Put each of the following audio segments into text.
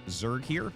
Zerg here.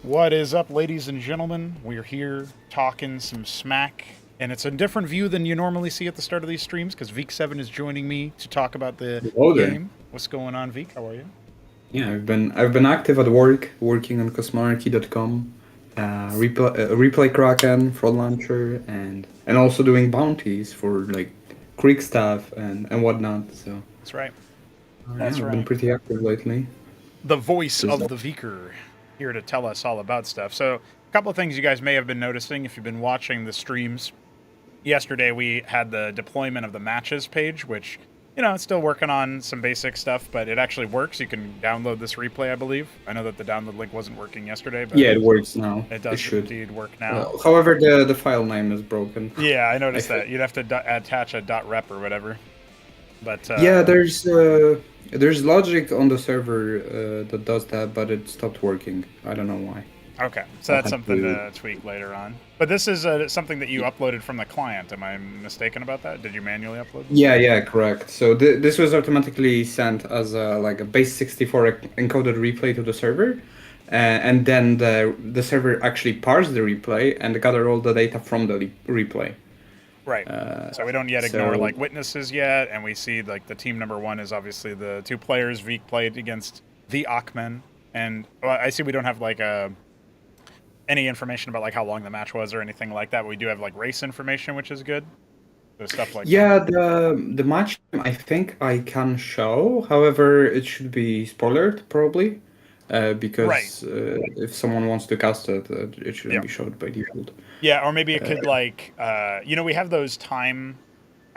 What is up, ladies and gentlemen? We're here talking some smack, and it's a different view than you normally see at the start of these streams because Veek7 is joining me to talk about the game. What's going on, Veek? How are you? Yeah, I've been active at work, working on Cosmonarchy.com, replay Kraken, fraud launcher, and also doing bounties for like Creek staff and whatnot. So that's right. That's right. I've been pretty active lately. The voice of the Veeker here to tell us all about stuff. So, a couple of things you guys may have been noticing if you've been watching the streams. Yesterday, we had the deployment of the matches page, which, you know, it's still working on some basic stuff, but it actually works. You can download this replay, I believe. I know that the download link wasn't working yesterday, but yeah, it works now. It does indeed work now. However, the file name is broken. Yeah, I noticed that. You'd have to attach a .rep or whatever. But yeah, there's logic on the server that does that, but it stopped working. I don't know why. Okay, so that's something to tweak later on. But this is something that you uploaded from the client. Am I mistaken about that? Did you manually upload this? Yeah, correct. So this was automatically sent as like a base 64 encoded replay to the server, and then the server actually parsed the replay and gathered all the data from the replay. Right. So we don't yet ignore like witnesses yet, and we see like the team number one is obviously the two players Veek played against the Akmen, and I see we don't have like any information about like how long the match was or anything like that. But we do have like race information, which is good. So stuff like that. The match I think I can show. However, it should be spoilered probably. because if someone wants to cast it, it shouldn't be showed by default. Yeah, or maybe it could like, we have those time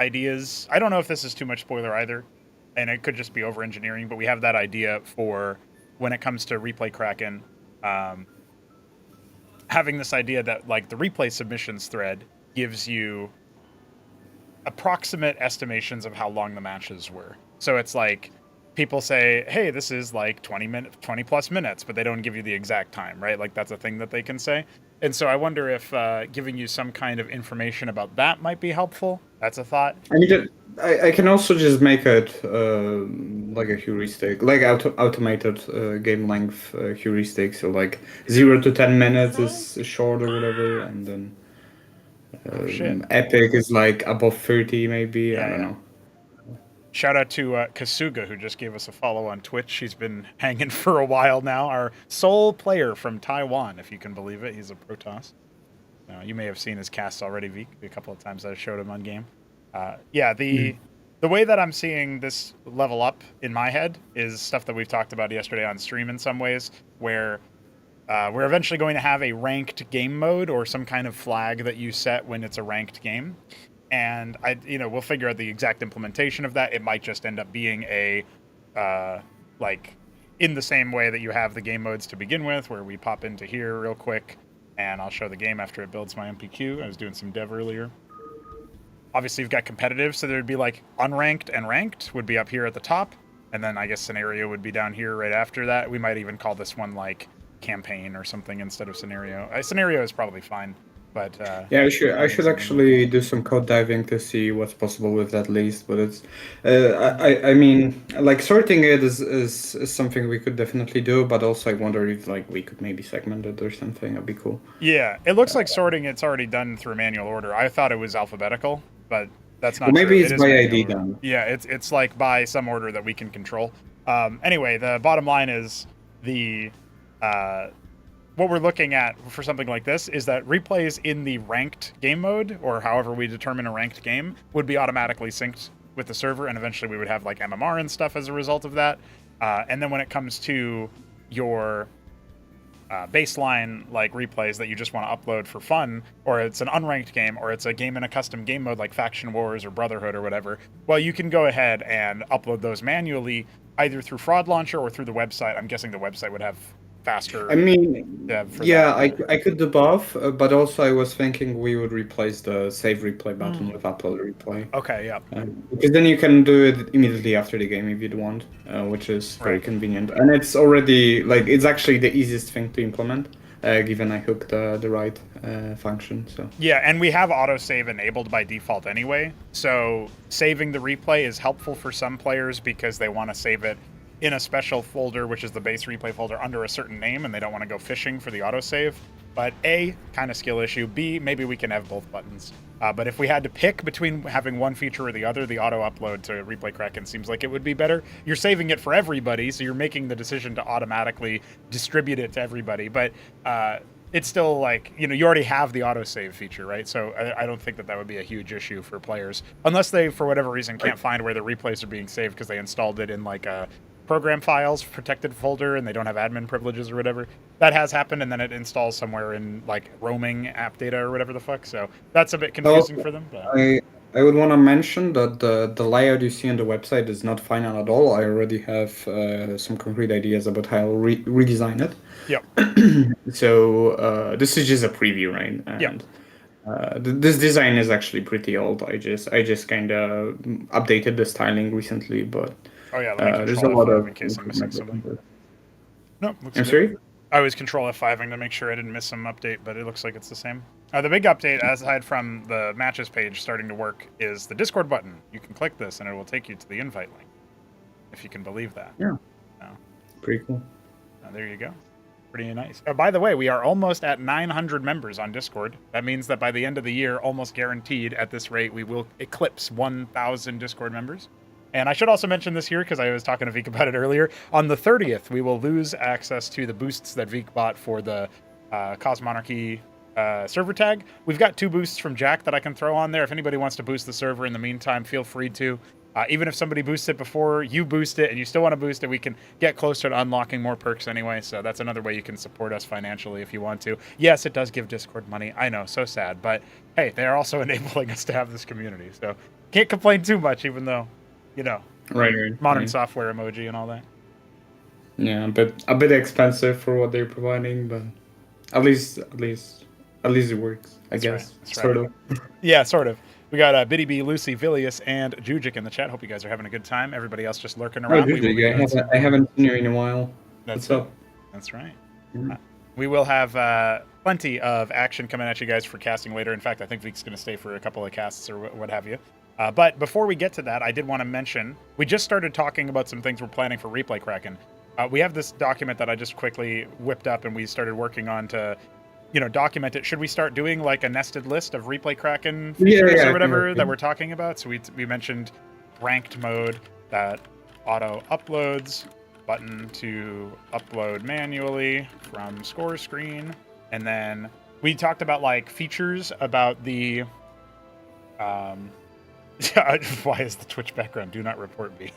ideas. I don't know if this is too much spoiler either, and it could just be over engineering, but we have that idea for when it comes to Replay Kraken, having this idea that like the replay submissions thread gives you approximate estimations of how long the matches were. So it's like people say, hey, this is like 20 plus minutes, but they don't give you the exact time, right? Like that's a thing that they can say. And so I wonder if giving you some kind of information about that might be helpful. That's a thought. I mean, I can also just make it like a heuristic, like automated game length heuristic. So like 0 to 10 minutes is short or whatever, and then epic is like above 30 maybe. I don't know. Shout out to Kasuga, who just gave us a follow on Twitch. She's been hanging for a while now. Our sole player from Taiwan, if you can believe it. He's a Protoss. You may have seen his casts already, Vic. A couple of times I showed him on game. The way that I'm seeing this level up in my head is stuff that we've talked about yesterday on stream in some ways, where we're eventually going to have a ranked game mode or some kind of flag that you set when it's a ranked game. And we'll figure out the exact implementation of that. It might just end up being a like in the same way that you have the game modes to begin with, where we pop into here real quick, and I'll show the game after it builds my MPQ. I was doing some dev earlier. Obviously, you've got competitive, so there'd be like unranked and ranked would be up here at the top, and then I guess scenario would be down here right after that. We might even call this one like campaign or something instead of scenario. Scenario is probably fine. But yeah, I should actually do some code diving to see what's possible with that list. But it's, I mean, like sorting it is something we could definitely do. But also, I wonder if like we could maybe segment it or something. That'd be cool. Yeah, it looks like sorting. It's already done through manual order. I thought it was alphabetical, but that's not. Well, maybe true. It's by ID done. Yeah, it's like by some order that we can control. Anyway, the bottom line is the. What we're looking at for something like this is that replays in the ranked game mode, or however we determine a ranked game, would be automatically synced with the server, and eventually we would have like MMR and stuff as a result of that. And then when it comes to your baseline like replays that you just want to upload for fun, or it's an unranked game, or it's a game in a custom game mode like Faction Wars or Brotherhood or whatever, well, you can go ahead and upload those manually, either through Fraud Launcher or through the website. I'm guessing the website would have faster. I mean, I could do both, but also I was thinking we would replace the save replay button with upload replay. Okay, yeah. Because then you can do it immediately after the game if you'd want, which is very convenient. And it's already, like, it's actually the easiest thing to implement, given I hooked the right function. So yeah, and we have autosave enabled by default anyway, so saving the replay is helpful for some players because they want to save it in a special folder, which is the base replay folder, under a certain name, and they don't want to go fishing for the autosave. But A, kind of skill issue. B, maybe we can have both buttons. But if we had to pick between having one feature or the other, the auto upload to Replay Kraken seems like it would be better. You're saving it for everybody, so you're making the decision to automatically distribute it to everybody. But it's still like, you already have the autosave feature, right? So I don't think that would be a huge issue for players, unless they, for whatever reason, can't find where the replays are being saved because they installed it in like a program files protected folder and they don't have admin privileges or whatever. That has happened, and then it installs somewhere in like roaming app data or whatever the fuck. So that's a bit confusing for them. But I would want to mention that the layout you see on the website is not final at all. I already have some concrete ideas about how I'll redesign it. Yep. So this is just a preview, right? And, this design is actually pretty old. I just kind of updated the styling recently, but there's a lot of in case I'm missing something. No, looks I'm good. sorry? I was Control F5ing to make sure I didn't miss some update, but it looks like it's the same. The big update, aside from the matches page starting to work, is the Discord button. You can click this, and it will take you to the invite link, if you can believe that. Yeah. Pretty cool. There you go. Pretty nice. By the way, we are almost at 900 members on Discord. That means that by the end of the year, almost guaranteed at this rate, we will eclipse 1,000 Discord members. And I should also mention this here because I was talking to Vic about it earlier. On the 30th, we will lose access to the boosts that Vic bought for the Cosmonarchy server tag. We've got 2 boosts from Jack that I can throw on there. If anybody wants to boost the server in the meantime, feel free to. Even if somebody boosts it before you boost it and you still want to boost it, we can get closer to unlocking more perks anyway. So that's another way you can support us financially if you want to. Yes, it does give Discord money. I know, so sad. But hey, they are also enabling us to have this community. So can't complain too much, even though, modern software emoji and all that. Yeah, a bit expensive for what they're providing, but at least it works. I guess. Right. Sort of. Yeah, sort of. We got Biddy B, Lucy, Vilius, and Jujic in the chat. Hope you guys are having a good time. Everybody else just lurking around. I haven't seen you in a while. What's up? That's right. Mm-hmm. We will have plenty of action coming at you guys for casting later. In fact, I think Veek's going to stay for a couple of casts or what have you. But before we get to that, I did want to mention, we just started talking about some things we're planning for Replay Kraken. We have this document that I just quickly whipped up and we started working on to document it. Should we start doing like a nested list of Replay Kraken features or whatever that we're talking about? So we mentioned ranked mode, that auto uploads, button to upload manually from score screen, and then we talked about like features about the why is the Twitch background do not report me?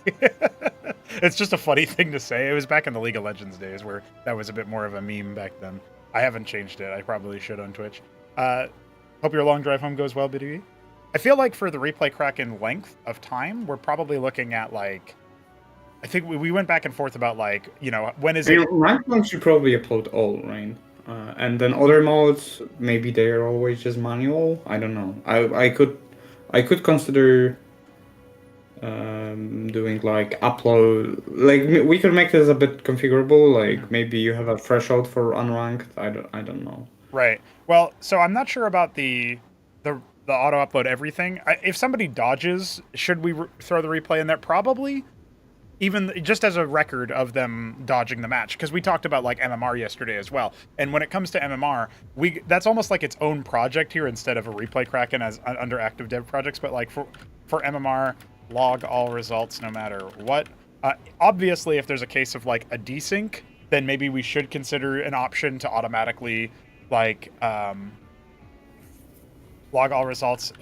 It's just a funny thing to say. It was back in the League of Legends days where that was a bit more of a meme back then. I haven't changed it. I probably should on Twitch. Hope your long drive home goes well, Biddy. I feel like for the Replay Kraken length of time, we're probably looking at like, I think we went back and forth about like, when is it? Ranked modes should probably upload all, right? And then other modes, maybe they are always just manual. I don't know. I could consider doing like upload, like we could make this a bit configurable, like maybe you have a threshold for unranked. I don't know. Right. Well, so I'm not sure about the auto upload everything. If somebody dodges, should we throw the replay in there? Probably, even just as a record of them dodging the match, because we talked about like MMR yesterday as well. And when it comes to MMR, that's almost like its own project here instead of a Replay Kraken as under active dev projects. But like for MMR, log all results no matter what. Obviously, if there's a case of like a desync, then maybe we should consider an option to automatically like log all results,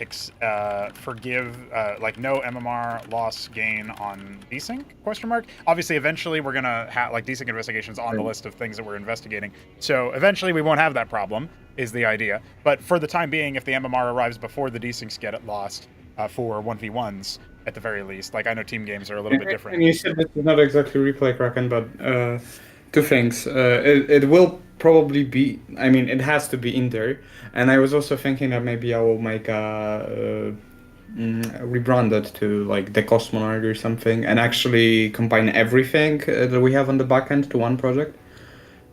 forgive like no MMR loss gain on desync, question mark. Obviously, eventually we're gonna have like desync investigations on the list of things that we're investigating. So eventually we won't have that problem, is the idea. But for the time being, if the MMR arrives before the desyncs get it lost for 1v1s, at the very least. Like, I know team games are a little bit different. And you said this is not exactly Replay Kraken, but two things. It will probably be, I mean, it has to be in there. And I was also thinking that maybe I will make rebrand it to like the Cosmonarchy or something and actually combine everything that we have on the backend to one project.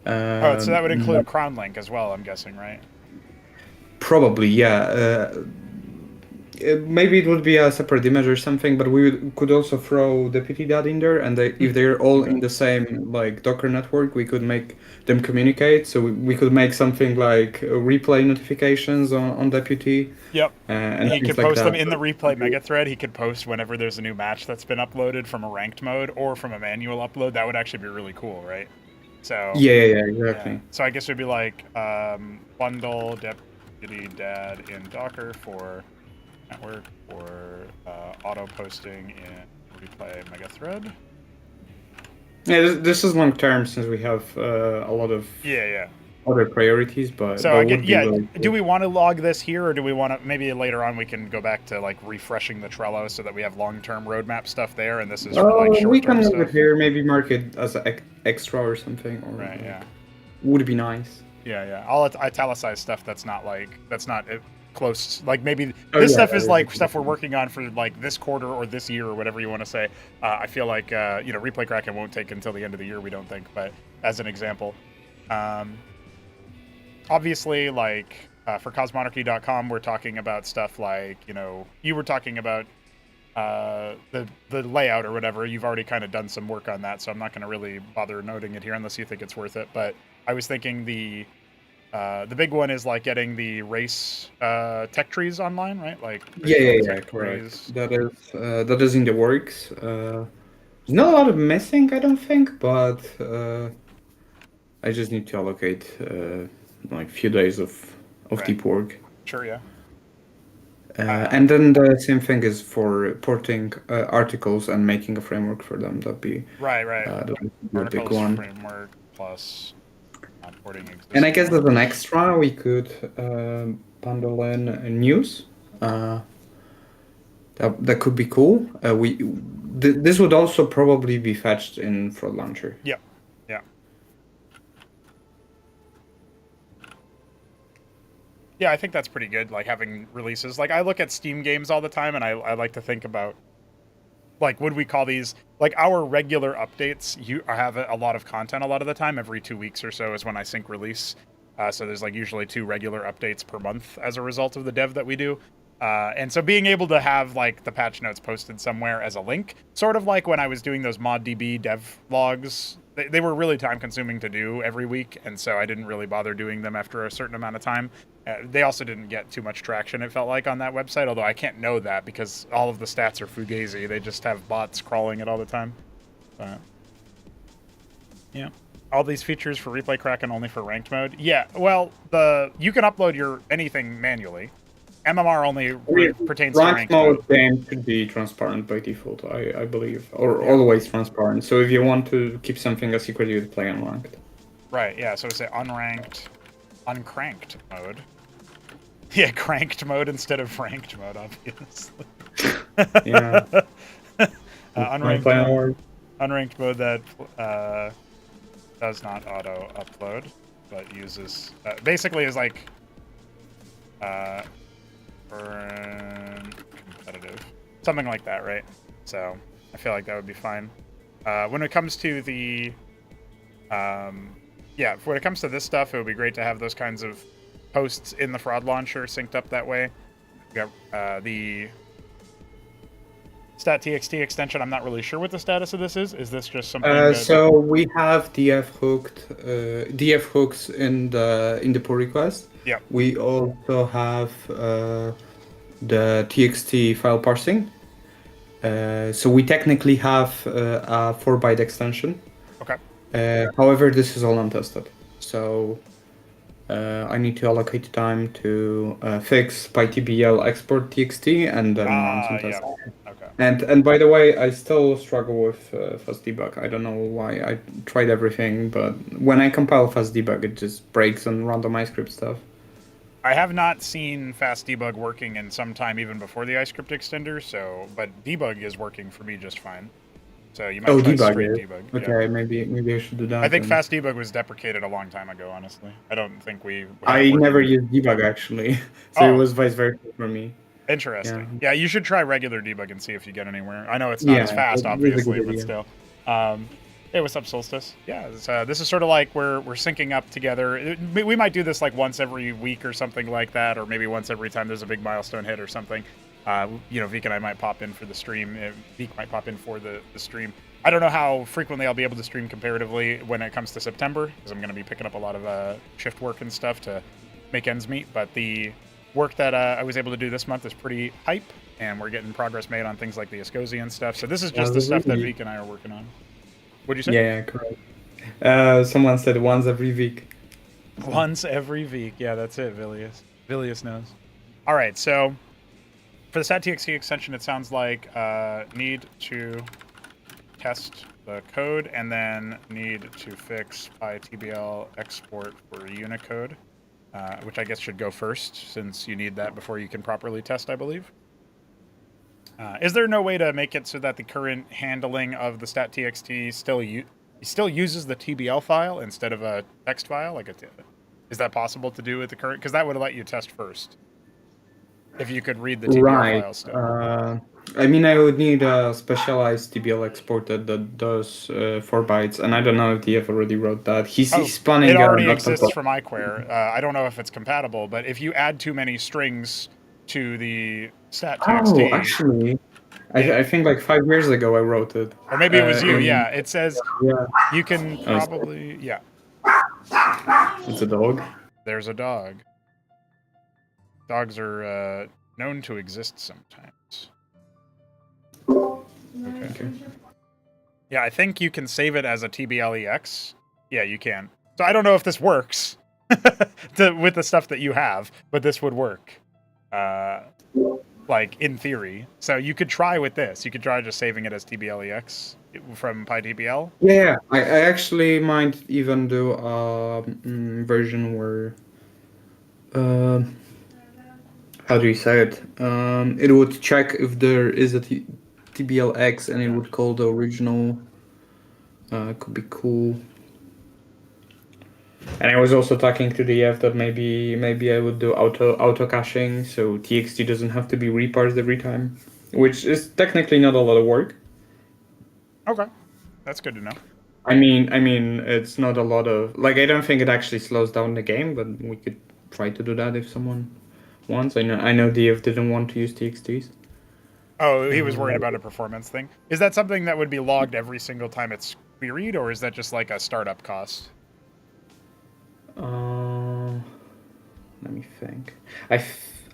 So that would include CrownLink as well, I'm guessing, right? Probably, yeah. Maybe it would be a separate image or something, but we could also throw Deputy Dad in there, and if they're all in the same like Docker network, we could make them communicate. So we could make something like replay notifications on Deputy. Yep. And he could post them in the replay mega thread. He could post whenever there's a new match that's been uploaded from a ranked mode or from a manual upload. That would actually be really cool, right? So yeah, exactly. Yeah. So I guess it would be like bundle Deputy Dad in Docker for network or auto posting in replay mega thread. Yeah, this is long term since we have a lot of other priorities, but so again, really cool. Do we want to log this here, or do we want to maybe later on we can go back to like refreshing the Trello so that we have long term roadmap stuff there, and this is for like short-term we can stuff? move it here, maybe mark it as an extra or something, or right, yeah, would be nice. Yeah. I'll italicize stuff that's not close, like maybe this stuff is like stuff we're working on for like this quarter or this year or whatever you want to say. I feel like Replay Kraken won't take until the end of the year, we don't think, but as an example, obviously like for Cosmonarchy.com we're talking about stuff like you were talking about the layout or whatever. You've already kind of done some work on that, so I'm not going to really bother noting it here unless you think it's worth it. But I was thinking the big one is like getting the race tech trees online, right? Like correct. That is in the works. Not a lot of missing, I don't think, but I just need to allocate like few days of of deep work. Sure, yeah. And then the same thing is for porting articles and making a framework for them. That'd be Right. that would be a big Articles one. framework plus porting existing. And I guess as an extra, we could bundle in news. That could be cool. This would also probably be fetched in Fraud Launcher. Yeah. Yeah, I think that's pretty good, like having releases. Like I look at Steam games all the time and I like to think about, like, would we call these, like our regular updates, I have a lot of content a lot of the time. Every 2 weeks or so is when I sync release. So there's like usually 2 regular updates per month as a result of the dev that we do. And so being able to have like the patch notes posted somewhere as a link, sort of like when I was doing those ModDB dev logs, they were really time consuming to do every week. And so I didn't really bother doing them after a certain amount of time. They also didn't get too much traction, it felt like, on that website, although I can't know that because all of the stats are fugazi. They just have bots crawling it all the time. Yeah. All these features for Replay Kraken only for ranked mode? Yeah, well, you can upload anything manually. MMR only pertains to ranked mode. Game should be transparent by default, I believe, or always transparent. So if you want to keep something a secret, you'd play unranked. Right, yeah, so say uncranked mode. Yeah, cranked mode instead of ranked mode, obviously. Yeah. Unranked mode that does not auto-upload, but uses... basically is like... competitive. Something like that, right? So, I feel like that would be fine. When it comes to the... yeah, when it comes to this stuff, it would be great to have those kinds of posts in the Fraud Launcher synced up that way. We got the stat.txt extension. I'm not really sure what the status of this is. Is this just something? So we have DF hooks in the pull request. Yeah. We also have the txt file parsing. So we technically have a 4-byte extension. Okay. However, this is all untested. So I need to allocate time to fix PyTBL export txt and then run some tests. Yeah. Okay. And by the way, I still struggle with fast debug. I don't know why. I tried everything, but when I compile fast debug, it just breaks on random iScript stuff. I have not seen fast debug working in some time, even before the iScript extender. So, but debug is working for me just fine. So you might try straight debug. Okay, yeah. maybe I should do that. I think fast debug was deprecated a long time ago. Honestly, I don't think I never used debug actually, so it was vice versa for me. Interesting. Yeah, you should try regular debug and see if you get anywhere. I know it's not as fast, obviously, but still. Hey, what's up, Solstice? Yeah, this is sort of like we're syncing up together. We might do this like once every week or something like that, or maybe once every time there's a big milestone hit or something. Vik and I might pop in for the stream. Vik might pop in for the stream. I don't know how frequently I'll be able to stream comparatively when it comes to September, because I'm going to be picking up a lot of shift work and stuff to make ends meet. But the work that I was able to do this month is pretty hype, and we're getting progress made on things like the Escosi and stuff. So this is just the stuff that Vik and I are working on. What'd you say? Yeah, correct. Someone said once every week. Once every week. Yeah, that's it, Vilius. Vilius knows. All right, so for the stat.txt extension, it sounds like need to test the code and then need to fix PyTBL export for Unicode, which I guess should go first since you need that before you can properly test, I believe. Is there no way to make it so that the current handling of the stat.txt still uses the TBL file instead of a text file? Is that possible to do with the current? Because that would let you test first. If you could read the TBL file still. I mean, I would need a specialized TBL exporter that does 4 bytes, and I don't know if DF already wrote that. He's spawning. It already exists from iQuare. I don't know if it's compatible, but if you add too many strings to the stat.txt... Oh, actually, I think like 5 years ago I wrote it. Or maybe it was you, yeah. It says you can probably... Yeah. It's a dog. There's a dog. Dogs are known to exist sometimes. Okay. Yeah, I think you can save it as a TBLEX. Yeah, you can. So I don't know if this works. with the stuff that you have, but this would work. Like in theory. So you could try with this. You could try just saving it as TBLEX from PyTBL. Yeah, I actually might even do a version where, uh, how do you say it? It would check if there is a TBLX and it would call the original. Could be cool. And I was also talking to the F that maybe I would do auto caching, so TXT doesn't have to be reparsed every time, which is technically not a lot of work. Okay, that's good to know. I mean, it's not a lot of like. I don't think it actually slows down the game, but we could try to do that if someone wants. I know DF didn't want to use TXTs. Oh, he was worried about a performance thing. Is that something that would be logged every single time it's queried, or is that just like a startup cost? Let me think.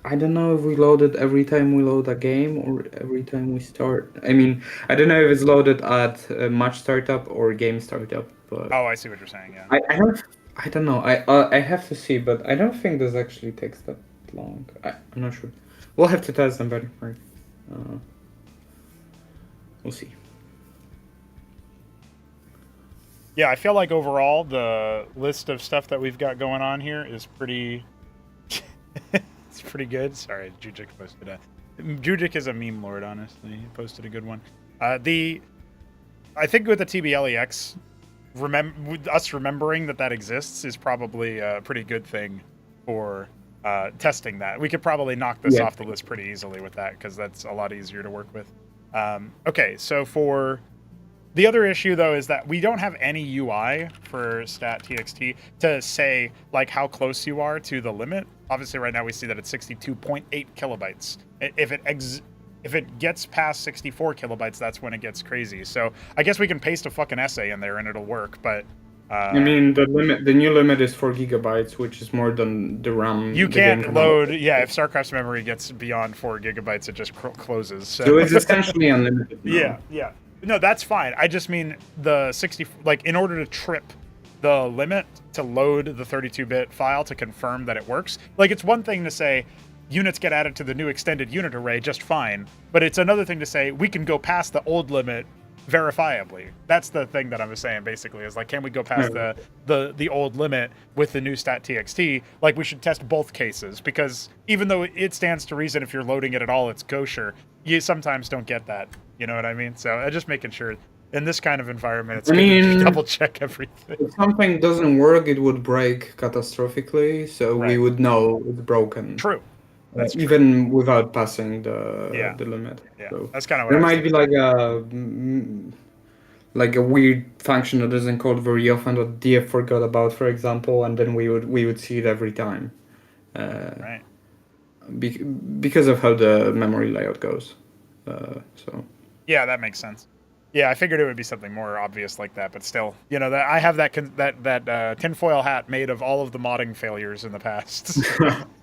I don't know if we load it every time we load a game or every time we start. I mean, I don't know if it's loaded at match startup or game startup. But Oh, I see what you're saying. Yeah. I don't know. I have to see, but I don't think this actually takes that long. I'm not sure. We'll have to test them better. We'll see. Yeah, I feel like overall the list of stuff that we've got going on here is pretty. It's pretty good. Sorry, Jujik posted a. Jujik is a meme lord, honestly. He posted a good one. I think with the TBLEX, us remembering that exists is probably a pretty good thing for testing that. We could probably knock this off the list pretty easily with that because that's a lot easier to work with. Okay, so for the other issue though is that we don't have any UI for stat.txt to say like how close you are to the limit. Obviously, right now we see that it's 62.8 kilobytes. If it gets past 64 kilobytes, that's when it gets crazy. So I guess we can paste a fucking essay in there and it'll work. But I mean, the new limit is 4 gigabytes, which is more than the RAM. You can't load. Yeah, if Starcraft's memory gets beyond 4 gigabytes, it just closes. So it's essentially unlimited now. Yeah. No, that's fine. I just mean the 60. Like, in order to trip the limit to load the 32-bit file to confirm that it works. Like, it's one thing to say units get added to the new extended unit array just fine, but it's another thing to say we can go past the old limit verifiably. That's the thing that I was saying basically is like, can we go past the old limit with the new stat.txt? Like, we should test both cases because even though it stands to reason if you're loading it at all, it's kosher. You sometimes don't get that. You know what I mean? So just making sure in this kind of environment, it's good to double check everything. If something doesn't work, it would break catastrophically, so we would know it's broken. True. That's even without passing the limit. Yeah, so that's kind of what there might be like a weird function that isn't called very often that DF forgot about, for example, and then we would see it every time. Right. Because of how the memory layout goes. So. Yeah, that makes sense. Yeah, I figured it would be something more obvious like that, but still, you know, that I have that tinfoil hat made of all of the modding failures in the past.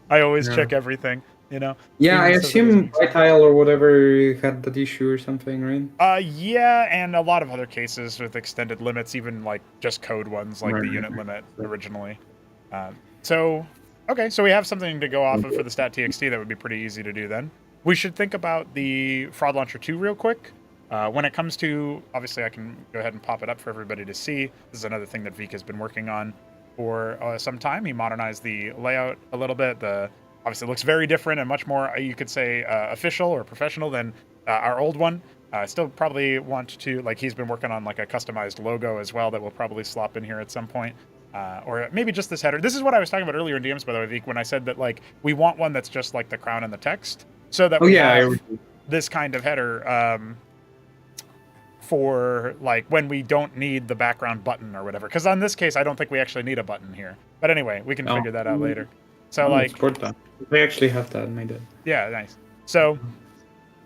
I always check everything, you know. Yeah, I assume Vital or whatever had that issue or something, right? Yeah, and a lot of other cases with extended limits, even like just code ones, like the unit limit originally. So we have something to go off of for the stat.txt that would be pretty easy to do then. We should think about the Fraud Launcher 2 real quick. When it comes to, obviously I can go ahead and pop it up for everybody to see. This is another thing that Vik has been working on for some time. He modernized the layout a little bit. Obviously looks very different and much more, you could say, official or professional than our old one. Still probably want to, like, he's been working on like a customized logo as well that we'll probably slop in here at some point. Or maybe just this header. This is what I was talking about earlier in DMs, by the way, Vik, when I said that like we want one that's just like the crown and the text. So that we have this kind of header for like when we don't need the background button or whatever. Because on this case, I don't think we actually need a button here. But anyway, we can figure that out later. So they actually have that made it. Yeah, nice. So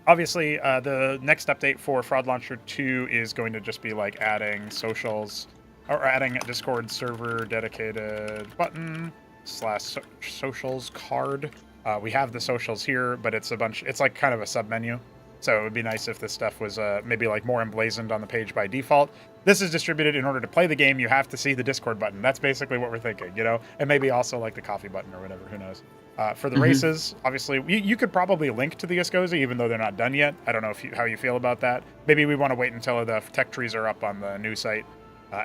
obviously, the next update for Fraud Launcher 2 is going to just be like adding socials or adding a Discord server dedicated button / socials card. We have the socials here, but it's a bunch. It's like kind of a sub menu. So it would be nice if this stuff was maybe like more emblazoned on the page by default. This is distributed in order to play the game. You have to see the Discord button. That's basically what we're thinking, you know? And maybe also like the coffee button or whatever, who knows. For the races, obviously, you could probably link to the Escozi, even though they're not done yet. I don't know how you feel about that. Maybe we want to wait until the tech trees are up on the new site.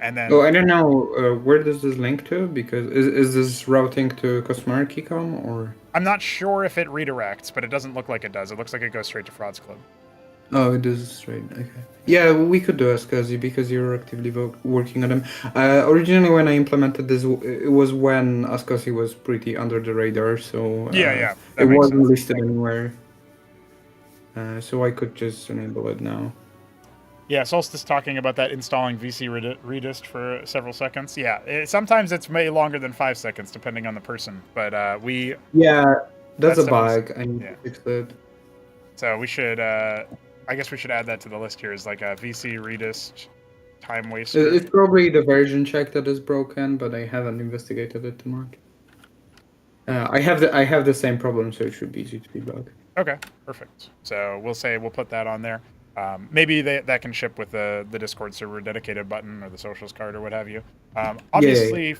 And then... Oh, I don't know. Where does this link to? Because is this routing to Cosmonarchy.com or? I'm not sure if it redirects, but it doesn't look like it does. It looks like it goes straight to Frauds Club. Oh, it does straight. Okay. Yeah, we could do Escozi because you're actively working on them. Originally, when I implemented this, it was when Escozi was pretty under the radar, so Yeah, it wasn't listed anywhere. So I could just enable it now. Yeah, Solstice talking about that installing VC Redist for several seconds. Yeah, sometimes it's way longer than 5 seconds, depending on the person. But Yeah, that's a stuff bug. I need to fix that. So we should... I guess we should add that to the list here as like a VC Redist time waster. It's probably the version check that is broken, but I haven't investigated it to mark. I have the same problem, so it should be easy to debug. Okay, perfect. So we'll put that on there. Maybe that can ship with the Discord server dedicated button or the socials card or what have you. Obviously,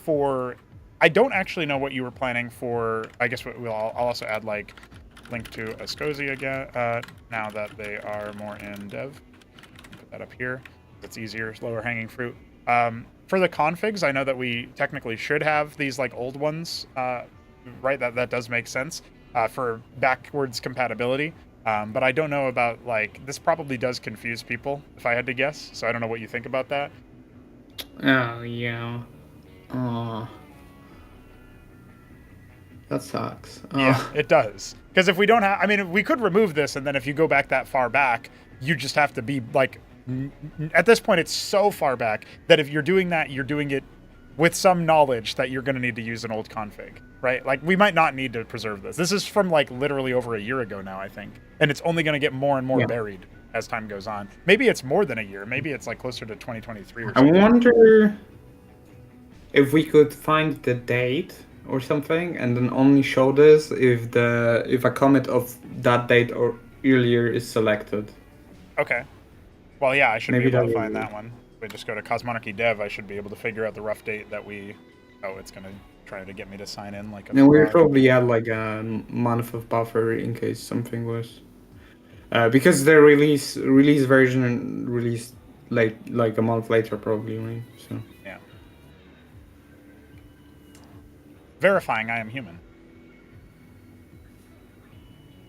I don't actually know what you were planning for. I guess I'll also add like link to Escozi again. Now that they are more in dev, put that up here. It's easier, lower hanging fruit. For the configs, I know that we technically should have these like old ones, right? That does make sense for backwards compatibility. But I don't know about like this. Probably does confuse people if I had to guess. So I don't know what you think about that. Oh yeah. That sucks. Yeah, it does. Because if we don't have, I mean, we could remove this, and then if you go back that far back, you just have to be like, at this point, it's so far back that if you're doing that, you're doing it with some knowledge that you're going to need to use an old config, right? Like, we might not need to preserve this. This is from like literally over a year ago now, I think, and it's only going to get more and more buried as time goes on. Maybe it's more than a year. Maybe it's like closer to 2023 or something. I wonder if we could find the date or something, and then only show this if a commit of that date or earlier is selected. Okay. Well, yeah, I should Maybe be able to find that one. If we just go to Cosmonarchy Dev, I should be able to figure out the rough date that we... Oh, it's going to try to get me to sign in like a... And we'll probably add like a month of buffer in case something was... because the release version released like a month later probably, right? So... Yeah. Verifying I am human.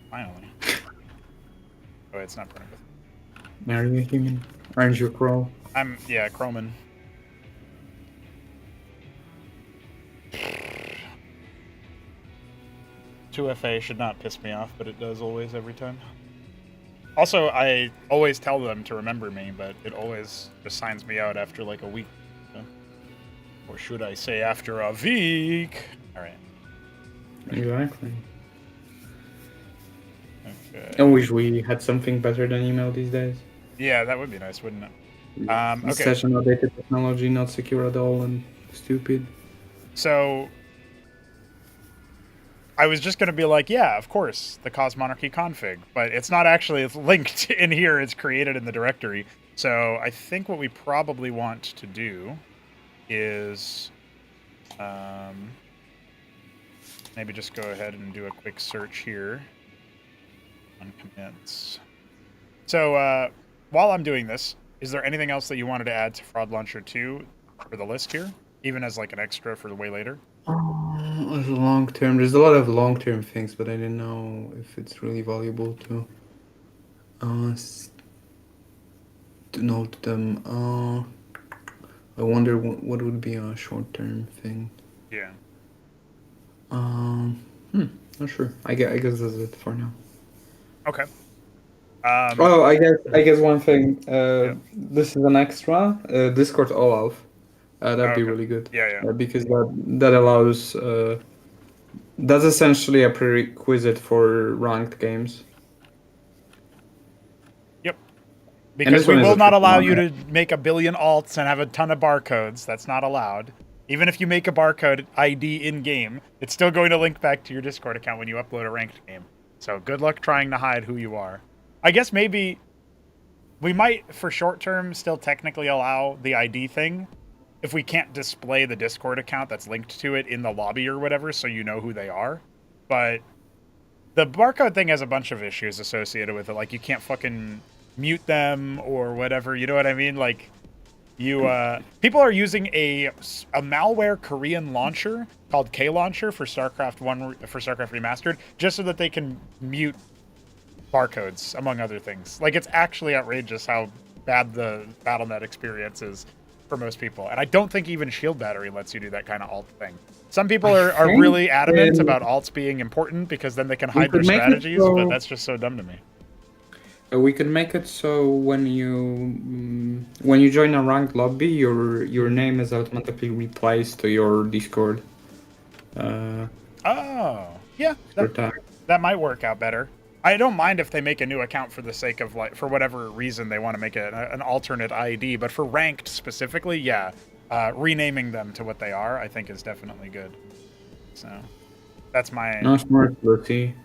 Finally. Oh, it's not printed. Are you a human? Aren't you a crow? Yeah, Croman. $2FA should not piss me off, but it does always every time. Also, I always tell them to remember me, but it always just signs me out after like a week. Or should I say after a week? Alright. Exactly. Okay. I wish we had something better than email these days. Yeah, that would be nice, wouldn't it? It's Okay. such an outdated technology, not secure at all, and stupid. So, I was just going to be like, yeah, of course, the Cosmonarchy config, but it's not actually linked in here. It's created in the directory. So I think what we probably want to do is maybe just go ahead and do a quick search here on commits. So while I'm doing this, is there anything else that you wanted to add to Fraud Launcher 2 for the list here, even as like an extra for the way later? There's there's a lot of long-term things, but I didn't know if it's really valuable to note them. I wonder what would be a short-term thing. Yeah. Not sure. I guess that's it for now. Okay. I guess one thing. This is an extra. Discord OAuth. That'd be really good. Yeah. Because that allows. That's essentially a prerequisite for ranked games. Yep. Because we will not allow you to make a billion alts and have a ton of barcodes. That's not allowed. Even if you make a barcode ID in-game, it's still going to link back to your Discord account when you upload a ranked game. So good luck trying to hide who you are. I guess maybe we might, for short term, still technically allow the ID thing if we can't display the Discord account that's linked to it in the lobby or whatever, so you know who they are. But the barcode thing has a bunch of issues associated with it. Like, you can't fucking mute them or whatever. You know what I mean? Like, people are using a malware Korean launcher called K Launcher for StarCraft Remastered, just so that they can mute barcodes, among other things. Like, it's actually outrageous how bad the BattleNet experience is for most people. And I don't think even Shield Battery lets you do that kind of alt thing. Some people are really adamant about alts being important because then they can hide their strategies, but that's just so dumb to me. We could make it so when you join a ranked lobby, your name is automatically replaced to your Discord. Oh, yeah, that might work out better. I don't mind if they make a new account for the sake of, like, for whatever reason they want to make it an alternate ID, but for ranked specifically, yeah, renaming them to what they are, I think, is definitely good. So that's my... No s'mores, Lucy.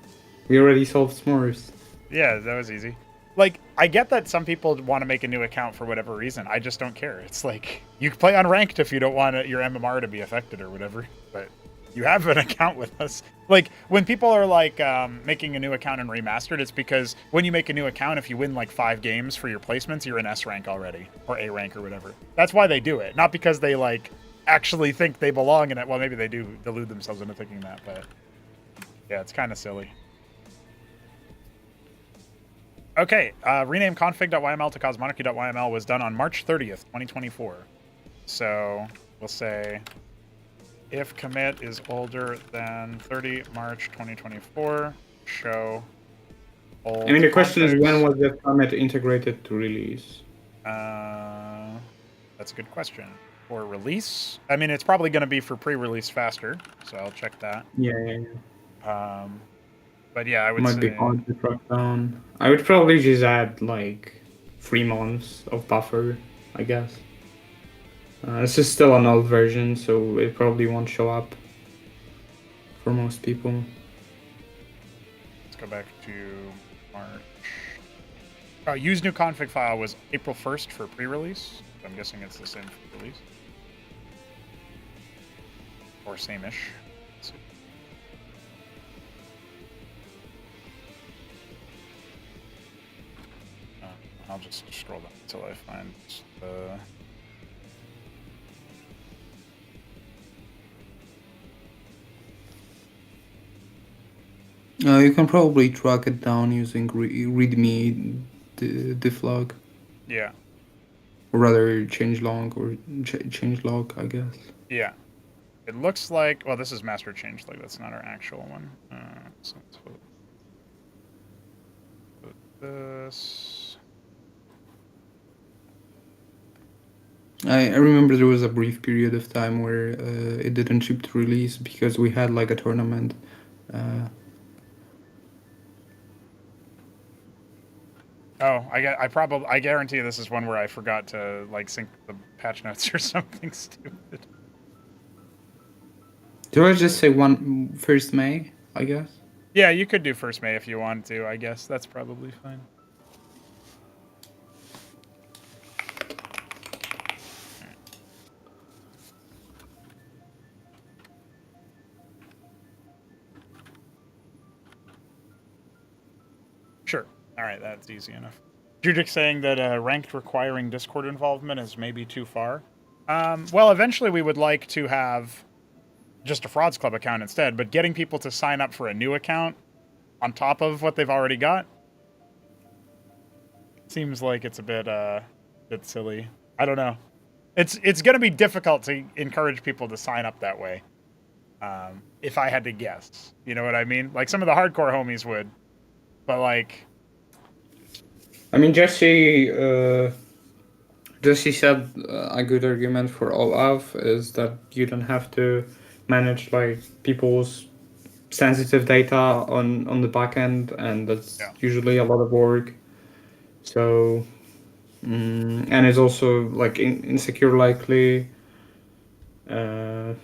We already solved s'mores. Yeah, that was easy. Like, I get that some people want to make a new account for whatever reason. I just don't care. It's like, you can play on ranked if you don't want your MMR to be affected or whatever, but you have an account with us. Like, when people are like making a new account in Remastered, it's because when you make a new account, if you win like 5 games for your placements, you're in S rank already, or A rank or whatever. That's why they do it, not because they like actually think they belong in it. Well, maybe they do delude themselves into thinking that, but yeah, it's kind of silly. Okay, rename config.yml to cosmonarchy.yml was done on March 30th, 2024. So we'll say if commit is older than 30 March 2024, show old I mean, the question configs. is, when was the commit integrated to release? That's a good question. For release, I mean, it's probably going to be for pre-release faster, so I'll check that. Yeah. But yeah, I would Might say... be hard to track down. I would probably just add like 3 months of buffer, I guess. This is still an old version, so it probably won't show up for most people. Let's go back to March. Use new config file was April 1st for pre-release. I'm guessing it's the same for release. Or same-ish. I'll just scroll down until I find the... You can probably track it down using readme difflog. Yeah. Or rather, changelog or changelog, I guess. Yeah. It looks like... Well, this is master changelog. That's not our actual one. So let's put this... I remember there was a brief period of time where it didn't ship to release because we had like a tournament. I guarantee this is one where I forgot to like sync the patch notes or something stupid. Do I just say 1st May, I guess? Yeah, you could do 1st May if you wanted to, I guess. That's probably fine. Sure. All right, that's easy enough. Judix saying that ranked requiring Discord involvement is maybe too far. Well, eventually we would like to have just a Frauds Club account instead, but getting people to sign up for a new account on top of what they've already got seems like it's a bit silly. I don't know. It's going to be difficult to encourage people to sign up that way. If I had to guess, you know what I mean? Like some of the hardcore homies would. But like, I mean, Jesse said a good argument for OAuth is that you don't have to manage like people's sensitive data on the back end, and that's usually a lot of work. So, and it's also like insecure likely. So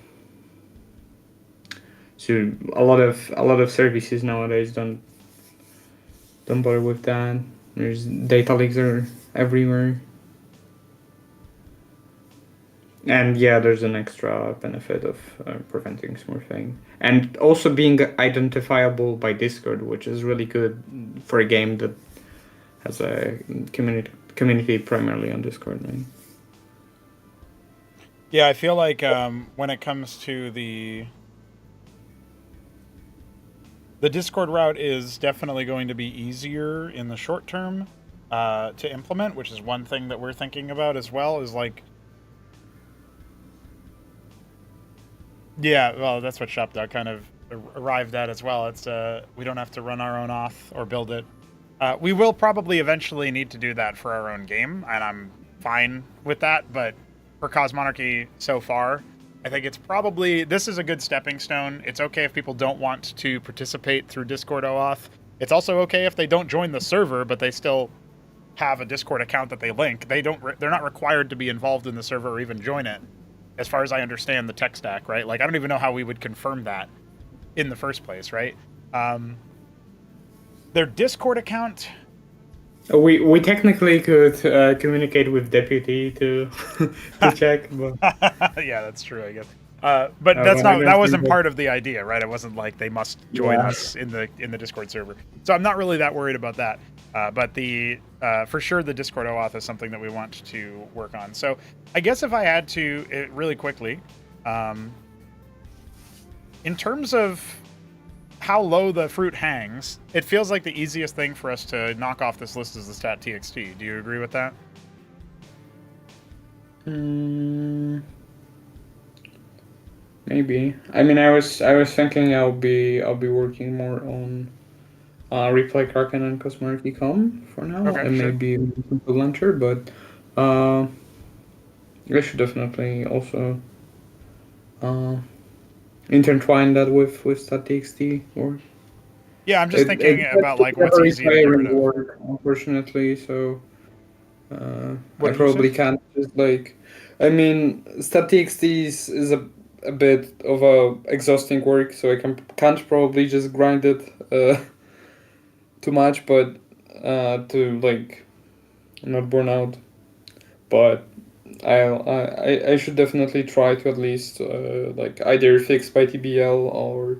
a lot of services nowadays don't bother with that. There's data leaks are everywhere. And yeah, there's an extra benefit of preventing smurfing. And also being identifiable by Discord, which is really good for a game that has a community primarily on Discord, right? Yeah, I feel like when it comes to the Discord route is definitely going to be easier in the short term to implement, which is one thing that we're thinking about as well. Is like, yeah, well, that's what ShopDog kind of arrived at as well. It's we don't have to run our own auth or build it. We will probably eventually need to do that for our own game, and I'm fine with that. But for Cosmonarchy so far, I think it's probably, this is a good stepping stone. It's okay if people don't want to participate through Discord OAuth. It's also okay if they don't join the server, but they still have a Discord account that they link. They're not required to be involved in the server or even join it, as far as I understand the tech stack, right? Like, I don't even know how we would confirm that in the first place, right? Their Discord account. We technically could communicate with deputy to to check, but Yeah, that's true, I guess. But that wasn't part of the idea, right? It wasn't like they must join us in the Discord server. So I'm not really that worried about that. But for sure the Discord OAuth is something that we want to work on. So I guess if I had to really quickly, in terms of how low the fruit hangs, it feels like the easiest thing for us to knock off this list is the stat txt. Do you agree with that? Maybe. I mean, I was thinking I'll be working more on replay Kraken and Cosmonarchy.com for now, Okay, and sure. maybe the launcher, but I should definitely also intertwine that with stat.txt or. Yeah, I'm just thinking about like what's easy to get rid of. Work, unfortunately, so What I did you say? probably can't just like. I mean, stat.txt is a bit of a exhausting work, so I can't probably just grind it too much, but to like not burn out. But I should definitely try to at least like either fix by TBL or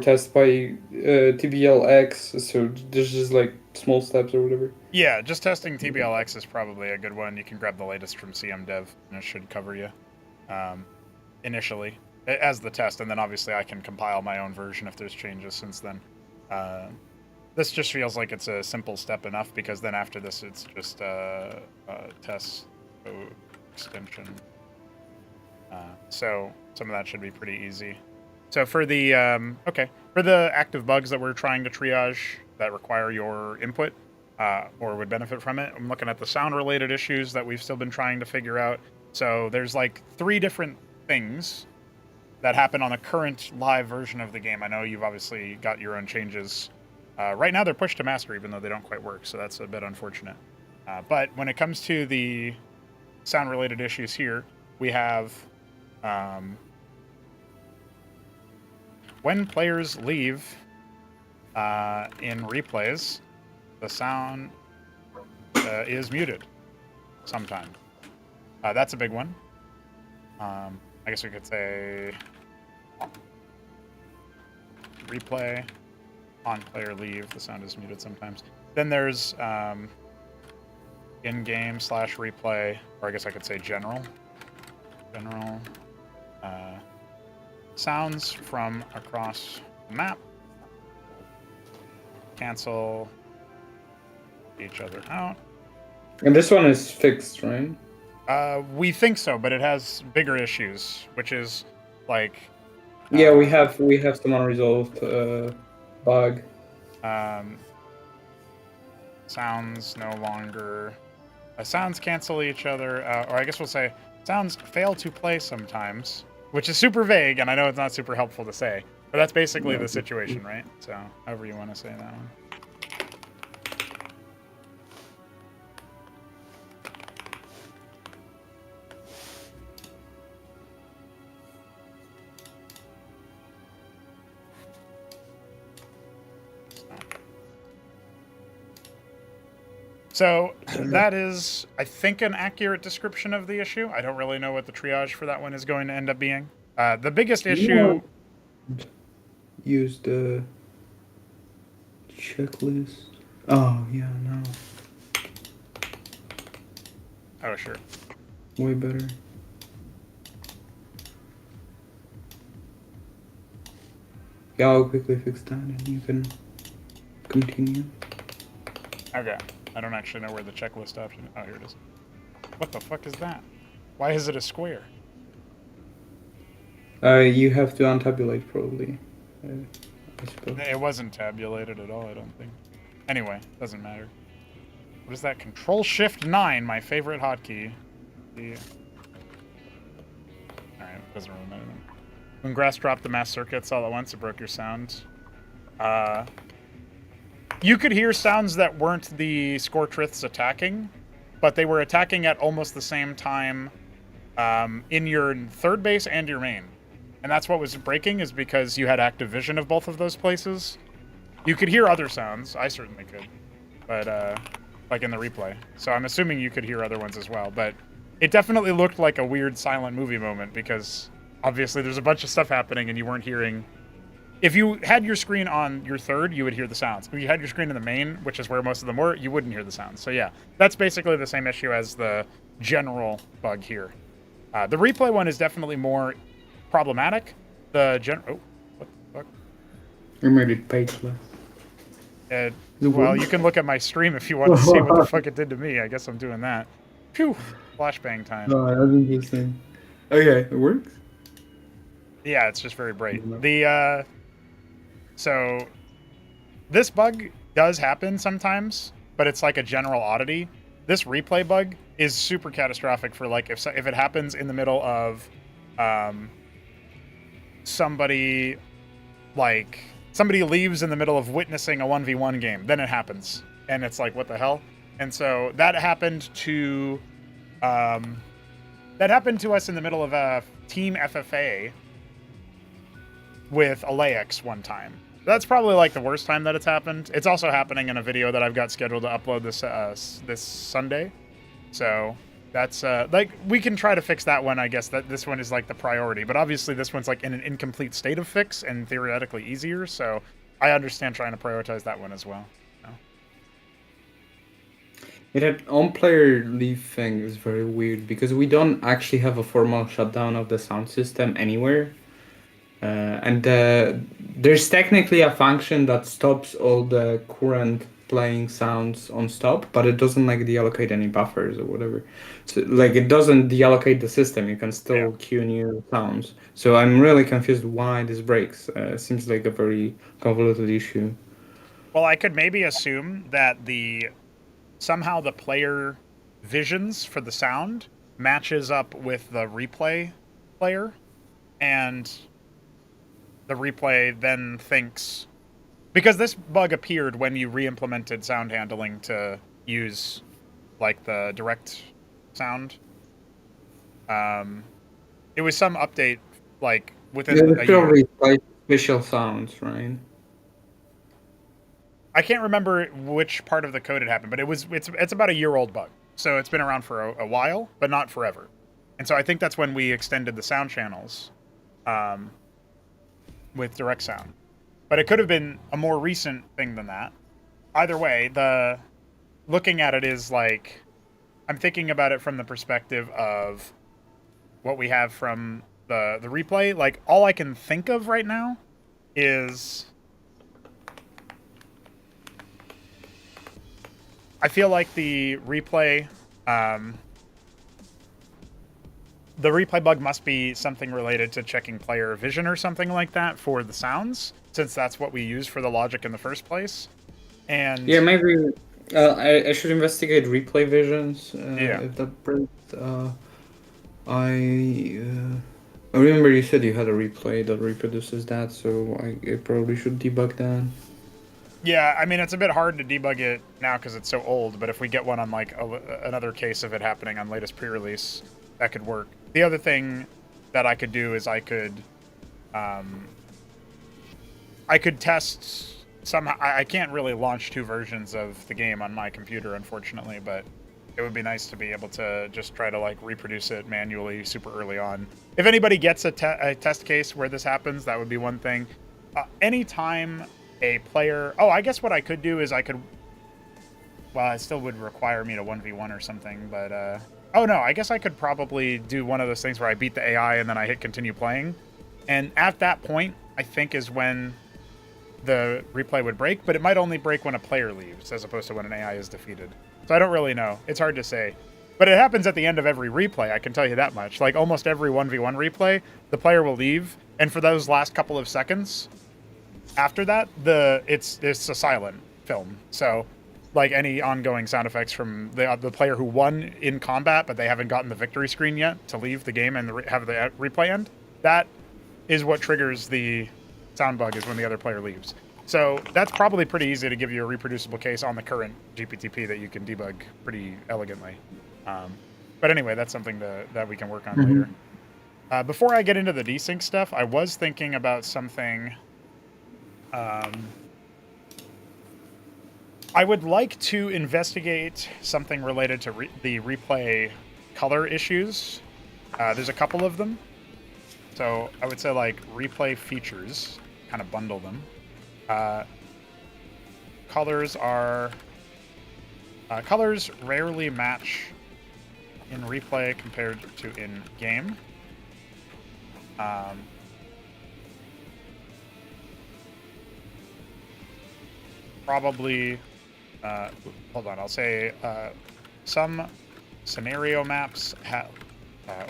test by TBLX. So there's just like small steps or whatever. Yeah, just testing TBLX is probably a good one. You can grab the latest from CMDev, and it should cover you initially as the test, and then obviously I can compile my own version if there's changes since then. This just feels like it's a simple step enough, because then after this it's just test extension. So some of that should be pretty easy. So for the for the active bugs that we're trying to triage that require your input or would benefit from it, I'm looking at the sound-related issues that we've still been trying to figure out. So there's like 3 different things that happen on the current live version of the game. I know you've obviously got your own changes. Right now they're pushed to master, even though they don't quite work, so that's a bit unfortunate. But when it comes to the sound-related issues here, we have when players leave in replays, the sound is muted sometimes. That's a big one. I guess we could say replay, on player leave, the sound is muted sometimes. Then there's in-game / replay, or I guess I could say general. Sounds from across the map cancel each other out. And this one is fixed, right? We think so, but it has bigger issues, which is like. Yeah, we have some unresolved bug. Sounds no longer. Sounds cancel each other, or I guess we'll say sounds fail to play sometimes, which is super vague, and I know it's not super helpful to say, but that's basically the situation, right? So, however you want to say that one. So that is, I think, an accurate description of the issue. I don't really know what the triage for that one is going to end up being. The biggest issue... Use the checklist. Oh, yeah, no. Oh, sure. Way better. Yeah, I'll quickly fix that and you can continue. Okay. I don't actually know where the checklist option... Oh, here it is. What the fuck is that? Why is it a square? You have to untabulate probably. I suppose. It wasn't tabulated at all, I don't think. Anyway, doesn't matter. What is that? Control-Shift-9, my favorite hotkey. Alright, doesn't really matter then. When grass dropped the mass circuits all at once, it broke your sound. You could hear sounds that weren't the Scortriths attacking, but they were attacking at almost the same time in your third base and your main. And that's what was breaking, is because you had active vision of both of those places. You could hear other sounds. I certainly could. But, like in the replay. So I'm assuming you could hear other ones as well. But it definitely looked like a weird silent movie moment, because obviously there's a bunch of stuff happening and you weren't hearing... If you had your screen on your third, you would hear the sounds. If you had your screen in the main, which is where most of them were, you wouldn't hear the sounds. So yeah, that's basically the same issue as the general bug here. The replay one is definitely more problematic. Oh, what the fuck? You made it pageless. Well, you can look at my stream if you want to see what the fuck it did to me. I guess I'm doing that. Phew, flashbang time. No, that's interesting. Okay, it works? Yeah, it's just very bright. So this bug does happen sometimes, but it's like a general oddity. This replay bug is super catastrophic for, like, if it happens in the middle of somebody leaves in the middle of witnessing a 1v1 game, then it happens. And it's like, what the hell? And so that happened to us in the middle of a team FFA with Alex one time. That's probably like the worst time that it's happened. It's also happening in a video that I've got scheduled to upload this Sunday. So that's like, we can try to fix that one. I guess that this one is like the priority, but obviously this one's like in an incomplete state of fix and theoretically easier. So I understand trying to prioritize that one as well. That on-player leave thing is very weird because we don't actually have a formal shutdown of the sound system anywhere. And there's technically a function that stops all the current playing sounds on stop, but it doesn't like deallocate any buffers or whatever. So like it doesn't deallocate the system. You can still queue new sounds. So I'm really confused why this breaks. Seems like a very convoluted issue. Well, I could maybe assume that somehow the player visions for the sound matches up with the replay player, and the replay then thinks, because this bug appeared when you re-implemented sound handling to use like the direct sound. It was some update like within a year. Probably like special sounds, right? I can't remember which part of the code it happened, but it's about a year-old bug. So it's been around for a while, but not forever. And so I think that's when we extended the sound channels with direct sound. But it could have been a more recent thing than that. Either way, looking at it is like, I'm thinking about it from the perspective of what we have from the replay. Like, all I can think of right now is, I feel like the replay bug must be something related to checking player vision or something like that for the sounds, since that's what we use for the logic in the first place. And yeah, maybe I should investigate replay visions. If that breaks, I remember you said you had a replay that reproduces that, so I probably should debug that. Yeah, I mean, it's a bit hard to debug it now because it's so old, but if we get one on like another case of it happening on latest pre-release, that could work. The other thing that I could do is I could test somehow I can't really launch 2 versions of the game on my computer, unfortunately, but it would be nice to be able to just try to like reproduce it manually super early on. If anybody gets a test case where this happens, that would be one thing. Anytime a player, I guess what I could do is I could, well, it still would require me to 1v1 or something, but oh no, I guess I could probably do one of those things where I beat the AI and then I hit continue playing, and at that point I think is when the replay would break, but it might only break when a player leaves as opposed to when an AI is defeated. So I don't really know. It's hard to say. But it happens at the end of every replay, I can tell you that much. Like almost every 1v1 replay, the player will leave, and for those last couple of seconds after that, it's a silent film. So like any ongoing sound effects from the player who won in combat, but they haven't gotten the victory screen yet to leave the game and have the replay end, that is what triggers the sound bug, is when the other player leaves. So that's probably pretty easy to give you a reproducible case on the current GPTP that you can debug pretty elegantly. But anyway, that's something that we can work on later. Before I get into the desync stuff, I was thinking about something. I would like to investigate something related to the replay color issues. There's a couple of them. So I would say like replay features, kind of bundle them. Colors rarely match in replay compared to in game. Probably, hold on, I'll say some scenario maps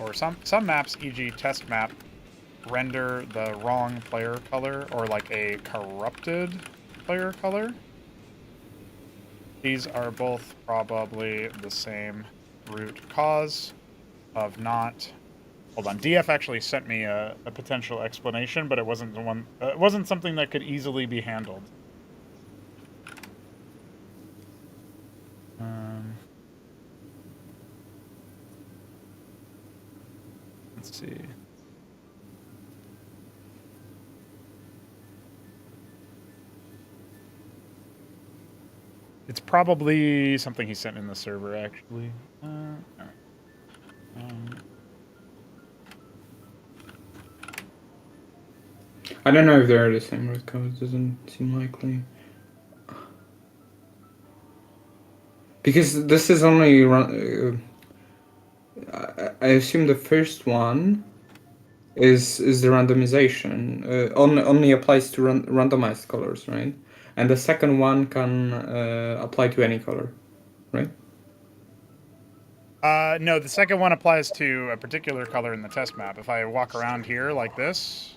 or some maps, e.g. test map, render the wrong player color or like a corrupted player color. These are both probably the same root cause of not. Hold on, DF actually sent me a potential explanation, but it wasn't the one. It wasn't something that could easily be handled. Let's see. It's probably something he sent in the server, actually. All right. I don't know if they're the same root cause. Doesn't seem likely. Because this is only I assume the first one is the randomization. Only applies to randomized colors, right? And the second one can apply to any color, right? No, the second one applies to a particular color in the test map. If I walk around here like this,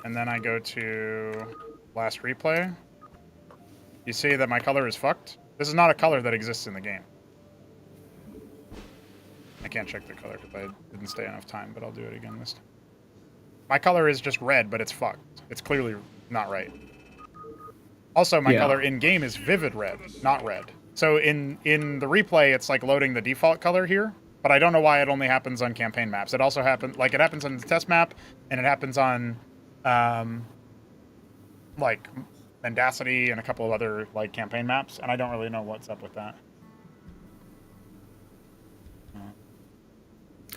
and then I go to last replay, you see that my color is fucked. This is not a color that exists in the game. I can't check the color because I didn't stay enough time, but I'll do it again this time. My color is just red, but it's fucked. It's clearly not right. Also, my color in-game is vivid red, not red. So in the replay, it's like loading the default color here, but I don't know why it only happens on campaign maps. It also happens, like it happens on the test map, and it happens on, like, Mendacity and a couple of other, like, campaign maps, and I don't really know what's up with that.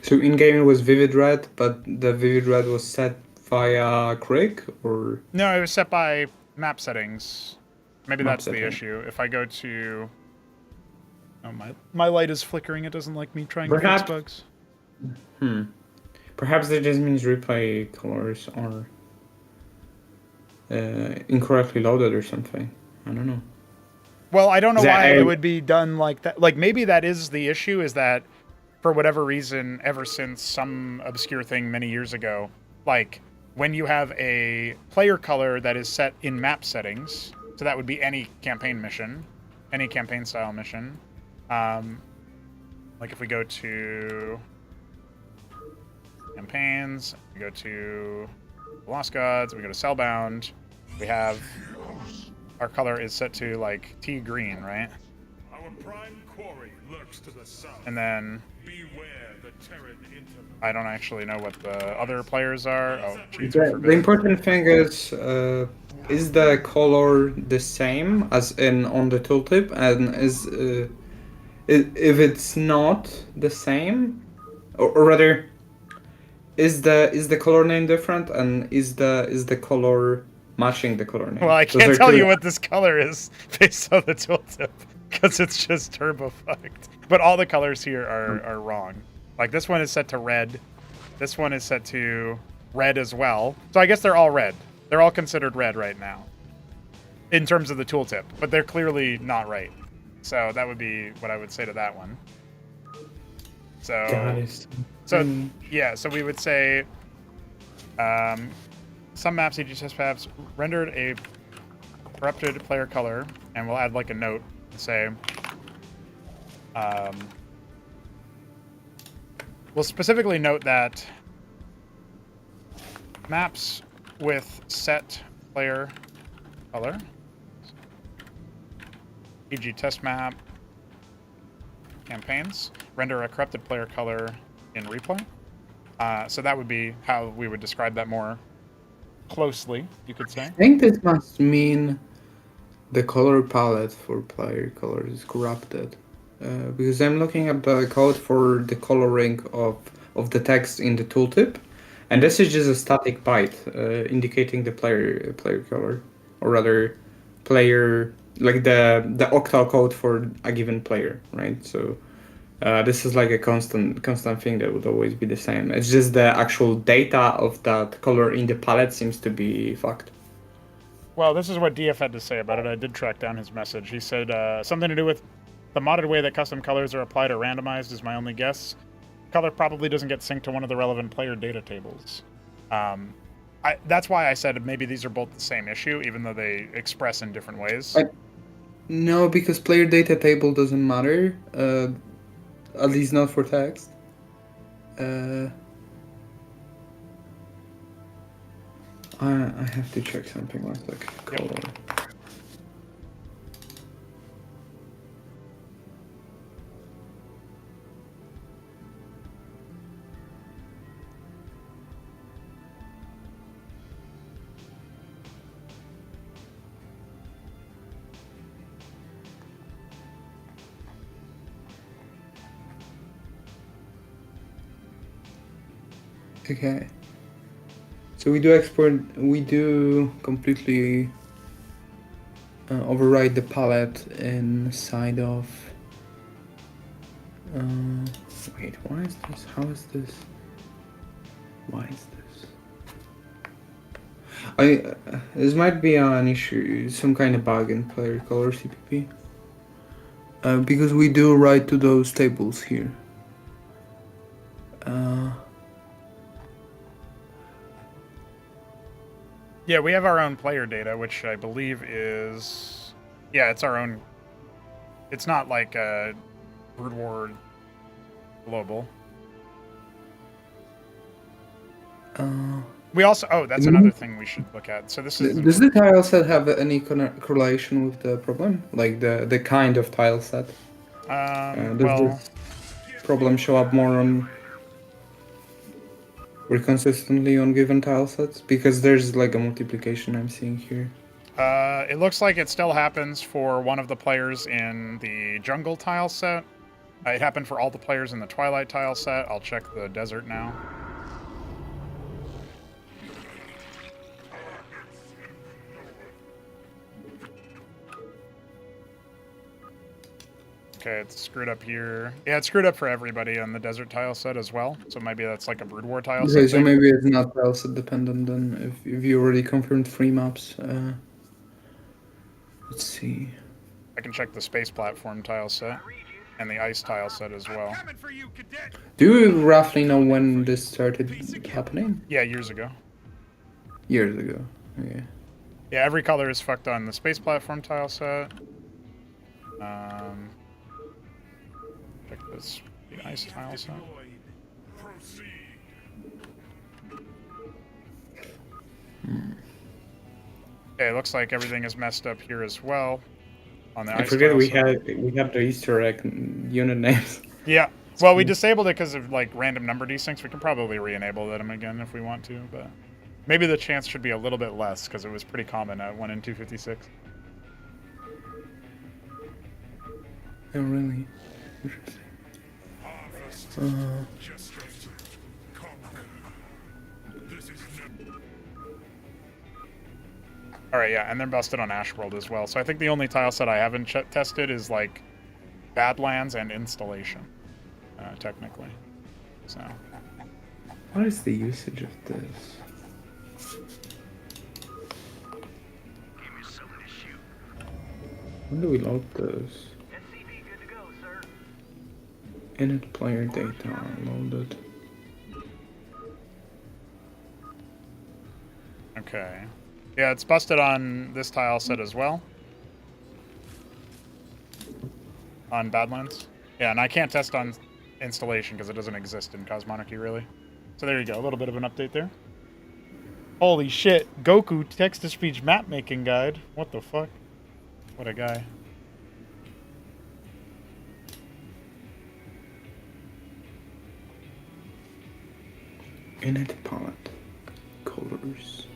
So in-game it was vivid red, but the vivid red was set via Craig, or? No, it was set by map settings. Maybe that's the issue. If I go to... Oh, my light is flickering. It doesn't like me trying to fix bugs. Perhaps that just means replay colors are incorrectly loaded or something. I don't know. Well, I don't know why it would be done like that. Like, maybe that is the issue, is that for whatever reason, ever since some obscure thing many years ago, like, when you have a player color that is set in map settings, so that would be any campaign mission, any campaign style mission. Like if we go to campaigns, we go to Lost Gods, we go to Cellbound, we have our color is set to like tea green, right? Our prime quarry lurks to the south. And then beware the Terran interval. I don't actually know what the other players are. Oh, cheats The important thing is is the color the same as in on the tooltip, and if it's not the same, or rather, is the color name different, and is the color matching the color name? Well, I Those can't are tell two- you what this color is based on the tooltip because it's just turbo fucked. But all the colors here are wrong. Like this one is set to red. This one is set to red as well. So I guess they're all red. They're all considered red right now in terms of the tooltip, but they're clearly not right. So that would be what I would say to that one. That So is. yeah, so we would say some maps, EGTest maps, rendered a corrupted player color, and we'll add like a note and say, we'll specifically note that maps with set player color, e.g. test map, campaigns, render a corrupted player color in replay. So that would be how we would describe that more closely, you could say. I think this must mean the color palette for player colors is corrupted. Because I'm looking at the code for the coloring of the text in the tooltip, and this is just a static byte indicating the player color, or rather, player like the octal code for a given player, right? So this is like a constant thing that would always be the same. It's just the actual data of that color in the palette seems to be fucked. Well, this is what DF had to say about it. I did track down his message. He said something to do with the modded way that custom colors are applied or randomized is my only guess. Color probably doesn't get synced to one of the relevant player data tables. That's why I said maybe these are both the same issue, even though they express in different ways. No, because player data table doesn't matter. At least not for text. I have to check something one sec. Color. Okay. So we do completely override the palette inside of. Wait, why is this? How is this? Why is this? This might be an issue, some kind of bug in player color CPP. Because we do write to those tables here. Yeah, we have our own player data, which I believe is... Yeah, it's our own... It's not like a Brood War Global. We also... Oh, that's another thing we should look at. So this is... Does the tile set have any correlation with the problem? Like the kind of tile set? Does this problem show up more on... Or consistently on given tile sets? Because there's like a multiplication I'm seeing here. It looks like it still happens for one of the players in the jungle tile set. It happened for all the players in the Twilight tile set. I'll check the desert now. Okay, it's screwed up here. Yeah, it's screwed up for everybody on the desert tile set as well. So maybe that's like a Brood War tile set. Okay, so thing. maybe it's not tile set dependent then, if you already confirmed 3 maps. Let's see. I can check the space platform tile set and the ice tile set as well. Do you roughly know when this started happening? Yeah, years ago. Years ago. Okay. Yeah, every color is fucked on the space platform tile set. Check this, the ice tile set. Okay, it looks like everything is messed up here as well. On the I ice forget tile we set. had the Easter egg unit names. Yeah. Well, we disabled it because of like random number desyncs. We can probably re-enable them again if we want to, but Maybe the chance should be a little bit less because it was pretty common at 1 in 256. Oh, really? Interesting. Harvest. Just conquer. This is no. All right, yeah, and they're busted on Ashworld as well. So I think the only tile set I haven't tested is like Badlands and Installation, technically. So. What is the usage of this? When do we load this? Init player data loaded. Okay. Yeah, it's busted on this tile set as well. On Badlands. Yeah, and I can't test on Installation because it doesn't exist in Cosmonarchy, really. So there you go, a little bit of an update there. Holy shit, Goku text-to-speech map-making guide. What the fuck? What a guy. Init palette. Colors.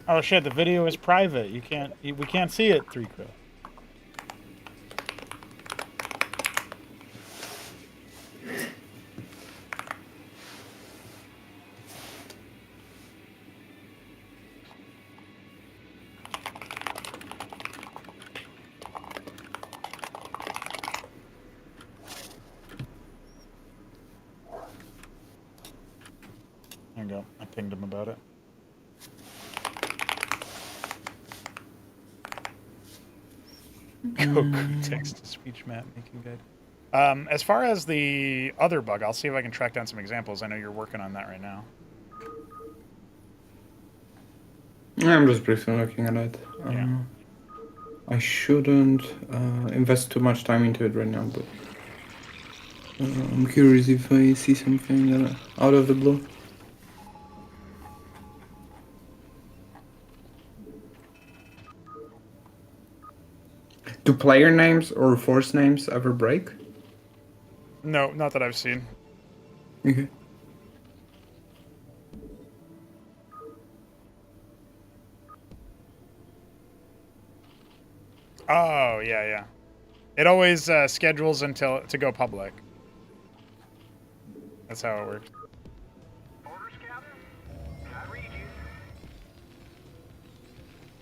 Oh shit, the video is private. We can't see it, 3Crow. There you go. I pinged him about it. Goku text-to-speech map making guide. As far as the other bug, I'll see if I can track down some examples. I know you're working on that right now. I'm just briefly looking at it. Yeah. I shouldn't invest too much time into it right now, but I'm curious if I see something out of the blue. Do player names or force names ever break? No, not that I've seen. Okay. Oh, yeah, yeah. It always schedules until to go public. That's how it works.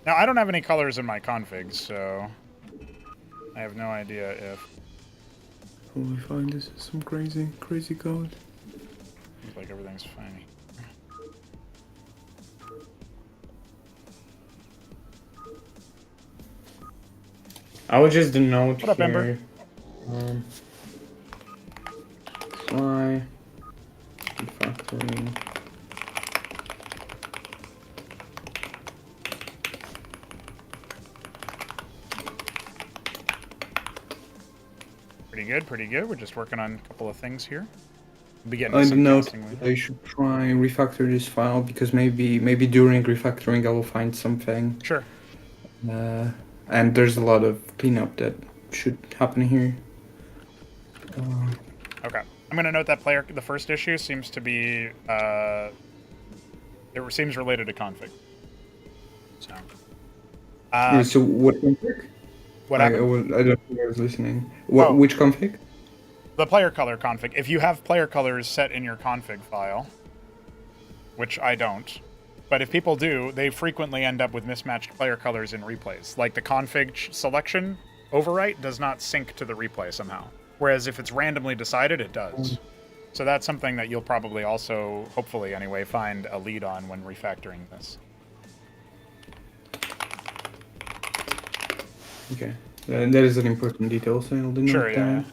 Now, I don't have any colors in my configs, so I have no idea if... Holy fine, this is some crazy code. Looks like everything's fine. I would just denote What up, Ember? here. Fly. Factory. Pretty good, pretty good. We're just working on a couple of things here. We'll be getting I some note casting later. I should try and refactor this file because maybe during refactoring I will find something. Sure. And there's a lot of cleanup that should happen here. Okay. I'm going to note that the first issue seems to be, it seems related to config. So. So what config? What I happened? don't think I was listening. What? Oh. Which config? The player color config. If you have player colors set in your config file, which I don't, but if people do, they frequently end up with mismatched player colors in replays. Like the config selection overwrite does not sync to the replay somehow. Whereas if it's randomly decided, it does. So that's something that you'll probably also, hopefully anyway, find a lead on when refactoring this. Okay. That is an important detail, so I'll denote Sure, yeah.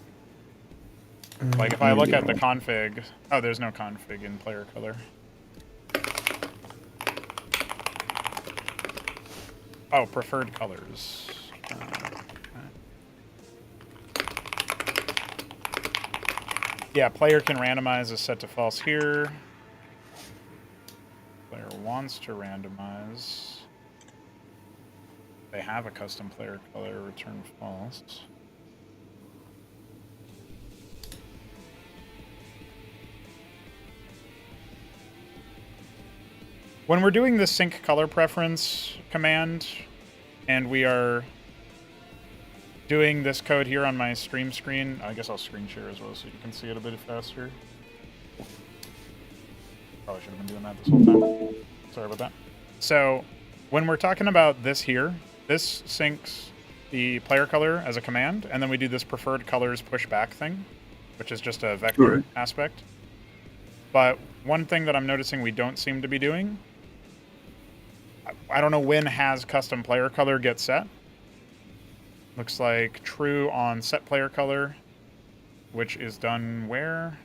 that. Like if I look at the config... Oh, there's no config in player color. Oh, preferred colors. Yeah, player can randomize is set to false here. Player wants to randomize. They have a custom player color, return false. When we're doing the sync color preference command, and we are doing this code here on my stream screen, I guess I'll screen share as well so you can see it a bit faster. Probably should have been doing that this whole time. Sorry about that. So when we're talking about this here, this syncs the player color as a command, and then we do this preferred colors pushback thing, which is just a vector aspect. But one thing that I'm noticing we don't seem to be doing, I don't know when has custom player color get set. Looks like true on set player color, which is done where?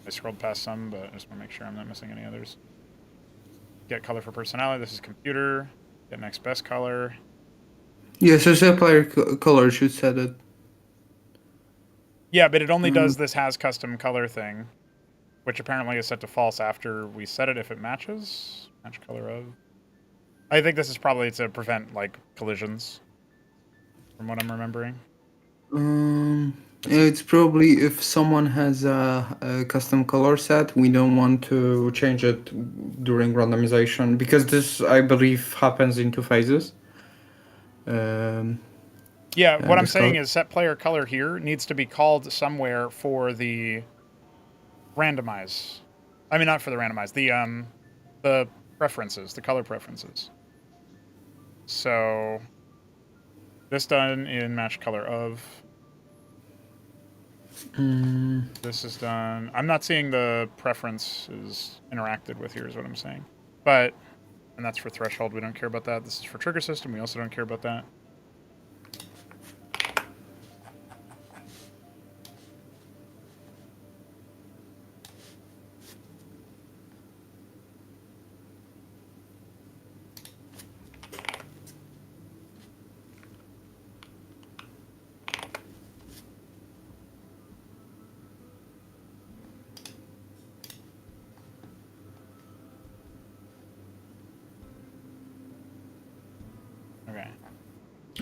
I scrolled past some, but I just want to make sure I'm not missing any others. Get color for personality. This is computer. Get next best color. Yeah, so set player color should set it. Yeah, but it only does this has custom color thing, which apparently is set to false after we set it if it matches. Match color of. I think this is probably to prevent like collisions, from what I'm remembering. It's probably if someone has a custom color set, we don't want to change it during randomization because this, I believe, happens in two phases. Yeah, what I'm saying is set player color here needs to be called somewhere for the randomize. I mean, not for the randomize. The preferences, the color preferences. So this done in match color of. This is done. I'm not seeing the preferences interacted with here is what I'm saying. But, and that's for threshold. We don't care about that. This is for trigger system. We also don't care about that.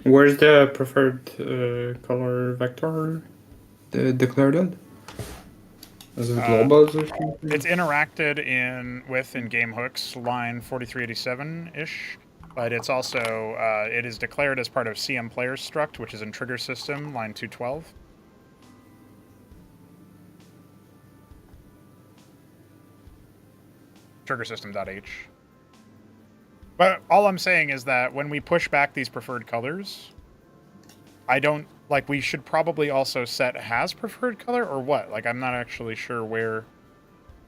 Where's the preferred color vector declared? Is it global or something? It's interacted in game hooks line 4387-ish, but it's also it is declared as part of CM player struct, which is in trigger system line 212. Trigger system.h. But all I'm saying is that when we push back these preferred colors, I don't, like, we should probably also set has preferred color or what? Like, I'm not actually sure where.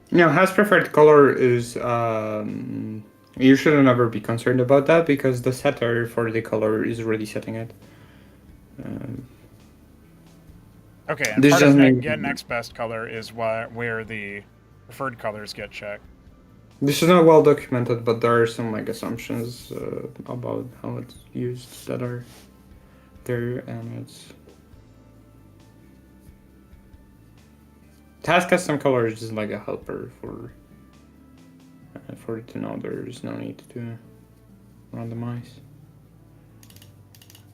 No, has preferred color is, you should never be concerned about that because the setter for the color is already setting it. Okay, and part of get next best color is where the preferred colors get checked. This is not well documented, but there are some like assumptions about how it's used that are there, and it has custom colors is like a helper for it to know there's no need to randomize.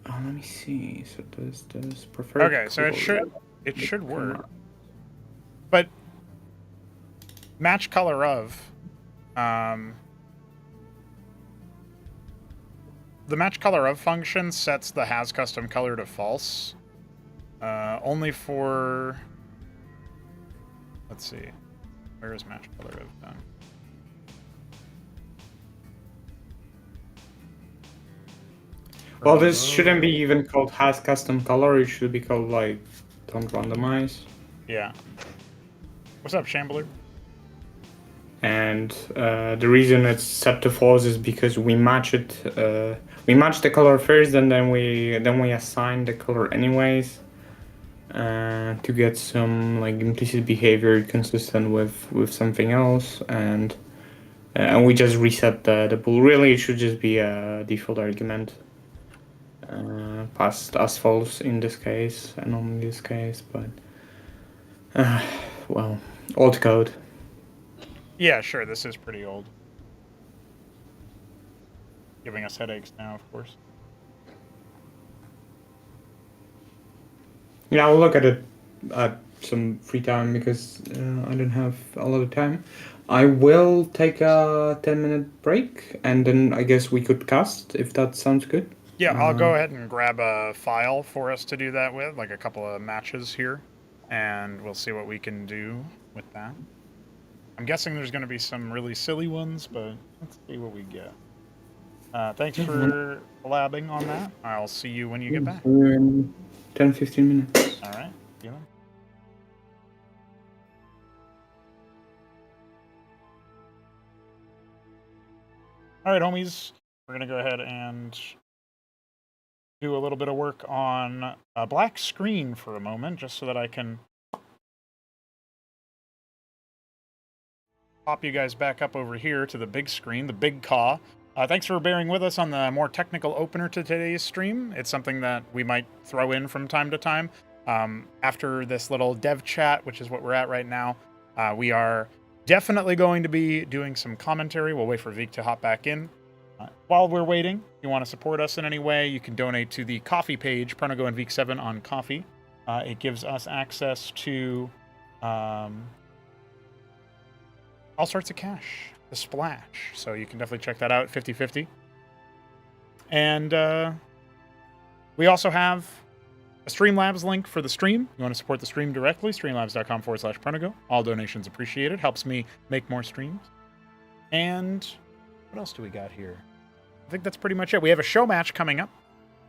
Oh, let me see. So does preferred. Okay, so it should work, but match color of. The match color of function sets the has custom color to false. Only for. Let's see. Where is match color of done? Well, this shouldn't be even called has custom color. It should be called like don't randomize. Yeah. What's up, Shambler? And the reason it's set to false is because we match it. We match the color first, and then we assign the color anyways to get some like implicit behavior consistent with something else. And And we just reset the pool. Really, it should just be a default argument. Past as false in this case, and not in this case, but well, old code. Yeah, sure. This is pretty old. Giving us headaches now, of course. Yeah, I'll look at it at some free time because I don't have a lot of time. I will take a 10-minute break and then I guess we could cast if that sounds good. Yeah, I'll go ahead and grab a file for us to do that with, like a couple of matches here, and we'll see what we can do with that. I'm guessing there's going to be some really silly ones, but let's see what we get. Thanks for collabing on that. I'll see you when you get back. We're in 10-15 minutes. All right. See you then. All right, homies. We're going to go ahead and do a little bit of work on a black screen for a moment, just so that I can pop you guys back up over here to the big screen, the big caw. Thanks for bearing with us on the more technical opener to today's stream. It's something that we might throw in from time to time. After this little dev chat, which is what we're at right now, we are definitely going to be doing some commentary. We'll wait for Vic to hop back in. While we're waiting, if you want to support us in any way, you can donate to the coffee page, Pernigo and Vic7 on Coffee. It gives us access to all sorts of cash, the splash. So you can definitely check that out, 50/50. And we also have a Streamlabs link for the stream. You want to support the stream directly, streamlabs.com/Pernigo. All donations appreciated. Helps me make more streams. And what else do we got here? I think that's pretty much it. We have a show match coming up.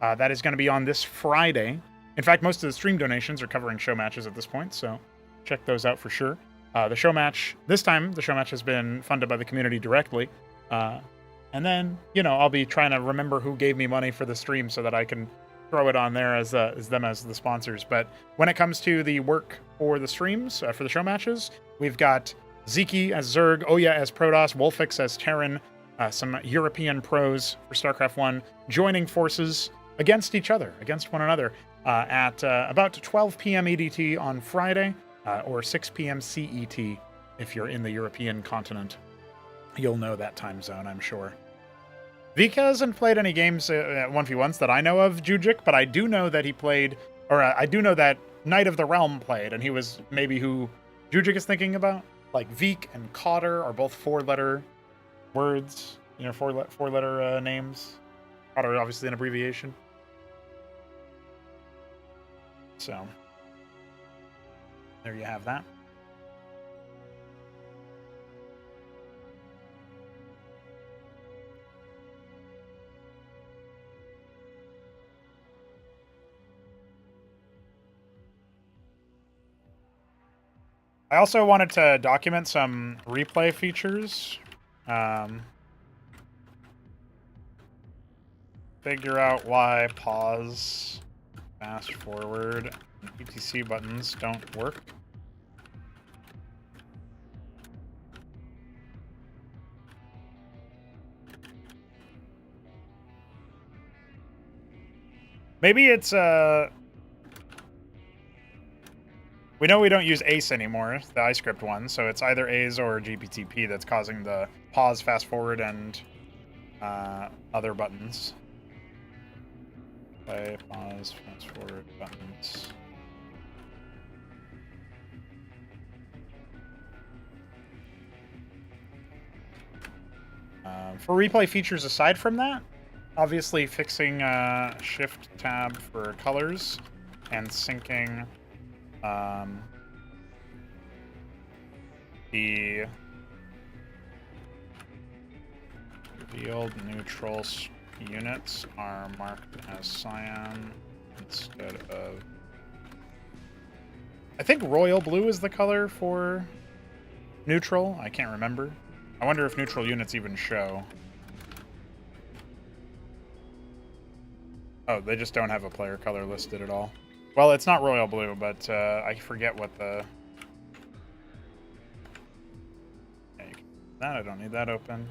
That is going to be on this Friday. In fact, most of the stream donations are covering show matches at this point, so check those out for sure. The show match, this time, the show match has been funded by the community directly. And then, you know, I'll be trying to remember who gave me money for the stream so that I can throw it on there as them as the sponsors. But when it comes to the work for the streams, for the show matches, we've got Ziki as Zerg, Oya as Protoss, Wolfix as Terran, some European pros for StarCraft 1 joining forces against each other, against one another, at about 12 p.m. EDT on Friday, or 6 p.m. CET if you're in the European continent. You'll know that time zone, I'm sure. Vika hasn't played any games at 1v1s that I know of, Jujic, but I do know that he played, or I do know that Knight of the Realm played, and he was maybe who Jujic is thinking about. Like Veek and Cotter are both four-letter words, you know, four-letter names. Cotter obviously an abbreviation. So there you have that. I also wanted to document some replay features. Figure out why pause, fast forward, and ETC buttons don't work. Maybe it's we know we don't use ACE anymore, the iScript one, so it's either ACE or GPTP that's causing the pause, fast forward, and other buttons. Play, pause, fast forward buttons. For replay features aside from that, obviously fixing Shift tab for colors and syncing the revealed neutral units are marked as cyan instead of... I think royal blue is the color for neutral. I can't remember. I wonder if neutral units even show. Oh, they just don't have a player color listed at all. Well, it's not royal blue, but I forget what the... that. I don't need that open.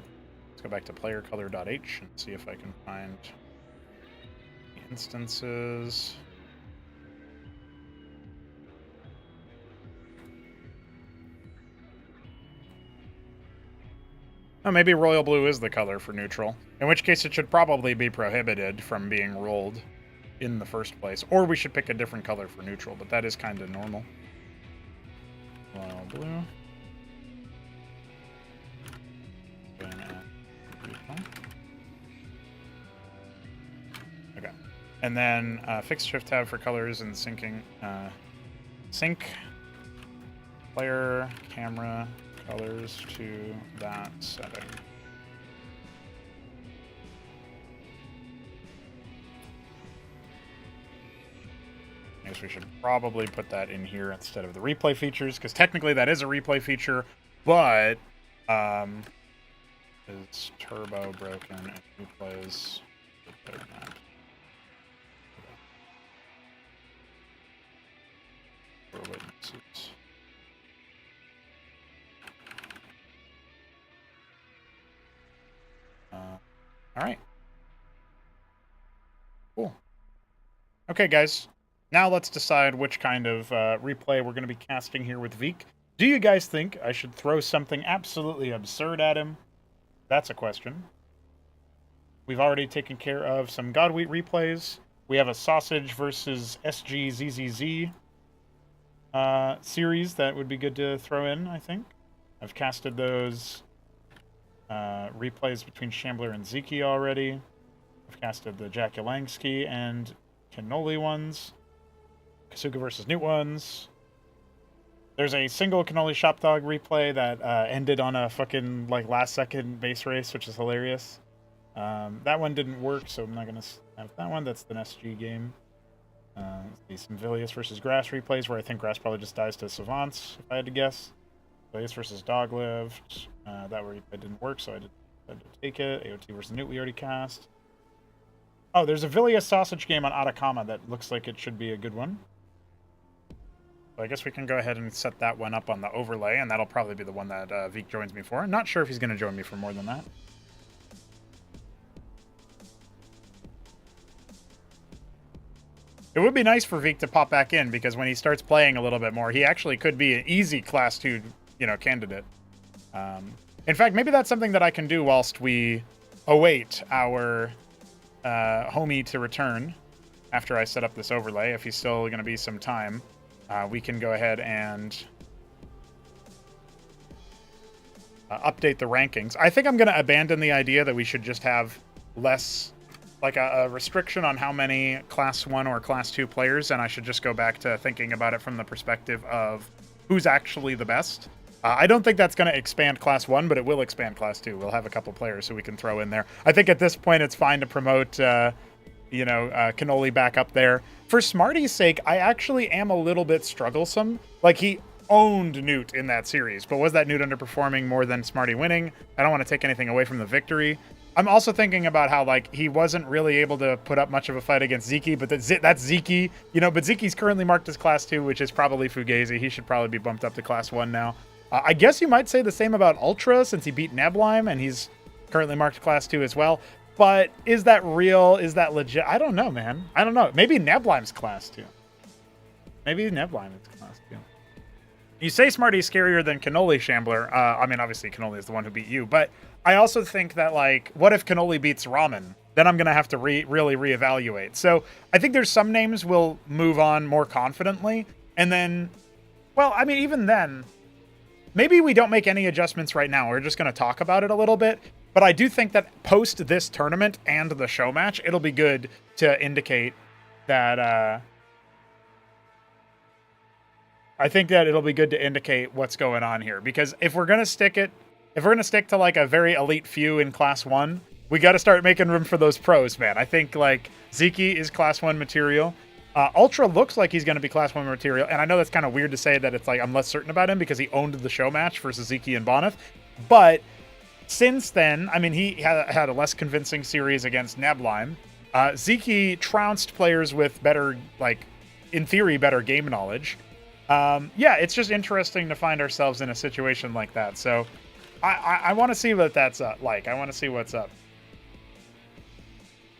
Let's go back to playercolor.h and see if I can find the instances. Oh, maybe royal blue is the color for neutral. In which case it should probably be prohibited from being rolled in the first place. Or we should pick a different color for neutral, but that is kind of normal. Royal blue. Okay. And then fix shift tab for colors and syncing. Sync player camera colors to that setting. I guess we should probably put that in here instead of the replay features, because technically that is a replay feature, but is turbo broken and replays better map. Witnesses. All right. Cool. Okay, guys. Now let's decide which kind of replay we're going to be casting here with Veek. Do you guys think I should throw something absolutely absurd at him? That's a question. We've already taken care of some Godwheat replays. We have a Sausage versus SGZZZ series that would be good to throw in, I think. I've casted those replays between Shambler and Zeke already. I've casted the Jakulansky and Cannoli ones. Kasuga versus Newt ones. There's a single Cannoli Shopdog replay that ended on a fucking like last second base race, which is hilarious. That one didn't work, so I'm not gonna have that one. That's the SG game. Some Vilius versus Grass replays where I think Grass probably just dies to Savants, if I had to guess. Vilius versus Doglift. That replay didn't work, so I had to take it. AOT versus Newt we already cast. Oh, there's a Vilius Sausage game on Atacama that looks like it should be a good one. So I guess we can go ahead and set that one up on the overlay, and that'll probably be the one that Veek joins me for. I'm not sure if he's going to join me for more than that. It would be nice for Veek to pop back in, because when he starts playing a little bit more, he actually could be an easy Class 2, candidate. In fact, maybe that's something that I can do whilst we await our homie to return after I set up this overlay. If he's still going to be some time, we can go ahead and update the rankings. I think I'm going to abandon the idea that we should just have less, like a restriction on how many Class 1 or Class 2 players, and I should just go back to thinking about it from the perspective of who's actually the best. I don't think that's going to expand Class 1, but it will expand Class 2. We'll have a couple players who we can throw in there. I think at this point it's fine to promote, Cannoli back up there. For Smarty's sake, I actually am a little bit strugglesome. Like, he owned Newt in that series, but was that Newt underperforming more than Smarty winning? I don't want to take anything away from the victory. I'm also thinking about how, like, he wasn't really able to put up much of a fight against Zeke, but that's Zeke, but Zeke's currently marked as Class 2, which is probably Fugazi. He should probably be bumped up to Class 1 now. I guess you might say the same about Ultra, since he beat Neblime, and he's currently marked Class 2 as well. But is that real? Is that legit? I don't know, man. I don't know. Maybe Neblime's Class 2. Maybe Neblime is Class 2. You say Smarty's scarier than Cannoli Shambler. Obviously Cannoli is the one who beat you, but I also think that, like, what if Cannoli beats Ramen? Then I'm going to have to really reevaluate. So I think there's some names we'll move on more confidently. And then, even then, maybe we don't make any adjustments right now. We're just going to talk about it a little bit. But I do think that post this tournament and the show match, it'll be good to indicate that, I think that it'll be good to indicate what's going on here. Because if we're going to stick to like a very elite few in Class 1, we got to start making room for those pros, man. I think, like, Zeke is Class 1 material. Ultra looks like he's going to be Class 1 material. And I know that's kind of weird to say that it's like I'm less certain about him because he owned the show match versus Zeke and Bonif. But since then, he had a less convincing series against Neblime. Zeke trounced players with better, like, in theory, better game knowledge. It's just interesting to find ourselves in a situation like that. So I want to see what that's like. I want to see what's up.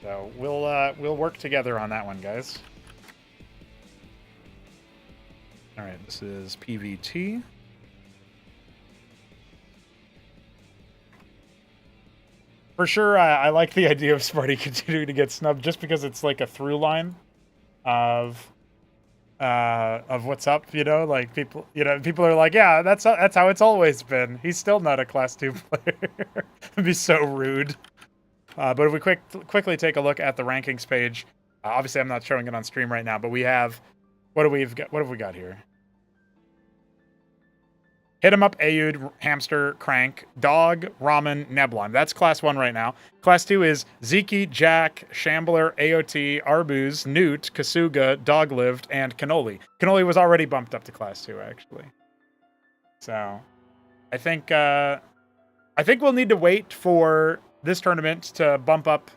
So we'll work together on that one, guys. All right, this is PVT. For sure, I like the idea of Smarty continuing to get snubbed just because it's like a through line of what's up, you know, like people are like, yeah, that's how it's always been. He's still not a class 2 player. It'd be so rude. But if we quickly take a look at the rankings page, obviously I'm not showing it on stream right now, but we have what have we got here? Hit 'em up, Ayud, Hamster, Crank, Dog, Ramen, Neblon. That's class 1 right now. Class 2 is Zeke, Jack, Shambler, AOT, Arbuz, Newt, Kasuga, Doglived, and Cannoli. Cannoli was already bumped up to class 2, actually. So, I think we'll need to wait for this tournament to bump up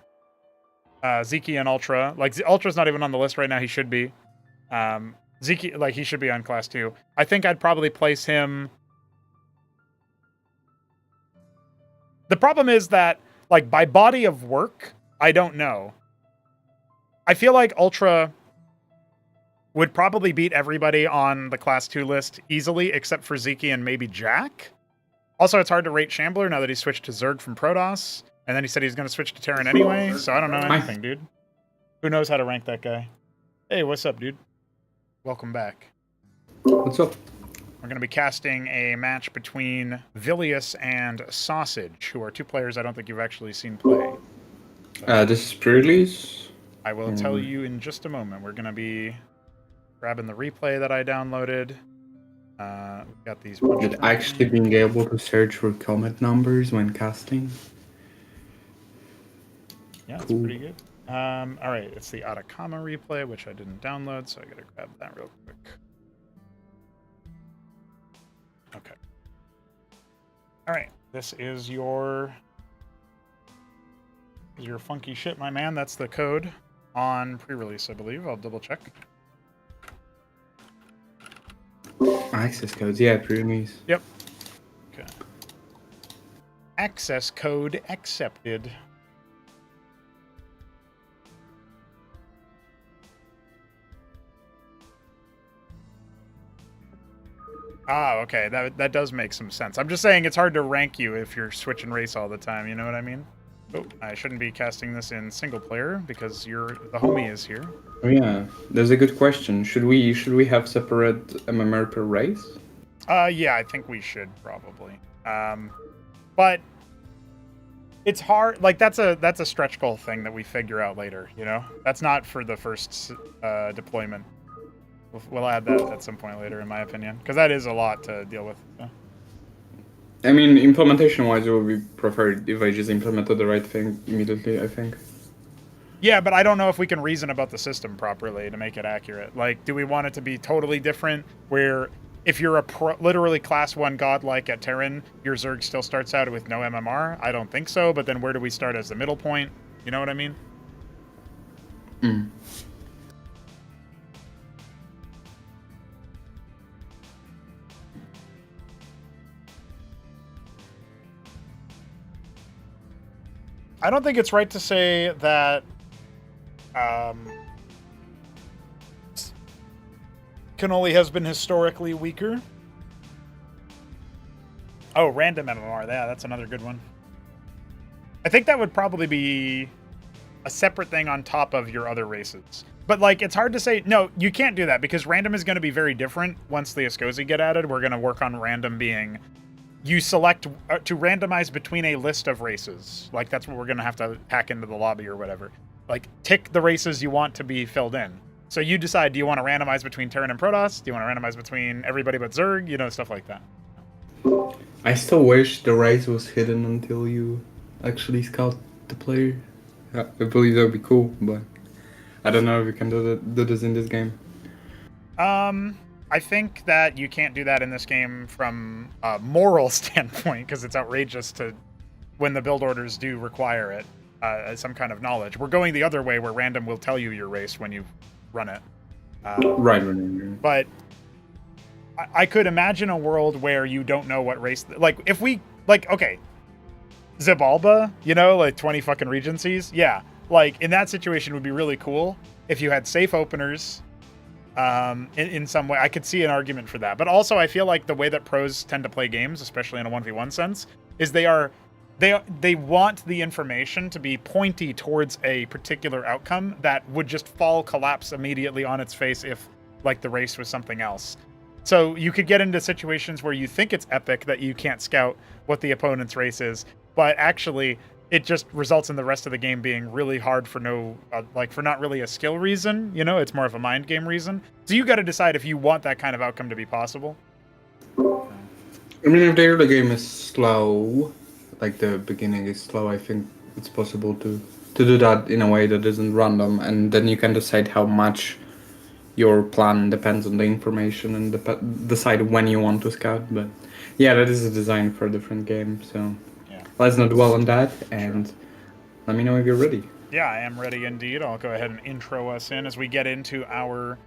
Zeke and Ultra. Like, Ultra's not even on the list right now. He should be. Zeke, like, he should be on class 2. I think I'd probably place him... The problem is that, like, by body of work, I don't know. I feel like Ultra would probably beat everybody on the Class 2 list easily, except for Zeke and maybe Jack. Also, it's hard to rate Shambler now that he switched to Zerg from Protoss. And then he said he's going to switch to Terran anyway, so I don't know anything, dude. Who knows how to rank that guy? Hey, what's up, dude? Welcome back. What's up? We're going to be casting a match between Vilius and Sausage, who are 2 players I don't think you've actually seen play. This is pre-release. I will tell you in just a moment. We're going to be grabbing the replay that I downloaded. We've got these... And actually being able to search for comment numbers when casting. Yeah, it's pretty good. All right, it's the Atacama replay, which I didn't download, so I got to grab that real quick. Okay. All right, this is your funky shit, my man. That's the code on pre-release, I believe. I'll double check. Access codes, yeah, pre-release. Yep. Okay. Access code accepted. Ah, okay. That does make some sense. I'm just saying it's hard to rank you if you're switching race all the time. You know what I mean? Oh, I shouldn't be casting this in single player because the homie is here. Oh yeah, that's a good question. Should we have separate MMR per race? Yeah, I think we should probably. But it's hard. Like that's a stretch goal thing that we figure out later. You know, that's not for the first deployment. We'll add that at some point later, in my opinion, because that is a lot to deal with. So. I mean, implementation-wise, it would be preferred if I just implemented the right thing immediately, I think. Yeah, but I don't know if we can reason about the system properly to make it accurate. Like, do we want it to be totally different, where if you're literally class 1 godlike at Terran, your Zerg still starts out with no MMR? I don't think so, but then where do we start as the middle point? You know what I mean? Mm. I don't think it's right to say that Cannoli has been historically weaker. Oh, random MMR. Yeah, that's another good one. I think that would probably be a separate thing on top of your other races. But, like, it's hard to say... No, you can't do that, because random is going to be very different once the Escozi get added. We're going to work on random being... You select to randomize between a list of races. Like, that's what we're going to have to hack into the lobby or whatever. Like, tick the races you want to be filled in. So you decide, do you want to randomize between Terran and Protoss? Do you want to randomize between everybody but Zerg? You know, stuff like that. I still wish the race was hidden until you actually scout the player. I believe that would be cool, but I don't know if you can do this in this game. I think that you can't do that in this game from a moral standpoint, because it's outrageous to, when the build orders do require it, some kind of knowledge. We're going the other way, where random will tell you your race when you run it. Right. But I could imagine a world where you don't know what race... Like, if we like, okay, Zabalba, you know, like 20 fucking Regencies. Yeah, like in that situation would be really cool if you had safe openers. In some way, I could see an argument for that. But also, I feel like the way that pros tend to play games, especially in a 1v1 sense, is they want the information to be pointy towards a particular outcome that would just collapse immediately on its face if, like, the race was something else. So you could get into situations where you think it's epic that you can't scout what the opponent's race is, but actually it just results in the rest of the game being really hard for for not really a skill reason, you know, it's more of a mind game reason. So you got to decide if you want that kind of outcome to be possible. I mean, if the early game is slow, like the beginning is slow, I think it's possible to do that in a way that isn't random, and then you can decide how much your plan depends on the information and decide when you want to scout. But yeah, that is a design for a different game, so Yeah. let's not dwell on that, and let me know if you're ready. Yeah, I am ready indeed. I'll go ahead and intro us in as we get into our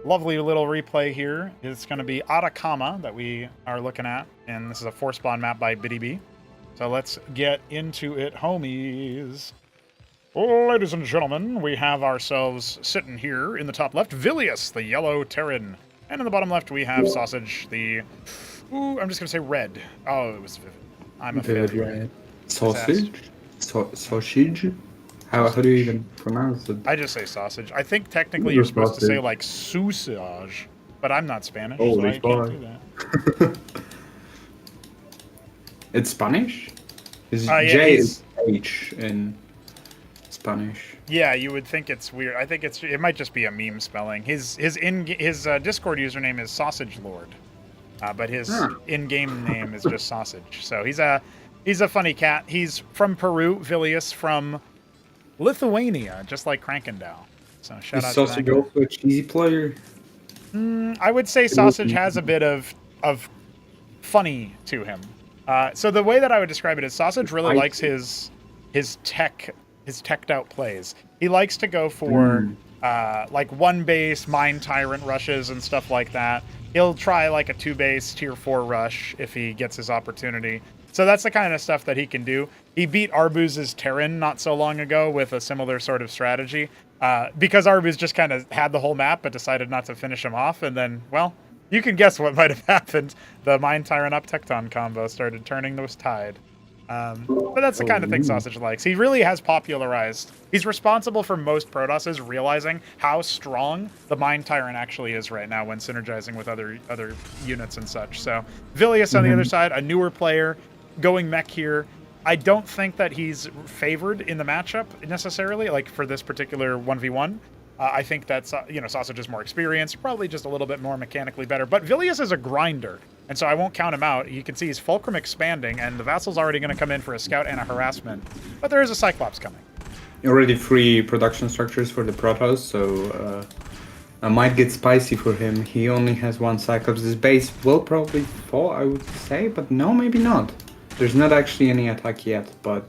lovely little replay here. It's going to be Atacama that we are looking at, and this is a 4-spawn map by BDB. So let's get into it, homies. Ladies and gentlemen, we have ourselves sitting here in the top left, Vilius, the yellow Terran. And in the bottom left, we have Sausage, the... Ooh, I'm just going to say red. Oh, it was Vivid. I'm a failure. Right. Sausage? Sausage? How do you even pronounce it? I just say sausage. I think technically you're supposed to say, like, sausage, but I'm not Spanish, so I can't do that. It's Spanish? Is Yeah, J is H in Spanish? Yeah, you would think it's weird. I think it might just be a meme spelling. His Discord username is Sausage Lord, but his in-game name is just Sausage. So he's a funny cat. He's from Peru. Vilius from Lithuania, just like Krankendow. So shout out to Sausage that. also a cheesy player? I would say Sausage has a bit of funny to him. So the way that I would describe it is Sausage really likes his teched out plays. He likes to go for like 1-base mine tyrant rushes and stuff like that. He'll try like a 2-base tier 4 rush if he gets his opportunity. So that's the kind of stuff that he can do. He beat Arbuz's Terran not so long ago with a similar sort of strategy. Because Arbuz just kind of had the whole map but decided not to finish him off, and then, well, you can guess what might have happened. The Mine Tyrant Up Tecton combo started turning the tide. But that's the kind of thing Sausage likes. He really has popularized. He's responsible for most Protosses realizing how strong the Mine Tyrant actually is right now when synergizing with other units and such. So Vilius on the other side, a newer player, going mech here. I don't think that he's favored in the matchup necessarily, like for this particular 1v1. I think that Sausage is more experienced, probably just a little bit more mechanically better. But Vilius is a grinder, and so I won't count him out. You can see he's Fulcrum expanding, and the Vassal's already going to come in for a scout and a harassment. But there is a Cyclops coming. Already 3 production structures for the Protoss, so it might get spicy for him. He only has 1 Cyclops. His base will probably fall, I would say, but no, maybe not. There's not actually any attack yet, but...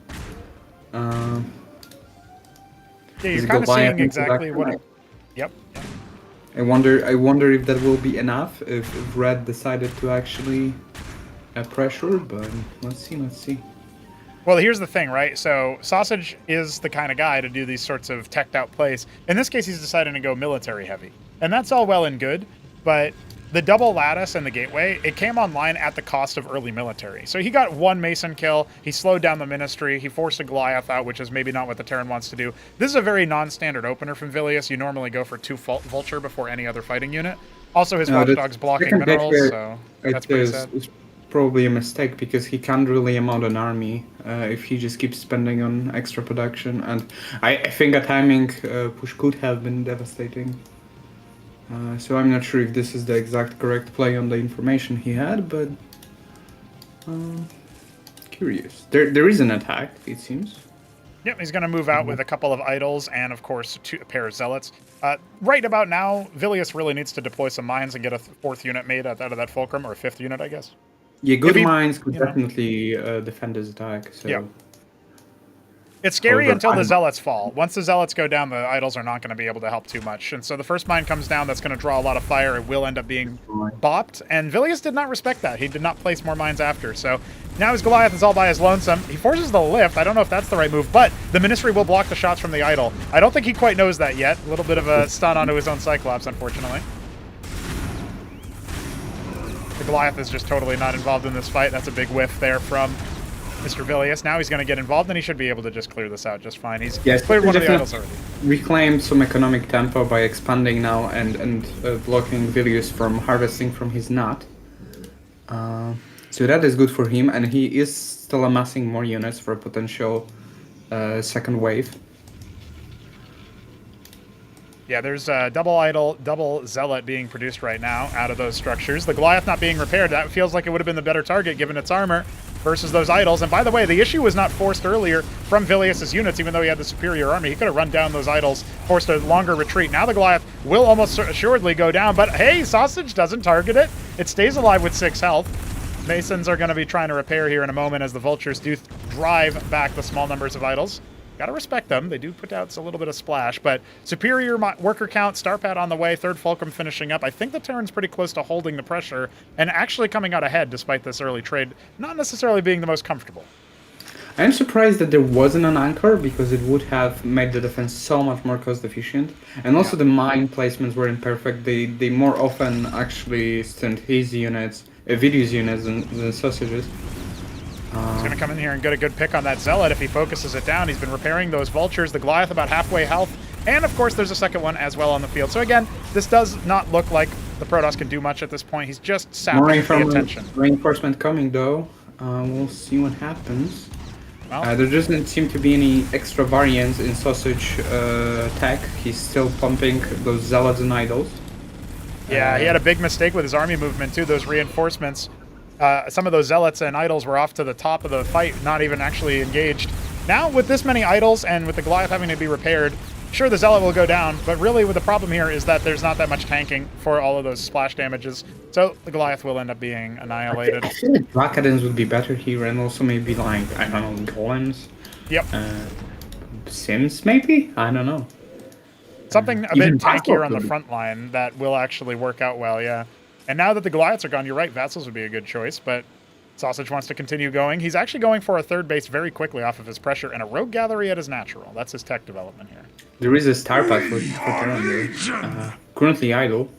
Yeah, you're kind of seeing exactly what it... Yep. I wonder if that will be enough, if Red decided to actually pressure, but let's see. Well, here's the thing, right? So Sausage is the kind of guy to do these sorts of teched out plays. In this case, he's deciding to go military heavy. And that's all well and good, but the double lattice and the gateway, it came online at the cost of early military. So he got 1 Mason kill, he slowed down the Ministry, he forced a Goliath out, which is maybe not what the Terran wants to do. This is a very non-standard opener from Vilius. You normally go for 2 Vulture before any other fighting unit. Also, his Watchdog's blocking minerals, so that's pretty sad. It's probably a mistake, because he can't really amount an army if he just keeps spending on extra production. And I think a timing push could have been devastating. So I'm not sure if this is the exact correct play on the information he had, but curious. There is an attack, it seems. Yep, he's going to move out with a couple of idols and, of course, a pair of zealots. Right about now, Vilius really needs to deploy some mines and get a 4th unit made out of that Fulcrum, or a 5th unit, I guess. Yeah, good mines could definitely defend his attack. So. Yeah. It's scary However, until the I'm- Zealots fall. Once the Zealots go down, the Idols are not going to be able to help too much. And so the first mine comes down, that's going to draw a lot of fire. It will end up being bopped. And Vilius did not respect that. He did not place more mines after. So now his Goliath is all by his lonesome. He forces the lift. I don't know if that's the right move, but the Ministry will block the shots from the Idol. I don't think he quite knows that yet. A little bit of a stun onto his own Cyclops, unfortunately. The Goliath is just totally not involved in this fight. That's a big whiff there from Mr. Vilius. Now he's going to get involved, and he should be able to just clear this out just fine. He's cleared one of the Idols already. Reclaimed some economic tempo by expanding now and blocking Vilius from harvesting from his nut. So that is good for him, and he is still amassing more units for a potential second wave. Yeah, there's double Idol, double Zealot being produced right now out of those structures. The Goliath not being repaired, that feels like it would have been the better target given its armor versus those Idols. And by the way, the issue was not forced earlier from Vilius' units, even though he had the superior army. He could have run down those Idols, forced a longer retreat. Now the Goliath will almost assuredly go down, but hey, Sausage doesn't target it. It stays alive with 6 health. Masons are going to be trying to repair here in a moment as the Vultures do drive back the small numbers of Idols. Got to respect them. They do put out a little bit of splash, but superior worker count, Starpad on the way, third Fulcrum finishing up. I think the Terran's pretty close to holding the pressure and actually coming out ahead despite this early trade, not necessarily being the most comfortable. I'm surprised that there wasn't an anchor because it would have made the defense so much more cost efficient. And also the mine placements were imperfect. They more often actually stunned his units, Vidius units than Sausages. He's going to come in here and get a good pick on that Zealot if he focuses it down. He's been repairing those Vultures. The Goliath about halfway health. And, of course, there's a second one as well on the field. So, again, this does not look like the Protoss can do much at this point. He's just sapping the attention. Reinforcement coming, though. We'll see what happens. Well, there doesn't seem to be any extra variance in Sausage tech. He's still pumping those Zealots and Idols. Yeah, he had a big mistake with his army movement, too. Those reinforcements. Some of those Zealots and Idols were off to the top of the fight, not even actually engaged. Now, with this many Idols and with the Goliath having to be repaired, sure, the Zealot will go down, but really the problem here is that there's not that much tanking for all of those splash damages, so the Goliath will end up being annihilated. I feel like Dracadens would be better here, and also maybe, like, I don't know, Golems? Yep. Sims, maybe? I don't know. Something a bit tankier on the front line that will actually work out well, yeah. And now that the Goliaths are gone, you're right, Vassals would be a good choice, but Sausage wants to continue going. He's actually going for a third base very quickly off of his pressure, and a Rogue Gallery at his natural. That's his tech development here. There is a Starpath for Terran. Currently idle.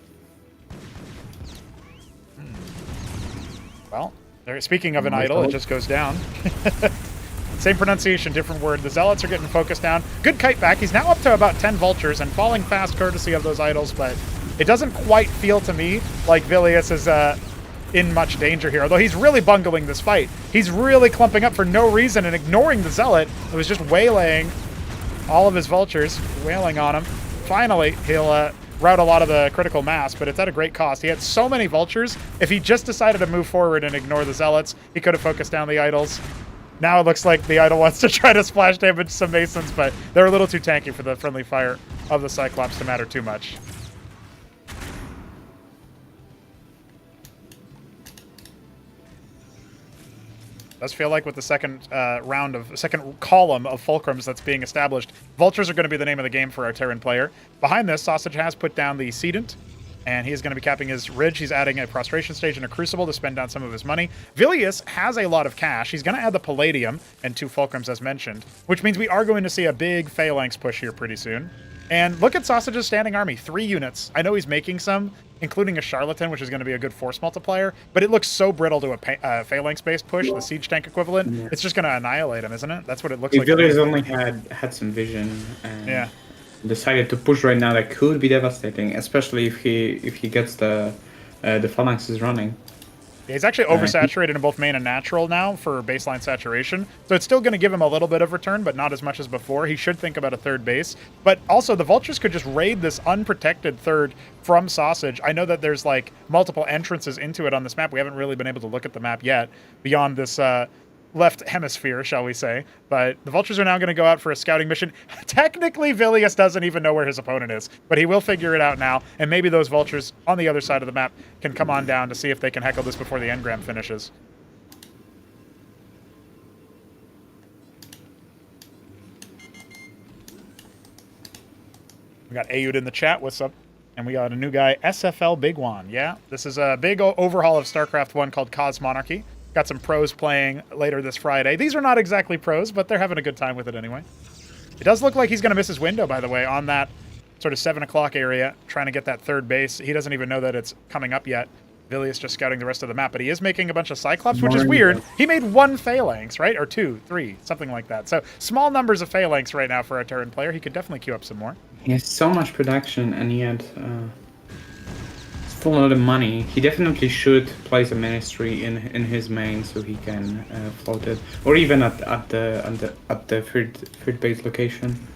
Well, speaking of an idol, it just goes down. Same pronunciation, different word. The Zealots are getting focused down. Good kite back. He's now up to about 10 Vultures and falling fast courtesy of those Idols, but it doesn't quite feel to me like Vilius is in much danger here, although he's really bungling this fight. He's really clumping up for no reason and ignoring the Zealot, who was just waylaying all of his Vultures, wailing on him. Finally, he'll route a lot of the critical mass, but it's at a great cost. He had so many Vultures. If he just decided to move forward and ignore the Zealots, he could have focused down the Idols. Now it looks like the Idol wants to try to splash damage some Masons, but they're a little too tanky for the friendly fire of the Cyclops to matter too much. Does feel like with the second second column of Fulcrums that's being established, Vultures are going to be the name of the game for our Terran player. Behind this, Sausage has put down the Sedent, and he is going to be capping his Ridge. He's adding a Prostration Stage and a Crucible to spend down some of his money. Vilius has a lot of cash. He's going to add the Palladium and 2 Fulcrums as mentioned, which means we are going to see a big Phalanx push here pretty soon. And look at Sausage's standing army, 3 units. I know he's making some, including a Charlatan, which is going to be a good force multiplier, but it looks so brittle to a Phalanx-based push, the Siege Tank equivalent. Yeah. It's just going to annihilate him, isn't it? That's what it looks like. Vilius only had some vision and decided to push right now. That could be devastating, especially if he gets the Phalanxes running. Yeah, he's actually oversaturated in both main and natural now for baseline saturation. So it's still going to give him a little bit of return, but not as much as before. He should think about a third base. But also, the Vultures could just raid this unprotected third from Sausage. I know that there's, like, multiple entrances into it on this map. We haven't really been able to look at the map yet beyond this left hemisphere, shall we say. But the Vultures are now going to go out for a scouting mission. Technically, Vilius doesn't even know where his opponent is, but he will figure it out now, and maybe those Vultures on the other side of the map can come on down to see if they can heckle this before the engram finishes. We got Ayud in the chat. What's up? And we got a new guy, SFL Big One. Yeah, this is a big overhaul of StarCraft 1 called Cosmonarchy. Got some pros playing later this Friday. These are not exactly pros, but they're having a good time with it anyway. It does look like he's going to miss his window, by the way, on that sort of 7 o'clock area, trying to get that third base. He doesn't even know that it's coming up yet. Vilius just scouting the rest of the map, but he is making a bunch of Cyclops, which is weird. He made 1 Phalanx, right? Or 2, 3, something like that. So small numbers of Phalanx right now for a Terran player. He could definitely queue up some more. He has so much production, and yet still a lot of money. He definitely should place a ministry in his main so he can float it, or even at the third base location.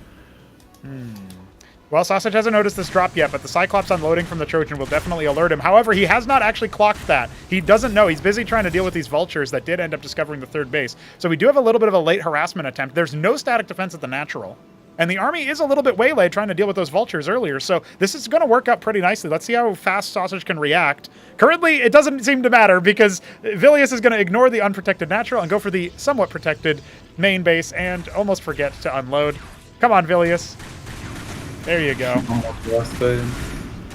Well, Sausage hasn't noticed this drop yet, but the Cyclops unloading from the Trojan will definitely alert him. However, he has not actually clocked that. He doesn't know. He's busy trying to deal with these vultures that did end up discovering the third base. So we do have a little bit of a late harassment attempt. There's no static defense at the natural. And the army is a little bit waylaid trying to deal with those vultures earlier. So this is going to work out pretty nicely. Let's see how fast Sausage can react. Currently, it doesn't seem to matter because Vilius is going to ignore the unprotected natural and go for the somewhat protected main base and almost forget to unload. Come on, Vilius. There you go.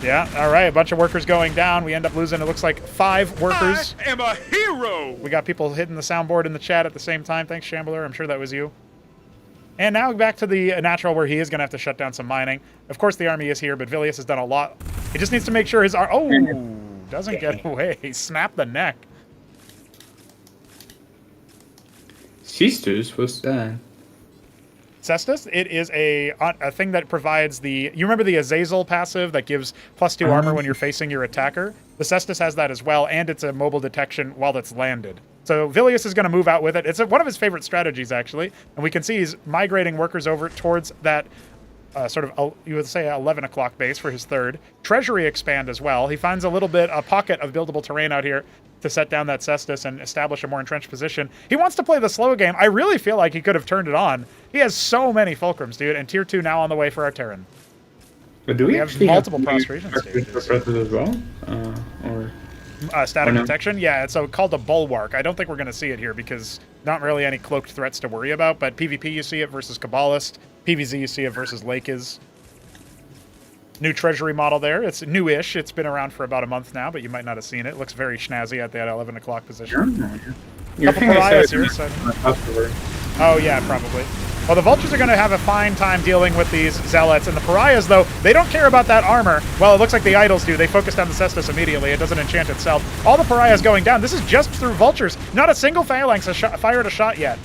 Yeah, all right. A bunch of workers going down. We end up losing, it looks like 5 workers. I am a hero! We got people hitting the soundboard in the chat at the same time. Thanks, Shambler. I'm sure that was you. And now back to the natural where he is going to have to shut down some mining. Of course, the army is here, but Vilius has done a lot. He just needs to make sure his... Oh, doesn't get away. He snapped the neck. Sisters, what's that? Cestus, it is a thing that provides the... You remember the Azazel passive that gives +2 armor when you're facing your attacker? The Cestus has that as well, and it's a mobile detection while it's landed. So Vilius is going to move out with it. It's one of his favorite strategies, actually. And we can see he's migrating workers over towards that sort of, you would say, 11 o'clock base for his third. Treasury expand as well. He finds a pocket of buildable terrain out here to set down that Cestus and establish a more entrenched position. He wants to play the slow game. I really feel like he could have turned it on. He has so many fulcrums, dude, and tier 2 now on the way for our Terran. But do we have actually multiple have prostration stages as well? Or static no? protection? Yeah, it's called a bulwark. I don't think we're going to see it here because not really any cloaked threats to worry about, but PvP you see it versus Kabbalist. PvZ you see it versus Lakes. New treasury model there. It's new-ish. It's been around for about a month now, but you might not have seen it. It looks very snazzy at that 11 o'clock position. Couple pariahs here. So... Oh, yeah, probably. Well, the vultures are going to have a fine time dealing with these zealots, and the pariahs, though, they don't care about that armor. Well, it looks like the idols do. They focused on the Cestus immediately. It doesn't enchant itself. All the pariahs going down. This is just through vultures. Not a single phalanx has fired a shot yet.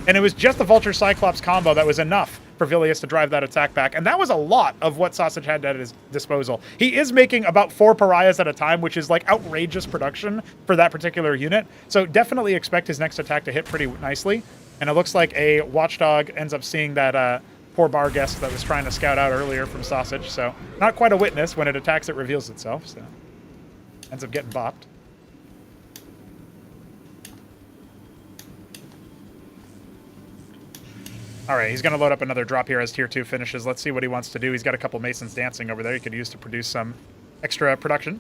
And it was just the Vulture-Cyclops combo that was enough for Vilius to drive that attack back. And that was a lot of what Sausage had at his disposal. He is making about 4 pariahs at a time, which is like outrageous production for that particular unit. So definitely expect his next attack to hit pretty nicely. And it looks like a Watchdog ends up seeing that poor bar guest that was trying to scout out earlier from Sausage. So not quite a witness. When it attacks, it reveals itself. So ends up getting bopped. All right, he's going to load up another drop here as Tier 2 finishes. Let's see what he wants to do. He's got a couple Masons dancing over there he could use to produce some extra production.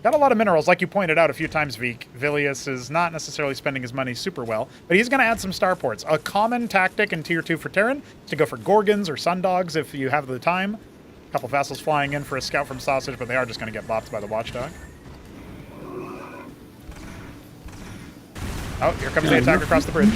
Got a lot of minerals, like you pointed out a few times, Veek. Vilius is not necessarily spending his money super well, but he's going to add some starports. A common tactic in Tier 2 for Terran is to go for Gorgons or Sundogs if you have the time. A couple vessels flying in for a scout from Sausage, but they are just going to get bopped by the Watchdog. Oh, here comes the attack across the bridge.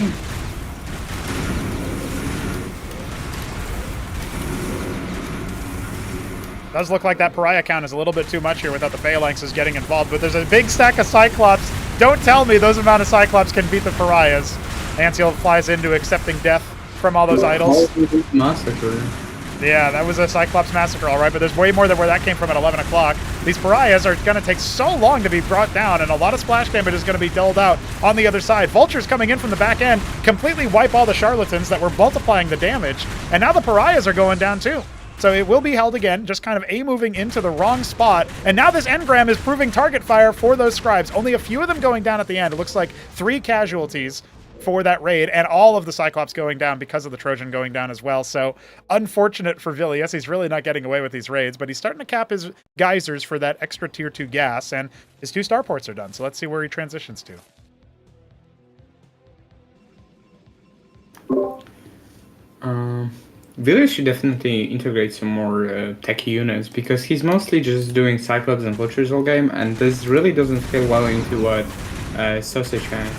Does look like that pariah count is a little bit too much here without the phalanxes getting involved, but there's a big stack of Cyclops. Don't tell me those amount of Cyclops can beat the pariahs. Anciel flies into accepting death from all those idols. Massacre. Yeah, that was a Cyclops massacre, all right, but there's way more than where that came from at 11 o'clock. These pariahs are going to take so long to be brought down, and a lot of splash damage is going to be doled out on the other side. Vultures coming in from the back end completely wipe all the charlatans that were multiplying the damage, and now the pariahs are going down too. So it will be held again, just kind of A-moving into the wrong spot. And now this engram is proving target fire for those scribes. Only a few of them going down at the end. It looks like 3 casualties for that raid, and all of the Cyclops going down because of the Trojan going down as well. So unfortunate for Vilius. He's really not getting away with these raids, but he's starting to cap his geysers for that extra tier 2 gas, and his 2 starports are done. So let's see where he transitions to. Village should definitely integrate some more techie units because he's mostly just doing Cyclops and Vultures all game, and this really doesn't fit well into what Sausage has.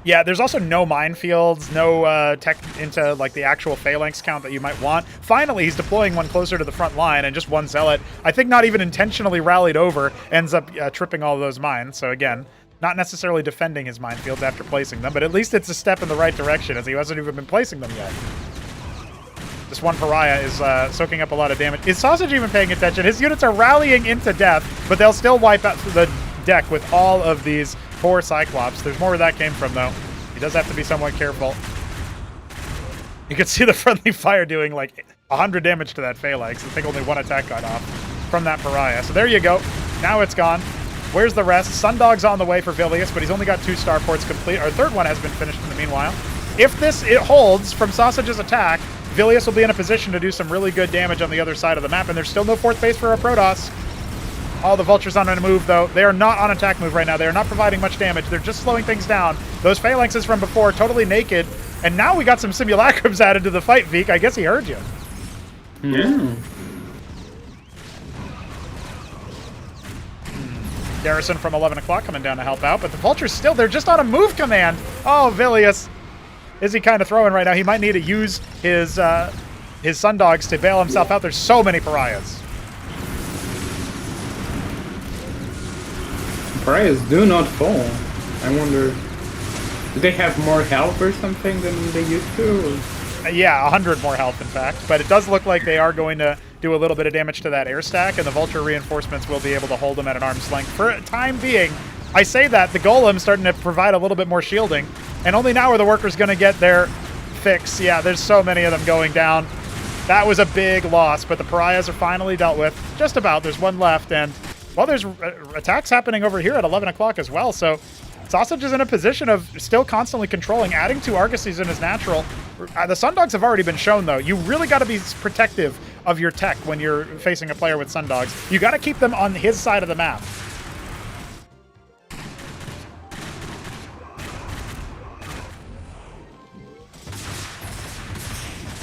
Yeah, there's also no minefields, no tech into like the actual phalanx count that you might want. Finally, he's deploying one closer to the front line, and just one zealot, I think not even intentionally rallied over, ends up tripping all of those mines. So again, not necessarily defending his minefields after placing them, but at least it's a step in the right direction as he hasn't even been placing them yet. This one pariah is soaking up a lot of damage. Is Sausage even paying attention? His units are rallying into death, but they'll still wipe out the deck with all of these poor Cyclops. There's more where that came from, though. He does have to be somewhat careful. You can see the friendly fire doing like 100 damage to that phalanx. I think only one attack got off from that pariah. So there you go. Now it's gone. Where's the rest? Sundog's on the way for Vilius, but he's only got 2 starports complete. Our third one has been finished in the meanwhile. If it holds from Sausage's attack, Vilius will be in a position to do some really good damage on the other side of the map, and there's still no 4th base for our Protoss. All the Vultures on a move, though. They are not on attack move right now. They are not providing much damage. They're just slowing things down. Those phalanxes from before, totally naked. And now we got some simulacrums added to the fight, Veek. I guess he heard you. Yeah. Garrison from 11 o'clock coming down to help out, but the Vultures still, they're just on a move command. Oh, Vilius. Is he kind of throwing right now? He might need to use his Sundogs to bail himself out. There's so many pariahs. Pariahs do not fall. I wonder, do they have more health or something than they used to? Yeah, 100 more health, in fact. But it does look like they are going to do a little bit of damage to that air stack, and the Vulture reinforcements will be able to hold them at an arm's length for a time being. I say that, the Golem's starting to provide a little bit more shielding, and only now are the workers going to get their fix. Yeah, there's so many of them going down. That was a big loss, but the pariahs are finally dealt with. Just about. There's one left, and, well, there's attacks happening over here at 11 o'clock as well, so Sausage is in a position of still constantly controlling, adding 2 Argosies in his natural. The Sundogs have already been shown, though. You really got to be protective of your tech when you're facing a player with Sundogs. You got to keep them on his side of the map.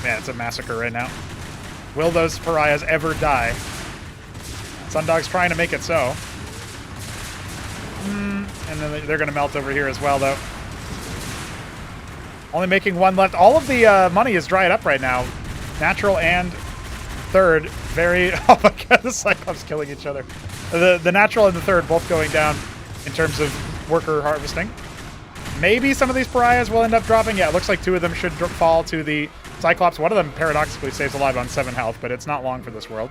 Man, it's a massacre right now. Will those pariahs ever die? Sundog's trying to make it so. And then they're going to melt over here as well, though. Only making 1 left. All of the money is dried up right now. Natural and third. Very... Oh my god, the Cyclops killing each other. The natural and the third both going down in terms of worker harvesting. Maybe some of these pariahs will end up dropping. Yeah, it looks like 2 of them should fall to the Cyclops. One of them paradoxically stays alive on 7 health, but it's not long for this world.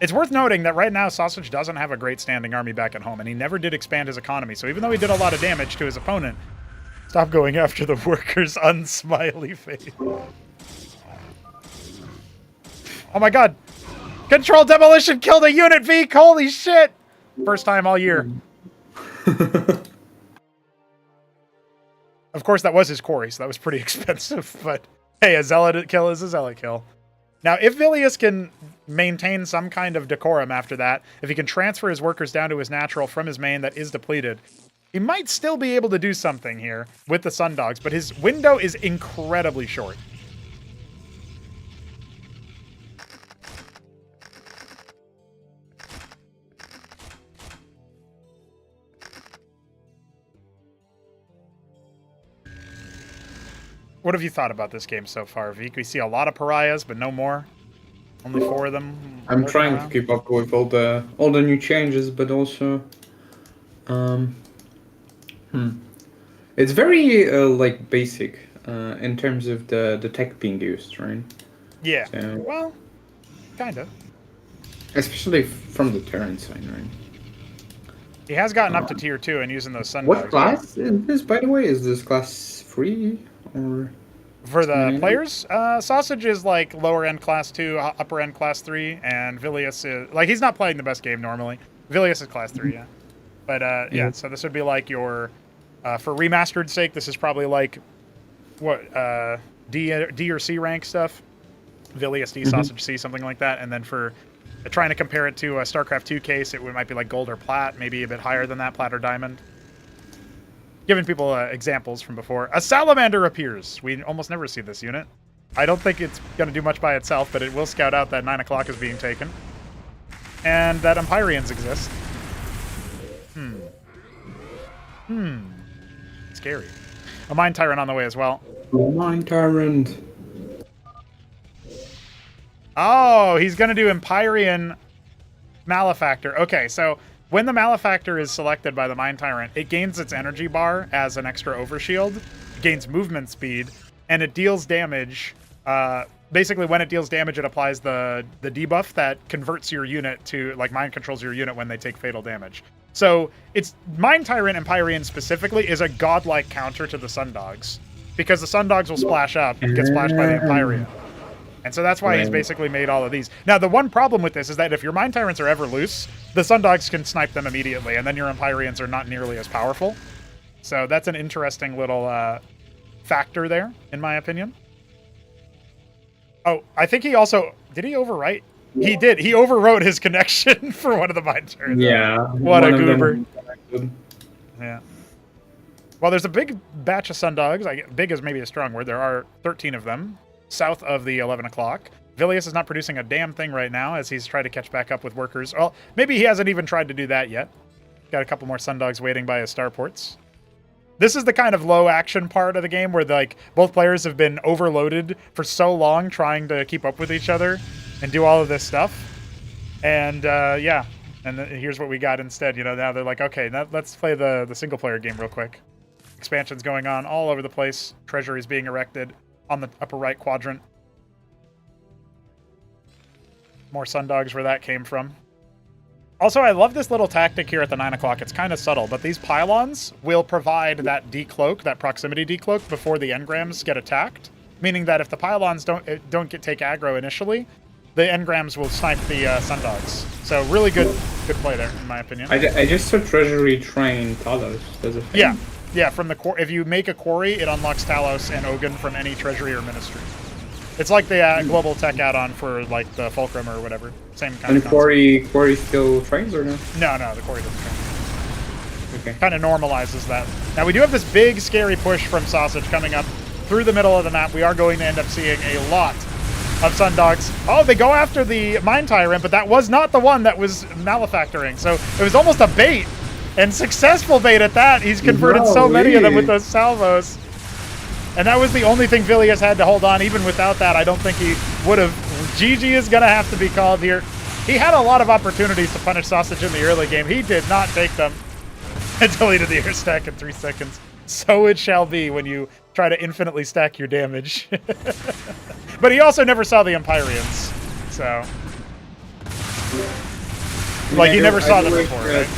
It's worth noting that right now, Sausage doesn't have a great standing army back at home, and he never did expand his economy. So even though he did a lot of damage to his opponent, stop going after the workers' unsmiley face. Oh my god. Controlled demolition killed a unit, Veek! Holy shit! First time all year. Of course, that was his quarry, so that was pretty expensive, but hey, a zealot kill is a zealot kill. Now, if Vilius can maintain some kind of decorum after that, if he can transfer his workers down to his natural from his main that is depleted, he might still be able to do something here with the Sundogs, but his window is incredibly short. What have you thought about this game so far, Veek? We see a lot of pariahs, but no more. Only 4 of them. I'm trying to keep up with all the new changes, but also, it's very like basic in terms of the tech being used, right? Yeah. So, well, kinda. especially from the Terran side, right? He has gotten up to tier 2 and using those Sundogs. What class is this, by the way? Is this class 3 or? For the players, Sausage is like lower end class 2, upper end class 3, and Vilius is like, he's not playing the best game normally. Vilius is class 3, yeah. But yeah, so this would be like your for remastered sake, this is probably like what D or C rank stuff. Vilius D, Sausage C, something like that. And then for Trying to compare it to a StarCraft 2 case, it might be like gold or plat, maybe a bit higher than that, plat or diamond. Giving people examples from before. A salamander appears. We almost never see this unit. I don't think it's going to do much by itself, but it will scout out that 9 o'clock is being taken. And that Empyreans exist. Scary. A Mind Tyrant on the way as well. Mind Tyrant. Oh, he's going to do Empyrean Malefactor. Okay, so when the Malefactor is selected by the Mind Tyrant, it gains its energy bar as an extra overshield, gains movement speed, and it deals damage. Basically, when it deals damage, it applies the debuff that converts your unit to, like, mind controls your unit when they take fatal damage. So it's Mind Tyrant Empyrean specifically is a godlike counter to the Sundogs, because the Sundogs will splash up and get splashed by the Empyrean. And so that's why he's basically made all of these. Now, the one problem with this is that if your Mind Tyrants are ever loose, the Sundogs can snipe them immediately, and then your Empyreans are not nearly as powerful. So that's an interesting little factor there, in my opinion. Oh, I think he also... Did he overwrite? He did. He overwrote his connection for one of the Mind Tyrants. Yeah. What a goober. Yeah. Well, there's a big batch of Sundogs. Big is maybe a strong word. There are 13 of them. South of the 11 o'clock. Vilius is not producing a damn thing right now as he's trying to catch back up with workers. Well, maybe he hasn't even tried to do that yet. Got a couple more Sundogs waiting by his starports. This is the kind of low action part of the game where both players have been overloaded for so long trying to keep up with each other and do all of this stuff. And yeah, and here's what we got instead. You know, now they're like, okay, now let's play the single player game real quick. Expansions going on all over the place. Treasuries being erected on the upper right quadrant. More Sundogs where that came from. Also, I love this little tactic here at the 9 o'clock. It's kind of subtle, but these pylons will provide that decloak, that proximity decloak, before the engrams get attacked. Meaning that if the pylons don't take aggro initially, the engrams will snipe the Sundogs. So really good play there, in my opinion. I just saw Treasury train Talos. Does it? Yeah. Yeah, from the core. If you make a quarry, it unlocks Talos and Ogun from any treasury or ministry. It's like the global tech add-on for like the Fulcrum or whatever. Same kind of concept. Quarry still trains or no? No, the quarry doesn't train. Okay. Kind of normalizes that. Now we do have this big scary push from Sausage coming up through the middle of the map. We are going to end up seeing a lot of Sundogs. Oh, they go after the Mind Tyrant, but that was not the one that was malefactoring. So it was almost a bait. And successful bait at that. He's converted so many of them with those salvos. And that was the only thing Vilius had to hold on. Even without that, I don't think he would have. GG is going to have to be called here. He had a lot of opportunities to punish Sausage in the early game. He did not take them until he did the air stack in 3 seconds. So it shall be when you try to infinitely stack your damage. But he also never saw the Empyreans. So. Like, he never saw them before, right?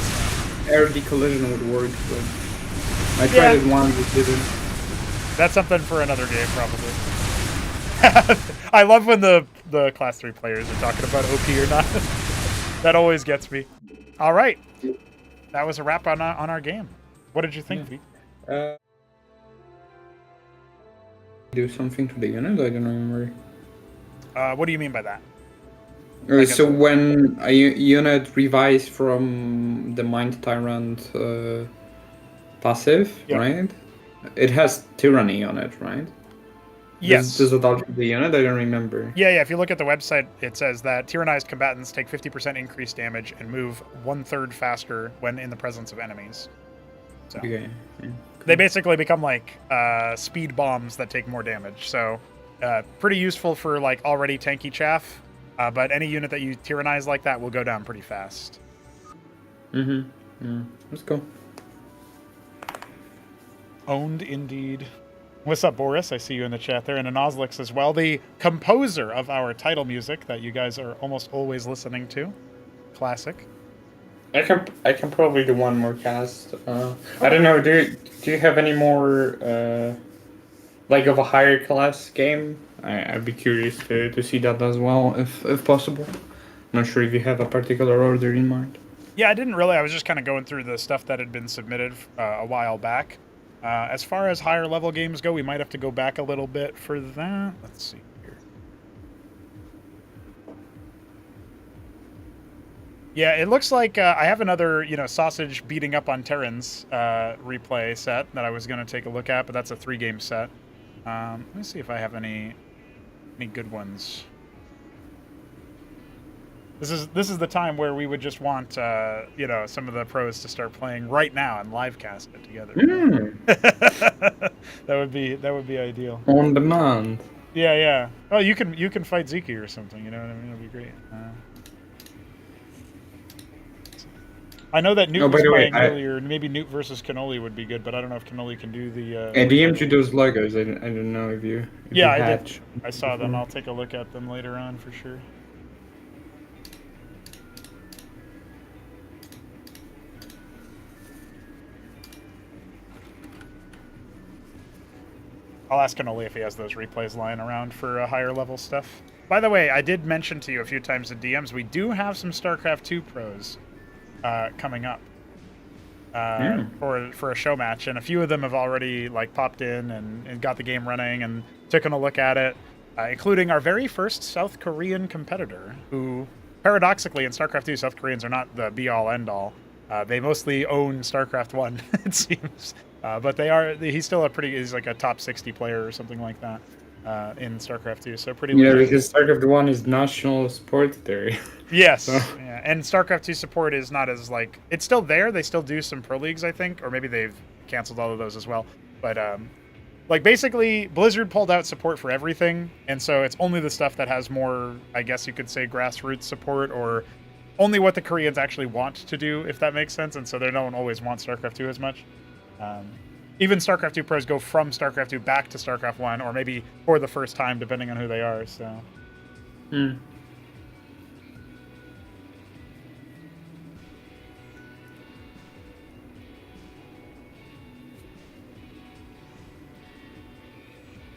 Air decollision would work, but I tried it once, it didn't. That's something for another game, probably. I love when the Class 3 players are talking about OP or not. That always gets me. All right. That was a wrap on our game. What did you think, Pete? Do something to the unit? I don't remember. What do you mean by that? So when a unit revives from the Mind Tyrant passive, right? It has Tyranny on it, right? Yes. Does it alter the unit? I don't remember. Yeah. If you look at the website, it says that tyrannized combatants take 50% increased damage and move 1/3 faster when in the presence of enemies. So Okay. Yeah. They basically become like speed bombs that take more damage. So pretty useful for like already tanky chaff. But any unit that you tyrannize like that will go down pretty fast. Yeah. Let's go. Owned indeed. What's up, Boris? I see you in the chat there. And Anozlix as well, the composer of our title music that you guys are almost always listening to. Classic. I can probably do one more cast. I don't know. Do you have any more like of a higher class game? I'd be curious to see that as well, if possible. Not sure if you have a particular order in mind. Yeah, I didn't really. I was just kind of going through the stuff that had been submitted a while back. As far as higher level games go, we might have to go back a little bit for that. Let's see here. Yeah, it looks like I have another, sausage beating up on Terrans replay set that I was going to take a look at, but that's a 3-game set. Let me see if I have any good ones. This is the time where we would just want, some of the pros to start playing right now and live cast it together. That would be ideal. On demand. Yeah, yeah. Oh, you can fight Zeke or something. You know what I mean? It'd be great. I know that Newt Oh, by was the way, playing earlier. Maybe Newt versus Cannoli would be good, but I don't know if Cannoli can do the. I DM'd you those logos. I don't know if you. Yeah, I did. I saw them. I'll take a look at them later on for sure. I'll ask Cannoli if he has those replays lying around for higher level stuff. By the way, I did mention to you a few times in DMs, we do have some StarCraft 2 pros coming up for a show match, and a few of them have already popped in and got the game running and taken a look at it, including our very first South Korean competitor, who paradoxically in StarCraft 2, South Koreans are not the be-all end-all. They mostly own StarCraft 1, it seems. But he's still he's like a top 60 player or something like that in StarCraft 2, so pretty legit. Because StarCraft 1 is national support there. Yes, yeah. And StarCraft 2 support is not as it's still there. They still do some pro leagues, I think, or maybe they've canceled all of those as well. But basically Blizzard pulled out support for everything, and so it's only the stuff that has more, I guess you could say, grassroots support, or only what the Koreans actually want to do, if that makes sense. And so they don't always want StarCraft 2 as much. Even StarCraft 2 pros go from StarCraft 2 back to StarCraft 1, or maybe for the first time, depending on who they are. So.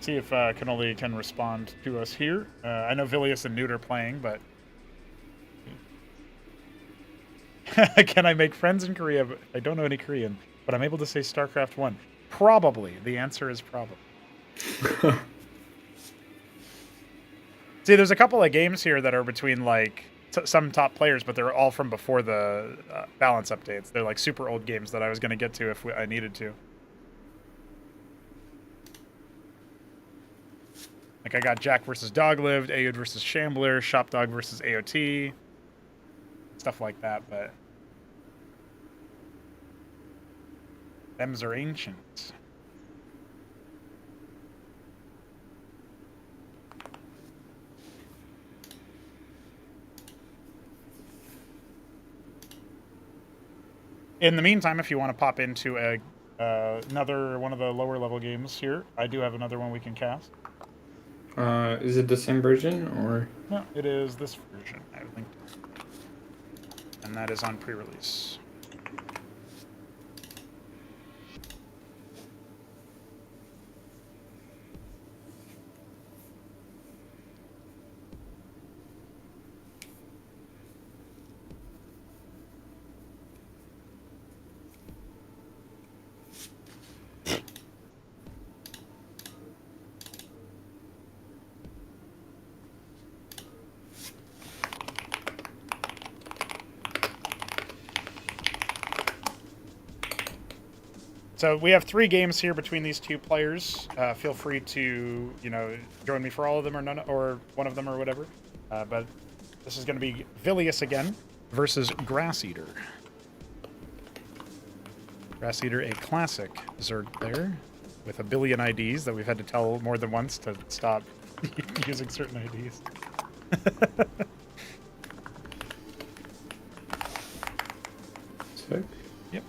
See if Cannoli can respond to us here. I know Vilius and Newt are playing, but can I make friends in Korea? I don't know any Korean, but I'm able to say StarCraft 1. Probably. The answer is probably. See, there's a couple of games here that are between some top players, but they're all from before the balance updates. They're super old games that I was going to get to if I needed to. I got Jack versus Doglived, Aoud versus Shambler, Shopdog versus AOT, stuff like that, but thems are ancient. In the meantime, if you want to pop into another one of the lower level games here, I do have another one we can cast. Is it the same version, or? No, it is this version, I think. And that is on pre-release. So we have 3 games here between these 2 players. Feel free to, join me for all of them or none, or one of them or whatever. But this is going to be Vilius again versus Grass Eater. Grass Eater, a classic Zerg player with a billion IDs that we've had to tell more than once to stop using certain IDs. Sick. Yep.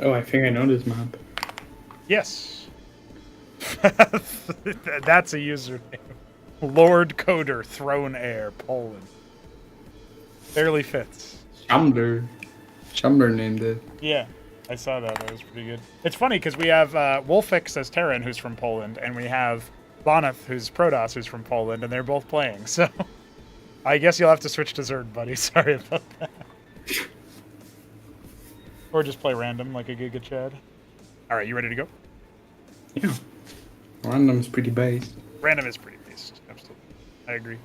Oh, I think I know this map. Yes. That's a username. Lord Coder, Throne Heir, Poland. Barely fits. Shambler named it. Yeah. I saw that. That was pretty good. It's funny because we have Wolfix as Terran, who's from Poland, and we have Boneth, who's Protoss, who's from Poland, and they're both playing. So I guess you'll have to switch to Zerg, buddy. Sorry about that. Or just play random like a Giga Chad. All right, you ready to go? Yeah. Random's pretty base. Random is pretty based. Absolutely. I agree.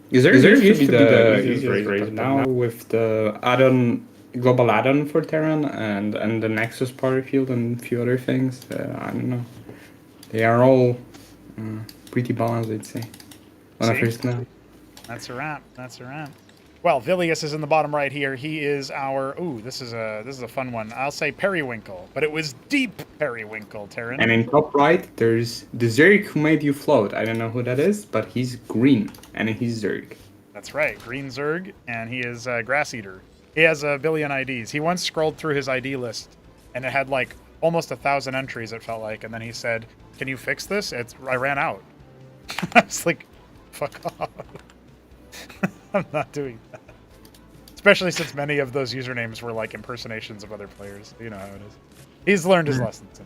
Is there used to be the easiest race, but now with the add-on, global add-on for Terran and the Nexus power field and a few other things, I don't know. They are all pretty balanced, I'd say. On a first glance. That's a wrap. That's a wrap. Well, Vilius is in the bottom right here. He is our... Ooh, this is a fun one. I'll say Periwinkle, but it was deep Periwinkle, Terran. And in top right, there's the Zerg who made you float. I don't know who that is, but he's green, and he's Zerg. That's right, Green Zerg, and he is Grass Eater. He has a billion IDs. He once scrolled through his ID list, and it had like almost 1,000 entries, it felt like, and then he said, "Can you fix this? I ran out." I was like, fuck off. I'm not doing that. Especially since many of those usernames were like impersonations of other players. You know how it is. He's learned his lessons.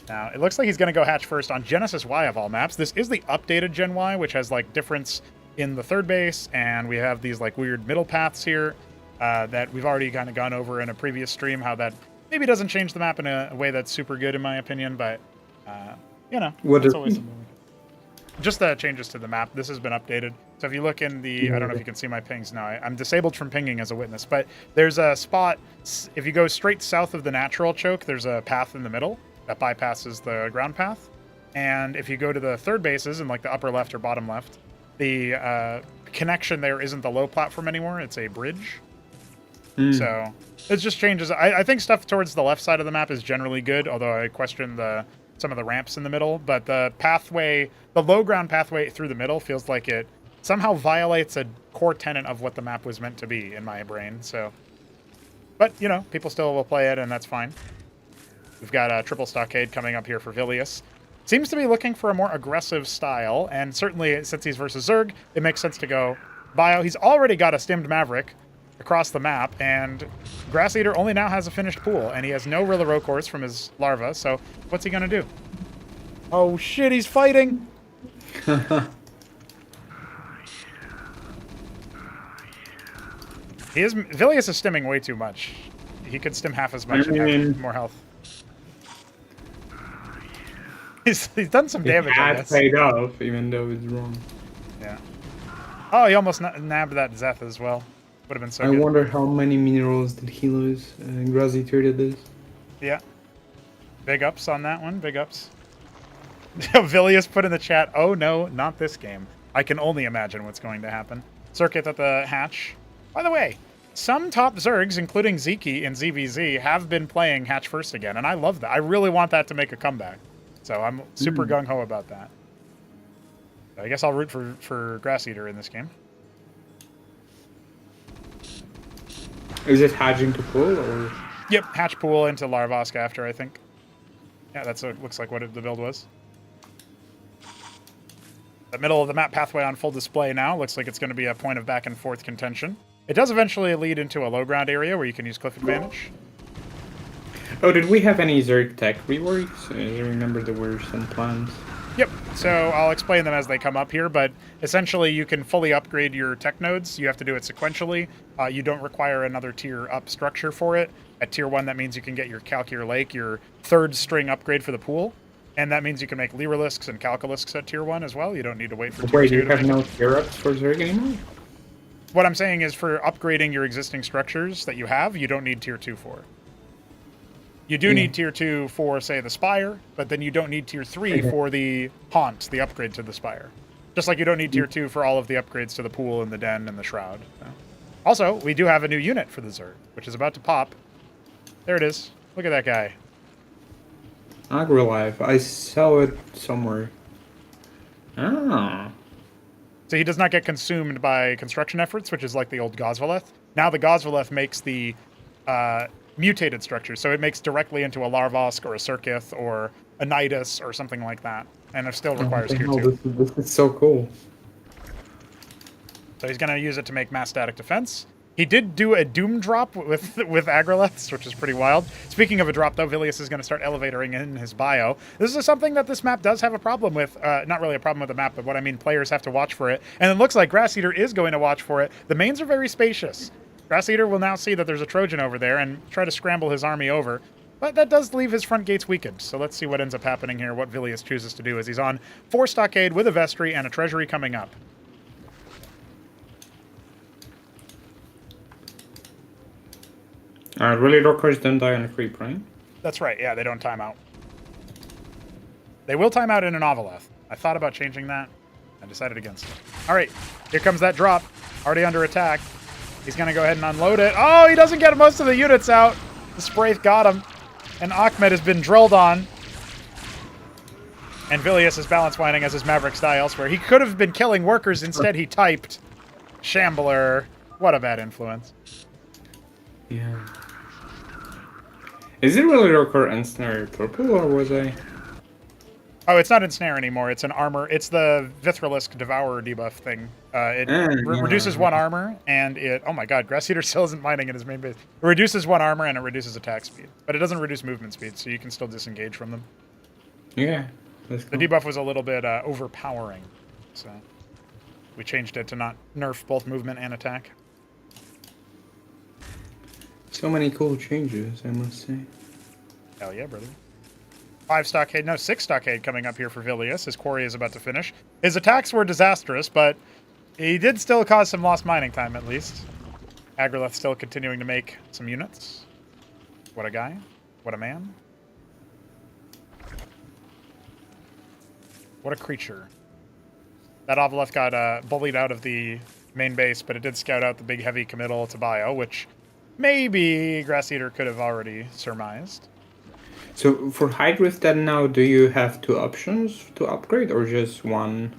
Now, it looks like he's going to go hatch first on Genesis Y of all maps. This is the updated Gen Y, which has like difference in the third base, and we have these like weird middle paths here that we've already kind of gone over in a previous stream, how that maybe doesn't change the map in a way that's super good in my opinion, but you know, it's always something. Just the changes to the map. This has been updated. So if you look in the, I don't know if you can see my pings now. I'm disabled from pinging as a witness, but there's a spot. If you go straight south of the natural choke, there's a path in the middle that bypasses the ground path. And if you go to the third bases in like the upper left or bottom left, the connection there isn't the low platform anymore. It's a bridge. So it just changes. I think stuff towards the left side of the map is generally good, although I question some of the ramps in the middle. But the pathway, the low ground pathway through the middle feels like it somehow violates a core tenet of what the map was meant to be in my brain. So, but you know, people still will play it, and that's fine. We've got a triple stockade coming up here for Vilius. Seems to be looking for a more aggressive style, and certainly since he's versus Zerg, it makes sense to go bio. He's already got a stimmed Maverick across the map, and Grass Eater only now has a finished pool, and he has no Rillarocores cores from his larva, so what's he gonna do? Oh shit, he's fighting! Vilius is stimming way too much. He could stim half as much and have more health. He's done some damage, I guess. Paid off, even though it's wrong. Yeah. Oh, he almost nabbed that Zeth as well. Would have been so I good. wonder how many minerals did he lose? Grass Eater did this. Yeah. Big ups on that one. Big ups. Vilius put in the chat, "Oh no, not this game. I can only imagine what's going to happen." Circuit at the hatch. By the way, some top Zergs, including Zeke and ZVZ, have been playing hatch first again, and I love that. I really want that to make a comeback. So I'm super gung-ho about that. I guess I'll root for Grass Eater in this game. Is it hatching to pull, or...? Yep, hatch pool into Larvosk after, I think. Yeah, that's what looks like what the build was. The middle of the map pathway on full display now. Looks like it's going to be a point of back and forth contention. It does eventually lead into a low ground area where you can use cliff advantage. Oh, did we have any Zerg tech reworks? I remember there were some plans. Yep, so I'll explain them as they come up here, but essentially you can fully upgrade your tech nodes. You have to do it sequentially. You don't require another tier up structure for it. At tier 1, that means you can get your Calcure Lake, your third string upgrade for the pool. And that means you can make Lyrilisks and Calculisks at tier 1 as well. You don't need to wait for tier 2. Wait, you have no tier ups for Zerg anymore? What I'm saying is for upgrading your existing structures that you have, you don't need tier 2 for. You do need tier 2 for, say, the Spire, but then you don't need tier 3 for the Haunt, the upgrade to the Spire. Just like you don't need tier 2 for all of the upgrades to the Pool and the Den and the Shroud. So. Also, we do have a new unit for the Zerg, which is about to pop. There it is. Look at that guy. AgroLife. I saw it somewhere. Ah. So he does not get consumed by construction efforts, which is like the old Gosvaleth. Now the Gosvaleth makes the mutated structures, so it makes directly into a Larvosk or a Circuith or a Nidus or something like that, and it still requires tier 2. This is so cool. So he's going to use it to make mass static defense. He did do a doom drop with Agroliths, which is pretty wild. Speaking of a drop, though, Vilius is going to start elevatoring in his bio. This is something that this map does have a problem with. Not really a problem with the map, but what I mean, players have to watch for it. And it looks like Grass Eater is going to watch for it. The mains are very spacious. Grass Eater will now see that there's a Trojan over there and try to scramble his army over. But that does leave his front gates weakened. So let's see what ends up happening here, what Vilius chooses to do as he's on 4 stockade with a vestry and a treasury coming up. Really, Rockers don't die on a creep, right? That's right, yeah, they don't time out. They will time out in an Ovaleth. I thought about changing that. I decided against it. All right, here comes that drop. Already under attack. He's going to go ahead and unload it. Oh, he doesn't get most of the units out. The Spraith got him. And Ahmed has been drilled on. And Vilius is balance winding as his Mavericks die elsewhere. He could have been killing workers. Instead, he typed Shambler. What a bad influence. Yeah. Is it really Rocker and Snare purple, or was I? Oh, it's not Ensnare anymore. It's an armor. It's the Vithrilisk Devourer debuff thing. It reduces 1 armor, and it... Oh my god, Grass Eater still isn't mining in his main base. It reduces 1 armor, and it reduces attack speed. But it doesn't reduce movement speed, so you can still disengage from them. Yeah, that's cool. The debuff was a little bit overpowering, so we changed it to not nerf both movement and attack. So many cool changes, I must say. Hell yeah, brother. 5 stockade, no, 6 stockade coming up here for Vilius. His quarry is about to finish. His attacks were disastrous, but he did still cause some lost mining time, at least. Agrolith still continuing to make some units. What a guy. What a man. What a creature. That Ovaleth got bullied out of the main base, but it did scout out the big heavy committal to bio, which maybe Grass Eater could have already surmised. So for Hydrith then now, do you have 2 options to upgrade, or just 1?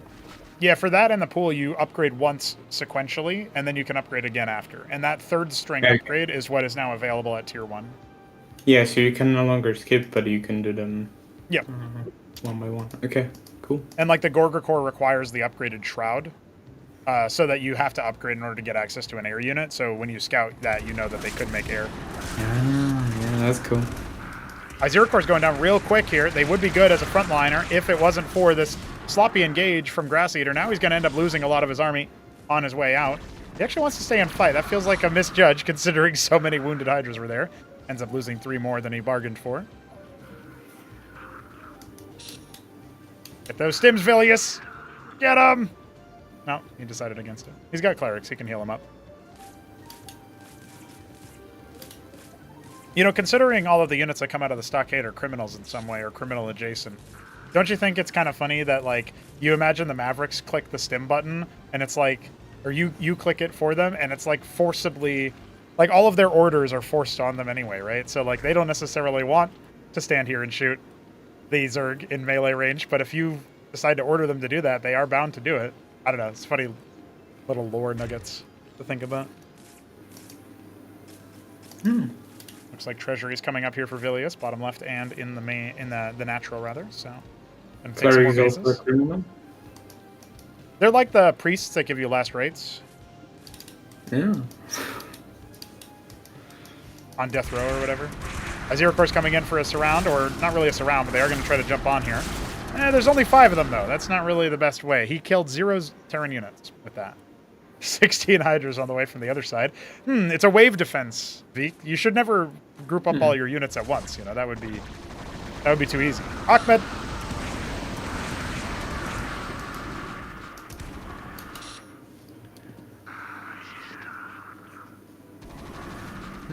Yeah, for that in the pool, you upgrade once sequentially, and then you can upgrade again after. And that 3rd string upgrade is what is now available at Tier 1. Yeah, so you can no longer skip, but you can do them Yep. 1 by 1. Okay, cool. And like the Gorgor requires the upgraded Shroud, so that you have to upgrade in order to get access to an air unit. So when you scout that, you know that they could make air. Ah, yeah, that's cool. Aziracor's going down real quick here. They would be good as a frontliner if it wasn't for this sloppy engage from Grass Eater. Now he's going to end up losing a lot of his army on his way out. He actually wants to stay and fight. That feels like a misjudge considering so many wounded Hydras were there. Ends up losing 3 more than he bargained for. Get those stims, Vilius! Get him! No, he decided against it. He's got clerics. He can heal him up. You know, considering all of the units that come out of the stockade are criminals in some way or criminal adjacent, don't you think it's kind of funny that, like, you imagine the Mavericks click the stim button and it's like, or you click it for them and it's like forcibly, like all of their orders are forced on them anyway, right? So like they don't necessarily want to stand here and shoot the Zerg in melee range, but if you decide to order them to do that, they are bound to do it. I don't know, it's funny little lore nuggets to think about. Looks like treasury is coming up here for Vilius, bottom left and in the main, in the natural rather. So, and take some more bases. They're like the priests that give you last rites. Yeah. On death row or whatever. Aziracor's coming in for a surround, or not really a surround, but they are going to try to jump on here. There's only 5 of them though. That's not really the best way. He killed 0 Terran units with that. 16 Hydras on the way from the other side. It's a wave defense, Veek. You should never group up all your units at once. You know, that would be too easy. Ahmed.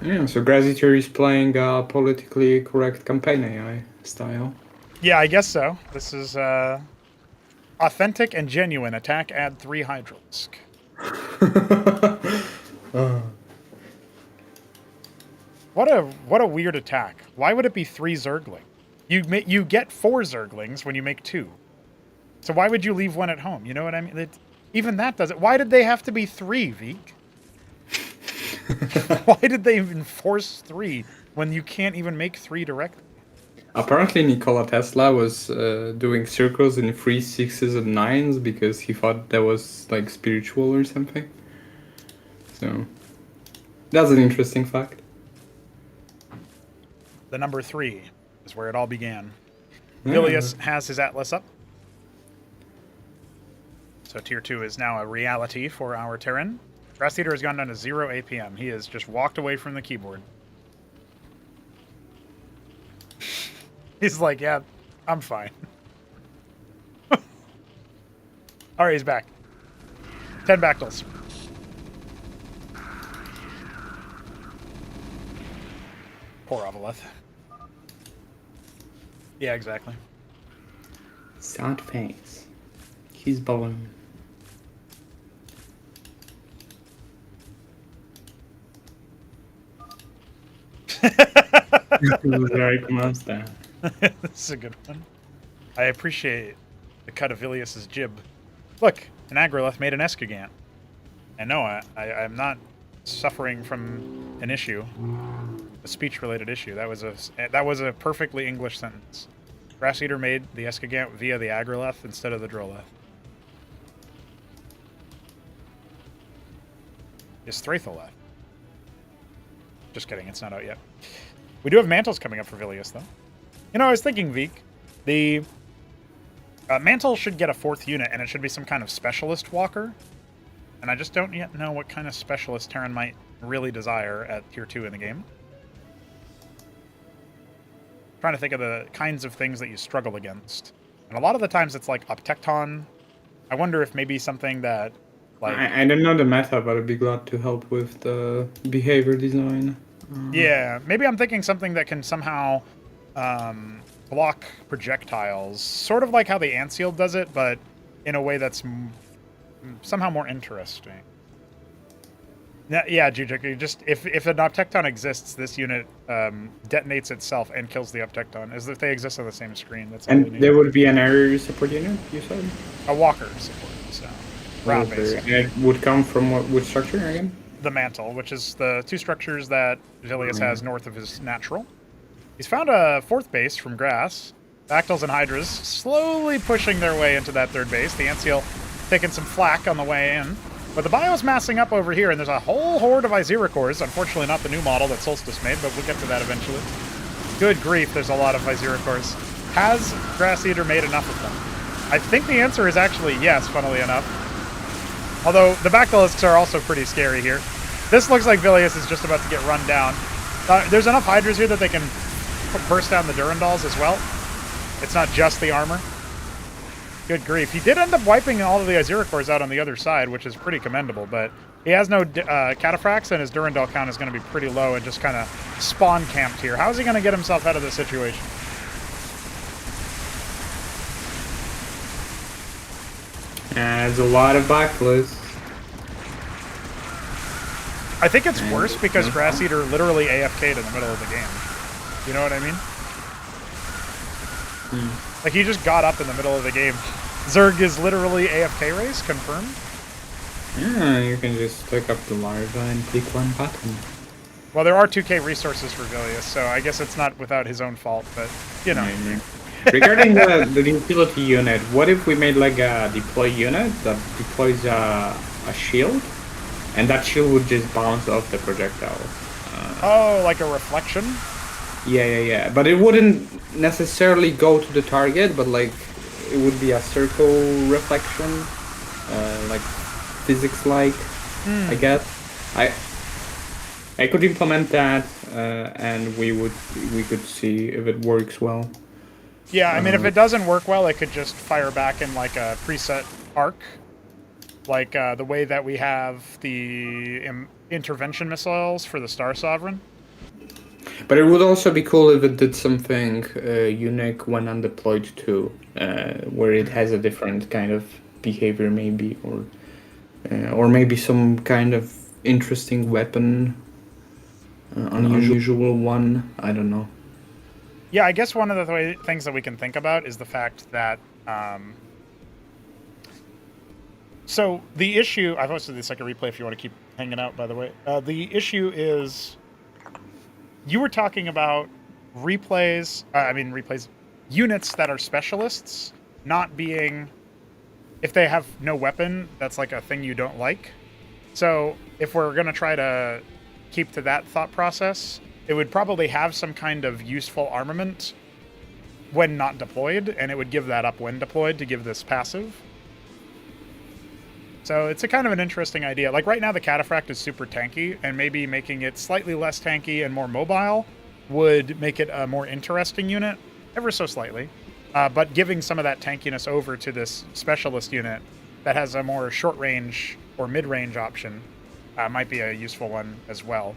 Yeah, so Grass Eater is playing politically correct campaign AI style. Yeah, I guess so. This is authentic and genuine. Attack, add 3 Hydralisk. What a weird attack. Why would it be 3 Zergling? You get 4 Zerglings when you make 2. So why would you leave 1 at home? You know what I mean? Even that does it. Why did they have to be 3, Veek? Why did they even force 3 when you can't even make 3 directly? Apparently Nikola Tesla was doing circles in 3, 6s, and 9s because he thought that was like spiritual or something. So That's an interesting fact. The number 3 is where it all began. Yeah. Vilius has his Atlas up. So tier 2 is now a reality for our Terran. Grass Eater has gone down to 0 APM. He has just walked away from the keyboard. He's like, yeah, I'm fine. All right, he's back. 10 Bactyls. Poor Avaleth. Yeah, exactly. Sad face. He's balloon. Right mustache. This is a good one. I appreciate the cut of Vilius's jib. Look, an Agrolith made an Escagant. And no, I'm not suffering from an issue, a speech-related issue. That was a perfectly English sentence. Grass Eater made the Escagant via the Agrolith instead of the Drolith. Is Thratholeth. Just kidding, it's not out yet. We do have Mantles coming up for Vilius, though. You know, I was thinking, Veek, the Mantle should get a 4th unit, and it should be some kind of specialist walker. And I just don't yet know what kind of specialist Terran might really desire at tier 2 in the game. Trying to think of the kinds of things that you struggle against. And a lot of the times it's like Uptecton. I wonder if maybe something that, like... I don't know the meta, but I'd be glad to help with the behavior design. Yeah, maybe I'm thinking something that can somehow block projectiles. Sort of like how the Anseal does it, but in a way that's somehow more interesting. Yeah, Jujik, just if an Uptecton exists, this unit detonates itself and kills the Uptecton, as if they exist on the same screen. That's all And there would be an area support unit, you said? a walker support, so round based. And it would come from which structure again? The Mantle, which is the 2 structures that Vilius has north of his natural. He's found a 4th base from Grass. Bactyls and Hydras slowly pushing their way into that 3rd base. The Anseal taking some flack on the way in. But the bio's massing up over here, and there's a whole horde of Iziricors. Unfortunately, not the new model that Solstice made, but we'll get to that eventually. Good grief, there's a lot of Iziricors. Has Grass Eater made enough of them? I think the answer is actually yes, funnily enough. Although, the Bactylisks are also pretty scary here. This looks like Vilius is just about to get run down. There's enough Hydras here that they can burst down the Durandals as well. It's not just the armor. Good grief. He did end up wiping all of the Iziricors out on the other side, which is pretty commendable, but he has no Cataphracts, and his Durandal count is going to be pretty low and just kind of spawn camped here. How is he going to get himself out of this situation? There's a lot of backlists. I think it's worse because Grass Eater literally AFK'd in the middle of the game. You know what I mean? Like, he just got up in the middle of the game. Zerg is literally AFK race, confirmed? Yeah, you can just pick up the larva and click one button. Well, there are 2k resources for Vilius, so I guess it's not without his own fault, but, you know. Regarding the utility unit, what if we made like a deploy unit that deploys a shield, and that shield would just bounce off the projectile? Oh, like a reflection? Yeah. But it wouldn't necessarily go to the target, but like it would be a circle reflection, like physics-like, I guess. I could implement that, and we could see if it works well. Yeah, I mean, if it doesn't work well, it could just fire back in like a preset arc, like the way that we have the intervention missiles for the Star Sovereign. But it would also be cool if it did something unique when undeployed too, where it has a different kind of behavior maybe, or maybe some kind of interesting weapon, unusual one, I don't know. Yeah, I guess one of the things that we can think about is the fact that so the issue, I've posted the second replay if you want to keep hanging out, by the way. The issue is, you were talking about replays, units that are specialists not being, if they have no weapon, that's like a thing you don't like. So if we're going to try to keep to that thought process, it would probably have some kind of useful armament when not deployed, and it would give that up when deployed to give this passive. So it's a kind of an interesting idea. Like right now, the Cataphract is super tanky, and maybe making it slightly less tanky and more mobile would make it a more interesting unit, ever so slightly. But giving some of that tankiness over to this specialist unit that has a more short-range or mid-range option might be a useful one as well.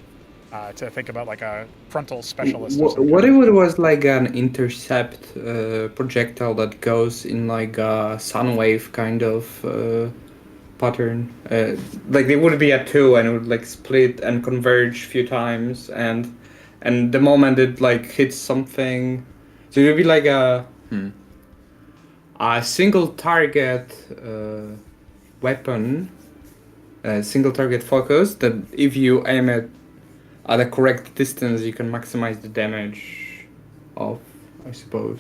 To think about like a frontal specialist. What if it was like an intercept projectile that goes in like a sun wave kind of pattern? Like it would be a two and it would like split and converge a few times, and the moment it like hits something, so it would be like a single target weapon, a single target focus that if you aim it at the correct distance, you can maximize the damage of, I suppose.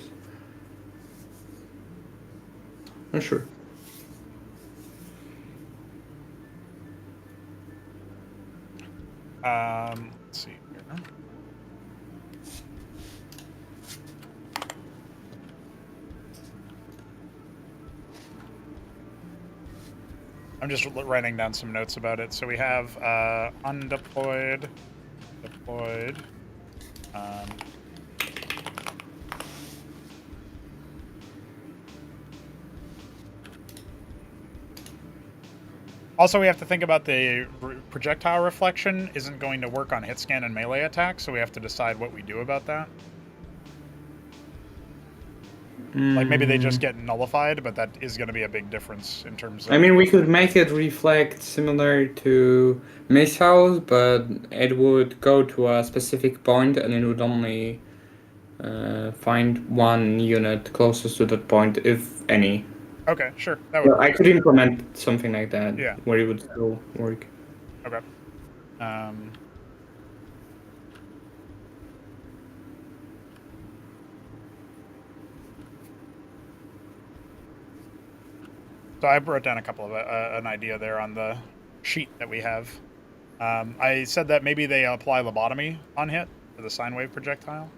Not sure. Let's see here. I'm just writing down some notes about it. So we have undeployed, deployed. Also, we have to think about the projectile reflection isn't going to work on hit scan and melee attack, so we have to decide what we do about that. Like maybe they just get nullified, but that is going to be a big difference in terms of... I mean, we could make it reflect similar to missiles, but it would go to a specific point and it would only find one unit closest to that point, if any. Okay, sure. That would Well, I could implement something like that, Yeah. where it would still work. Okay. So I wrote down a couple of an idea there on the sheet that we have. I said that maybe they apply lobotomy on hit for the sine wave projectile.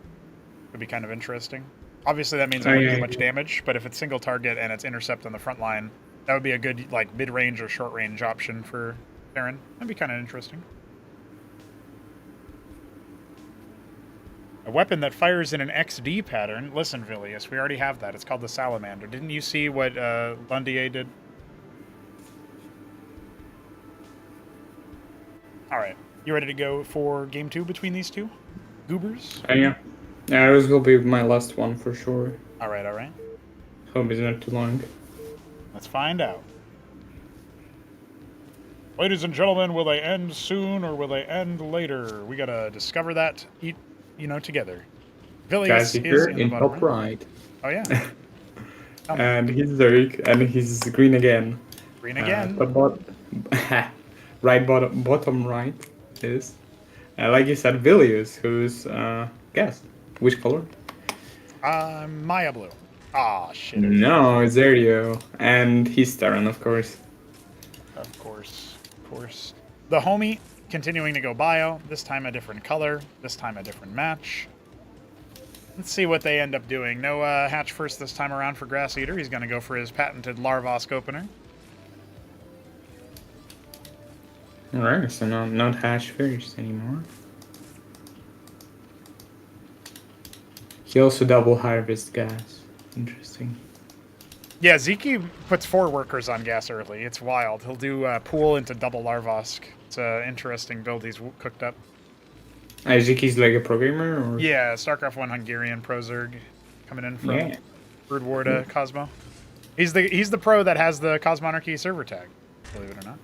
Could be kind of interesting. Obviously, that means it wouldn't do much damage, but if it's single target and it's intercept on the front line, that would be a good like mid-range or short-range option for Theron. That'd be kind of interesting. A weapon that fires in an XD pattern. Listen, Vilius, we already have that. It's called the Salamander. Didn't you see what Lundier did? All right. You ready to go for game 2 between these two goobers? Yeah. Yeah, this will be my last one for sure. All right, all right. Hope it's not too long. Let's find out. Ladies and gentlemen, will they end soon or will they end later? We gotta discover that, together. Vilius is in the bottom top right. right. Oh yeah. And he's Zerg, and he's green again. Green again. Bottom right is, like you said, Vilius, who's guess which color? Maya blue. Ah, shit. No, Zerio, and he's Terran, of course. Of course. The homie continuing to go bio. This time a different color. This time a different match. Let's see what they end up doing. No hatch first this time around for Grass Eater. He's going to go for his patented Larvosk opener. Alright, so not hatch first anymore. He also double harvest gas. Interesting. Yeah, Ziki puts 4 workers on gas early. It's wild. He'll do pool into double Larvosk. It's an interesting build he's cooked up. Ziki's like a programmer? Or? Yeah, Starcraft 1 Hungarian Pro Zerg coming in from Brood War to Cosmo. He's the pro that has the Cosmonarchy server tag, believe it or not.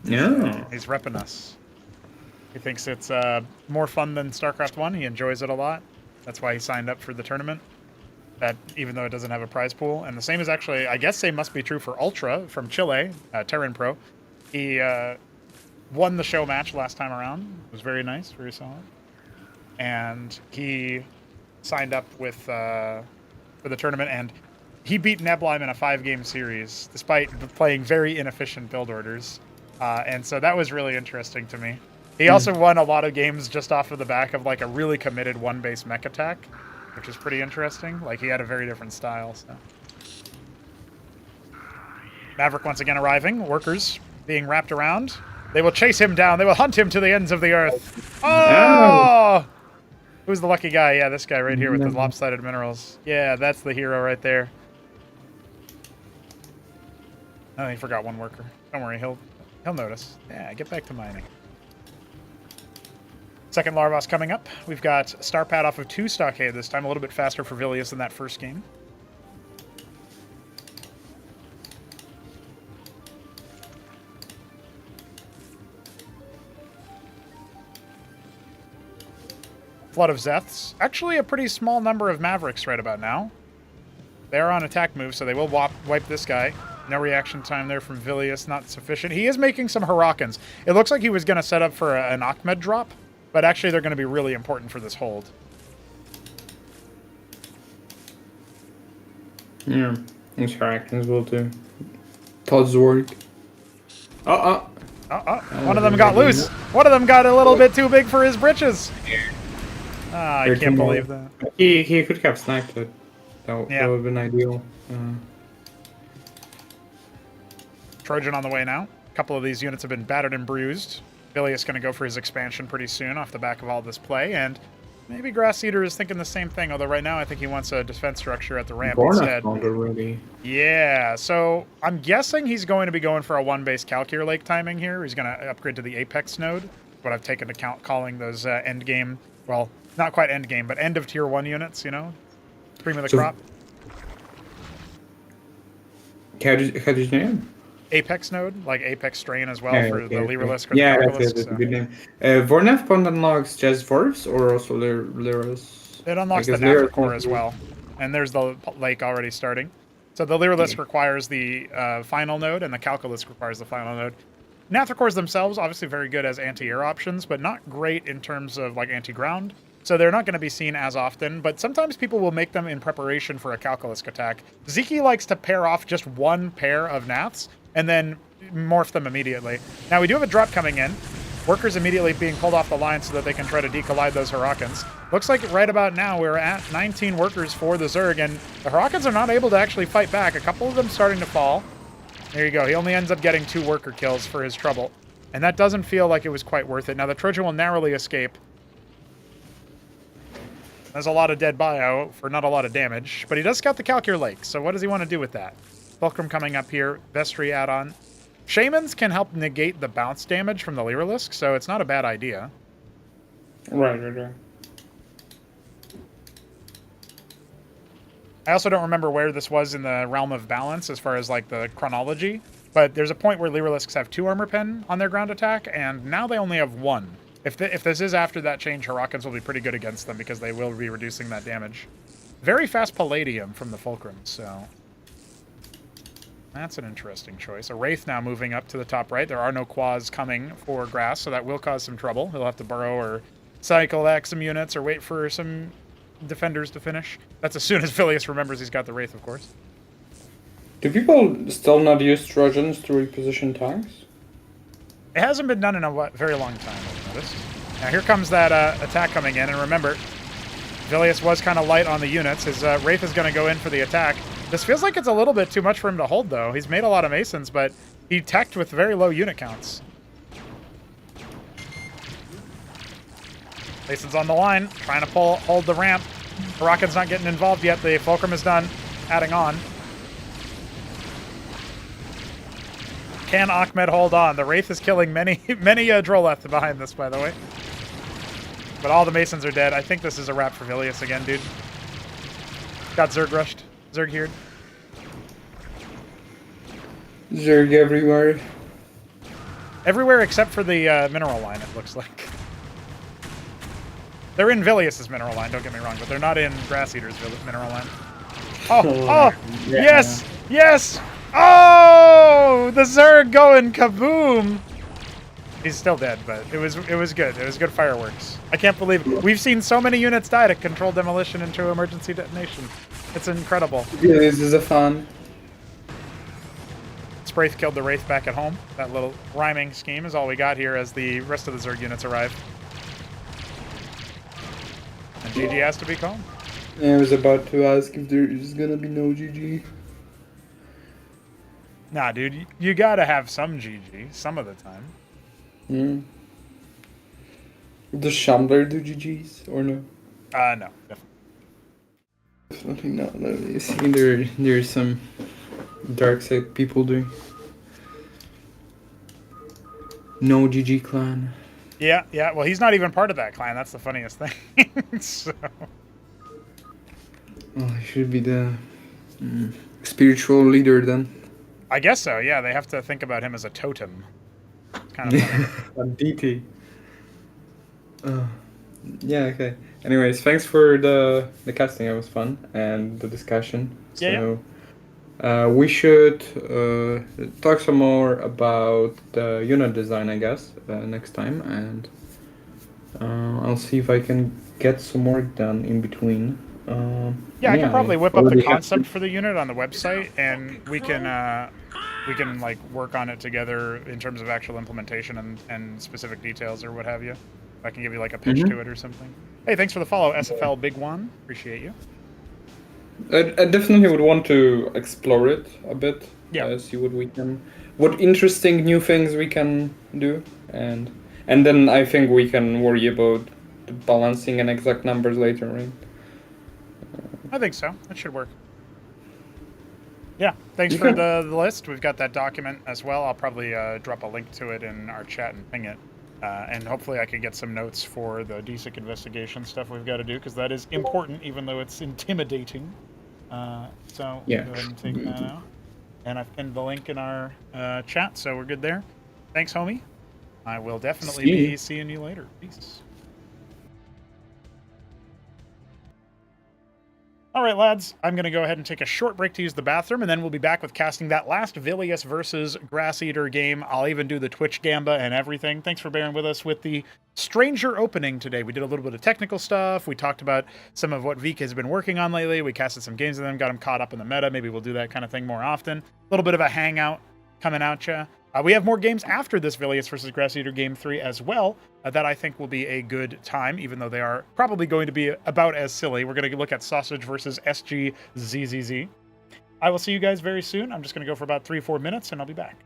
Yeah. He's repping us. He thinks it's more fun than StarCraft 1. He enjoys it a lot. That's why he signed up for the tournament. That even though it doesn't have a prize pool. And the same is actually, I guess, same must be true for Ultra from Chile, Terran Pro. He won the show match last time around. It was very nice, very solid. And he signed up with for the tournament, and he beat Nebleim in a 5-game series, despite playing very inefficient build orders. And so that was really interesting to me. He also won a lot of games just off of the back of like a really committed one-base mech attack, which is pretty interesting. Like he had a very different style. So. Maverick once again arriving. Workers being wrapped around. They will chase him down. They will hunt him to the ends of the earth. Oh! Who's the lucky guy? Yeah, this guy right here with the lopsided minerals. Yeah, that's the hero right there. Oh, he forgot one worker. Don't worry, he'll notice. Yeah, get back to mining. Second Larvos coming up. We've got Starpad off of 2 Stockade this time. A little bit faster for Vilius than that first game. Flood of Zeths. Actually, a pretty small number of Mavericks right about now. They're on attack move, so they will wipe this guy. No reaction time there from Vilius, not sufficient. He is making some Hurricanes. It looks like he was going to set up for an Ahmed drop, but actually they're going to be really important for this hold. Yeah, these Hurricanes will do. Todd's work. One of them got loose. One of them got a little bit too big for his britches. I can't believe that. He could have sniped it. That would have been ideal. Trojan on the way now. A couple of these units have been battered and bruised. Vilius going to go for his expansion pretty soon off the back of all this play, and maybe Grass Eater is thinking the same thing, although right now I think he wants a defense structure at the ramp instead. Already. Yeah, so I'm guessing he's going to be going for a one-base Calcure Lake timing here. He's going to upgrade to the Apex node, what I've taken to count calling those end game, well, not quite end game, but end of tier 1 units, you know? Cream of the crop. How did you name? Apex node, like Apex strain as well for the Lyrilisc or the Calculus. That's a good name. Vornef Pond unlocks just Vorfs or also Lyris? It unlocks the Nafra core as well. And there's the lake already starting. So the Lyrilisc requires the final node, and the Calculus requires the final node. Nathracores themselves, obviously very good as anti-air options, but not great in terms of like anti-ground. So they're not going to be seen as often, but sometimes people will make them in preparation for a Calculus attack. Zeke likes to pair off just one pair of Naths, and then morph them immediately. Now, we do have a drop coming in. Workers immediately being pulled off the line so that they can try to decollide those Hurricanes. Looks like right about now we're at 19 workers for the Zerg, and the Hurricanes are not able to actually fight back. A couple of them starting to fall. There you go. He only ends up getting 2 worker kills for his trouble. And that doesn't feel like it was quite worth it. Now, the Trojan will narrowly escape. There's a lot of dead bio for not a lot of damage, but he does scout the Calcure Lake, so what does he want to do with that? Fulcrum coming up here, Vestry add-on. Shamans can help negate the bounce damage from the Lyrilisc, so it's not a bad idea. Right. I also don't remember where this was in the realm of balance as far as like the chronology, but there's a point where Lyriliscs have 2 armor pen on their ground attack, and now they only have 1. If this is after that change, Hurricanes will be pretty good against them because they will be reducing that damage. Very fast Palladium from the Fulcrum, so that's an interesting choice. A Wraith now moving up to the top right. There are no quads coming for Grass, so that will cause some trouble. He'll have to burrow or cycle back some units or wait for some defenders to finish. That's as soon as Vilius remembers he's got the Wraith, of course. Do people still not use Trojans to reposition tanks? It hasn't been done in a very long time, I've noticed. Now here comes that attack coming in, and remember, Vilius was kind of light on the units. His Wraith is going to go in for the attack. This feels like it's a little bit too much for him to hold, though. He's made a lot of Masons, but he teched with very low unit counts. Mason's on the line, trying to hold the ramp. Hurricane's not getting involved yet. The Fulcrum is done, adding on. Can Ahmed hold on? The Wraith is killing many Droleth behind this, by the way. But all the Masons are dead. I think this is a wrap for Vilius again, dude. Got Zerg rushed. Zerg here. Zerg everywhere. Everywhere except for the mineral line, it looks like. They're in Vilius's mineral line, don't get me wrong, but they're not in Grass Eater's mineral line. Oh, yeah. Yes! Yes! Oh! The Zerg going kaboom! He's still dead, but it was good. It was good fireworks. I can't believe we've seen so many units die to control demolition into emergency detonation. It's incredible. Yeah, this is a fun. Spraith killed the Wraith back at home. That little rhyming scheme is all we got here as the rest of the Zerg units arrive. And GG has to be called. I was about to ask if there is gonna be no GG. Nah, dude, you gotta have some GG some of the time. Hmm. Does Shambler do GGs or no? No, definitely. Definitely not. No, you see, there's some dark side people doing. No GG clan. Yeah, yeah. Well, he's not even part of that clan. That's the funniest thing. So, Well, he should be the spiritual leader then. I guess so. Yeah, they have to think about him as a totem. It's kind of funny. A DT. Yeah, okay. Anyways, thanks for the casting. It was fun and the discussion. Yeah, So, we should talk some more about the unit design, I guess, next time, and I'll see if I can get some work done in between. Yeah, I can probably whip up the already have- concept for the unit on the website, and we can like work on it together in terms of actual implementation and specific details or what have you. I can give you like a pitch to it or something. Hey, thanks for the follow, SFL Big One. Appreciate you. I definitely would want to explore it a bit. Yeah. See what interesting new things we can do, and then I think we can worry about the balancing and exact numbers later, right? I think so. That should work. Yeah, thanks for the list. We've got that document as well. I'll probably drop a link to it in our chat and ping it. And hopefully I can get some notes for the DSIC investigation stuff we've got to do, because that is important, even though it's intimidating. So Yeah. go ahead and take that out. And I've pinned the link in our chat, so we're good there. Thanks, homie. I will definitely be seeing you later. Peace. All right, lads, I'm going to go ahead and take a short break to use the bathroom, and then we'll be back with casting that last Vilius versus Grass Eater game. I'll even do the Twitch Gamba and everything. Thanks for bearing with us with the Stranger opening today. We did a little bit of technical stuff. We talked about some of what Vika has been working on lately. We casted some games with them, got them caught up in the meta. Maybe we'll do that kind of thing more often. A little bit of a hangout coming at you. We have more games after this Vilius versus Grass Eater Game 3 as well that I think will be a good time, even though they are probably going to be about as silly. We're going to look at Sausage versus SGZZZ. I will see you guys very soon. I'm just going to go for about 3-4 minutes, and I'll be back.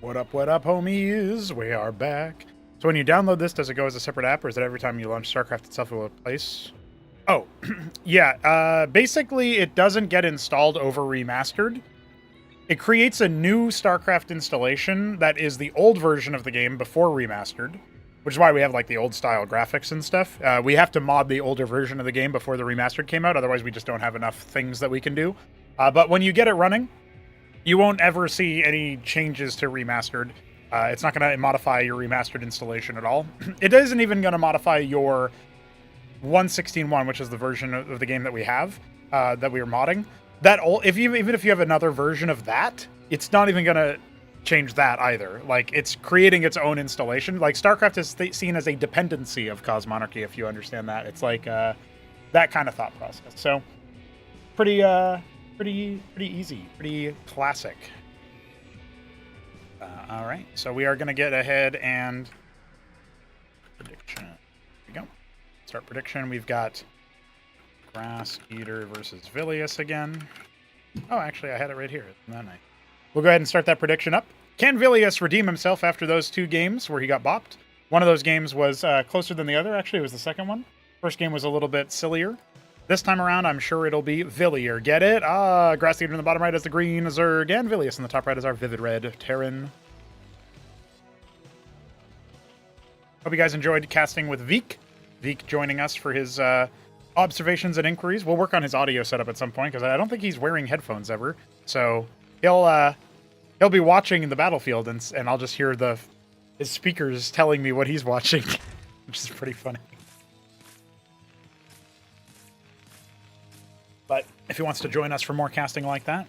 What up, homies? We are back. So when you download this, does it go as a separate app, or is it every time you launch StarCraft itself it will replace? Oh, yeah. Basically, it doesn't get installed over remastered. It creates a new StarCraft installation that is the old version of the game before remastered, which is why we have like the old style graphics and stuff. We have to mod the older version of the game before the remastered came out, otherwise we just don't have enough things that we can do. But when you get it running, you won't ever see any changes to remastered. It's not going to modify your remastered installation at all. It isn't even going to modify your 1.16.1, which is the version of the game that we have, that we are modding. Even if you have another version of that, it's not even going to change that either. Like, it's creating its own installation. Like, StarCraft is seen as a dependency of Cosmonarchy, if you understand that. It's like that kind of thought process. So, pretty easy, pretty classic. All right, so we are going to get ahead and prediction. Here we go. Start prediction. We've got Grass Eater versus Vilius again. Oh, actually, I had it right here. Isn't that nice? We'll go ahead and start that prediction up. Can Vilius redeem himself after those 2 games where he got bopped? One of those games was closer than the other. Actually, it was the second one. First game was a little bit sillier. This time around, I'm sure it'll be Villier. Get it? Grass Eater in the bottom right is the green Zerg, and Vilius in the top right is our vivid red Terran. Hope you guys enjoyed casting with Veek. Veek joining us for his observations and inquiries. We'll work on his audio setup at some point, because I don't think he's wearing headphones ever. So he'll be watching the battlefield, and I'll just hear his speakers telling me what he's watching, which is pretty funny. But if he wants to join us for more casting like that,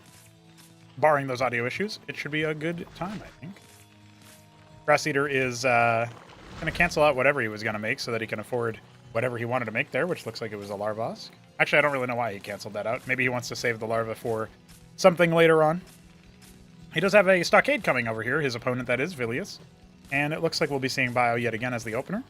barring those audio issues, it should be a good time, I think. Grass Eater is going to cancel out whatever he was going to make so that he can afford whatever he wanted to make there, which looks like it was a Larvosk. Actually, I don't really know why he canceled that out. Maybe he wants to save the larva for something later on. He does have a Stockade coming over here, his opponent, that is, Vilius. And it looks like we'll be seeing Bio yet again as the opener.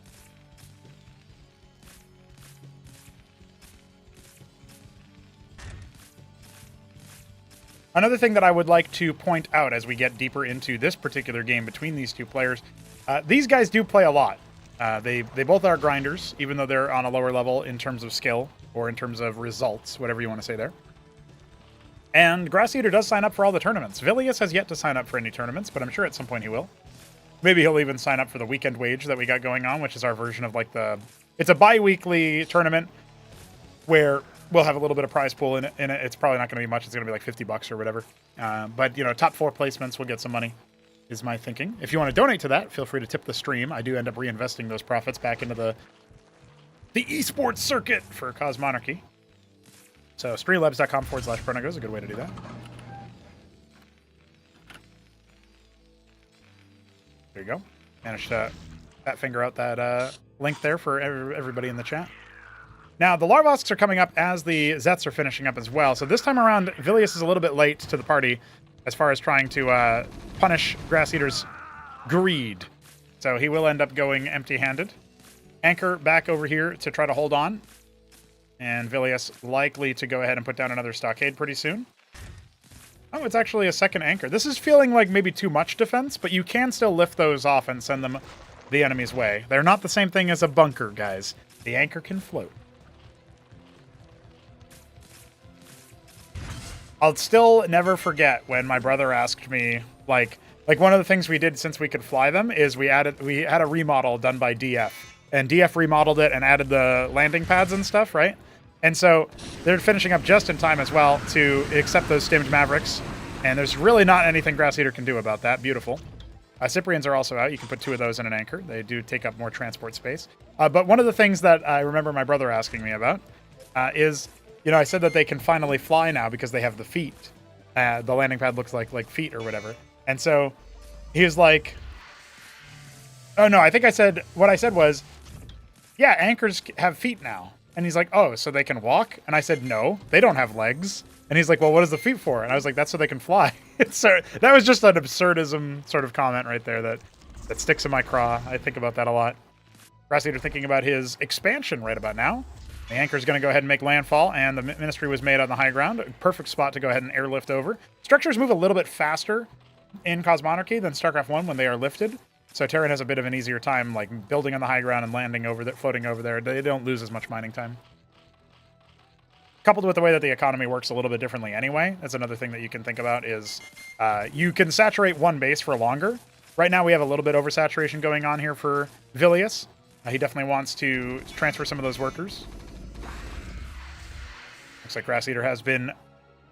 Another thing that I would like to point out as we get deeper into this particular game between these two players, these guys do play a lot. They both are grinders, even though they're on a lower level in terms of skill, or in terms of results, whatever you want to say there. And Grass Eater does sign up for all the tournaments. Vilius has yet to sign up for any tournaments, but I'm sure at some point he will. Maybe he'll even sign up for the weekend wage that we got going on, which is our version of like it's a bi-weekly tournament where we'll have a little bit of prize pool in it. It's probably not going to be much. It's going to be like $50 or whatever. But, you know, top 4 placements will get some money, is my thinking. If you want to donate to that, feel free to tip the stream. I do end up reinvesting those profits back into the esports circuit for Cosmonarchy. So streamlabs.com/Pronago is a good way to do that. There you go. Managed to fat finger out that link there for everybody in the chat. Now, the Larvosks are coming up as the Zets are finishing up as well. So this time around, Vilius is a little bit late to the party as far as trying to punish Grass Eater's greed. So he will end up going empty-handed. Anchor back over here to try to hold on. And Vilius likely to go ahead and put down another Stockade pretty soon. Oh, it's actually a second Anchor. This is feeling like maybe too much defense, but you can still lift those off and send them the enemy's way. They're not the same thing as a bunker, guys. The Anchor can float. I'll still never forget when my brother asked me, like one of the things we did since we could fly them is we had a remodel done by DF. And DF remodeled it and added the landing pads and stuff, right? And so they're finishing up just in time as well to accept those stimmed Mavericks. And there's really not anything Grass Eater can do about that. Beautiful. Cyprians are also out. You can put 2 of those in an Anchor. They do take up more transport space. But one of the things that I remember my brother asking me about is, you know, I said that they can finally fly now because they have the feet. The landing pad looks like feet or whatever. And so he was like, oh no, I think what I said was, yeah, Anchors have feet now. And he's like, oh, so they can walk? And I said, no, they don't have legs. And he's like, well, what is the feet for? And I was like, that's so they can fly. So that was just an absurdism sort of comment right there that sticks in my craw. I think about that a lot. Grass Eater thinking about his expansion right about now. The Anchor's going to go ahead and make landfall, and the Ministry was made on the high ground. A perfect spot to go ahead and airlift over. Structures move a little bit faster in Cosmonarchy than StarCraft 1 when they are lifted. So Terran has a bit of an easier time like building on the high ground and landing over there, floating over there. They don't lose as much mining time. Coupled with the way that the economy works a little bit differently anyway, that's another thing that you can think about is you can saturate one base for longer. Right now we have a little bit oversaturation going on here for Vilius. He definitely wants to transfer some of those workers. Looks like Grass Eater has been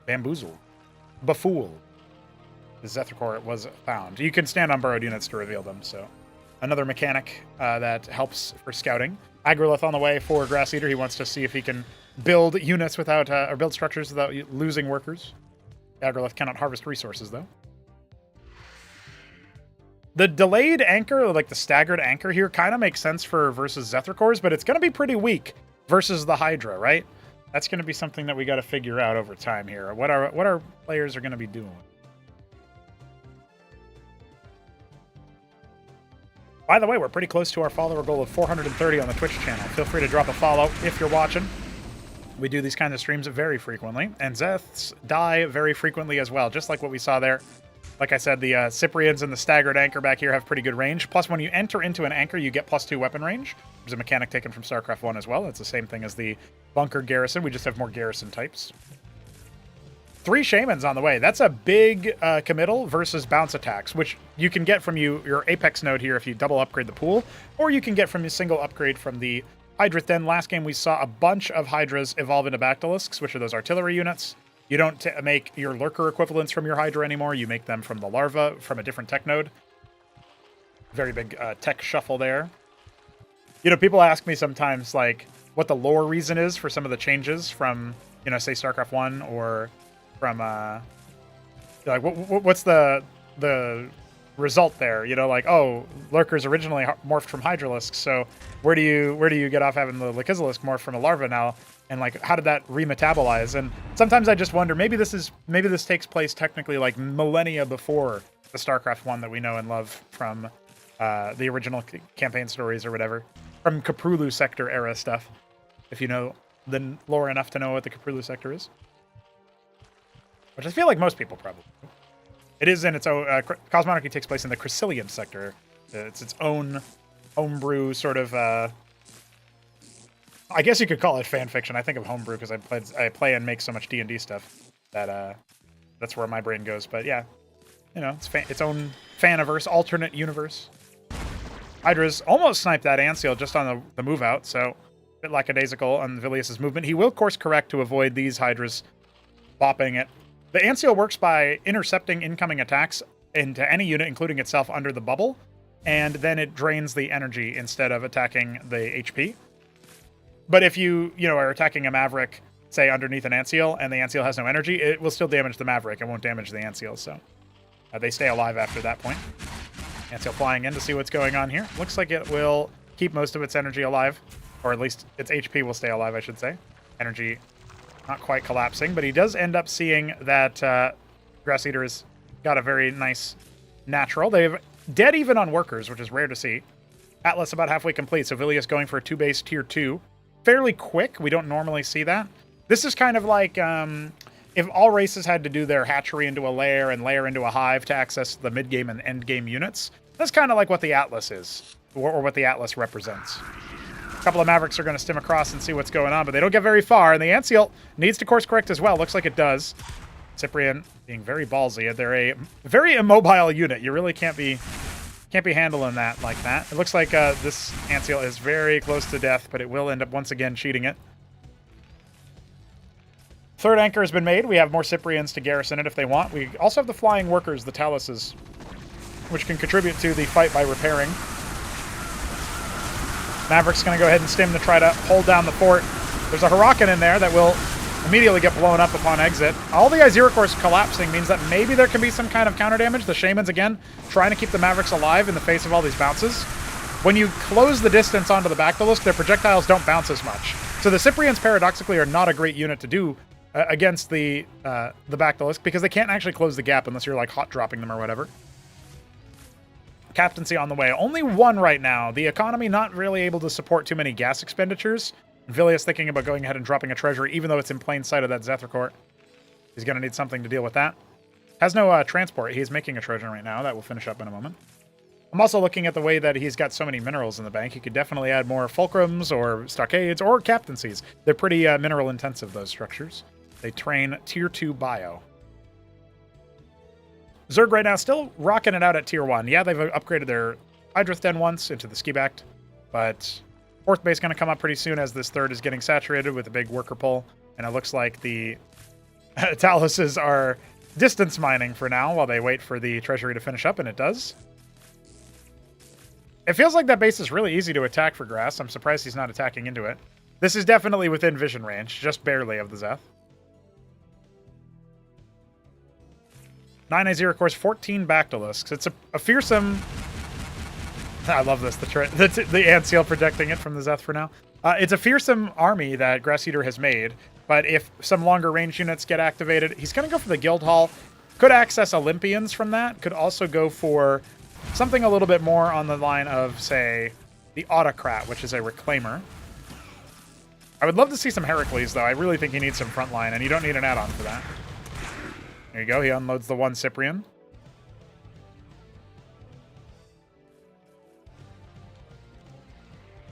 bamboozled. Befooled. The Zethracore was found. You can stand on burrowed units to reveal them, so another mechanic that helps for scouting. Agrolith on the way for Grass Eater. He wants to see if he can build units without, or build structures without losing workers. Agrolith cannot harvest resources, though. The delayed anchor, or like the staggered anchor here, kind of makes sense for versus Zethracore's, but it's going to be pretty weak versus the Hydra, right? That's going to be something that we got to figure out over time here. What our players are going to be doing. By the way, we're pretty close to our follower goal of 430 on the Twitch channel. Feel free to drop a follow if you're watching. We do these kinds of streams very frequently, and Zeths die very frequently as well, just like what we saw there. Like I said, the Cyprians and the staggered anchor back here have pretty good range. Plus, when you enter into an anchor, you get +2 weapon range. There's a mechanic taken from StarCraft 1 as well. It's the same thing as the bunker garrison. We just have more garrison types. 3 shamans on the way. That's a big committal versus bounce attacks, which you can get from your Apex node here if you double upgrade the pool, or you can get from a single upgrade from the Hydra. Then last game we saw a bunch of Hydras evolve into Bactylisks, which are those artillery units. You don't make your lurker equivalents from your Hydra anymore. You make them from the larva from a different tech node. Very big tech shuffle there. You know, people ask me sometimes, like, what the lore reason is for some of the changes from, you know, say StarCraft 1 or from, like, what's the result there? You know, like, oh, lurkers originally morphed from Hydralisks, so where do you get off having the Lakizalisk morph from a larva now? And like, how did that remetabolize? And sometimes I just wonder, maybe this takes place technically like millennia before the StarCraft 1 that we know and love from the original campaign stories or whatever, from Caprulu Sector era stuff. If you know the lore enough to know what the Caprulu Sector is, which I feel like most people probably do. It is in its own. Cosmonarchy takes place in the Chrysilian Sector. It's its own homebrew sort of. I guess you could call it fan fiction. I think of homebrew because I play and make so much D&D stuff that that's where my brain goes. But yeah, you know, it's its own faniverse, alternate universe. Hydra's almost sniped that Anseal just on the move out, so a bit lackadaisical on Vilius' movement. He will course correct to avoid these Hydras bopping it. The Anseal works by intercepting incoming attacks into any unit, including itself, under the bubble, and then it drains the energy instead of attacking the HP. But if you are attacking a Maverick, say, underneath an Anseal, and the Anseal has no energy, it will still damage the Maverick. It won't damage the Anseal, so they stay alive after that point. Anseal flying in to see what's going on here. Looks like it will keep most of its energy alive, or at least its HP will stay alive, I should say. Energy not quite collapsing, but he does end up seeing that Grass Eater has got a very nice natural. They've dead even on workers, which is rare to see. Atlas about halfway complete, so Vilius going for a 2-base tier 2. Fairly quick. We don't normally see that. This is kind of like if all races had to do their hatchery into a lair and lair into a hive to access the mid-game and end-game units. That's kind of like what the Atlas is, or what the Atlas represents. A couple of Mavericks are going to stim across and see what's going on, but they don't get very far, and the Anseal needs to course correct as well. Looks like it does. Cyprian being very ballsy. They're a very immobile unit. You really can't be handling that like that. It looks like this Anseal is very close to death, but it will end up once again cheating it. Third anchor has been made. We have more Cyprians to garrison it if they want. We also have the flying workers, the Taluses, which can contribute to the fight by repairing. Maverick's going to go ahead and stim to try to hold down the fort. There's a Huracan in there that will immediately get blown up upon exit. All the Iziricors collapsing means that maybe there can be some kind of counter damage. The Shamans, again, trying to keep the Mavericks alive in the face of all these bounces. When you close the distance onto the Bactylisk, their projectiles don't bounce as much. So the Cyprians, paradoxically, are not a great unit to do against the Bactylisk because they can't actually close the gap unless you're like hot dropping them or whatever. Captaincy on the way. Only one right now. The economy not really able to support too many gas expenditures. Vilius thinking about going ahead and dropping a treasury, even though it's in plain sight of that Zethracore. He's going to need something to deal with that. Has no transport. He's making a Trojan right now. That will finish up in a moment. I'm also looking at the way that he's got so many minerals in the bank. He could definitely add more fulcrums or stockades or captaincies. They're pretty mineral intensive, those structures. They train tier 2 bio. Zerg right now still rocking it out at tier 1. Yeah, they've upgraded their Hydrith Den once into the Skibact, but fourth base going to come up pretty soon as this third is getting saturated with a big worker pull, and it looks like the Taluses are distance mining for now while they wait for the treasury to finish up, and it does. It feels like that base is really easy to attack for Grass. I'm surprised he's not attacking into it. This is definitely within vision range, just barely of the Zeth. 9 Azir, of course, 14 Bactylisks. It's a fearsome... I love this, the Ant Seal protecting it from the Zeth for now. It's a fearsome army that Grass Eater has made, but if some longer range units get activated, he's going to go for the Guild Hall. Could access Olympians from that. Could also go for something a little bit more on the line of, say, the Autocrat, which is a Reclaimer. I would love to see some Heracles, though. I really think he needs some frontline, and you don't need an add-on for that. There you go. He unloads the one Cyprian.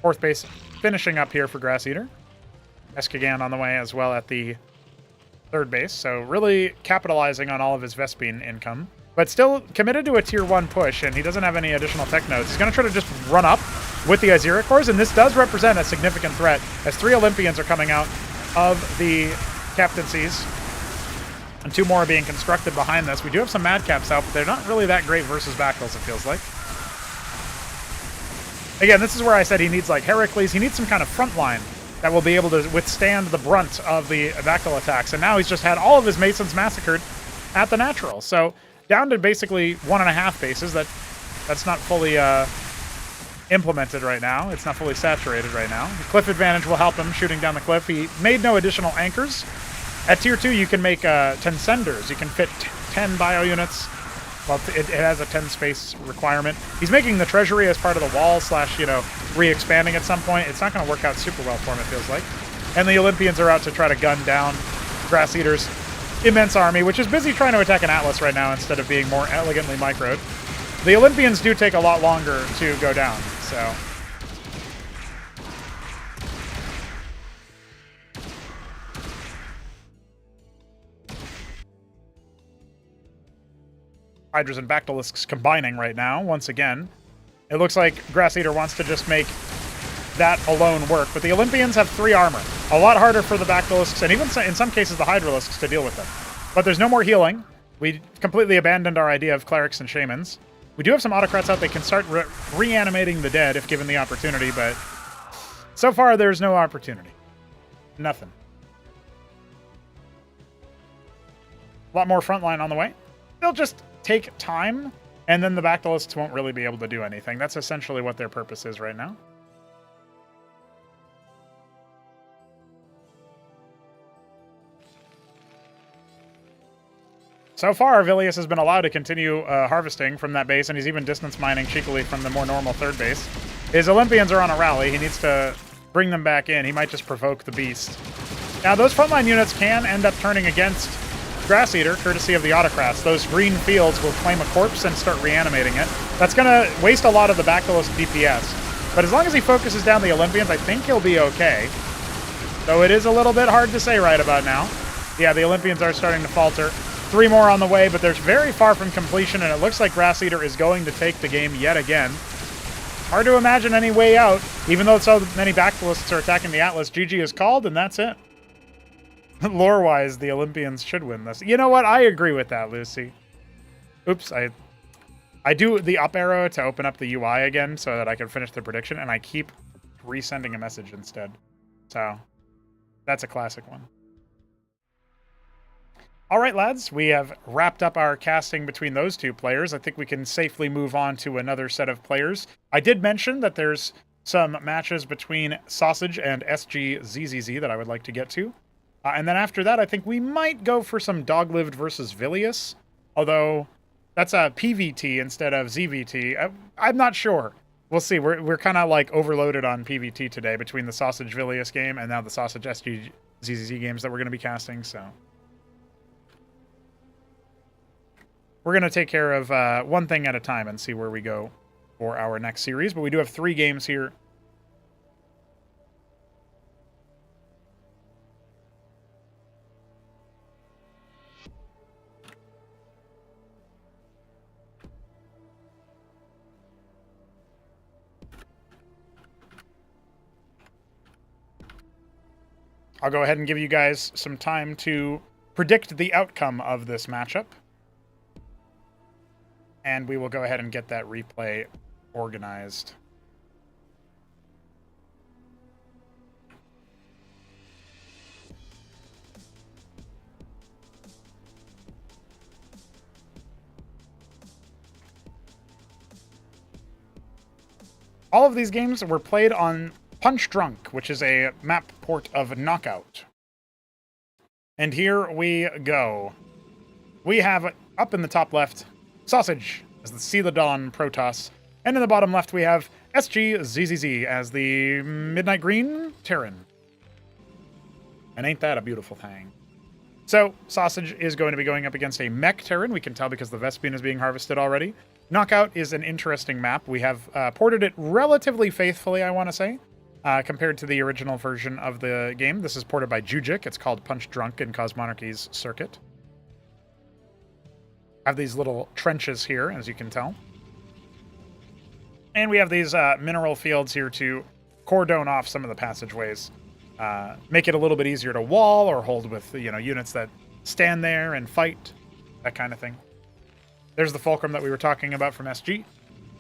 Fourth base finishing up here for Grass Eater. Eskigan on the way as well at the third base. So really capitalizing on all of his Vespene income. But still committed to a tier 1 push, and he doesn't have any additional tech nodes. He's going to try to just run up with the Azira cores, and this does represent a significant threat as 3 Olympians are coming out of the captaincies. And 2 more are being constructed behind this. We do have some Madcaps out, but they're not really that great versus Bactyls, it feels like. Again, this is where I said he needs like Heracles. He needs some kind of front line that will be able to withstand the brunt of the Bactyl attacks. And now he's just had all of his Masons massacred at the natural. So down to basically 1.5 bases. That's not fully implemented right now. It's not fully saturated right now. The cliff advantage will help him shooting down the cliff. He made no additional anchors. At tier 2, you can make 10 senders. You can fit 10 bio units. Well, it has a 10 space requirement. He's making the treasury as part of the wall / re-expanding at some point. It's not going to work out super well for him, it feels like. And the Olympians are out to try to gun down Grass Eater's immense army, which is busy trying to attack an Atlas right now instead of being more elegantly microed. The Olympians do take a lot longer to go down, so... Hydras and Bactylisks combining right now, once again. It looks like Grass Eater wants to just make that alone work, but the Olympians have 3 armor. A lot harder for the Bactylisks, and even in some cases the Hydralisks to deal with them. But there's no more healing. We completely abandoned our idea of Clerics and Shamans. We do have some Autocrats out. They can start reanimating the dead if given the opportunity, but so far there's no opportunity. Nothing. A lot more frontline on the way. They'll just take time, and then the Bactylists won't really be able to do anything. That's essentially what their purpose is right now. So far, Vilius has been allowed to continue harvesting from that base, and he's even distance mining cheekily from the more normal third base. His Olympians are on a rally. He needs to bring them back in. He might just provoke the beast. Now, those frontline units can end up turning against Grass Eater, courtesy of the Autocrats. Those green fields will claim a corpse and start reanimating it. That's going to waste a lot of the Bactylist DPS. But as long as he focuses down the Olympians, I think he'll be okay. Though it is a little bit hard to say right about now. Yeah, the Olympians are starting to falter. 3 more on the way, but there's very far from completion, and it looks like Grass Eater is going to take the game yet again. Hard to imagine any way out. Even though so many Bactylists are attacking the Atlas, GG is called, and that's it. Lore-wise, the Olympians should win this. You know what? I agree with that, Lucy. Oops, I do the up arrow to open up the UI again so that I can finish the prediction, and I keep resending a message instead. So, that's a classic one. All right, lads, we have wrapped up our casting between those 2 players. I think we can safely move on to another set of players. I did mention that there's some matches between Sausage and SGZZZ that I would like to get to. And then after that, I think we might go for some Doglived versus Vilius. Although, that's a PVT instead of ZVT. I'm not sure. We'll see. We're kind of like overloaded on PVT today between the Sausage Vilius game and now the Sausage SGZZ games that we're going to be casting, so... we're going to take care of one thing at a time and see where we go for our next series. But we do have 3 games here. I'll go ahead and give you guys some time to predict the outcome of this matchup. And we will go ahead and get that replay organized. All of these games were played on Punch Drunk, which is a map port of Knockout. And here we go. We have, up in the top left, Sausage as the Celadon Protoss. And in the bottom left, we have SGZZZ as the Midnight Green Terran. And ain't that a beautiful thing? So, Sausage is going to be going up against a Mech Terran. We can tell because the Vespene is being harvested already. Knockout is an interesting map. We have ported it relatively faithfully, I want to say. Compared to the original version of the game. This is ported by Jujic. It's called Punch Drunk in Cosmonarchy's circuit. I have these little trenches here, as you can tell. And we have these mineral fields here to cordon off some of the passageways. Make it a little bit easier to wall or hold with, units that stand there and fight. That kind of thing. There's the Fulcrum that we were talking about from SG.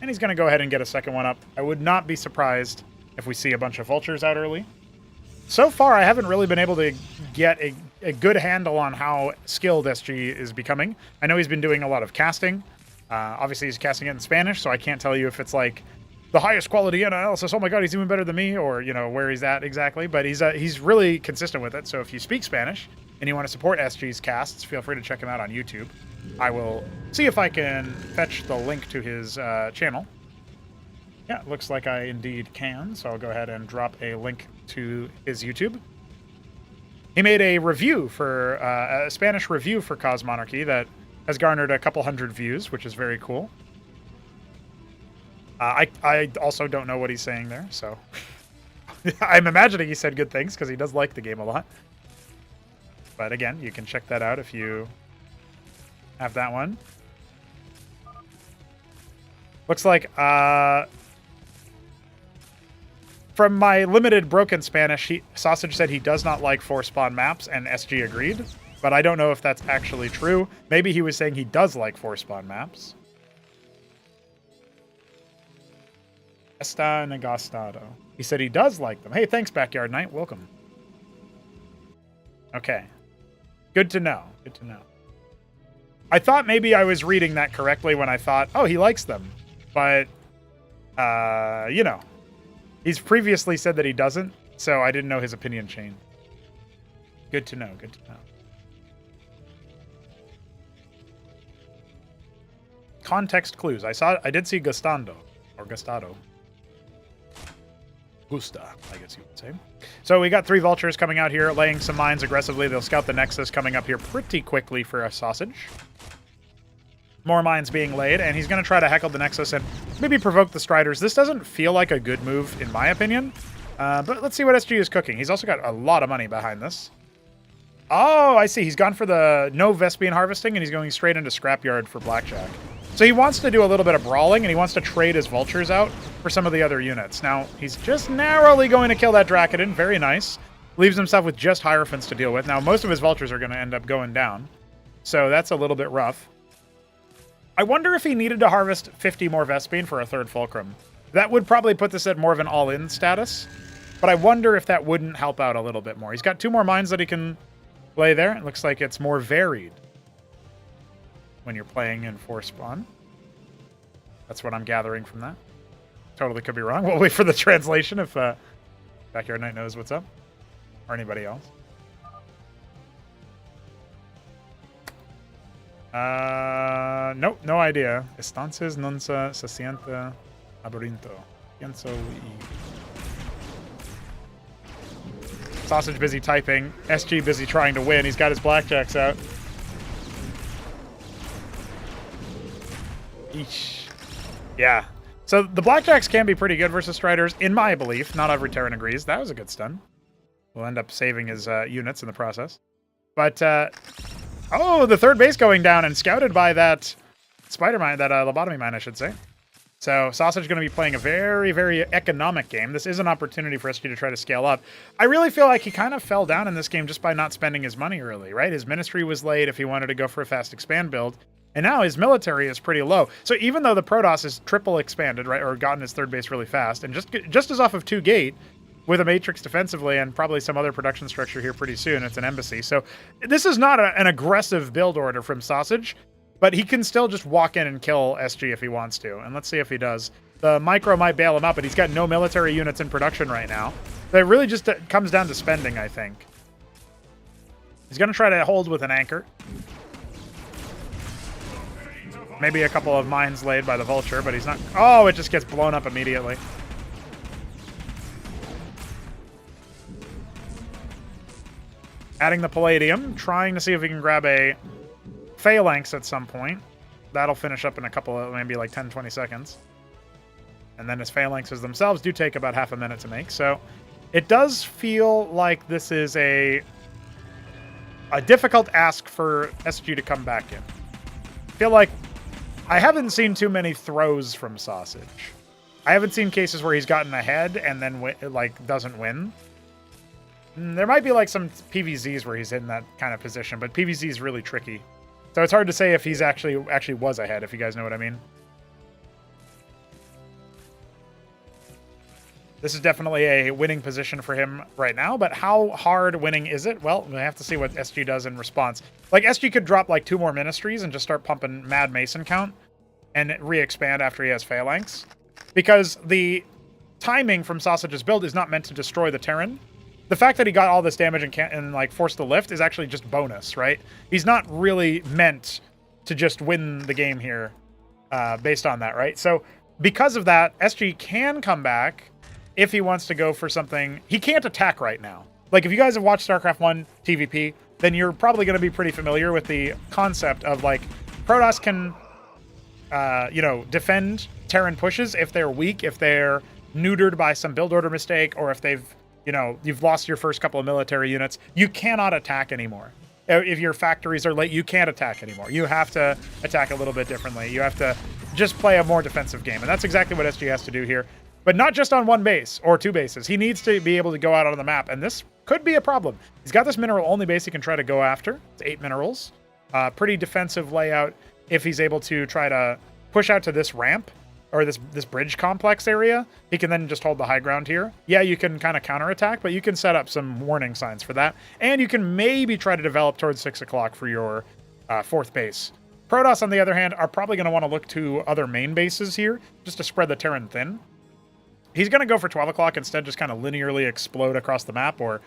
And he's going to go ahead and get a second one up. I would not be surprised if we see a bunch of vultures out early. So far, I haven't really been able to get a good handle on how skilled SG is becoming. I know he's been doing a lot of casting. Obviously, he's casting it in Spanish, so I can't tell you if it's like the highest quality analysis. Oh my god, he's even better than me, or where he's at exactly. But he's really consistent with it. So if you speak Spanish and you want to support SG's casts, feel free to check him out on YouTube. I will see if I can fetch the link to his channel. Yeah, it looks like I indeed can, so I'll go ahead and drop a link to his YouTube. He made a review for, a Spanish review for Cosmonarchy that has garnered a couple hundred views, which is very cool. I also don't know what he's saying there, so... I'm imagining he said good things, because he does like the game a lot. But again, you can check that out if you have that one. Looks like, from my limited broken Spanish, Sausage said he does not like 4-spawn maps, and SG agreed. But I don't know if that's actually true. Maybe he was saying he does like 4-spawn maps. Está negastado. He said he does like them. Hey, thanks, Backyard Knight. Welcome. Okay. Good to know. Good to know. I thought maybe I was reading that correctly when I thought, oh, he likes them. But, he's previously said that he doesn't, so I didn't know his opinion changed. Good to know, good to know. Context clues. I did see Gustando, or Gustado. Gusta, I guess you would say. So we got 3 vultures coming out here, laying some mines aggressively. They'll scout the Nexus coming up here pretty quickly for a Sausage. More mines being laid, and he's going to try to heckle the Nexus and maybe provoke the Striders. This doesn't feel like a good move, in my opinion. But let's see what SG is cooking. He's also got a lot of money behind this. Oh, I see. He's gone for the no Vespene harvesting, and he's going straight into Scrapyard for Blackjack. So he wants to do a little bit of brawling, and he wants to trade his vultures out for some of the other units. Now, he's just narrowly going to kill that Drakodon. Very nice. Leaves himself with just Hierophants to deal with. Now, most of his vultures are going to end up going down. So that's a little bit rough. I wonder if he needed to harvest 50 more Vespene for a 3rd Fulcrum. That would probably put this at more of an all-in status. But I wonder if that wouldn't help out a little bit more. He's got 2 more mines that he can lay there. It looks like it's more varied when you're playing in 4-spawn. That's what I'm gathering from that. Totally could be wrong. We'll wait for the translation if Backyard Knight knows what's up. Or anybody else. Nope, no idea. Entonces no se siente aburrido. Pienso y... Sausage busy typing. SG busy trying to win. He's got his blackjacks out. Eesh. Yeah. So the Blackjacks can be pretty good versus Striders, in my belief. Not every Terran agrees. That was a good stun. We'll end up saving his units in the process. But, oh, the third base going down and scouted by that spider mine, that lobotomy mine, I should say. So Sausage is going to be playing a very, very economic game. This is an opportunity for SG to try to scale up. I really feel like he kind of fell down in this game just by not spending his money early, right? His ministry was late if he wanted to go for a fast expand build. And now his military is pretty low. So even though the Protoss is triple expanded, right, or gotten his third base really fast, and just as off of 2 gate, with a matrix defensively and probably some other production structure here pretty soon, it's an embassy. So this is not an aggressive build order from Sausage, but he can still just walk in and kill SG if he wants to. And let's see if he does. The micro might bail him out, but he's got no military units in production right now. So it really just comes down to spending, I think. He's going to try to hold with an anchor. Maybe a couple of mines laid by the Vulture, but he's not... Oh, it just gets blown up immediately. Adding the Palladium, trying to see if we can grab a Phalanx at some point. That'll finish up in a couple of, maybe like 10, 20 seconds. And then his Phalanxes themselves do take about half a minute to make. So it does feel like this is a difficult ask for SG to come back in. I feel like I haven't seen too many throws from Sausage. I haven't seen cases where he's gotten ahead and then doesn't win. There might be like some PVZs where he's in that kind of position, but PVZ is really tricky. So it's hard to say if he's actually was ahead, if you guys know what I mean. This is definitely a winning position for him right now, but how hard winning is it? Well, we have to see what SG does in response. Like, SG could drop like 2 more ministries and just start pumping Mad Mason count and re-expand after he has Phalanx. Because the timing from Sausage's build is not meant to destroy the Terran. The fact that he got all this damage and like forced the lift is actually just bonus, right? He's not really meant to just win the game here based on that, right? So because of that, SG can come back if he wants to go for something. He can't attack right now. Like, if you guys have watched Starcraft 1 TVP, then you're probably going to be pretty familiar with the concept of, like, Protoss can, defend Terran pushes if they're weak, if they're neutered by some build order mistake, or if they've, you've lost your first couple of military units. You cannot attack anymore. If your factories are late, you can't attack anymore. You have to attack a little bit differently. You have to just play a more defensive game, and that's exactly what SG has to do here. But not just on 1 base or 2 bases. He needs to be able to go out on the map, and this could be a problem. He's got this mineral-only base he can try to go after. It's 8 minerals. Pretty defensive layout if he's able to try to push out to this ramp or this bridge complex area. He can then just hold the high ground here. Yeah, you can kind of counterattack, but you can set up some warning signs for that. And you can maybe try to develop towards 6 o'clock for your 4th base. Protoss, on the other hand, are probably going to want to look to other main bases here just to spread the Terran thin. He's going to go for 12 o'clock instead, just kind of linearly explode across the map or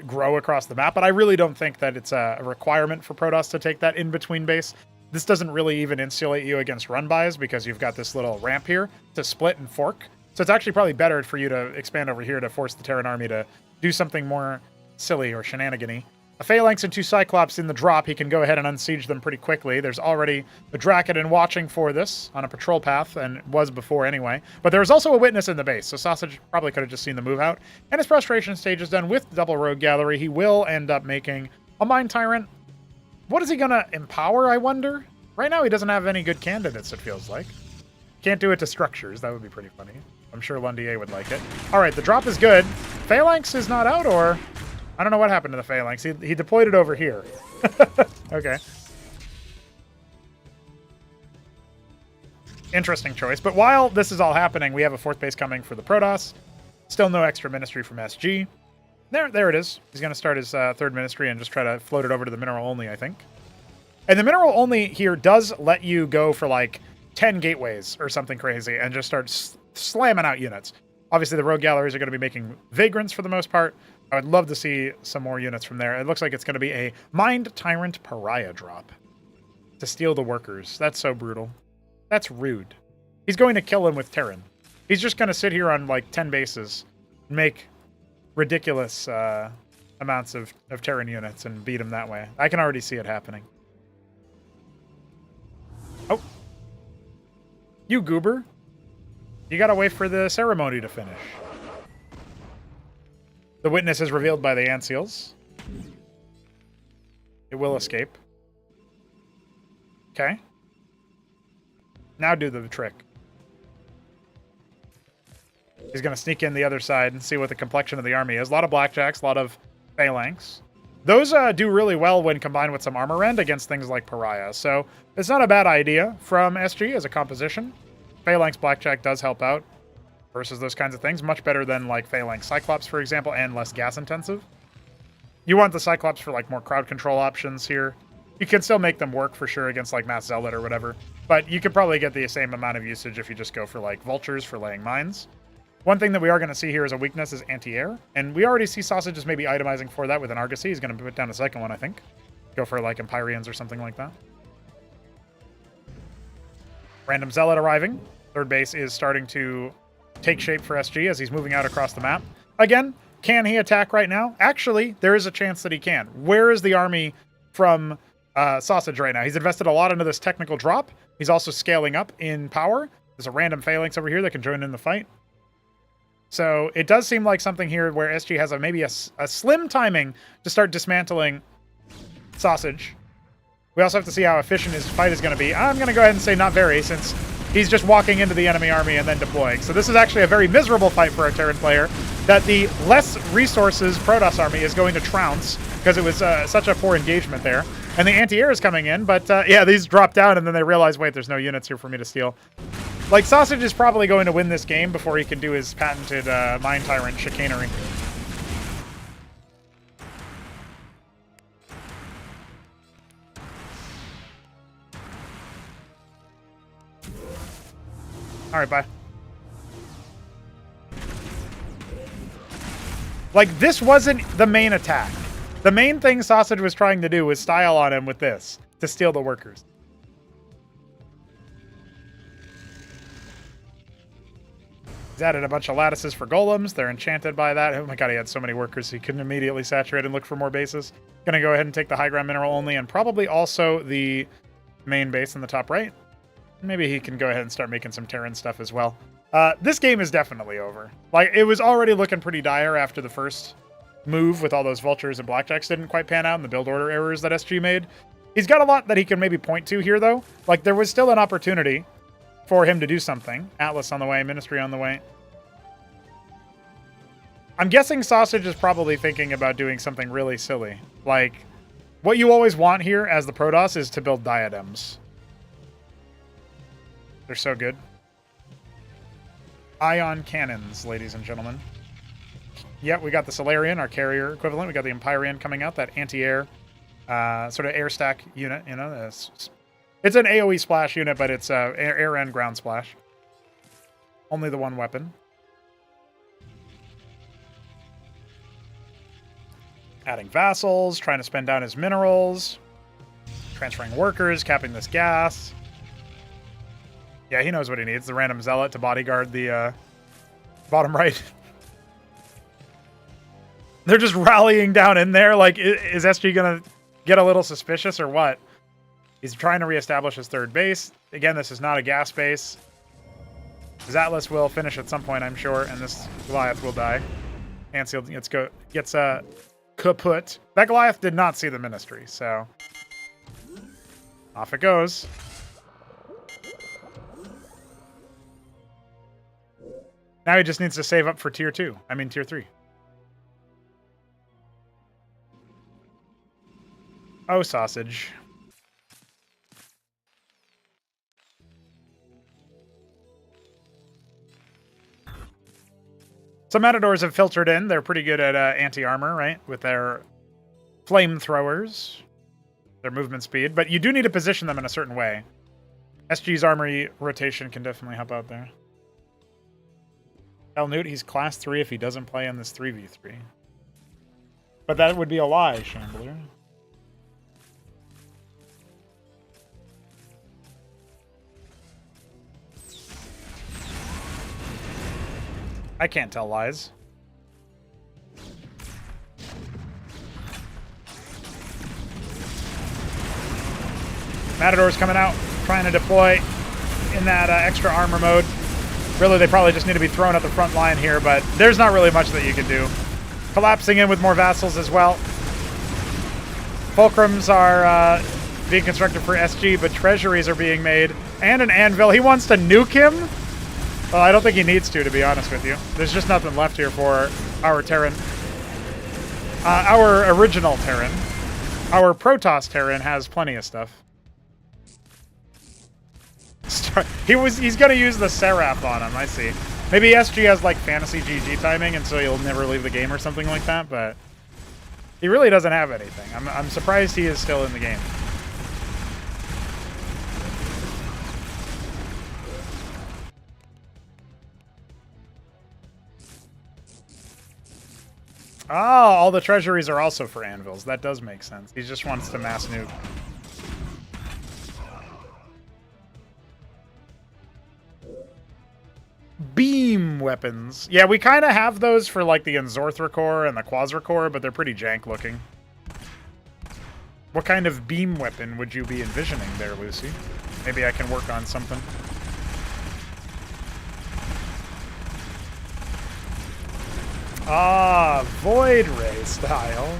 grow across the map. But I really don't think that it's a requirement for Protoss to take that in-between base. This doesn't really even insulate you against run-bys because you've got this little ramp here to split and fork. So it's actually probably better for you to expand over here to force the Terran army to do something more silly or shenanigan-y. A Phalanx and 2 Cyclops in the drop, he can go ahead and unsiege them pretty quickly. There's already a Drakon watching for this on a patrol path, and was before anyway. But there was also a Witness in the base, so Sausage probably could have just seen the move out. And his frustration stage is done with double Rogue Gallery. He will end up making a Mine Tyrant. What is he going to empower, I wonder? Right now he doesn't have any good candidates, it feels like. Can't do it to structures. That would be pretty funny. I'm sure Lundier would like it. All right, the drop is good. Phalanx is not out, or... I don't know what happened to the Phalanx. He deployed it over here. Okay. Interesting choice. But while this is all happening, we have a 4th base coming for the Protoss. Still no extra ministry from SG. There it is. He's going to start his 3rd ministry and just try to float it over to the mineral only, I think. And the mineral only here does let you go for like 10 gateways or something crazy and just start slamming out units. Obviously, the rogue galleries are going to be making vagrants for the most part. I would love to see some more units from there. It looks like it's going to be a Mind Tyrant Pariah drop to steal the workers. That's so brutal. That's rude. He's going to kill him with Terran. He's just going to sit here on like 10 bases and make ridiculous amounts of Terran units and beat him that way. I can already see it happening. Oh. You goober. You gotta wait for the ceremony to finish. The witness is revealed by the ant seals. It will escape. Okay. Now do the trick. He's going to sneak in the other side and see what the complexion of the army is. A lot of blackjacks, a lot of phalanx. Those do really well when combined with some armor rend against things like pariah. So it's not a bad idea from SG as a composition. Phalanx blackjack does help out versus those kinds of things. Much better than like phalanx cyclops, for example, and less gas intensive. You want the cyclops for like more crowd control options here. You can still make them work for sure against like mass zealot or whatever. But you could probably get the same amount of usage if you just go for like vultures for laying mines. One thing that we are going to see here as a weakness is anti-air. And we already see Sausages maybe itemizing for that with an Argosy. He's going to put down a second one, I think. Go for like Empyreans or something like that. Random Zealot arriving. Third base is starting to take shape for SG as he's moving out across the map. Again, can he attack right now? Actually, there is a chance that he can. Where is the army from Sausage right now? He's invested a lot into this technical drop. He's also scaling up in power. There's a random phalanx over here that can join in the fight. So it does seem like something here where SG has maybe a slim timing to start dismantling Sausage. We also have to see how efficient his fight is going to be. I'm going to go ahead and say not very, since he's just walking into the enemy army and then deploying. So this is actually a very miserable fight for a Terran player, that the less resources Protoss army is going to trounce, because it was such a poor engagement there. And the anti-air is coming in, but yeah, these drop down and then they realize, wait, there's no units here for me to steal. Like, Sausage is probably going to win this game before he can do his patented Mind Tyrant chicanery. All right, bye. Like, this wasn't the main attack. The main thing Sausage was trying to do was style on him with this to steal the workers. He's added a bunch of lattices for golems. They're enchanted by that. Oh my god, he had so many workers he couldn't immediately saturate and look for more bases. Gonna go ahead and take the high ground mineral only and probably also the main base in the top right. Maybe he can go ahead and start making some Terran stuff as well. This game is definitely over. Like, it was already looking pretty dire after the first move with all those vultures and blackjacks didn't quite pan out and the build order errors that SG made. He's got a lot that he can maybe point to here, though. Like, there was still an opportunity for him to do something. Atlas on the way, Ministry on the way. I'm guessing Sausage is probably thinking about doing something really silly. Like, what you always want here as the Protoss is to build diadems. They're so good. Ion cannons, ladies and gentlemen. Yep, we got the Solarian, our carrier equivalent. We got the Empyrean coming out, that anti-air sort of air stack unit. You know, it's an AoE splash unit, but it's air and ground splash. Only the one weapon. Adding vassals, trying to spend down his minerals, transferring workers, capping this gas. Yeah, he knows what he needs. The random zealot to bodyguard the bottom right. They're just rallying down in there. Like, is SG going to get a little suspicious or what? He's trying to reestablish his third base. Again, this is not a gas base. His Atlas will finish at some point, I'm sure, and this Goliath will die. Anseal gets kaput. That Goliath did not see the Ministry, so off it goes. Now he just needs to save up for tier 2. I mean, tier 3. Oh, Sausage. Some Matadors have filtered in. They're pretty good at anti-armor, right? With their flamethrowers, their movement speed. But you do need to position them in a certain way. SG's armory rotation can definitely help out there. El Newt, he's class 3 if he doesn't play in this 3v3. But that would be a lie, Shambler. I can't tell lies. Matador's coming out, trying to deploy. in that extra armor mode. Really, they probably just need to be thrown at the front line here, but there's not really much that you can do. Collapsing in with more vassals as well. Fulcrums are being constructed for SG, but treasuries are being made. And an anvil. He wants to nuke him? Well, I don't think he needs to be honest with you. There's just nothing left here for our Terran. Our original Terran. Our Protoss Terran has plenty of stuff. He's gonna use the Seraph on him, I see. Maybe SG has like fantasy GG timing and so he'll never leave the game or something like that, but he really doesn't have anything. I'm surprised he is still in the game. Oh, all the treasuries are also for anvils. That does make sense. He just wants to mass nuke. Beam weapons. Yeah, we kind of have those for like the Enzorthra core and the Quasar core, but they're pretty jank looking. What kind of beam weapon would you be envisioning there, Lucy? Maybe I can work on something. Ah, Void Ray style.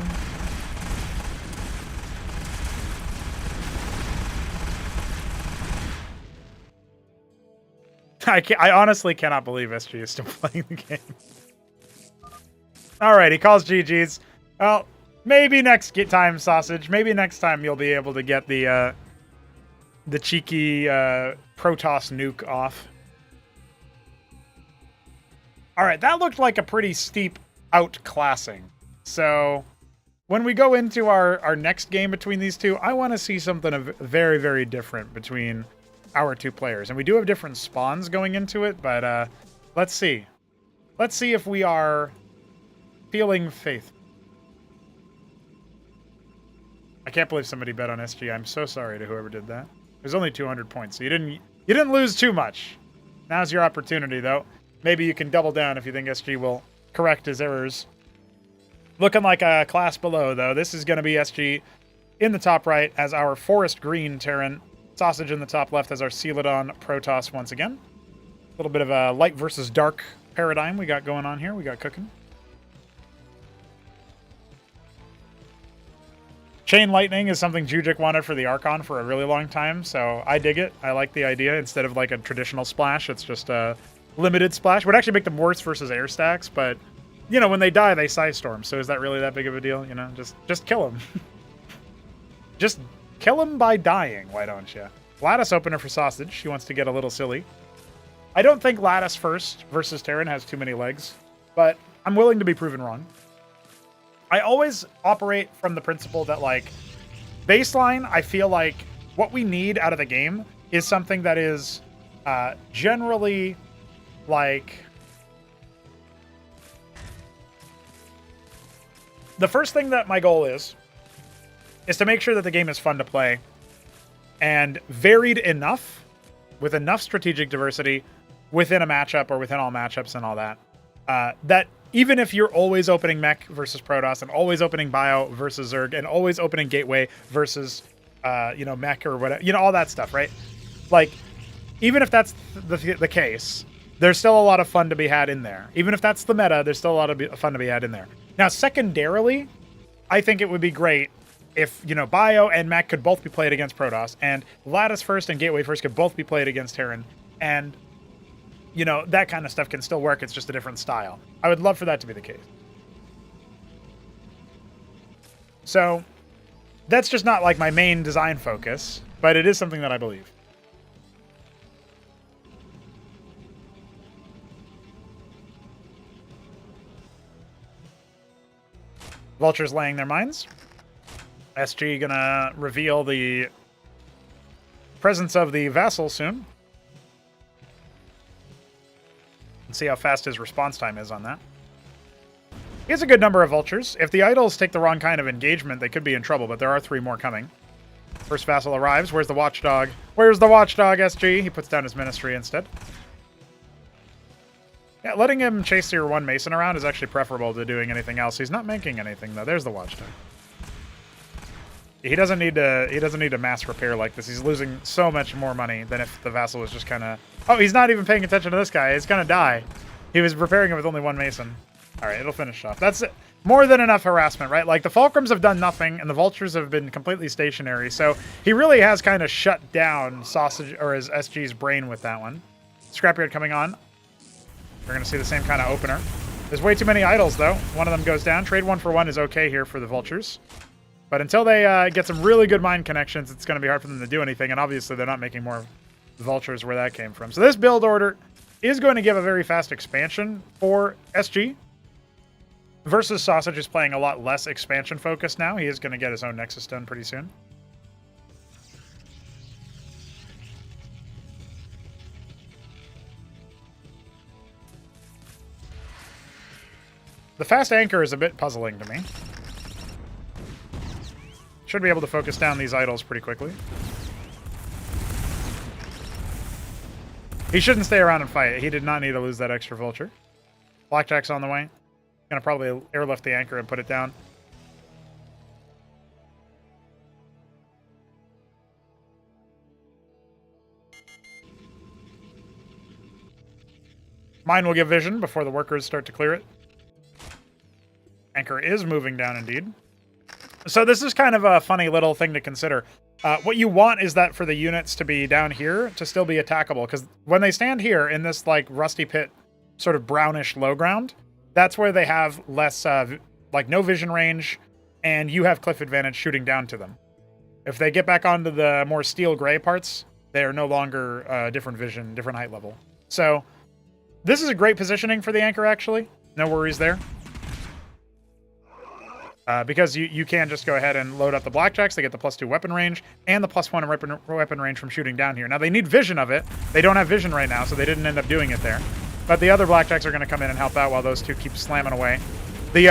I honestly cannot believe SG is still playing the game. Alright, he calls GG's. Well, maybe next time, Sausage. Maybe next time you'll be able to get the cheeky Protoss nuke off. Alright, that looked like a pretty steep outclassing. So, when we go into our next game between these two, I want to see something very, very different between our two players. And we do have different spawns going into it, but let's see. Let's see if we are feeling faith. I can't believe somebody bet on SG. I'm so sorry to whoever did that. It was only 200 points, so you didn't lose too much. Now's your opportunity, though. Maybe you can double down if you think SG will correct his errors. Looking like a class below, though. This is going to be SG in the top right as our Forest Green Terran. Sausage in the top left as our Celadon Protoss once again. A little bit of a light versus dark paradigm we got going on here. We got cooking. Chain Lightning is something Jujic wanted for the Archon for a really long time, so I dig it. I like the idea. Instead of like a traditional splash, it's just a limited splash. Would actually make them worse versus air stacks, but you know, when they die, they Psy Storm, so is that really that big of a deal? You know, just kill them. Just kill him by dying, why don't you? Lattice opener for Sausage. He wants to get a little silly. I don't think Lattice first versus Terran has too many legs, but I'm willing to be proven wrong. I always operate from the principle that, like, baseline, I feel like what we need out of the game is something that is generally, like... The first thing that my goal is to make sure that the game is fun to play and varied enough, with enough strategic diversity within a matchup or within all matchups and all that, that even if you're always opening Mech versus Protoss and always opening Bio versus Zerg and always opening Gateway versus, Mech or whatever, all that stuff, right? Like, even if that's the case, there's still a lot of fun to be had in there. Even if that's the meta, there's still a lot of fun to be had in there. Now, secondarily, I think it would be great if, Bio and Mech could both be played against Protoss, and Lattice first and Gateway first could both be played against Terran, and, that kind of stuff can still work. It's just a different style. I would love for that to be the case. So, that's just not, like, my main design focus, but it is something that I believe. Vultures laying their mines. SG gonna reveal the presence of the vassal soon. And see how fast his response time is on that. He has a good number of vultures. If the idols take the wrong kind of engagement, they could be in trouble, but there are 3 more coming. First vassal arrives. Where's the watchdog? Where's the watchdog, SG? He puts down his ministry instead. Yeah, letting him chase your 1 Mason around is actually preferable to doing anything else. He's not making anything, though. There's the watchdog. He doesn't need to. He doesn't need to mass repair like this. He's losing so much more money than if the vassal was just kind of. Oh, he's not even paying attention to this guy. He's gonna die. He was repairing it with only one mason. All right, it'll finish off. That's it. More than enough harassment, right? Like the Fulcrums have done nothing, and the Vultures have been completely stationary. So he really has kind of shut down Sausage or his SG's brain with that one. Scrapyard coming on. We're gonna see the same kind of opener. There's way too many idols though. One of them goes down. Trade 1-for-1 is okay here for the Vultures. But until they get some really good mine connections, it's going to be hard for them to do anything. And obviously, they're not making more Vultures where that came from. So this build order is going to give a very fast expansion for SG. Versus Sausage is playing a lot less expansion focused now. He is going to get his own Nexus Stone pretty soon. The fast anchor is a bit puzzling to me. Should be able to focus down these idols pretty quickly. He shouldn't stay around and fight. He did not need to lose that extra vulture. Blackjack's on the way. Gonna probably airlift the anchor and put it down. Mine will give vision before the workers start to clear it. Anchor is moving down indeed. So this is kind of a funny little thing to consider. What you want is that for the units to be down here to still be attackable, because when they stand here in this like rusty pit, sort of brownish low ground, that's where they have less, like no vision range, and you have cliff advantage shooting down to them. If they get back onto the more steel gray parts, they are no longer different vision, different height level. So this is a great positioning for the anchor, actually. No worries there. Because you can just go ahead and load up the blackjacks. They get the +2 weapon range and the +1 weapon range from shooting down here. Now, they need vision of it. They don't have vision right now, so they didn't end up doing it there. But the other blackjacks are going to come in and help out while those two keep slamming away. The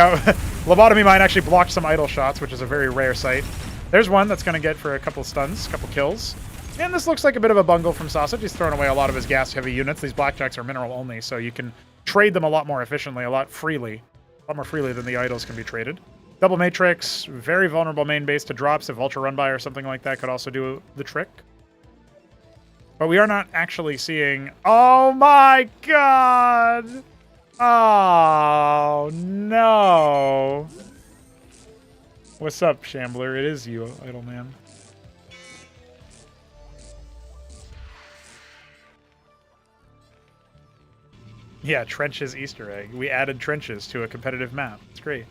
lobotomy mine actually blocked some idle shots, which is a very rare sight. There's one that's going to get for a couple stuns, a couple kills. And this looks like a bit of a bungle from Sausage. He's throwing away a lot of his gas-heavy units. These blackjacks are mineral only, so you can trade them a lot more efficiently, a lot more freely than the idols can be traded. Double Matrix, very vulnerable main base to drops. If Vulture Run By or something like that could also do the trick. But we are not actually seeing... Oh my god! Oh no! What's up, Shambler? It is you, Idle Man. Yeah, Trenches Easter egg. We added trenches to a competitive map. It's great.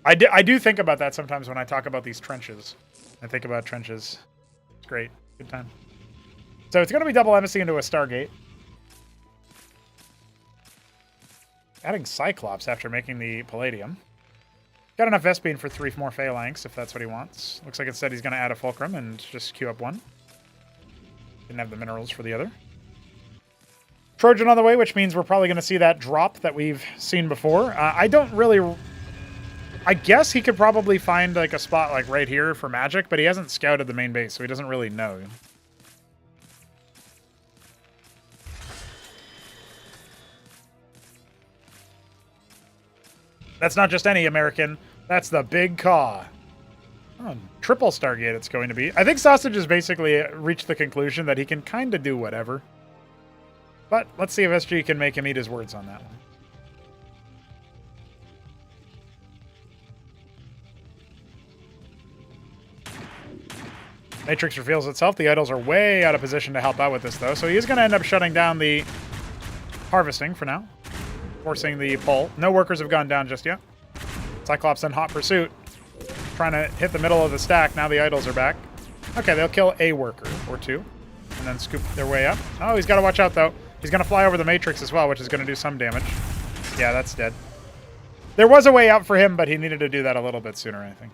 I do think about that sometimes when I talk about these trenches. I think about trenches. It's great. Good time. So it's going to be double embassy into a Stargate. Adding Cyclops after making the Palladium. Got enough Vespine for 3 more Phalanx if that's what he wants. Looks like instead he's going to add a Fulcrum and just queue up one. Didn't have the minerals for the other. Trojan on the way, which means we're probably going to see that drop that we've seen before. I don't really... I guess he could probably find like a spot like right here for magic, but he hasn't scouted the main base, so he doesn't really know. That's not just any American. That's the Big Caw. Oh, triple Stargate it's going to be. I think Sausage has basically reached the conclusion that he can kind of do whatever. But let's see if SG can make him eat his words on that one. Matrix reveals itself. The idols are way out of position to help out with this, though. So he is going to end up shutting down the harvesting for now. Forcing the pull. No workers have gone down just yet. Cyclops in hot pursuit. Trying to hit the middle of the stack. Now the idols are back. Okay, they'll kill a worker or two. And then scoop their way up. Oh, he's got to watch out, though. He's going to fly over the Matrix as well, which is going to do some damage. Yeah, that's dead. There was a way out for him, but he needed to do that a little bit sooner, I think.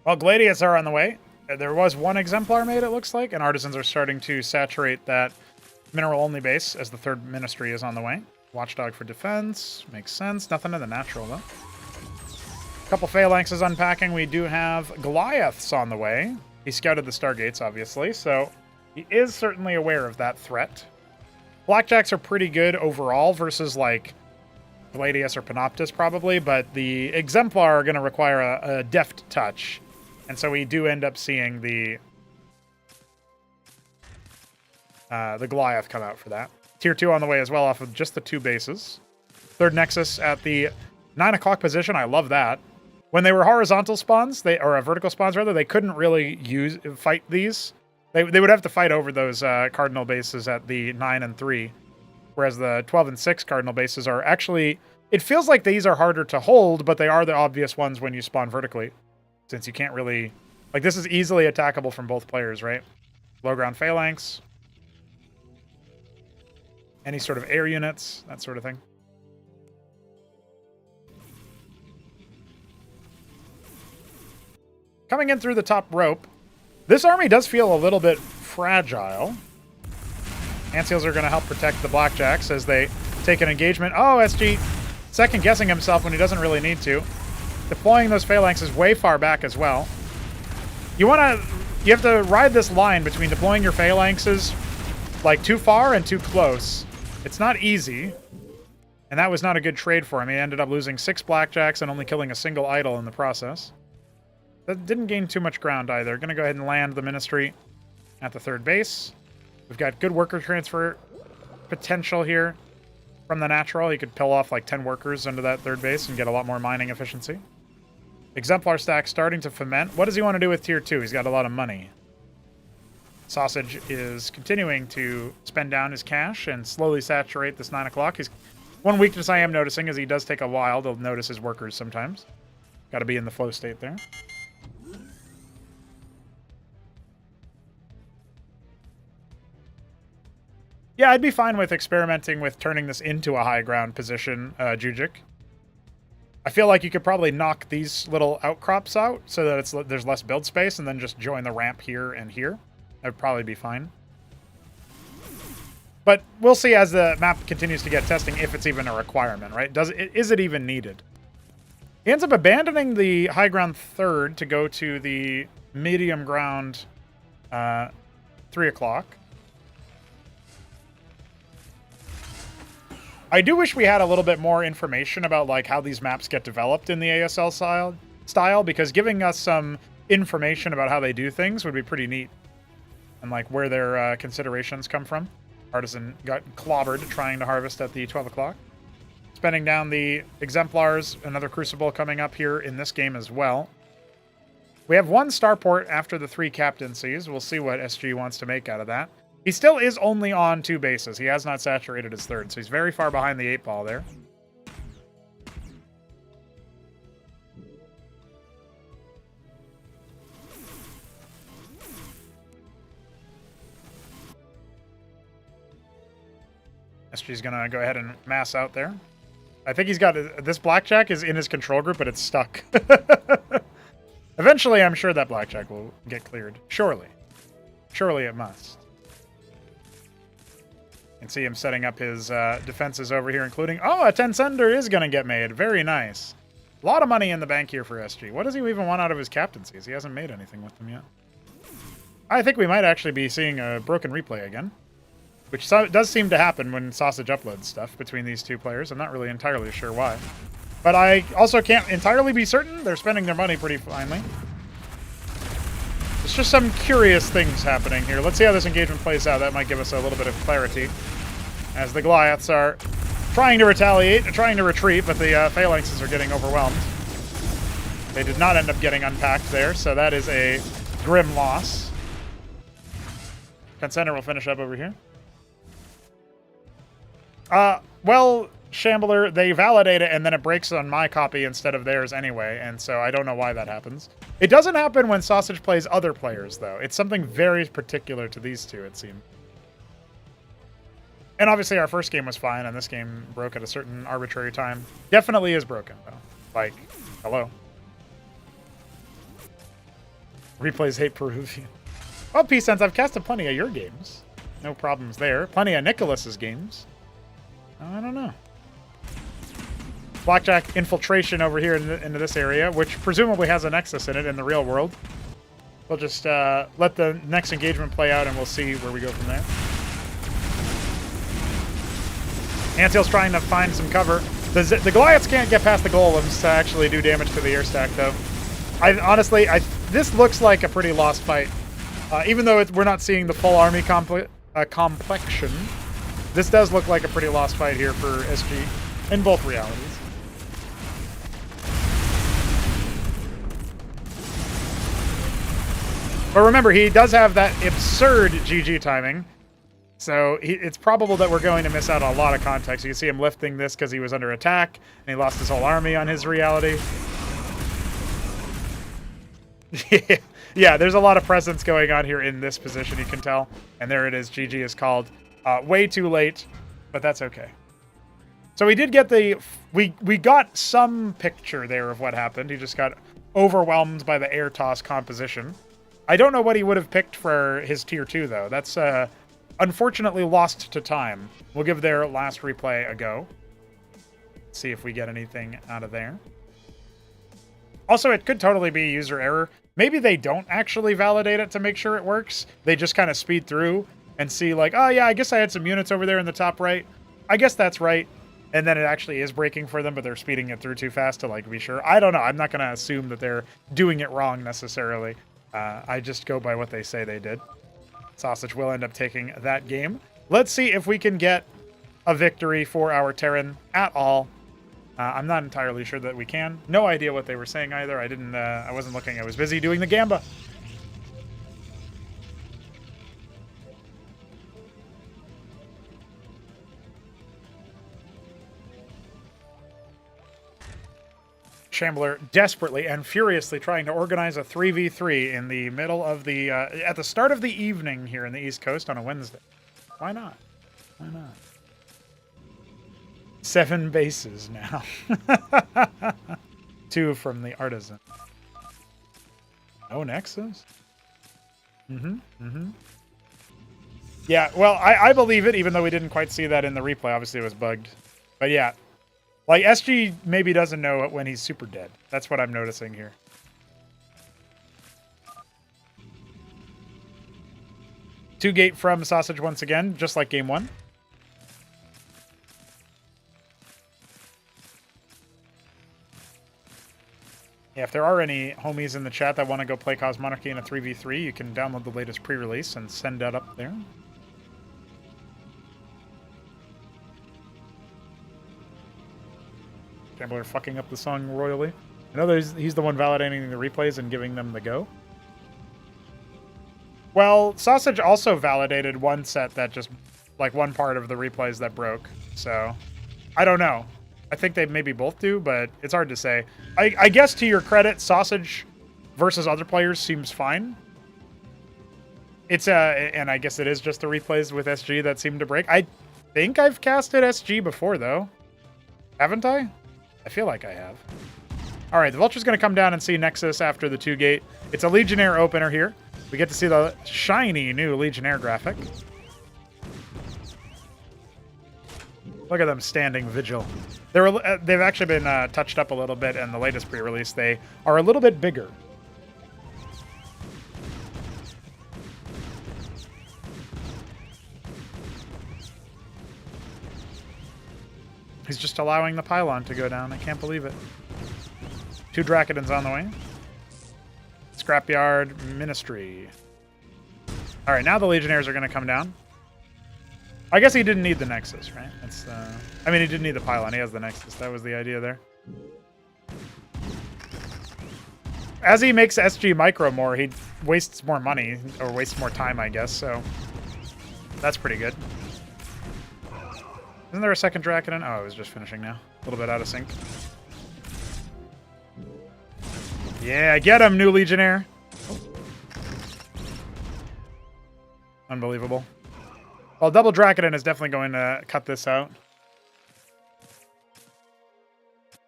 Well, Gladius are on the way. There was one exemplar made, it looks like, and artisans are starting to saturate that mineral-only base as the third ministry is on the way. Watchdog for defense. Makes sense. Nothing in the natural, though. Couple phalanxes unpacking. We do have Goliaths on the way. He scouted the Stargates, obviously, so he is certainly aware of that threat. Blackjacks are pretty good overall versus, like, Gladius or Panoptus, probably, but the Exemplar are going to require a deft touch. And so we do end up seeing the Goliath come out for that. Tier 2 on the way as well off of just the 2 bases. Third Nexus at the 9 o'clock position. I love that. When they were horizontal spawns, or vertical spawns rather, they couldn't really fight these. They would have to fight over those cardinal bases at the 9 and 3. Whereas the 12 and 6 cardinal bases are actually... It feels like these are harder to hold, but they are the obvious ones when you spawn vertically. Since you can't really... Like, this is easily attackable from both players, right? Low ground phalanx. Any sort of air units, that sort of thing. Coming in through the top rope. This army does feel a little bit fragile. Handseals are going to help protect the Blackjacks as they take an engagement. Oh, SG second-guessing himself when he doesn't really need to. Deploying those phalanxes way far back as well. You have to ride this line between deploying your phalanxes like too far and too close. It's not easy. And that was not a good trade for him. He ended up losing 6 Blackjacks and only killing a single idol in the process. That didn't gain too much ground either. Going to go ahead and land the Ministry at the third base. We've got good worker transfer potential here from the natural. He could pill off like 10 workers into that third base and get a lot more mining efficiency. Exemplar stack starting to foment. What does he want to do with tier 2? He's got a lot of money. Sausage is continuing to spend down his cash and slowly saturate this 9 o'clock. One weakness I am noticing is he does take a while to notice his workers sometimes. Got to be in the flow state there. Yeah, I'd be fine with experimenting with turning this into a high ground position, Jujic. I feel like you could probably knock these little outcrops out so that there's less build space and then just join the ramp here and here. That would probably be fine. But we'll see as the map continues to get testing if it's even a requirement, right? Is it even needed? He ends up abandoning the high ground third to go to the medium ground 3 o'clock. I do wish we had a little bit more information about like how these maps get developed in the ASL style, because giving us some information about how they do things would be pretty neat. And like where their considerations come from. Artisan got clobbered trying to harvest at the 12 o'clock. Spending down the Exemplars, another Crucible coming up here in this game as well. We have 1 starport after the 3 captaincies. We'll see what SG wants to make out of that. He still is only on 2 bases. He has not saturated his third, so he's very far behind the 8 ball there. SG's gonna go ahead and mass out there. I think he's got... This Blackjack is in his control group, but it's stuck. Eventually, I'm sure that Blackjack will get cleared. Surely. Surely it must. You can see him setting up his defenses over here, including... Oh, a 10 sender is going to get made. Very nice. A lot of money in the bank here for SG. What does he even want out of his captaincies? He hasn't made anything with them yet. I think we might actually be seeing a broken replay again. Which does seem to happen when Sausage uploads stuff between these two players. I'm not really entirely sure why. But I also can't entirely be certain. They're spending their money pretty finely. It's just some curious things happening here. Let's see how this engagement plays out. That might give us a little bit of clarity. As the Goliaths are trying to retaliate, trying to retreat, but the Phalanxes are getting overwhelmed. They did not end up getting unpacked there, so that is a grim loss. Consenter will finish up over here. Well, Shambler, they validate it and then it breaks on my copy instead of theirs anyway, and so I don't know why that happens. It doesn't happen when Sausage plays other players, though. It's something very particular to these two, it seems. And obviously our first game was fine, and this game broke at a certain arbitrary time. Definitely is broken, though. Like, hello. Replays hate Peruvian. Well, P-Sense, I've casted plenty of your games. No problems there. Plenty of Nicholas's games. I don't know. Blackjack infiltration over here into this area, which presumably has a Nexus in it in the real world. We'll just let the next engagement play out, and we'll see where we go from there. Antil's trying to find some cover. The Goliaths can't get past the Golems to actually do damage to the air stack, though. Honestly, this looks like a pretty lost fight. Even though we're not seeing the full army complexion, this does look like a pretty lost fight here for SG in both realities. But remember, he does have that absurd GG timing, so it's probable that we're going to miss out on a lot of context. You can see him lifting this because he was under attack, and he lost his whole army on his reality. Yeah, there's a lot of presence going on here in this position, you can tell. And there it is, GG is called. Way too late, but that's okay. So we did get we got some picture there of what happened. He just got overwhelmed by the air toss composition. I don't know what he would have picked for his tier 2, though. That's unfortunately lost to time. We'll give their last replay a go. See if we get anything out of there. Also, it could totally be user error. Maybe they don't actually validate it to make sure it works. They just kind of speed through and see like, oh yeah, I guess I had some units over there in the top right. I guess that's right. And then it actually is breaking for them, but they're speeding it through too fast to like be sure. I don't know. I'm not going to assume that they're doing it wrong necessarily. I just go by what they say they did. Sausage will end up taking that game. Let's see if we can get a victory for our Terran at all. I'm not entirely sure that we can. No idea what they were saying either. I wasn't looking. I was busy doing the Gamba. Shambler desperately and furiously trying to organize a 3v3 in the middle of the, at the start of the evening here in the East Coast on a Wednesday. Why not? Why not? 7 bases now. 2 from the Artisan. No Nexus? Yeah, well, I believe it, even though we didn't quite see that in the replay. Obviously, it was bugged. But yeah. Like, SG maybe doesn't know it when he's super dead. That's what I'm noticing here. Two gate from Sausage once again, just like game 1. Yeah, if there are any homies in the chat that want to go play Cosmonarchy in a 3v3, you can download the latest pre-release and send that up there. Gambler fucking up the song royally. I know he's the one validating the replays and giving them the go. Well, Sausage also validated one set that just, like, one part of the replays that broke. So, I don't know. I think they maybe both do, but it's hard to say. I guess to your credit, Sausage versus other players seems fine. It's and I guess it is just the replays with SG that seem to break. I think I've casted SG before, though. Haven't I? I feel like I have. All right, the Vulture's going to come down and see Nexus after the 2 gate. It's a Legionnaire opener here. We get to see the shiny new Legionnaire graphic. Look at them standing vigil. They've actually been touched up a little bit in the latest pre-release. They are a little bit bigger. He's just allowing the pylon to go down. I can't believe it. 2 Drakidons on the way. Scrapyard Ministry. All right, now the Legionnaires are going to come down. I guess he didn't need the Nexus, right? That's, I mean, he didn't need the pylon. He has the Nexus. That was the idea there. As he makes SG micro more, he wastes more money, or wastes more time, I guess, so that's pretty good. Isn't there a second Drakidon? Oh, it was just finishing now. A little bit out of sync. Yeah, get him, new Legionnaire. Unbelievable. Well, double Drakidon is definitely going to cut this out.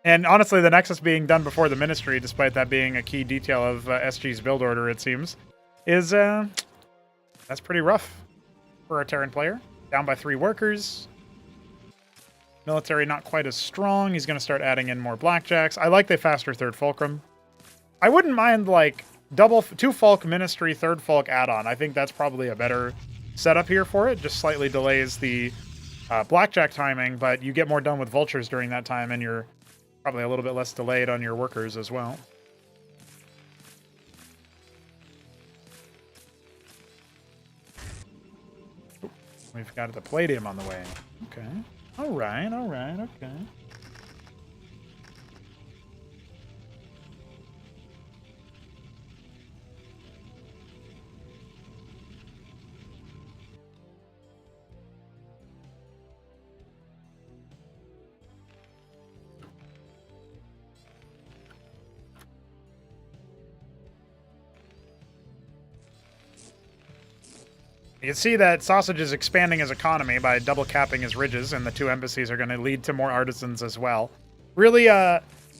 And honestly, the Nexus being done before the Ministry, despite that being a key detail of SG's build order, it seems, is that's pretty rough for a Terran player. Down by 3 workers. Military not quite as strong. He's going to start adding in more blackjacks. I like the faster third fulcrum. I wouldn't mind like 2 Fulk Ministry, 3rd Fulk add-on. I think that's probably a better setup here for it. Just slightly delays the blackjack timing, but you get more done with vultures during that time, and you're probably a little bit less delayed on your workers as well. We've got the Palladium on the way. Okay. All right, okay. You can see that Sausage is expanding his economy by double capping his ridges, and the 2 embassies are going to lead to more artisans as well. Really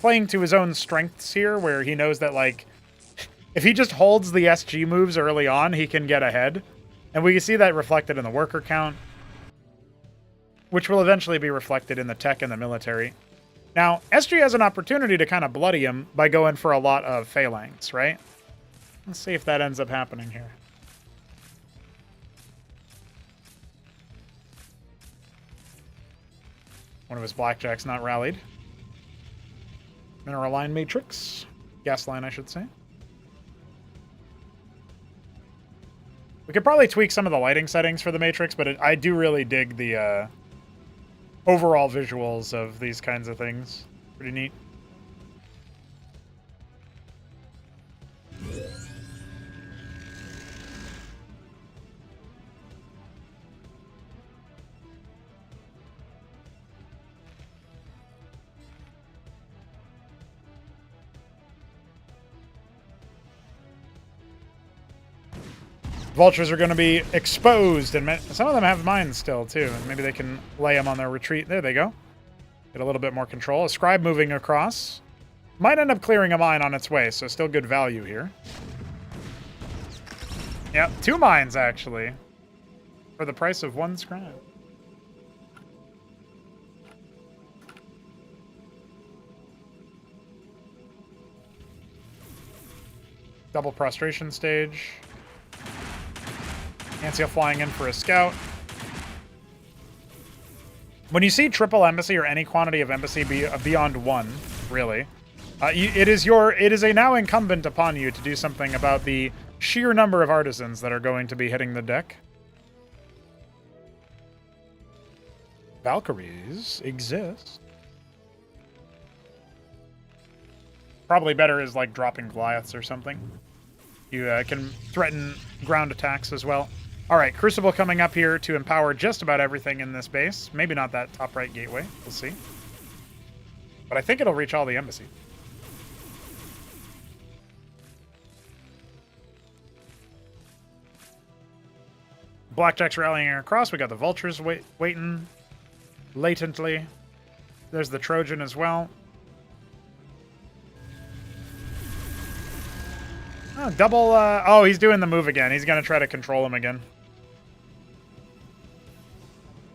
playing to his own strengths here, where he knows that, like, if he just holds the SG moves early on, he can get ahead. And we can see that reflected in the worker count, which will eventually be reflected in the tech and the military. Now, SG has an opportunity to kind of bloody him by going for a lot of phalanx, right? Let's see if that ends up happening here. One of his blackjacks not rallied. Mineral line matrix. Gas line, I should say. We could probably tweak some of the lighting settings for the matrix, but I do really dig the overall visuals of these kinds of things. Pretty neat. Vultures are going to be exposed, and some of them have mines still, too. And maybe they can lay them on their retreat. There they go. Get a little bit more control. A scribe moving across. Might end up clearing a mine on its way, so still good value here. Yep, 2 mines, actually. For the price of 1 scribe. Double prostration stage. Anciel flying in for a scout. When you see triple embassy or any quantity of embassy beyond 1, really, it is a now incumbent upon you to do something about the sheer number of artisans that are going to be hitting the deck. Valkyries exist. Probably better is like dropping Goliaths or something. You can threaten ground attacks as well. All right, Crucible coming up here to empower just about everything in this base. Maybe not that top right gateway. We'll see. But I think it'll reach all the embassy. Blackjack's rallying across. We got the Vultures waiting latently. There's the Trojan as well. Oh, double... oh, he's doing the move again. He's going to try to control him again.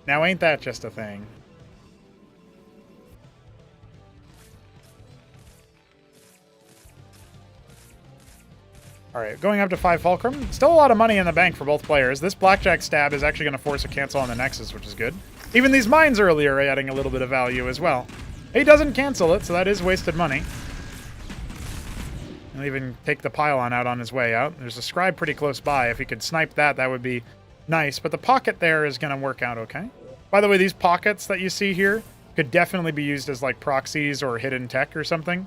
Now, ain't that just a thing? All right, going up to 5 Fulcrum. Still a lot of money in the bank for both players. This Blackjack stab is actually going to force a cancel on the Nexus, which is good. Even these mines earlier are adding a little bit of value as well. He doesn't cancel it, so that is wasted money. He'll even take the pylon out on his way out. There's a scribe pretty close by. If he could snipe that, that would be nice. But the pocket there is going to work out okay. By the way, these pockets that you see here could definitely be used as like proxies or hidden tech or something.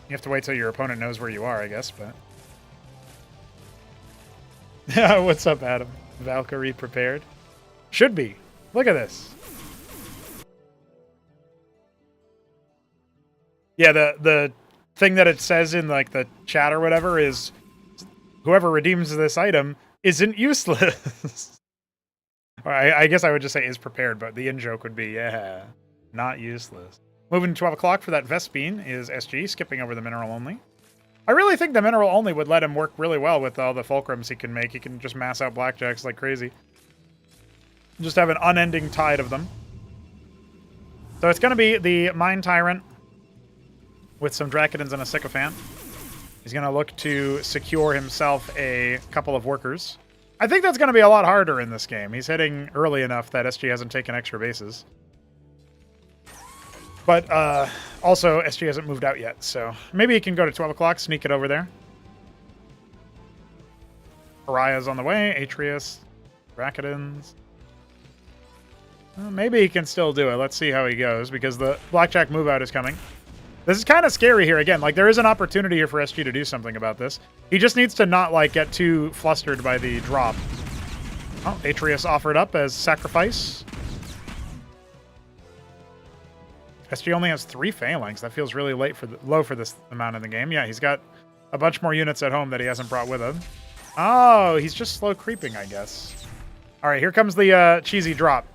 You have to wait till your opponent knows where you are, I guess, but... What's up, Adam? Valkyrie prepared? Should be. Look at this. Yeah, the thing that it says in like the chat or whatever is whoever redeems this item isn't useless. Or I guess I would just say is prepared, but the in-joke would be, yeah, not useless. Moving to 12 o'clock for that Vespine is SG, skipping over the mineral only. I really think the mineral only would let him work really well with all the fulcrums he can make. He can just mass out blackjacks like crazy. Just have an unending tide of them. So it's going to be the Mine Tyrant with some Dracodons and a Sycophant. He's going to look to secure himself a couple of workers. I think that's going to be a lot harder in this game. He's hitting early enough that SG hasn't taken extra bases. But also, SG hasn't moved out yet, so maybe he can go to 12 o'clock, sneak it over there. Pariah's on the way, Atreus, Dracodons. Maybe he can still do it. Let's see how he goes, because the Blackjack move-out is coming. This is kind of scary here again. Like, there is an opportunity here for SG to do something about this. He just needs to not, like, get too flustered by the drop. Oh, Atreus offered up as sacrifice. SG only has 3 phalanx. That feels really low for this amount in the game. Yeah, he's got a bunch more units at home that he hasn't brought with him. Oh, he's just slow creeping, I guess. All right, here comes the cheesy drop.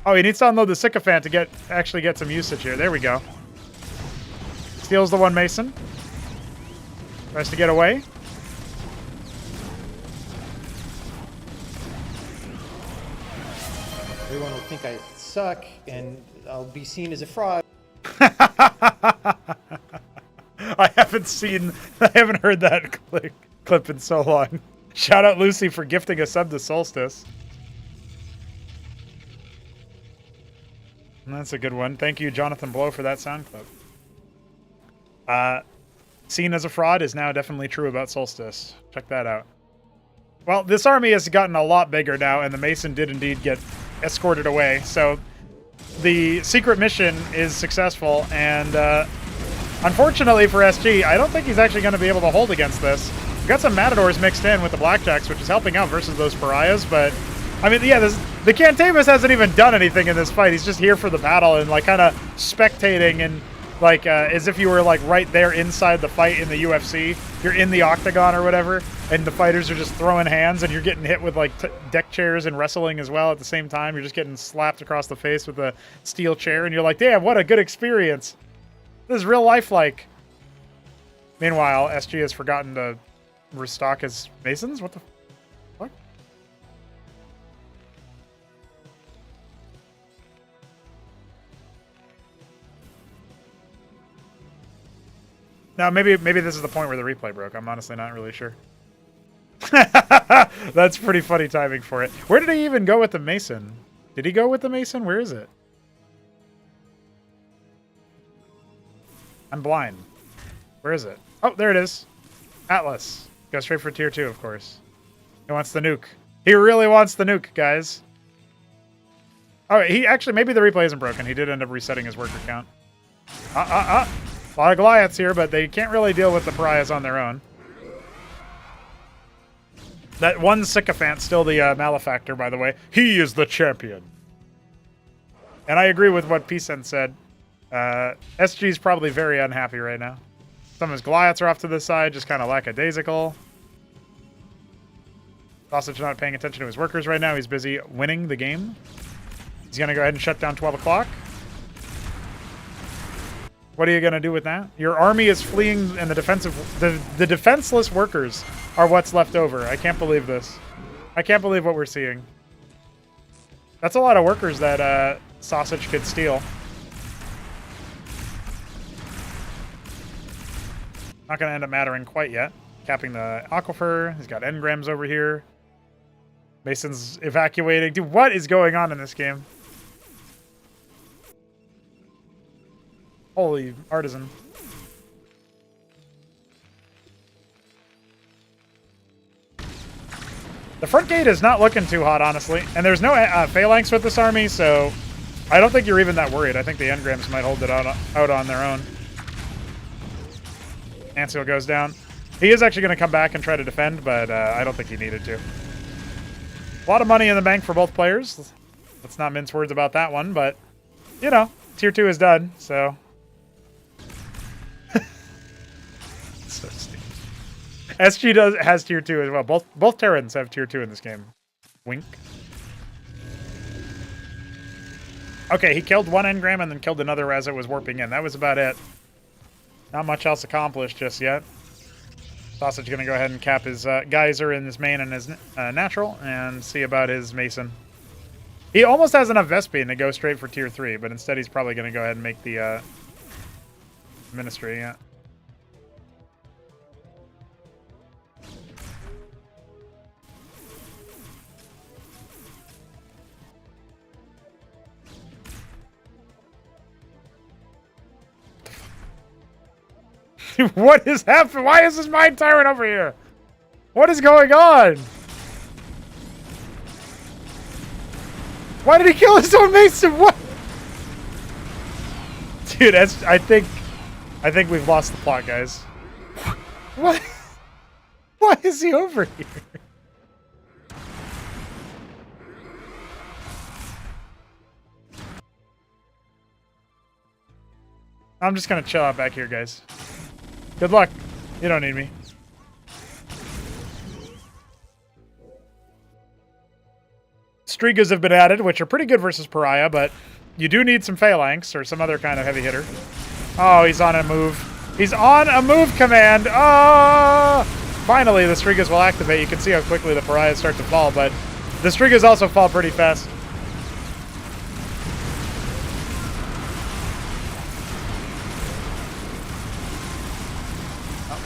Oh, he needs to unload the Sycophant to actually get some usage here. There we go. Steals the 1 Mason. Tries to get away. Everyone will think I suck, and I'll be seen as a fraud. I haven't heard that clip in so long. Shout out Lucy for gifting a sub to Solstice. And that's a good one. Thank you, Jonathan Blow, for that sound clip. Seen as a fraud is now definitely true about Solstice. Check that out. Well, this army has gotten a lot bigger now, and the Mason did indeed get escorted away. So the secret mission is successful, and unfortunately for SG, I don't think he's actually going to be able to hold against this. We've got some Matadors mixed in with the Blackjacks, which is helping out versus those Pariahs, but I mean, yeah, the Cantamus hasn't even done anything in this fight. He's just here for the battle and, like, kind of spectating and, like, as if you were, like, right there inside the fight in the UFC. You're in the octagon or whatever, and the fighters are just throwing hands, and you're getting hit with, like, deck chairs and wrestling as well at the same time. You're just getting slapped across the face with a steel chair, and you're like, damn, what a good experience. This is real life-like. Meanwhile, SG has forgotten to restock his Masons? What the fuck? Now, maybe this is the point where the replay broke. I'm honestly not really sure. That's pretty funny timing for it. Where did he even go with the Mason? Did he go with the Mason? Where is it? I'm blind. Where is it? Oh, there it is. Atlas. Go straight for tier 2, of course. He wants the nuke. He really wants the nuke, guys. Oh, he actually, maybe the replay isn't broken. He did end up resetting his worker count. A lot of Goliaths here, but they can't really deal with the Pariahs on their own. That 1 Sycophant, still the Malefactor, by the way. He is the champion. And I agree with what PeaceN said. SG's probably very unhappy right now. Some of his Goliaths are off to the side, just kind of lackadaisical. Sausage not paying attention to his workers right now. He's busy winning the game. He's going to go ahead and shut down 12 o'clock. What are you going to do with that? Your army is fleeing, and the defenseless workers are what's left over. I can't believe this. I can't believe what we're seeing. That's a lot of workers that Sausage could steal. Not going to end up mattering quite yet. Capping the Aquifer. He's got engrams over here. Mason's evacuating. Dude, what is going on in this game? Holy artisan. The front gate is not looking too hot, honestly. And there's no phalanx with this army, so I don't think you're even that worried. I think the engrams might hold it out on their own. Anseal goes down. He is actually going to come back and try to defend, but I don't think he needed to. A lot of money in the bank for both players. Let's not mince words about that one, but, you know, tier 2 is done, so... So stupid. SG has tier 2 as well. Both Terrans have tier 2 in this game. Wink. Okay, he killed one engram and then killed another as it was warping in. That was about it. Not much else accomplished just yet. Sausage going to go ahead and cap his geyser in his main and his natural and see about his mason. He almost has enough Vespian to go straight for tier 3, but instead he's probably going to go ahead and make the ministry, yeah. What is happening? Why is this Mind Tyrant over here? What is going on? Why did he kill his own mason? What? Dude, I think we've lost the plot, guys. What? Why is he over here? I'm just gonna chill out back here, guys. Good luck. You don't need me. Strigas have been added, which are pretty good versus Pariah, but you do need some Phalanx or some other kind of heavy hitter. Oh, he's on a move. He's on a move command. Oh! Finally, the Strigas will activate. You can see how quickly the Pariahs start to fall, but the Strigas also fall pretty fast.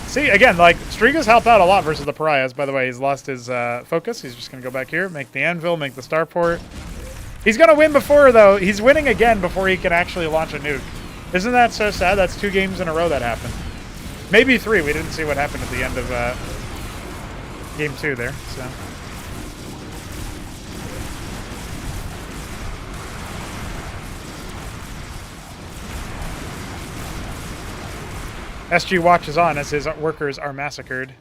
See, again, like, Strigas help out a lot versus the Pariahs. By the way, he's lost his focus. He's just going to go back here, make the anvil, make the starport. He's going to win before, though. He's winning again before he can actually launch a nuke. Isn't that so sad? That's 2 games in a row that happened. Maybe 3. We didn't see what happened at the end of game 2 there, so... SG watches on as his workers are massacred.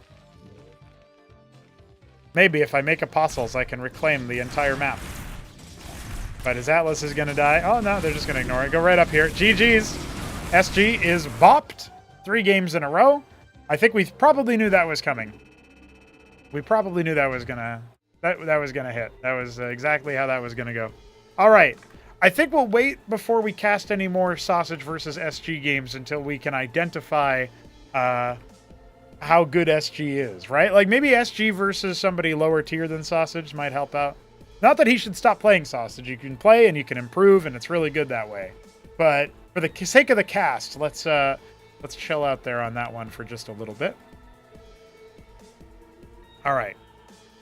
Maybe if I make apostles, I can reclaim the entire map. But his Atlas is going to die. Oh, no, they're just going to ignore it. Go right up here. GG's. SG is bopped 3 games in a row. I think we probably knew that was coming. We probably knew that was going to that was going to hit. That was exactly how that was going to go. All right. I think we'll wait before we cast any more Sausage versus SG games until we can identify how good SG is, right? Like maybe SG versus somebody lower tier than Sausage might help out. Not that he should stop playing Sausage. You can play and you can improve, and it's really good that way. But for the sake of the cast, let's chill out there on that one for just a little bit. All right.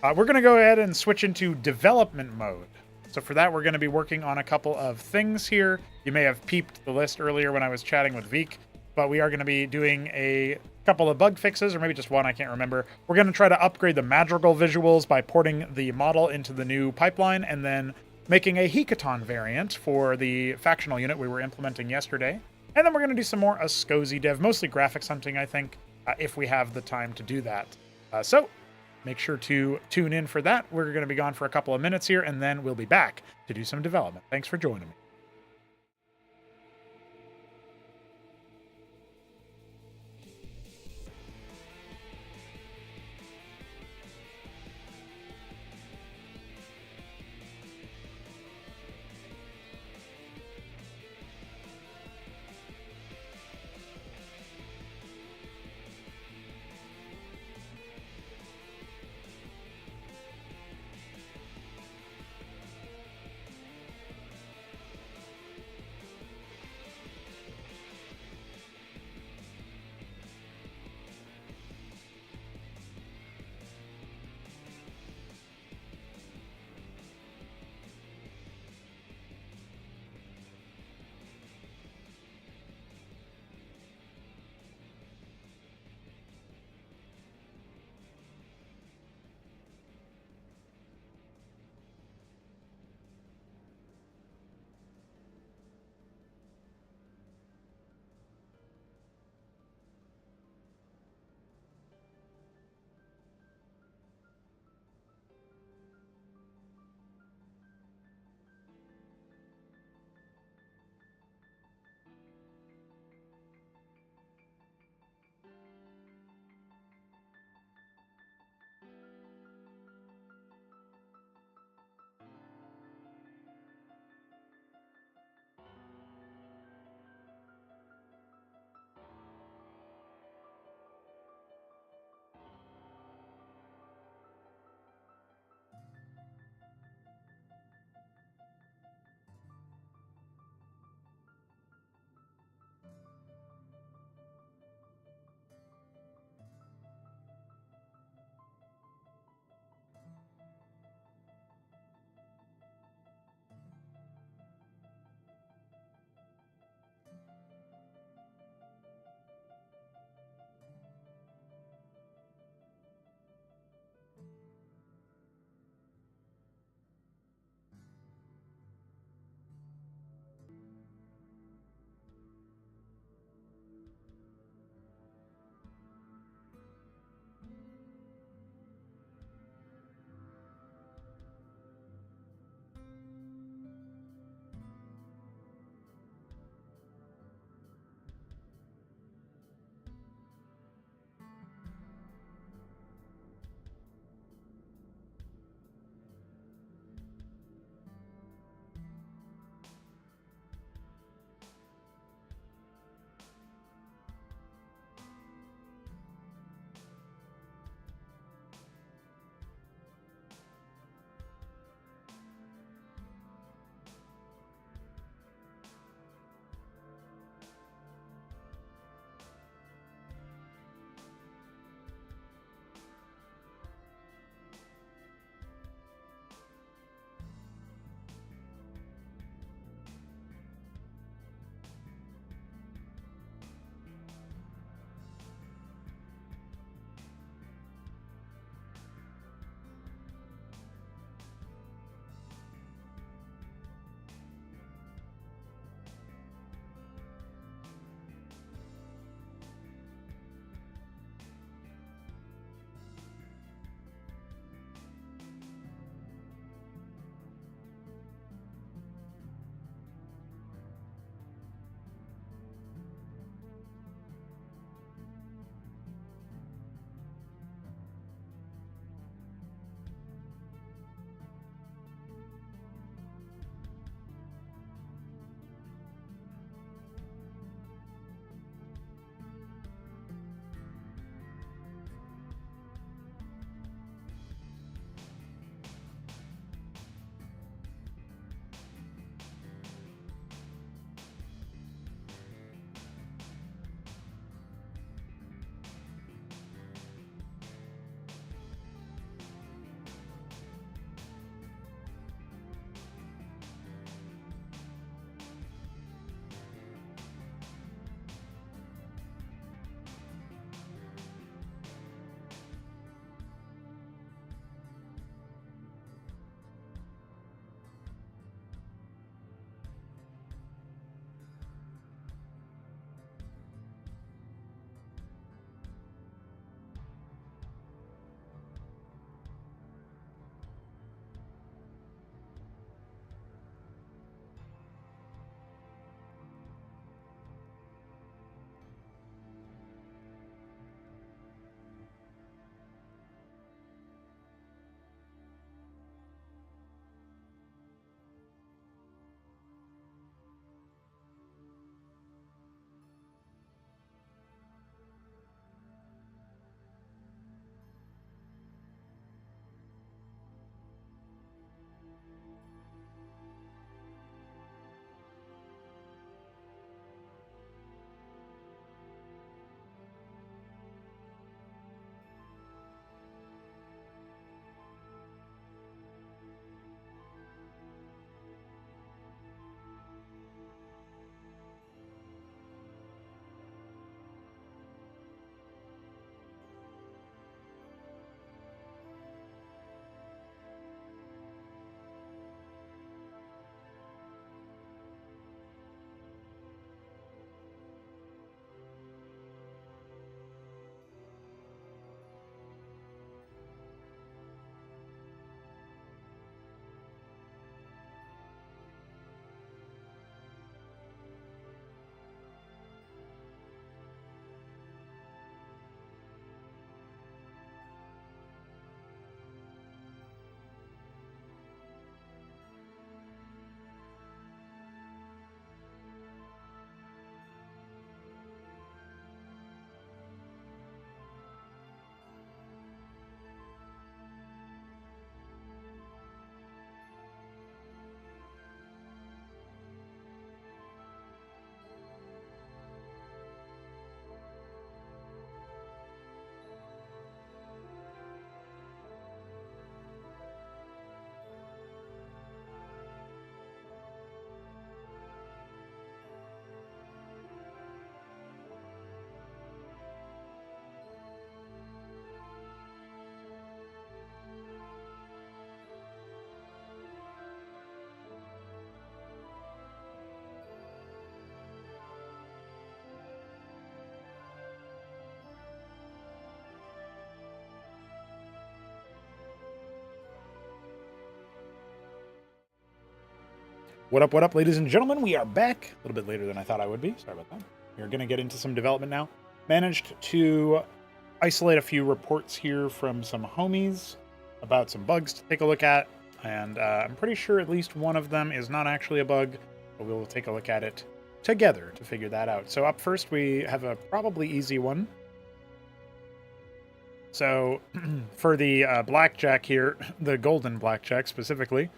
We're going to go ahead and switch into development mode. So for that, we're going to be working on a couple of things here. You may have peeped the list earlier when I was chatting with Veek, but we are going to be doing a couple of bug fixes, or maybe just one, I can't remember. We're going to try to upgrade the Madrigal visuals by porting the model into the new pipeline, and then making a Hecaton variant for the factional unit we were implementing yesterday. And then we're going to do some more Ascosi dev, mostly graphics hunting, I think, if we have the time to do that. So make sure to tune in for that. We're going to be gone for a couple of minutes here, and then we'll be back to do some development. Thanks for joining me. What up, ladies and gentlemen? We are back. A little bit later than I thought I would be. Sorry about that. We're going to get into some development now. Managed to isolate a few reports here from some homies about some bugs to take a look at. And I'm pretty sure at least one of them is not actually a bug, but we'll take a look at it together to figure that out. So up first, we have a probably easy one. So for the blackjack here, the golden blackjack specifically,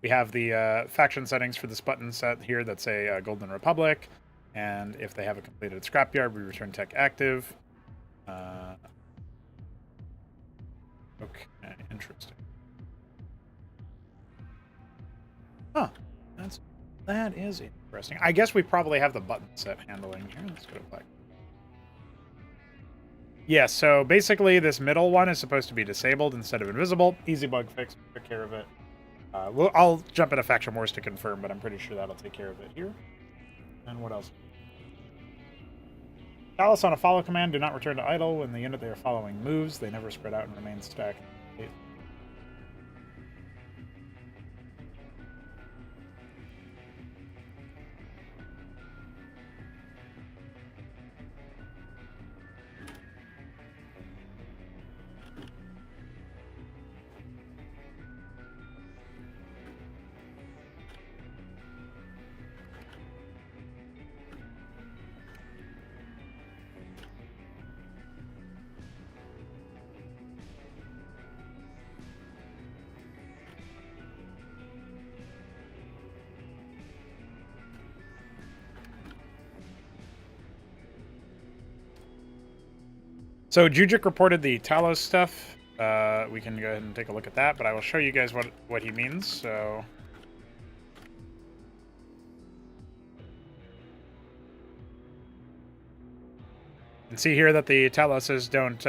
we have the faction settings for this button set here that say Golden Republic, and if they have a completed scrapyard, we return tech active. Okay, interesting. Huh, that is interesting. I guess we probably have the button set handling here. Let's go to black. Yeah, so basically this middle one is supposed to be disabled instead of invisible. Easy bug fix, took care of it. I'll jump into Faction Wars to confirm, but I'm pretty sure that'll take care of it here. And what else? Palace on a follow command, do not return to idle. When the unit they are following moves, they never spread out and remain stacked. So Jujic reported the Talos stuff. We can go ahead and take a look at that, but I will show you guys what he means. So you can see here that the Taloses don't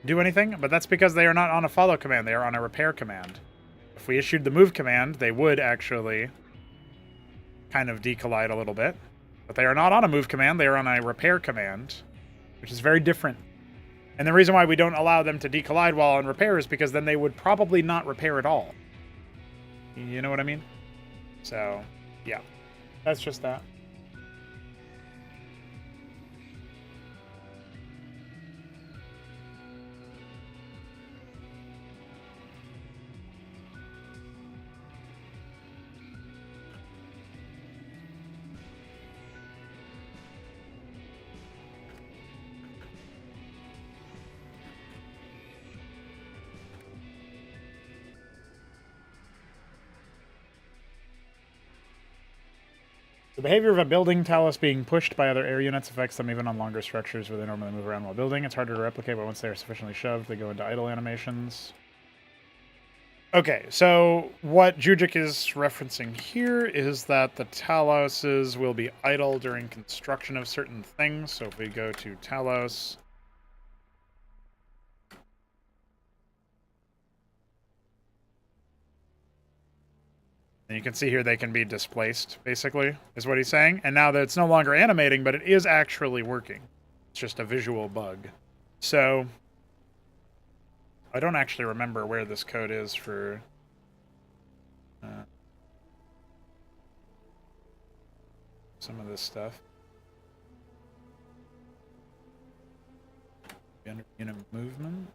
do anything, but that's because they are not on a follow command. They are on a repair command. If we issued the move command, they would actually kind of decollide a little bit. But they are not on a move command. They are on a repair command, which is very different. And the reason why we don't allow them to decollide while on repair is because then they would probably not repair at all. You know what I mean? So, yeah. That's just that. The behavior of a building Talos being pushed by other air units affects them even on longer structures where they normally move around while building. It's harder to replicate, but once they are sufficiently shoved, they go into idle animations. Okay, so what Jujic is referencing here is that the Taloses will be idle during construction of certain things. So if we go to Talos... And you can see here they can be displaced, basically, is what he's saying. And now that it's no longer animating, but it is actually working. It's just a visual bug. So, I don't actually remember where this code is for... some of this stuff. Unit movement.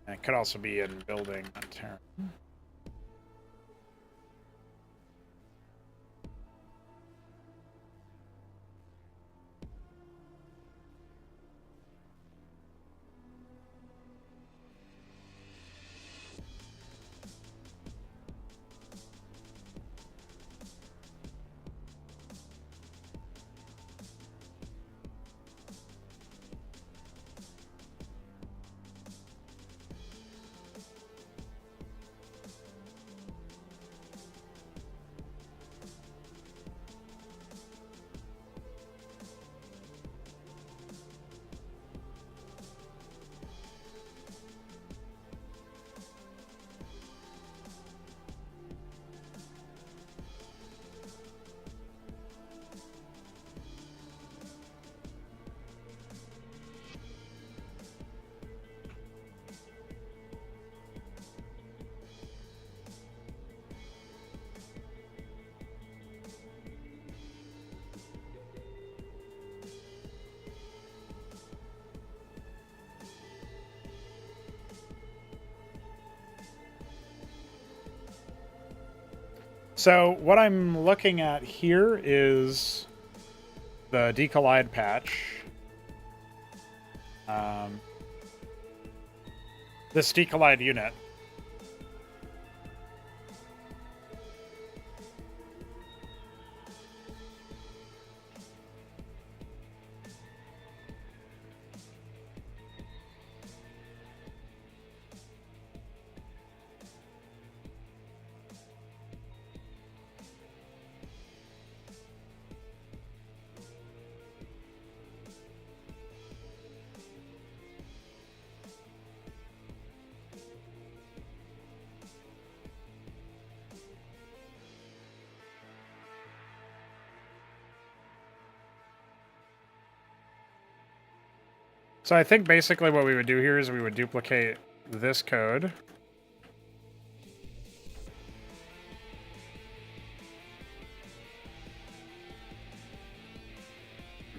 And it could also be in building on Terran. So what I'm looking at here is the decollide patch. This decollide unit. So I think basically what we would do here is we would duplicate this code.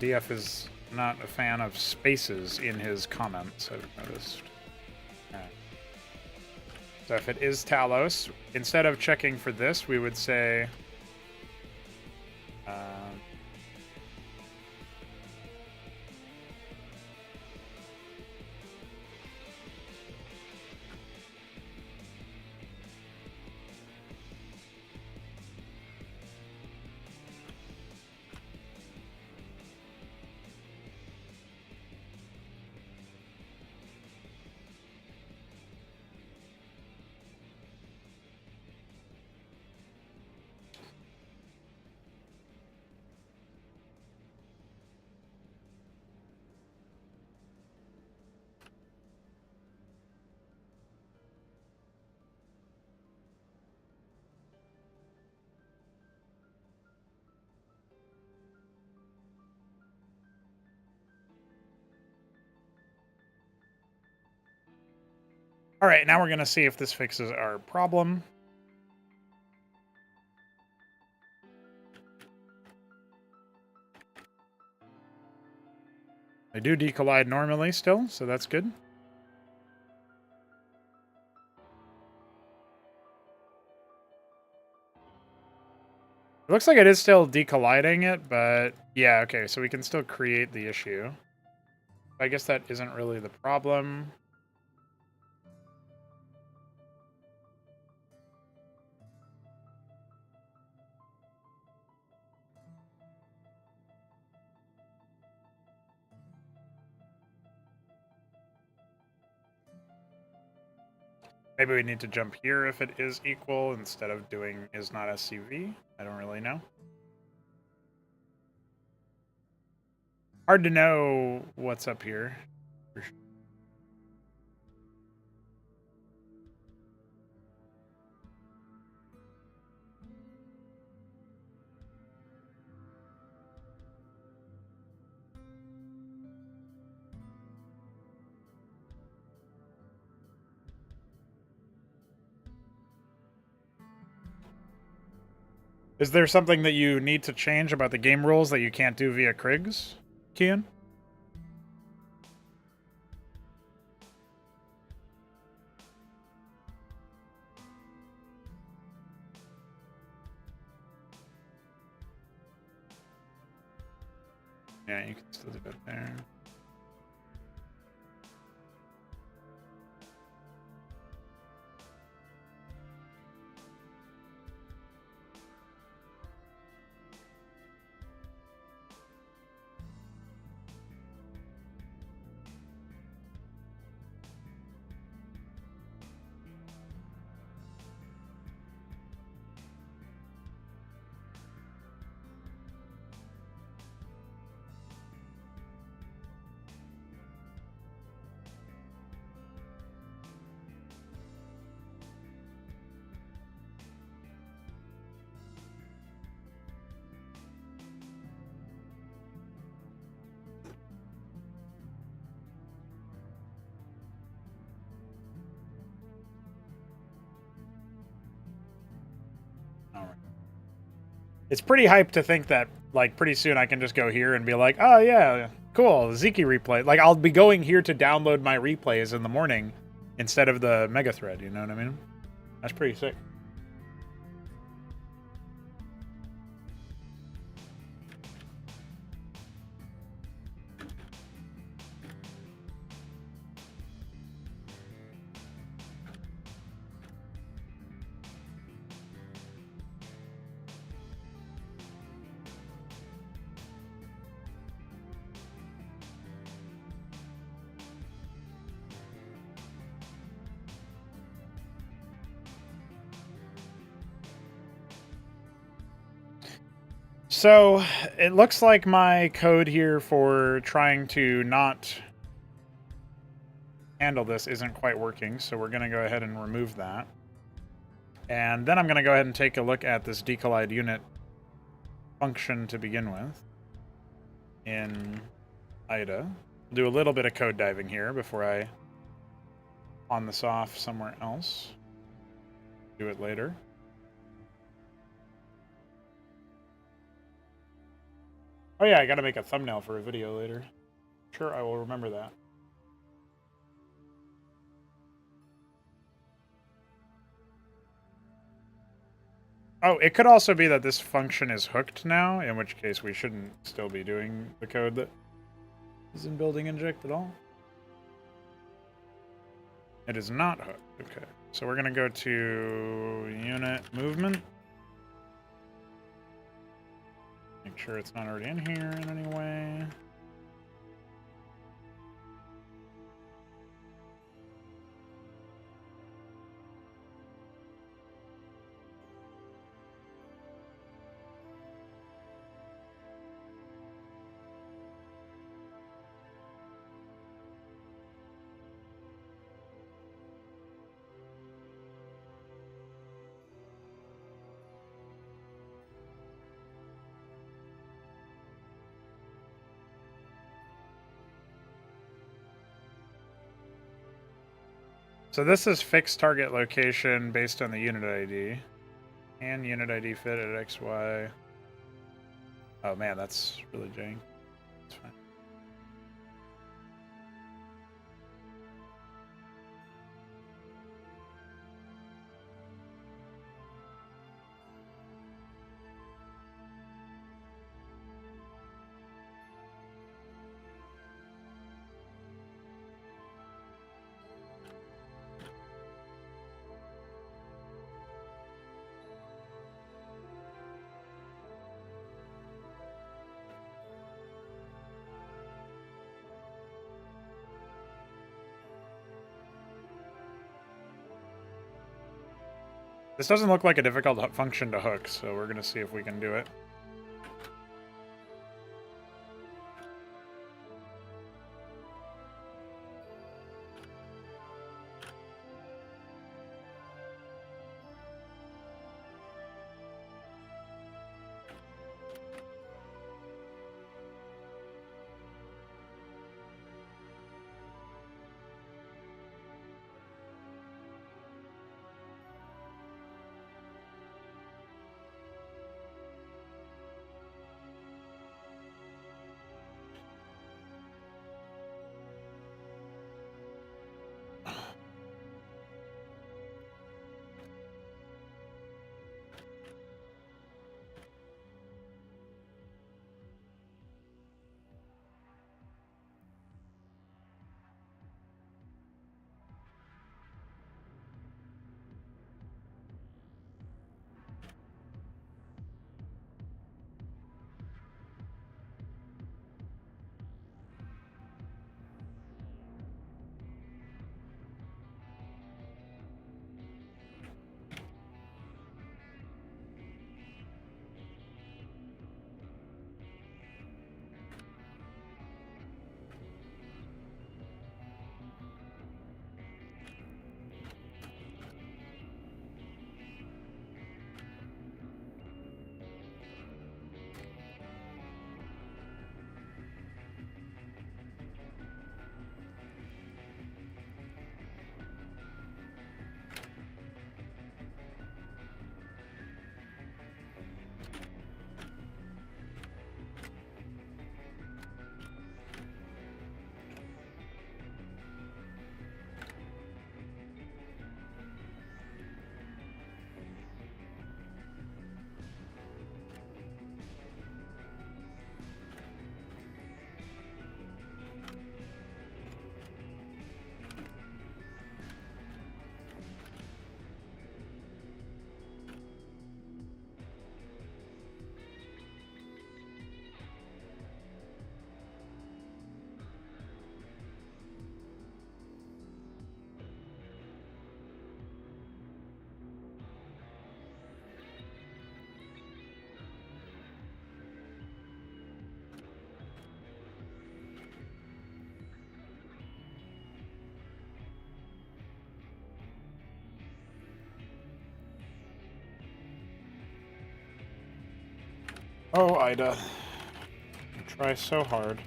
DF is not a fan of spaces in his comments, I've noticed. Alright. So if it is Talos, instead of checking for this, we would say... All right, now we're going to see if this fixes our problem. I do decollide normally still, so that's good. It looks like it is still decolliding it, but yeah, okay, so we can still create the issue. I guess that isn't really the problem. Maybe we need to jump here if it is equal instead of doing is not SCV. I don't really know. Hard to know what's up here. For sure. Is there something that you need to change about the game rules that you can't do via Kriggs, Kian? Yeah, you can still do it there. It's pretty hype to think that, like, pretty soon I can just go here and be like, oh, yeah, cool, Ziki replay. Like, I'll be going here to download my replays in the morning instead of the mega thread, you know what I mean? That's pretty sick. So it looks like my code here for trying to not handle this isn't quite working, so we're going to go ahead and remove that. And then I'm going to go ahead and take a look at this decollide unit function to begin with in IDA. Do a little bit of code diving here before I pawn this off somewhere else. Do it later. Oh yeah, I gotta make a thumbnail for a video later. Sure, I will remember that. Oh, it could also be that this function is hooked now, in which case we shouldn't still be doing the code that is in building inject at all. It is not hooked. Okay, so we're gonna go to unit movement. Make sure it's not already in here in any way. So this is fixed target location based on the unit ID. And unit ID fit at XY. Oh man, that's really jank. That's fine. This doesn't look like a difficult function to hook, so we're going to see if we can do it. Oh, Ida. You try so hard.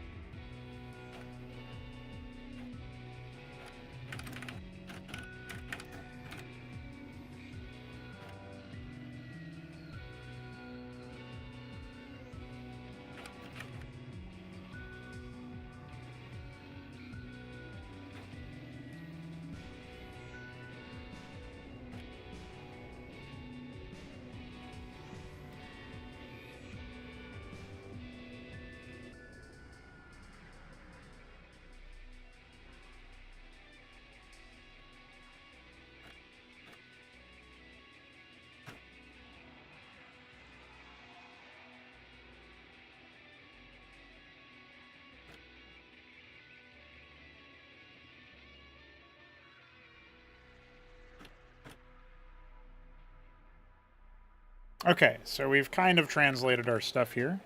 Okay, so we've kind of translated our stuff here.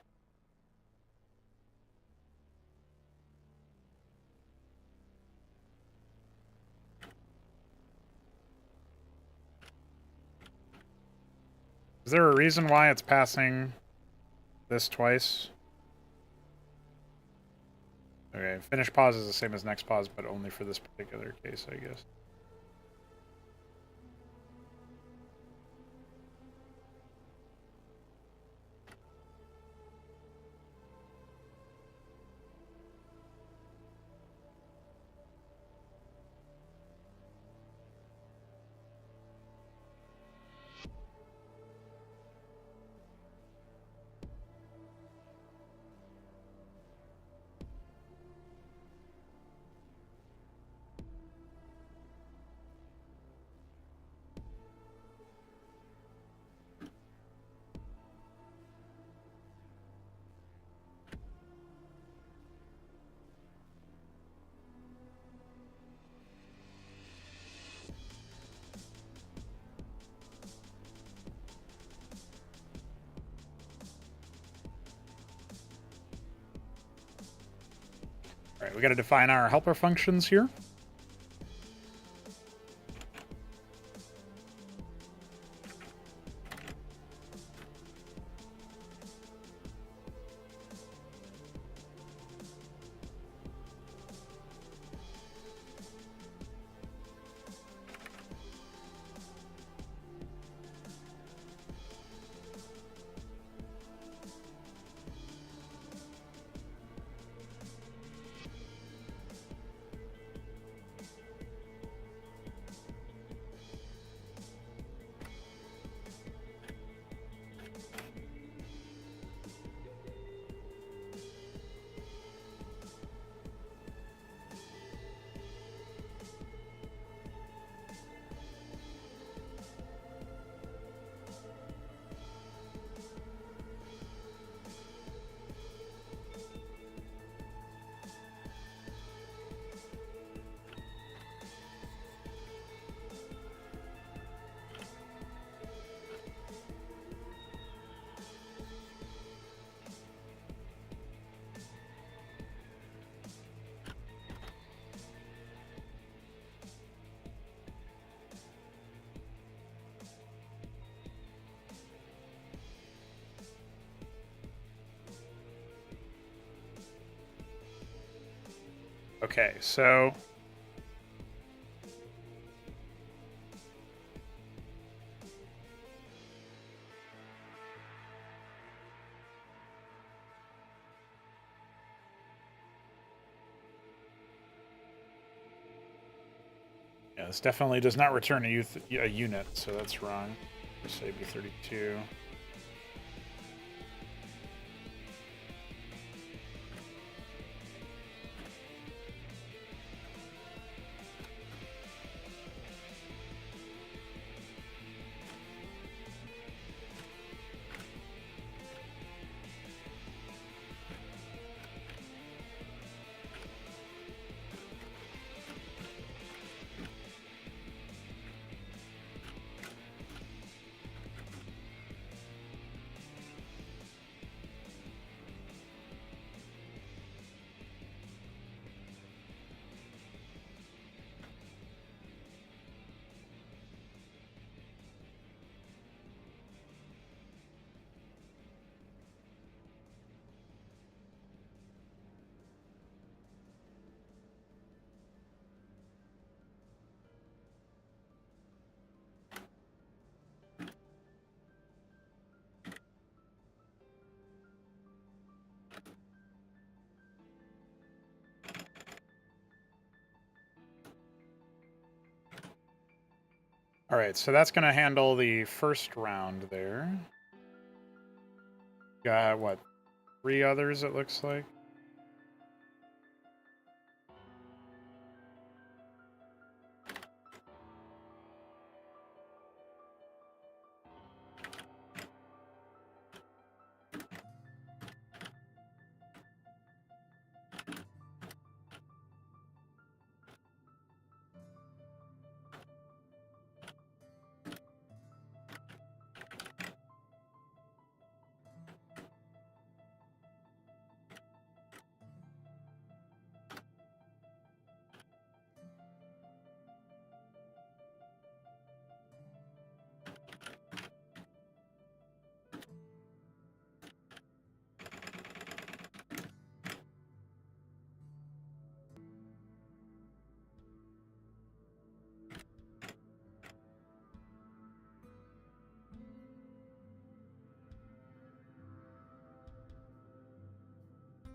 Is there a reason why it's passing this twice? Okay, finish pause is the same as next pause, but only for this particular case, I guess. All right, we got to define our helper functions here. Okay, so yeah, this definitely does not return a unit, so that's wrong. Say B32. All right, so that's going to handle the first round there. Got, what, 3 others, it looks like?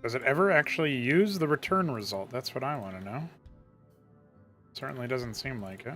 Does it ever actually use the return result? That's what I want to know. Certainly doesn't seem like it.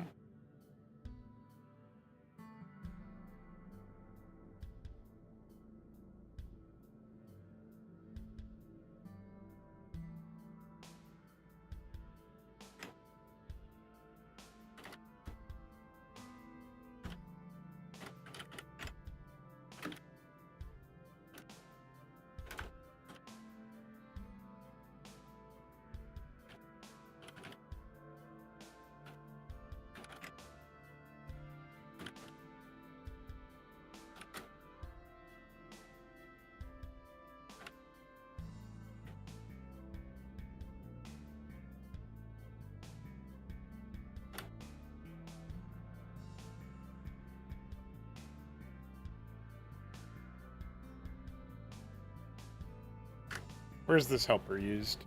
Where's this helper used?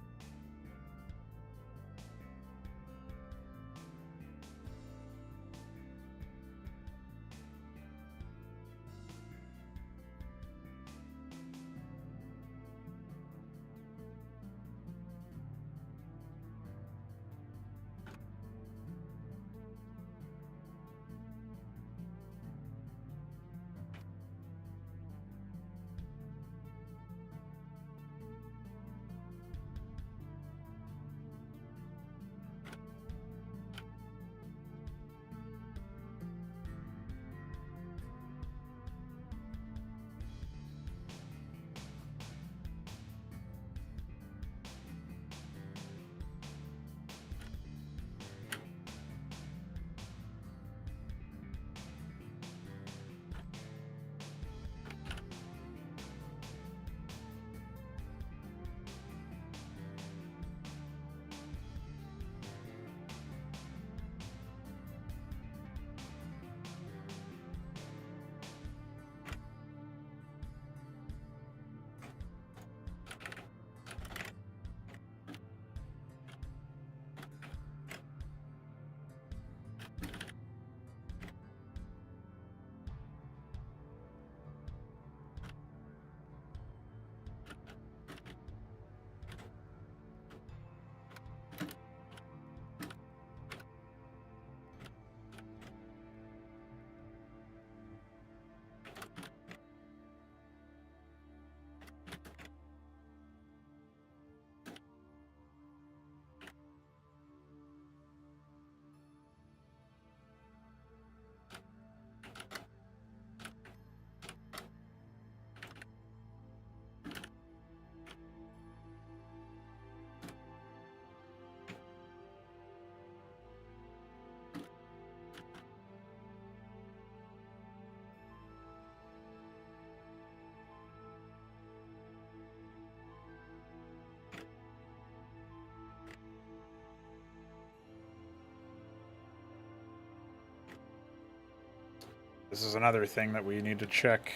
This is another thing that we need to check.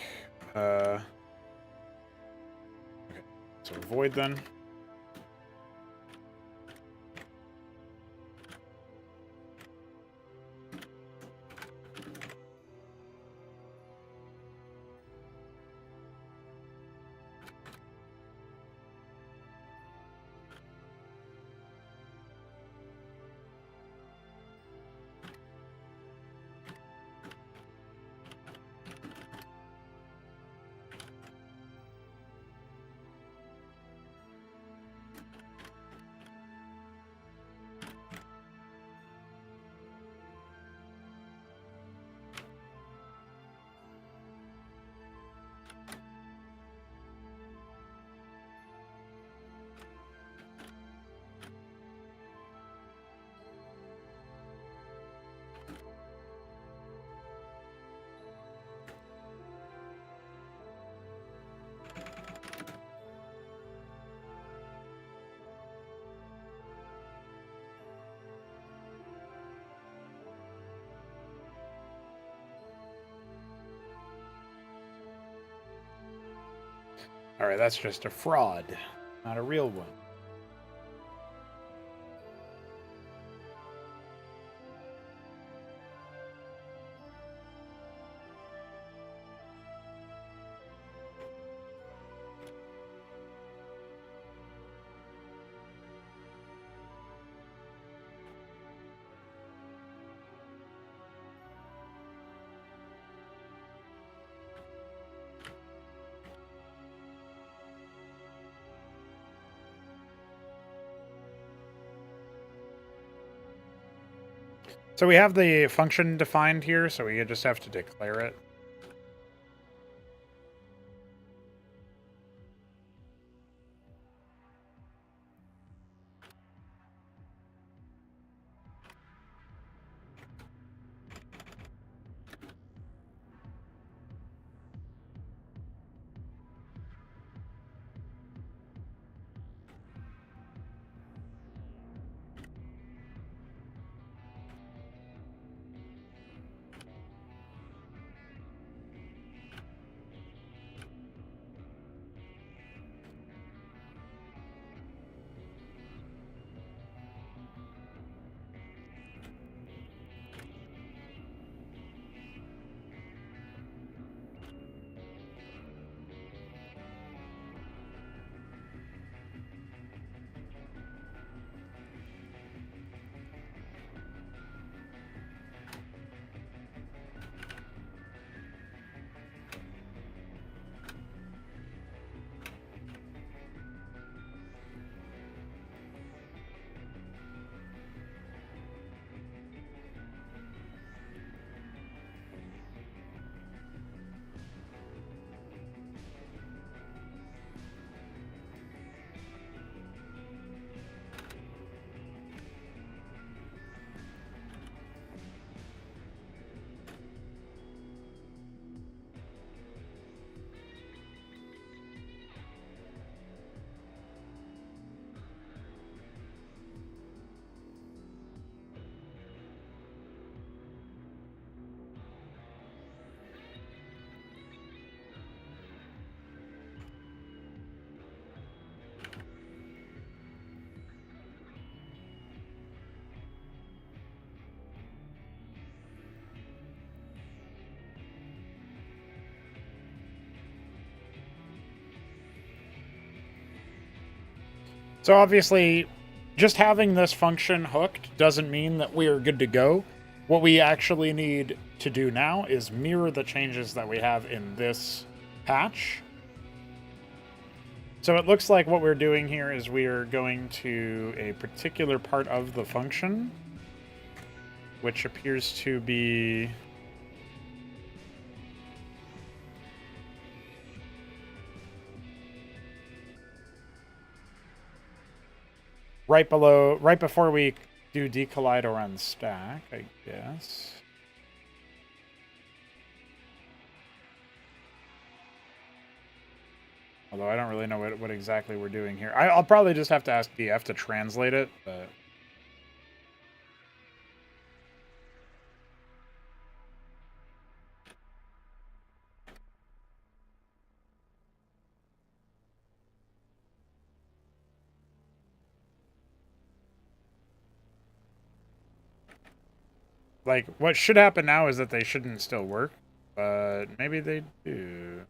Okay, so avoid then. All right, that's just a fraud, not a real one. So we have the function defined here, so we just have to declare it. So obviously, just having this function hooked doesn't mean that we are good to go. What we actually need to do now is mirror the changes that we have in this patch. So it looks like what we're doing here is we are going to a particular part of the function, which appears to be right below, right before we do decollide or unstack, I guess. Although I don't really know what exactly we're doing here. I'll probably just have to ask DF to translate it, but... Like, what should happen now is that they shouldn't still work, but maybe they do.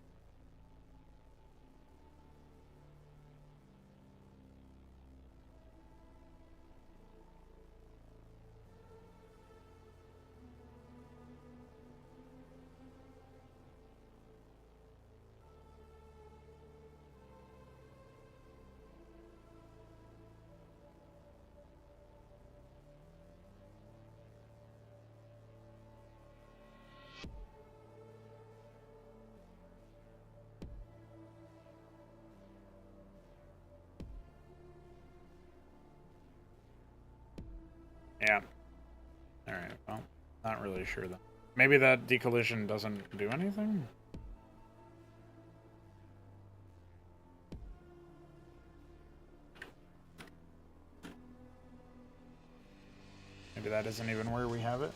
Yeah. Alright, well, not really sure though. Maybe that decollision doesn't do anything? Maybe that isn't even where we have it.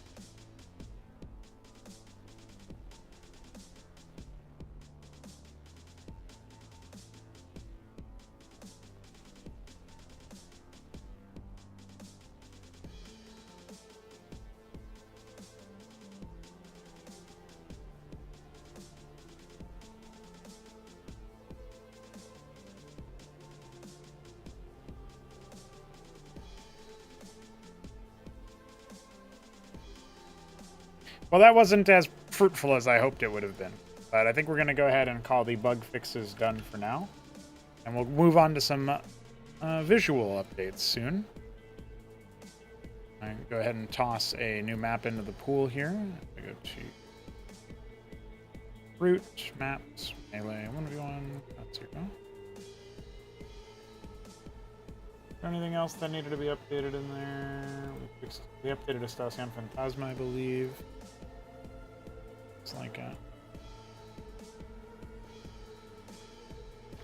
Well, that wasn't as fruitful as I hoped it would have been. But I think we're going to go ahead and call the bug fixes done for now. And we'll move on to some visual updates soon. I go ahead and toss a new map into the pool here. I go to root, maps, melee, 1v1. That's 0. Is there anything else that needed to be updated in there? We updated Estacion Phantasma, I believe. It's like that.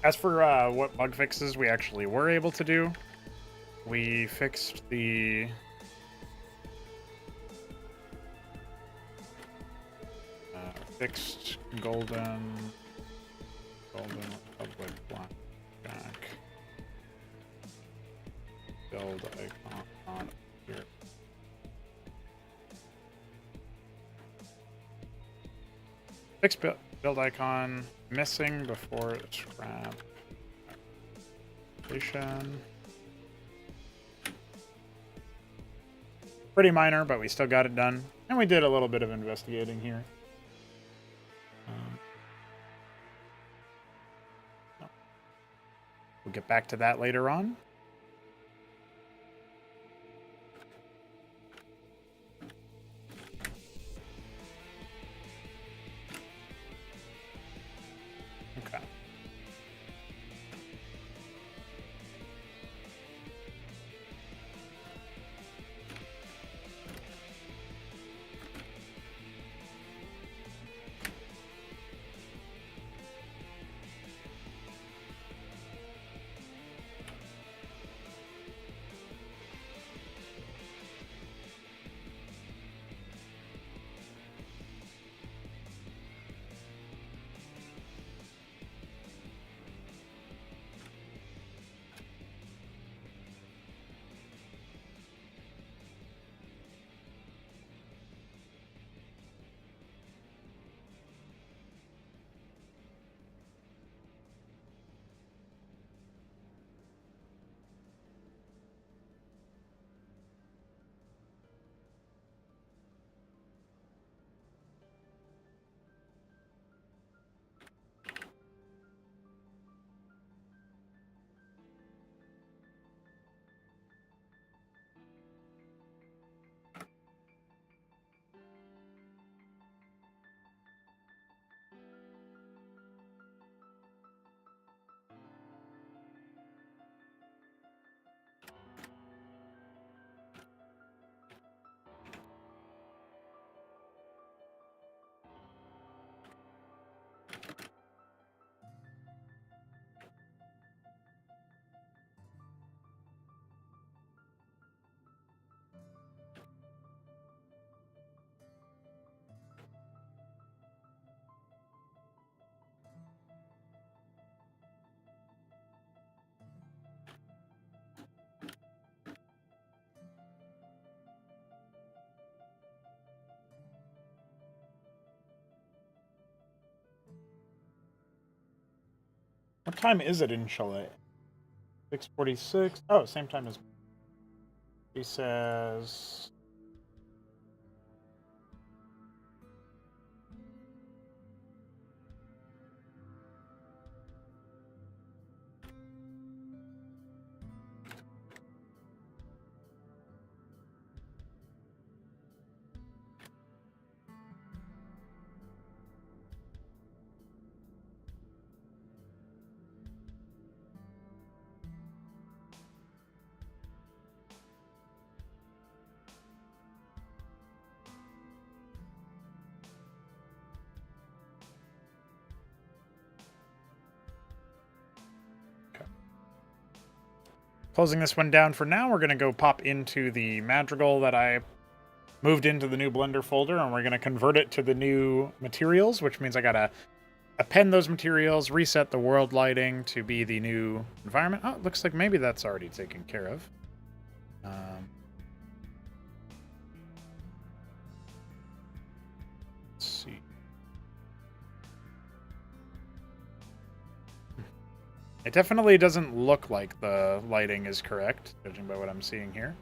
As for what bug fixes we actually were able to do, we fixed the fixed golden Republic blackjack build icon on here. Fixed build icon missing before scrap. Pretty minor, but we still got it done. And we did a little bit of investigating here. We'll get back to that later on. Okay. What time is it in Chile? 6:46. Oh, same time as. He says. Closing this one down for now, we're going to go pop into the Madrigal that I moved into the new Blender folder, and we're going to convert it to the new materials, which means I got to append those materials, reset the world lighting to be the new environment. Oh, it looks like maybe that's already taken care of. Let's see. It definitely doesn't look like the lighting is correct, judging by what I'm seeing here.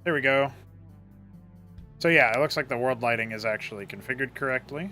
There we go. So yeah, it looks like the world lighting is actually configured correctly.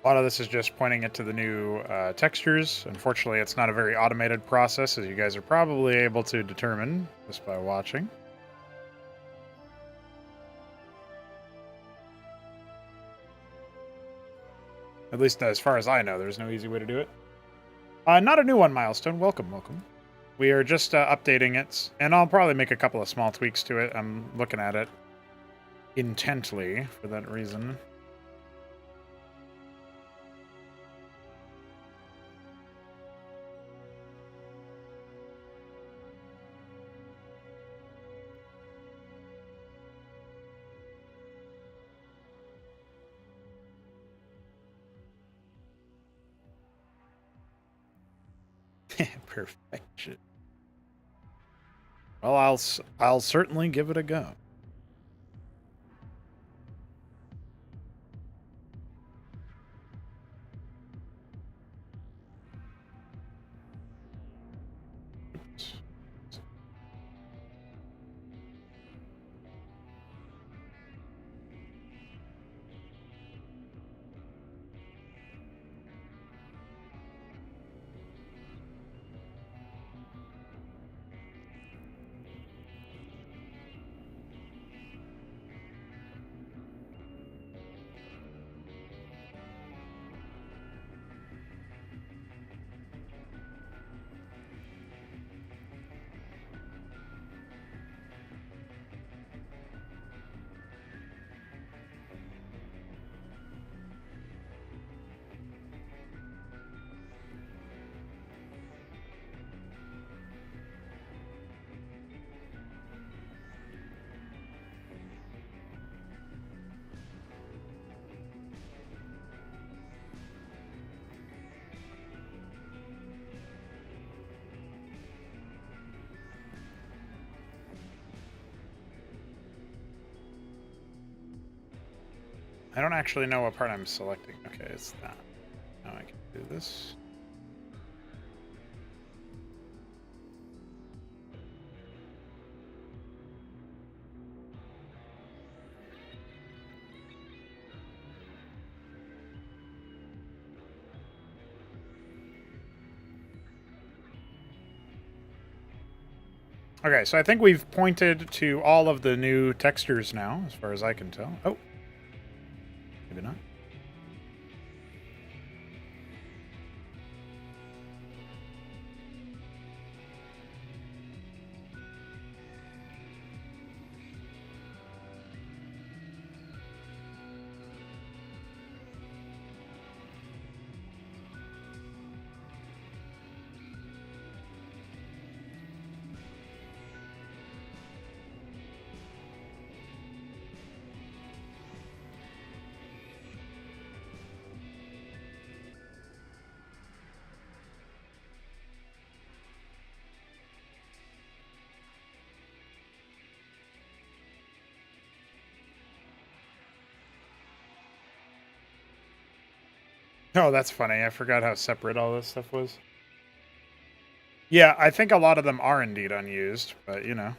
A lot of this is just pointing it to the new textures. Unfortunately, it's not a very automated process, as you guys are probably able to determine just by watching. At least as far as I know, there's no easy way to do it. Not a new one, Milestone. Welcome, welcome. We are just updating it, and I'll probably make a couple of small tweaks to it. I'm looking at it intently for that reason. Perfection. Well, I'll certainly give it a go. I don't actually know what part I'm selecting. Okay, it's that. Now I can do this. Okay, so I think we've pointed to all of the new textures now, as far as I can tell. Oh, maybe not. Oh, that's funny. I forgot how separate all this stuff was. Yeah, I think a lot of them are indeed unused, but you know.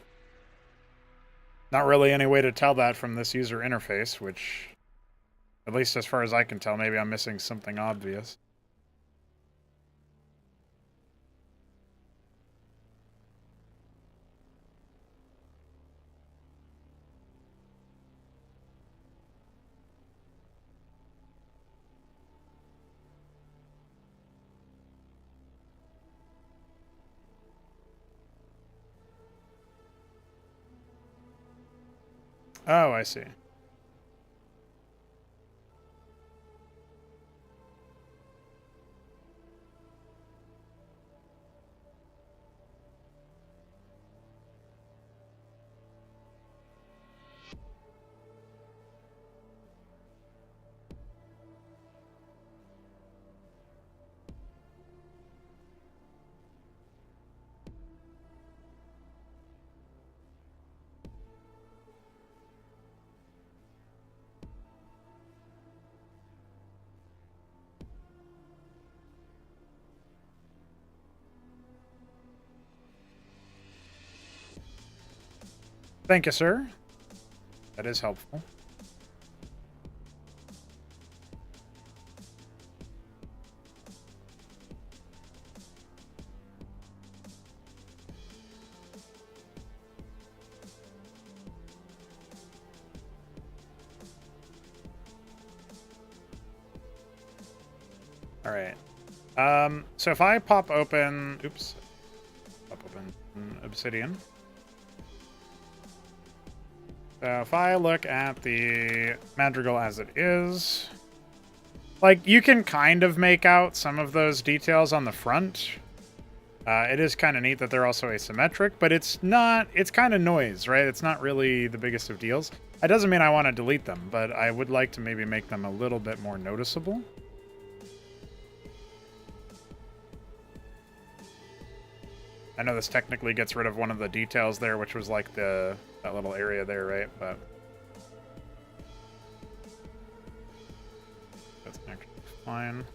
Not really any way to tell that from this user interface, which, at least as far as I can tell, maybe I'm missing something obvious. Oh, I see. Thank you, sir. That is helpful. All right. So if I pop open, oops, pop open Obsidian. So if I look at the Madrigal as it is, like, you can kind of make out some of those details on the front. It is kind of neat that they're also asymmetric, but it's not, it's kind of noise, right? It's not really the biggest of deals. That doesn't mean I want to delete them, but I would like to maybe make them a little bit more noticeable. I know this technically gets rid of one of the details there, which was like that little area there, right? But that's actually fine.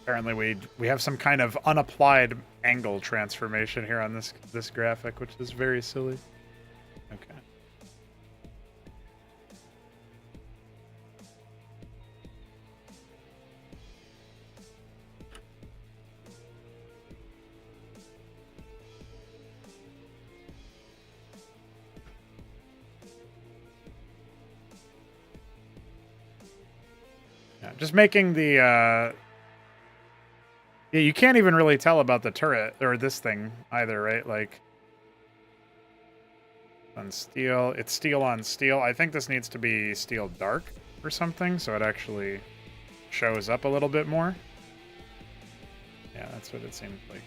Apparently we have some kind of unapplied angle transformation here on this graphic, which is very silly. Okay. Yeah, just making the yeah, you can't even really tell about the turret or this thing either, right? Like, on steel, it's steel on steel. I think this needs to be steel dark or something, so it actually shows up a little bit more. Yeah, that's what it seems like.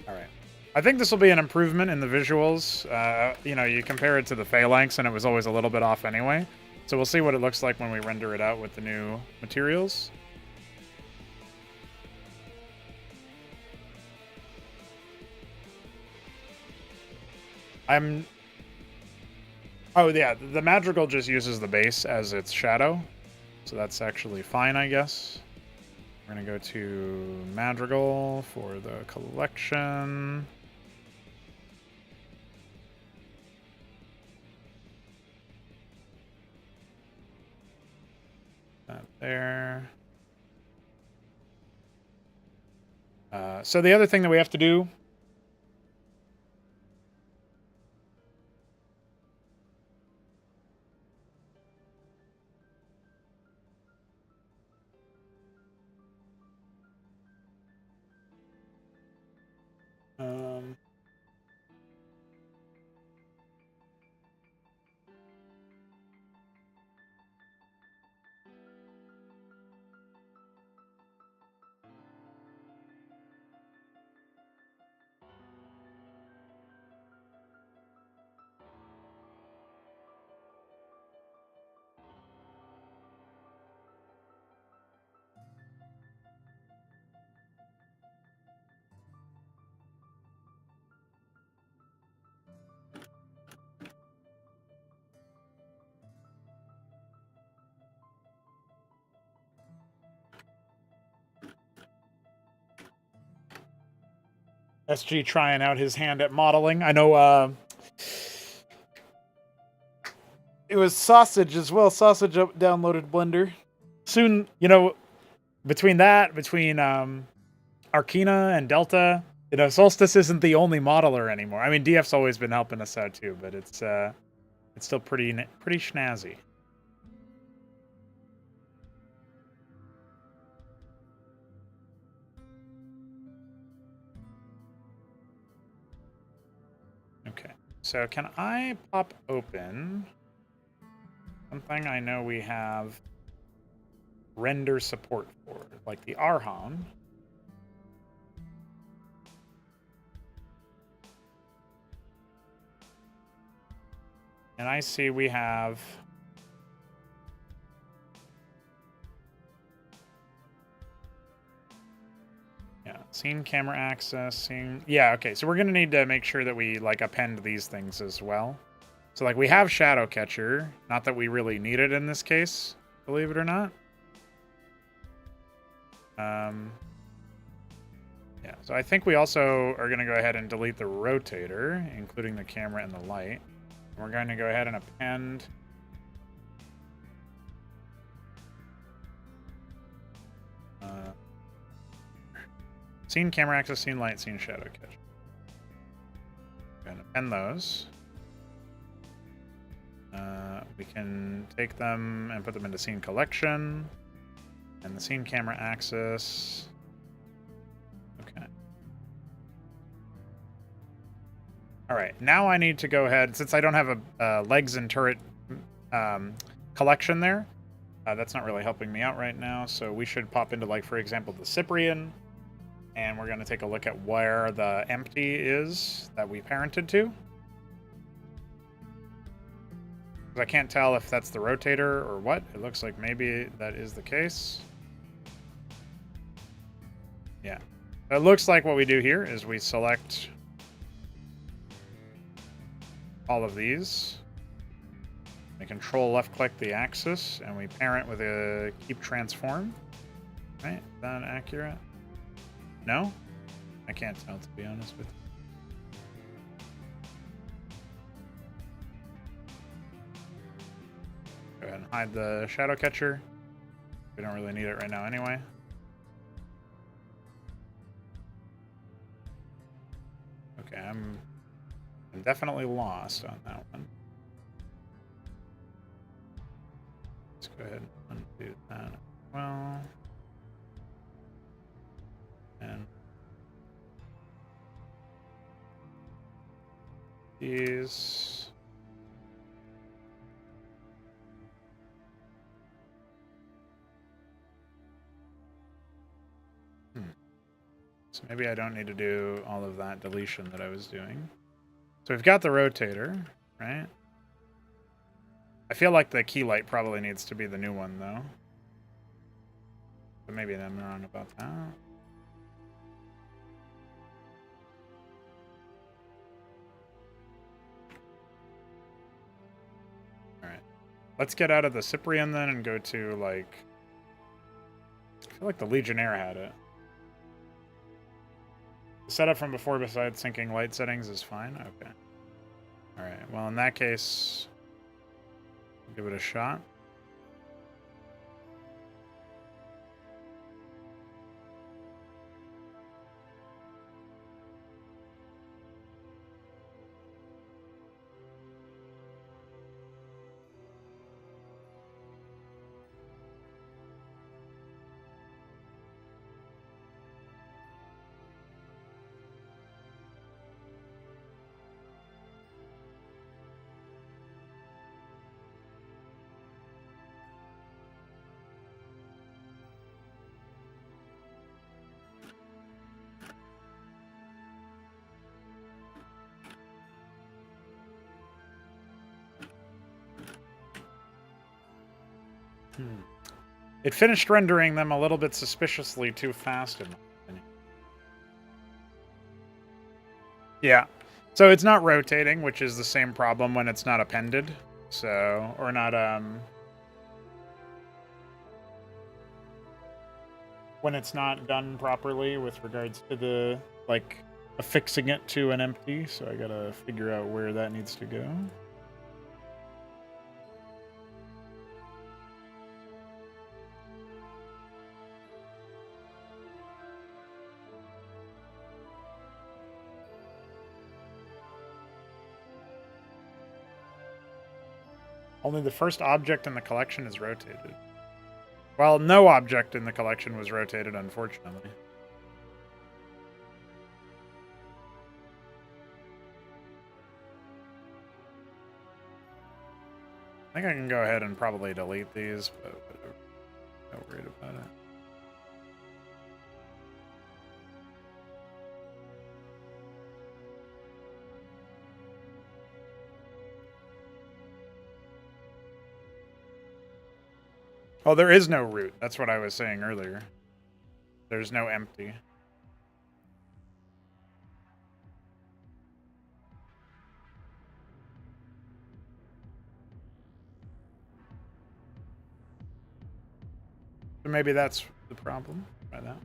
All right. I think this will be an improvement in the visuals. You know, you compare it to the Phalanx, and it was always a little bit off anyway. So we'll see what it looks like when we render it out with the new materials. Oh yeah, the Madrigal just uses the base as its shadow. So that's actually fine, I guess. We're going to go to Madrigal for the collection. That there. So the other thing that we have to do SG trying out his hand at modeling. I know it was Sausage as well. Sausage downloaded Blender. Soon, between Arcana and Delta, Solstice isn't the only modeler anymore. I mean, DF's always been helping us out too, but it's still pretty snazzy. Okay, so can I pop open something I know we have render support for, like the Arham? And I see we have scene camera access, scene. Yeah, okay. So we're gonna need to make sure that we like append these things as well. So like we have Shadow Catcher, not that we really need it in this case, believe it or not. Yeah, so I think we also are gonna go ahead and delete the rotator, including the camera and the light. And we're going to go ahead and append scene camera access, scene light, scene shadow catch. Going to append those. We can take them and put them into scene collection and the scene camera access. Okay. All right. Now I need to go ahead, since I don't have a legs and turret collection there. That's not really helping me out right now. So we should pop into, like, for example, the Cyprian. And we're going to take a look at where the empty is that we parented to. I can't tell if that's the rotator or what. It looks like maybe that is the case. Yeah. It looks like what we do here is we select all of these. We control left click the axis and we parent with a keep transform. Right? Is that accurate? No? I can't tell, to be honest with you. Go ahead and hide the shadow catcher. We don't really need it right now anyway. Okay, I'm definitely lost on that one. Let's go ahead and undo that as well. And these. So maybe I don't need to do all of that deletion that I was doing. So we've got the rotator, right? I feel like the key light probably needs to be the new one, though. But maybe I'm wrong about that. Alright. Let's get out of the Cyprian then and go to, like... I feel like the Legionnaire had it. The setup from before besides syncing light settings is fine? Okay. Alright, well in that case... give it a shot. It finished rendering them a little bit suspiciously too fast, in my opinion. Yeah. So it's not rotating, which is the same problem when it's not appended. So, or not, when it's not done properly with regards to the, like, affixing it to an empty. So I gotta figure out where that needs to go. Only the first object in the collection is rotated. Well, no object in the collection was rotated, unfortunately. I think I can go ahead and probably delete these, but whatever. Not worried about it. Oh, there is no root. That's what I was saying earlier. There's no empty. So maybe that's the problem. Try that.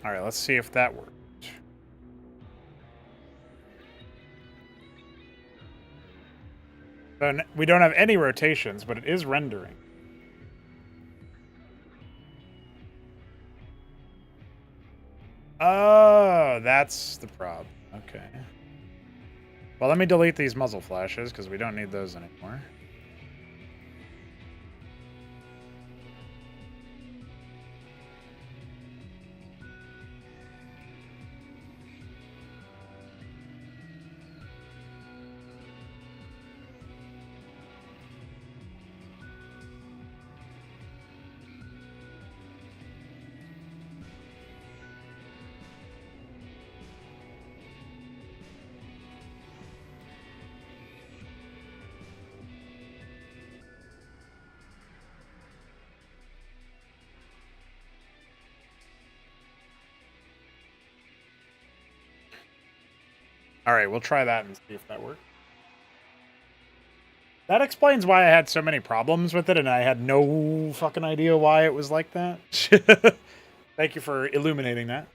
All right, let's see if that worked. So we don't have any rotations, but it is rendering. Oh, that's the problem. Okay. Well, let me delete these muzzle flashes, because we don't need those anymore. All right, we'll try that and see if that works. That explains why I had so many problems with it, and I had no fucking idea why it was like that. Thank you for illuminating that.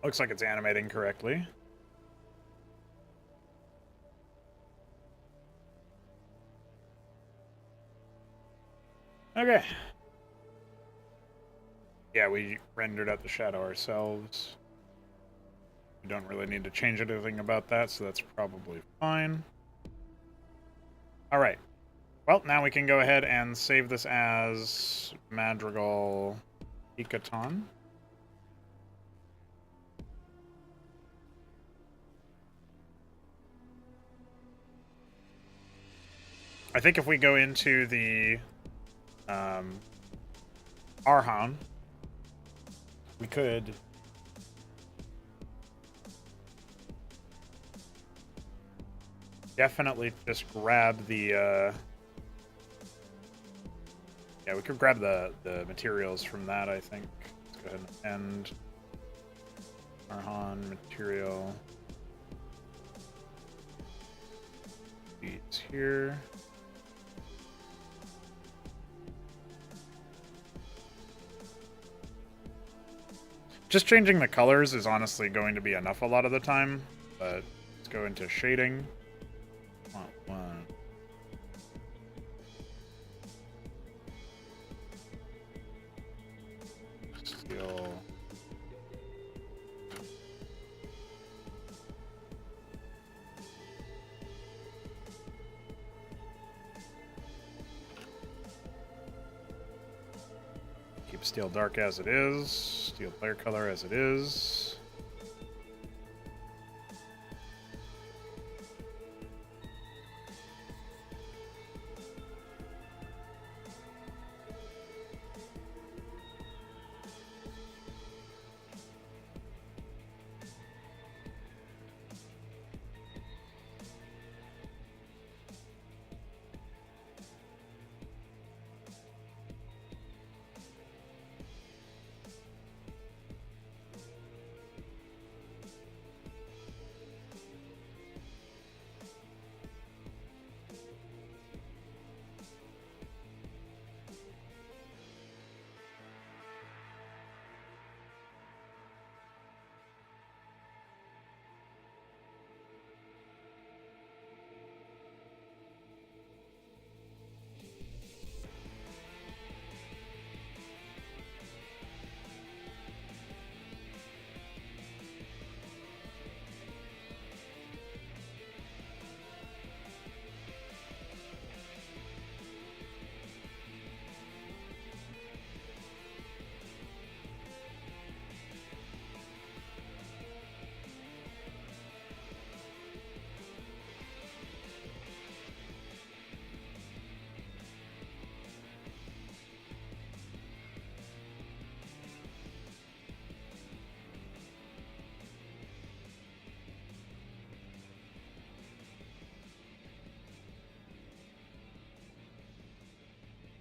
Looks like it's animating correctly. Okay. Yeah, we rendered out the shadow ourselves. We don't really need to change anything about that, so that's probably fine. All right. Well, now we can go ahead and save this as Madrigal Ikaton. I think if we go into the Arhan, we could definitely just grab the yeah, we could grab the materials from that, I think. Let's go ahead and end Arhan material. These here. Just changing the colors is honestly going to be enough a lot of the time, but let's go into shading. One. Steel. Keep steel dark as it is. Steel player color as it is.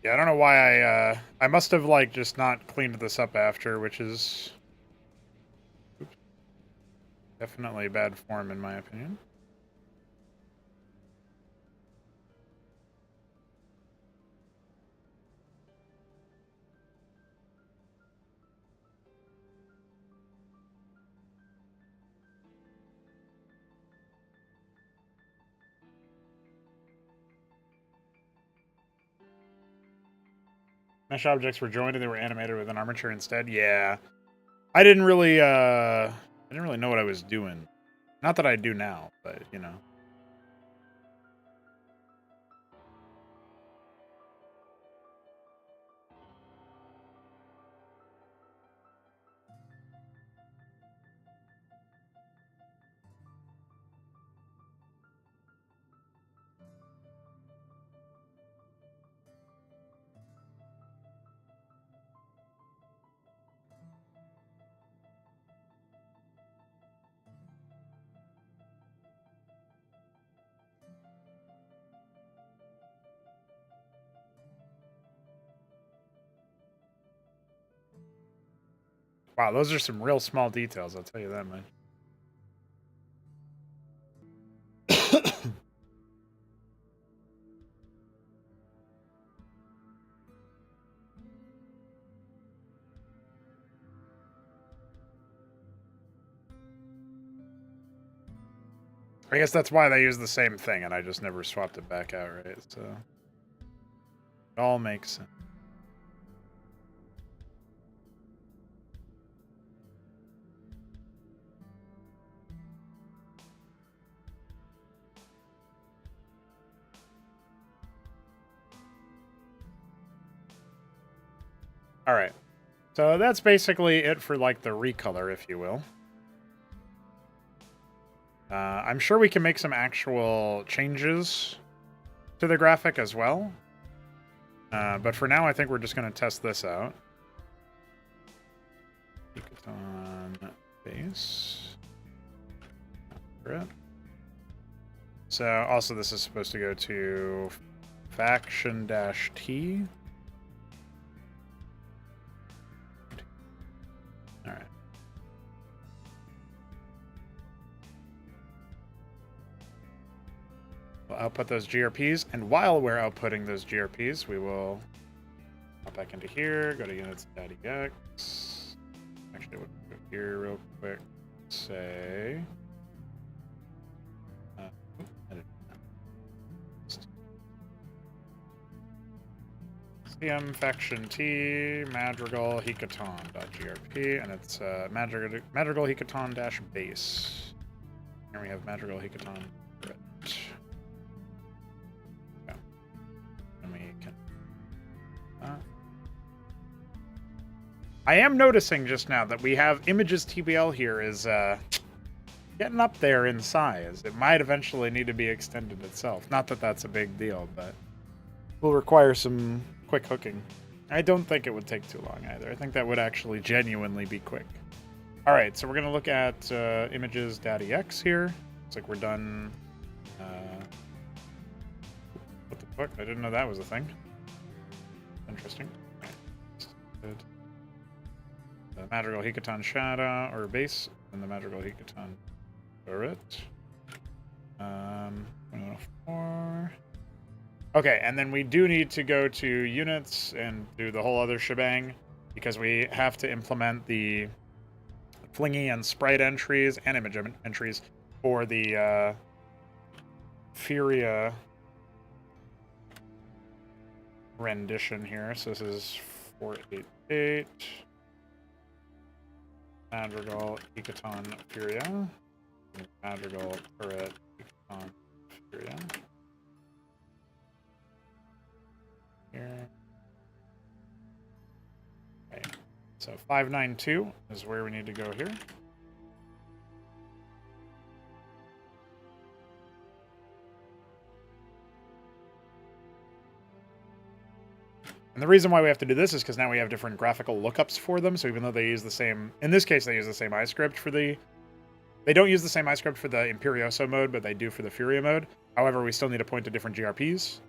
Yeah, I don't know why I must have like just not cleaned this up after, which is definitely bad form in my opinion. Mesh objects were joined and they were animated with an armature instead. Yeah. I didn't really know what I was doing. Not that I do now, but you know. Wow, those are some real small details, I'll tell you that, man. I guess that's why they use the same thing, and I just never swapped it back out, right? So it all makes sense. All right. So that's basically it for like the recolor, if you will. I'm sure we can make some actual changes to the graphic as well. But for now, I think we're just going to test this out. On base. So also this is supposed to go to faction-t. All right. We'll output those GRPs, and while we're outputting those GRPs, we will hop back into here, go to units.ex. Actually, we'll go here real quick. Say, CM faction T madrigal hecaton.grp, and it's madrigal hecaton dash base. Here we have madrigal hecaton. I am noticing just now that we have images TBL here is getting up there in size. It might eventually need to be extended itself. Not that that's a big deal, but will require some quick hooking. I don't think it would take too long either. I think that would actually genuinely be quick. All right, so we're going to look at images.ex here. Looks like we're done. What the fuck? I didn't know that was a thing. Interesting. Good. The Madrigal Hecaton Shadow, or base, and the Madrigal Hecaton turret. 104. Okay, and then we do need to go to units and do the whole other shebang, because we have to implement the flingy and sprite entries and image entries for the Furia rendition here. So this is 488. Madrigal, Hecaton, Furia. Madrigal, turret, Hecaton, Furia. Here. Okay. So 592 is where we need to go here. And the reason why we have to do this is because now we have different graphical lookups for them. So even though they use the same, in this case, they use the same iScript for the, they don't use the same iScript for the Imperioso mode, but they do for the Furia mode. However, we still need to point to different GRPs.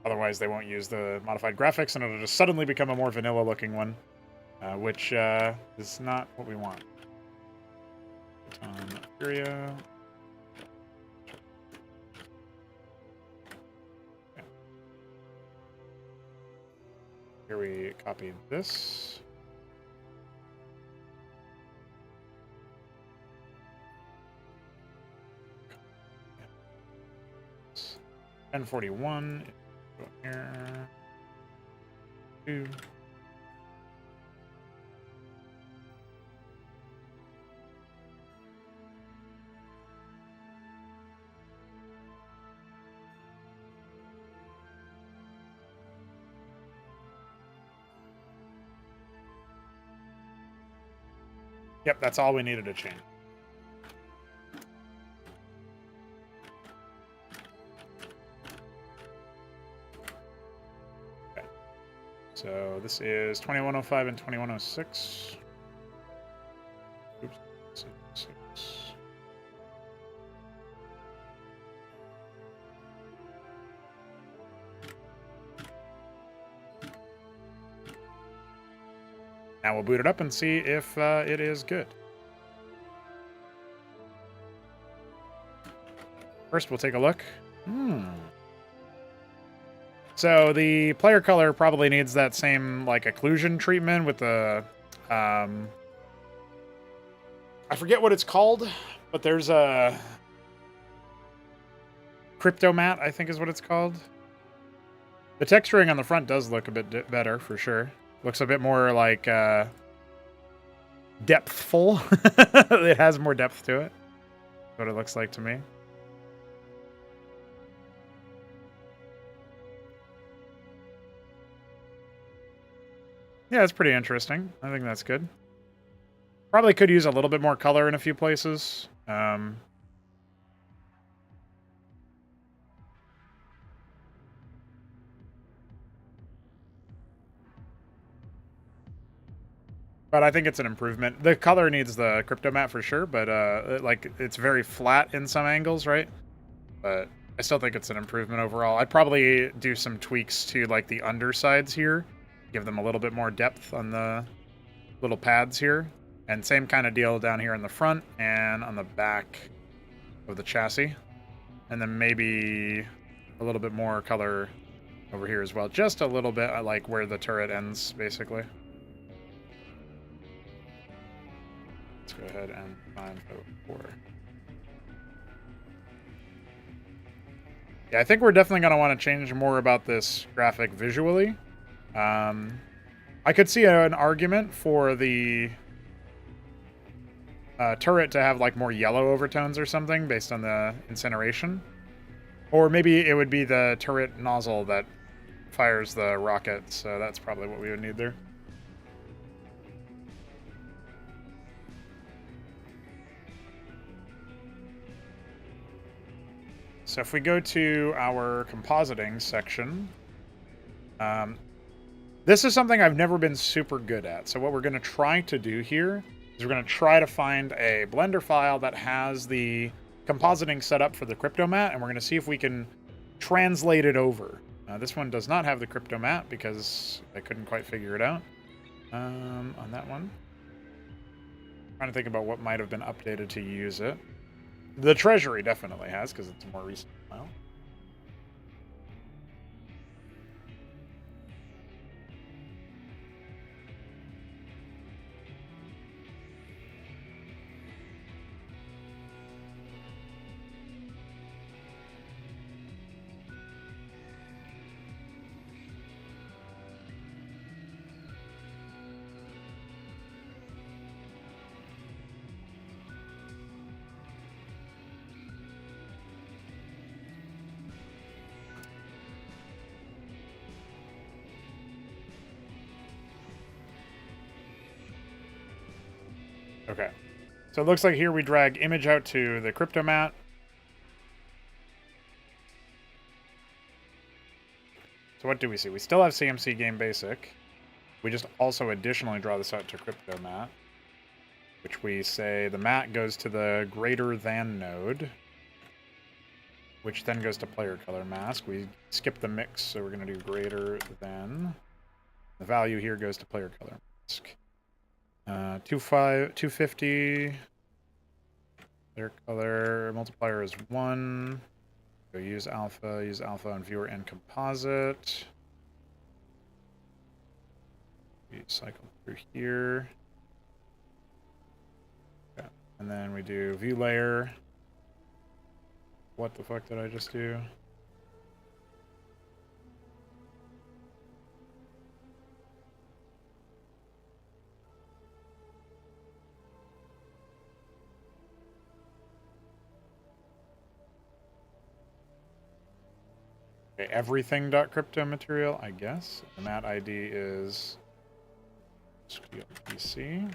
Otherwise, they won't use the modified graphics, and it'll just suddenly become a more vanilla-looking one, which is not what we want. Furia. Here we copy this. $1041. Go here. 2. Yep, that's all we needed to change. Okay. So this is 2105 and 2106. Oops. 6. Now we'll boot it up and see if it is good. First, we'll take a look. So the player color probably needs that same like occlusion treatment with the I forget what it's called, but there's a crypto mat, I think is what it's called. The texturing on the front does look a bit better for sure. Looks a bit more like depthful. It has more depth to it. That's what it looks like to me. Yeah, it's pretty interesting. I think that's good. Probably could use a little bit more color in a few places. But I think it's an improvement. The color needs the crypto mat for sure, but like it's very flat in some angles, right? But I still think it's an improvement overall. I'd probably do some tweaks to like the undersides here, give them a little bit more depth on the little pads here, and same kind of deal down here in the front and on the back of the chassis, and then maybe a little bit more color over here as well, just a little bit like where the turret ends, basically. Let's go ahead and find vote 4. Yeah, I think we're definitely going to want to change more about this graphic visually. I could see an argument for the turret to have like more yellow overtones or something based on the incineration. Or maybe it would be the turret nozzle that fires the rocket, so that's probably what we would need there. So if we go to our compositing section, this is something I've never been super good at. So what we're going to try to do here is we're going to try to find a Blender file that has the compositing set up for the crypto mat, and we're going to see if we can translate it over. This one does not have the crypto mat because I couldn't quite figure it out on that one. Trying to think about what might have been updated to use it. The Treasury definitely has, because it's a more recent file. Okay. So it looks like here we drag image out to the crypto mat. So what do we see? We still have CMC Game Basic. We just also additionally draw this out to crypto mat, which we say the mat goes to the greater than node, which then goes to player color mask. We skip the mix, so we're going to do greater than. The value here goes to player color mask. 250. Their color multiplier is 1. Go use alpha on viewer and composite. We cycle through here. Okay. And then we do view layer. What the fuck did I just do? Okay, everything.crypto material, I guess. The mat ID is PC.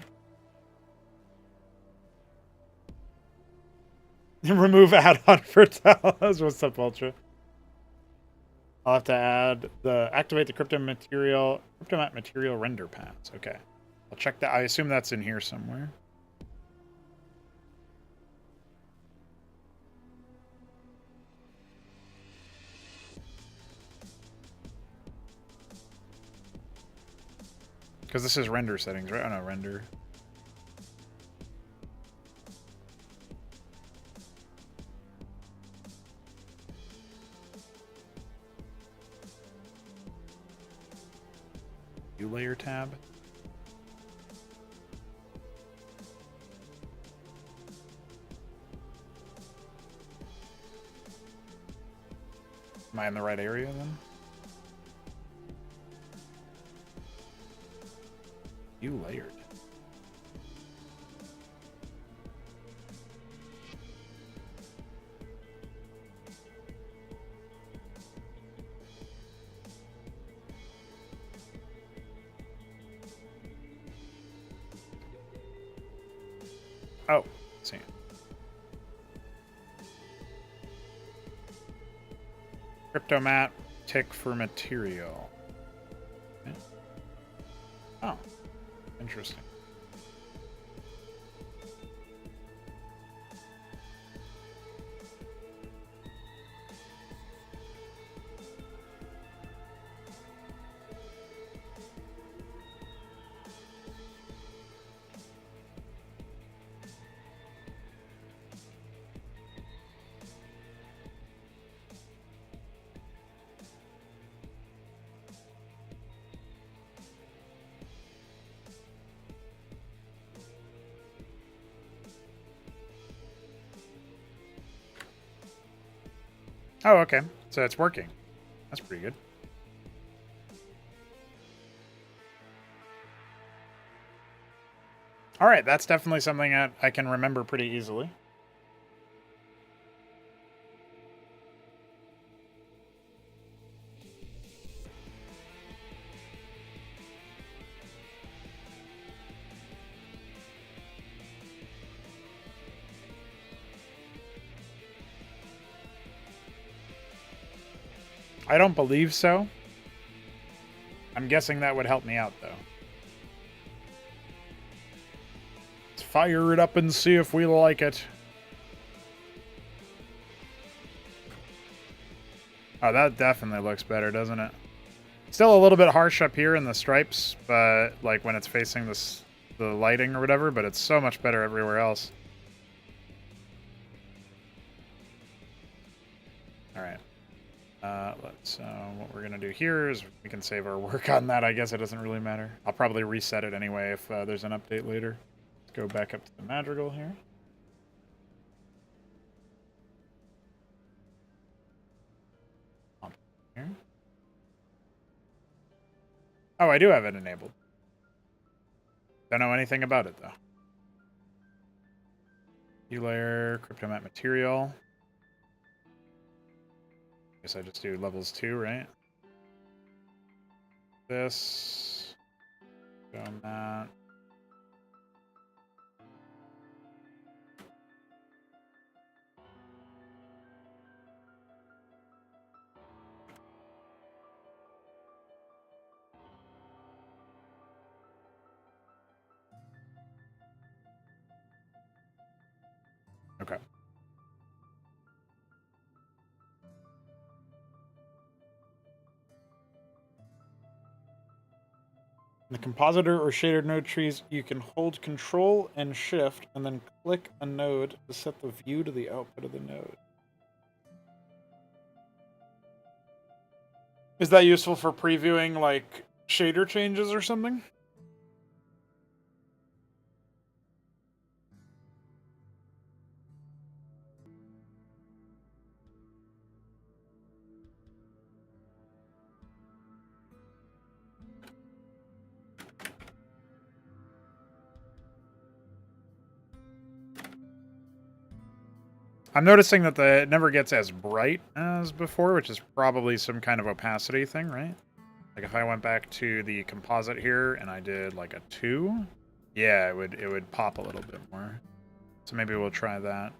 Remove add-on for Talos. What's up, Ultra? I'll have to add the activate the crypto mat material render paths. Okay, I'll check that. I assume that's in here somewhere. Because this is render settings, right? Oh no, render. View layer tab. Am I in the right area then? You layered. Oh, see. Cryptomat tick for material. Okay. Oh, interesting. Oh, okay. So it's working. That's pretty good. All right, that's definitely something that I can remember pretty easily. I don't believe so. I'm guessing that would help me out, though. Let's fire it up and see if we like it. Oh, that definitely looks better, doesn't it? Still a little bit harsh up here in the stripes, but like when it's facing this, the lighting or whatever, but it's so much better everywhere else. All right. What we're going to do here is we can save our work on that. I guess it doesn't really matter. I'll probably reset it anyway if there's an update later. Let's go back up to the madrigal here. Here. Oh, I do have it enabled. Don't know anything about it, though. U-layer, cryptomat material. Guess I just do levels 2, right? This. Cryptomat. Okay. In the compositor or shader node trees, you can hold Control and Shift and then click a node to set the view to the output of the node. Is that useful for previewing, like, shader changes or something? I'm noticing that it never gets as bright as before, which is probably some kind of opacity thing, right? Like if I went back to the composite here and I did like a 2, yeah, it would pop a little bit more. So maybe we'll try that.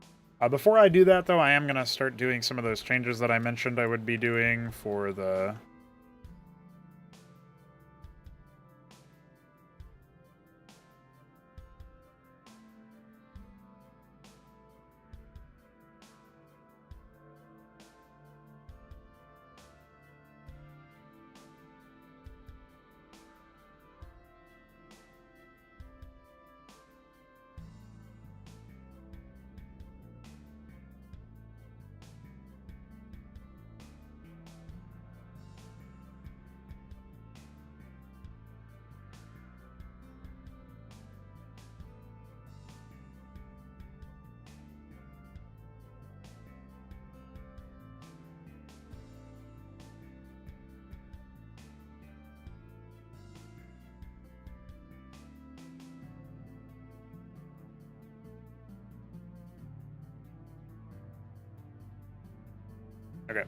Before I do that, though, I am going to start doing some of those changes that I mentioned I would be doing for the... Okay.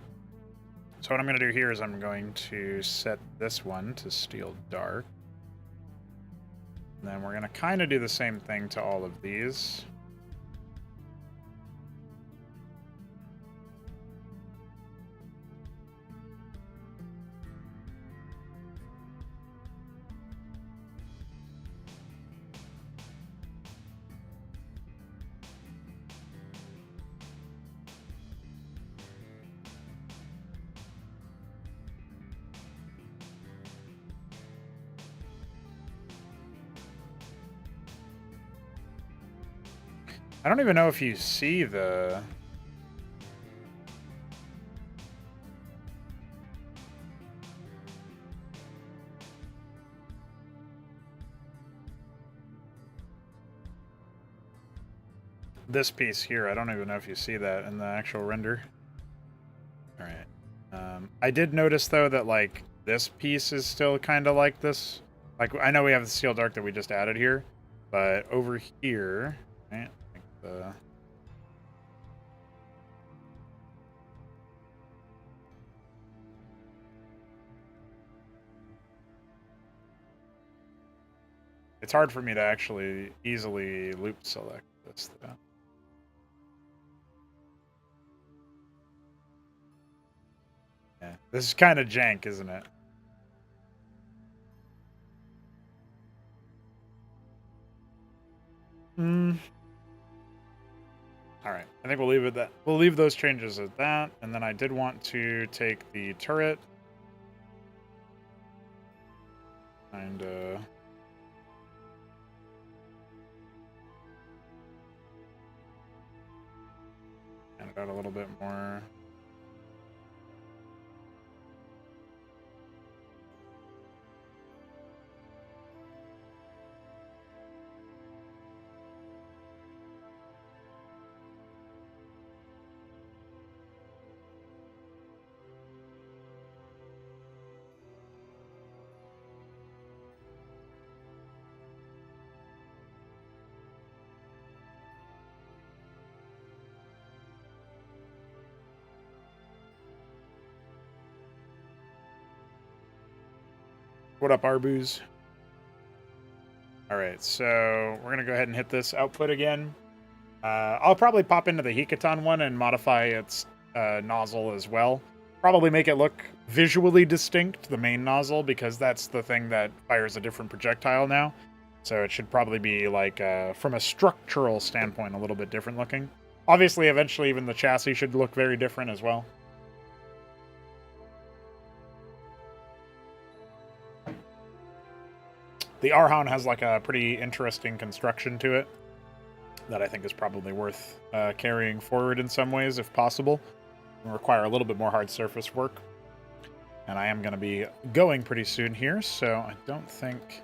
So what I'm going to do here is I'm going to set this one to steel dark. And then we're going to kind of do the same thing to all of these. I don't even know if you see the... this piece here. I don't even know if you see that in the actual render. All right. I did notice, though, that, like, this piece is still kind of like this. Like, I know we have the steel dark that we just added here, but over here... Right, like the... It's hard for me to actually easily loop select this, though. Yeah, this is kind of jank, isn't it? All right, I think we'll leave it that. We'll leave those changes at that, and then I did want to take the turret and and it out a little bit more. What up, Arbus? All right, so we're gonna go ahead and hit this output again. I'll probably pop into the Hekaton one and modify its nozzle as well. Probably make it look visually distinct, the main nozzle, because that's the thing that fires a different projectile now. So it should probably be, like, from a structural standpoint, a little bit different looking. Obviously, eventually, even the chassis should look very different as well. The Arhan has, like, a pretty interesting construction to it that I think is probably worth carrying forward in some ways, if possible. It'll require a little bit more hard surface work. And I am going to be going pretty soon here, so I don't think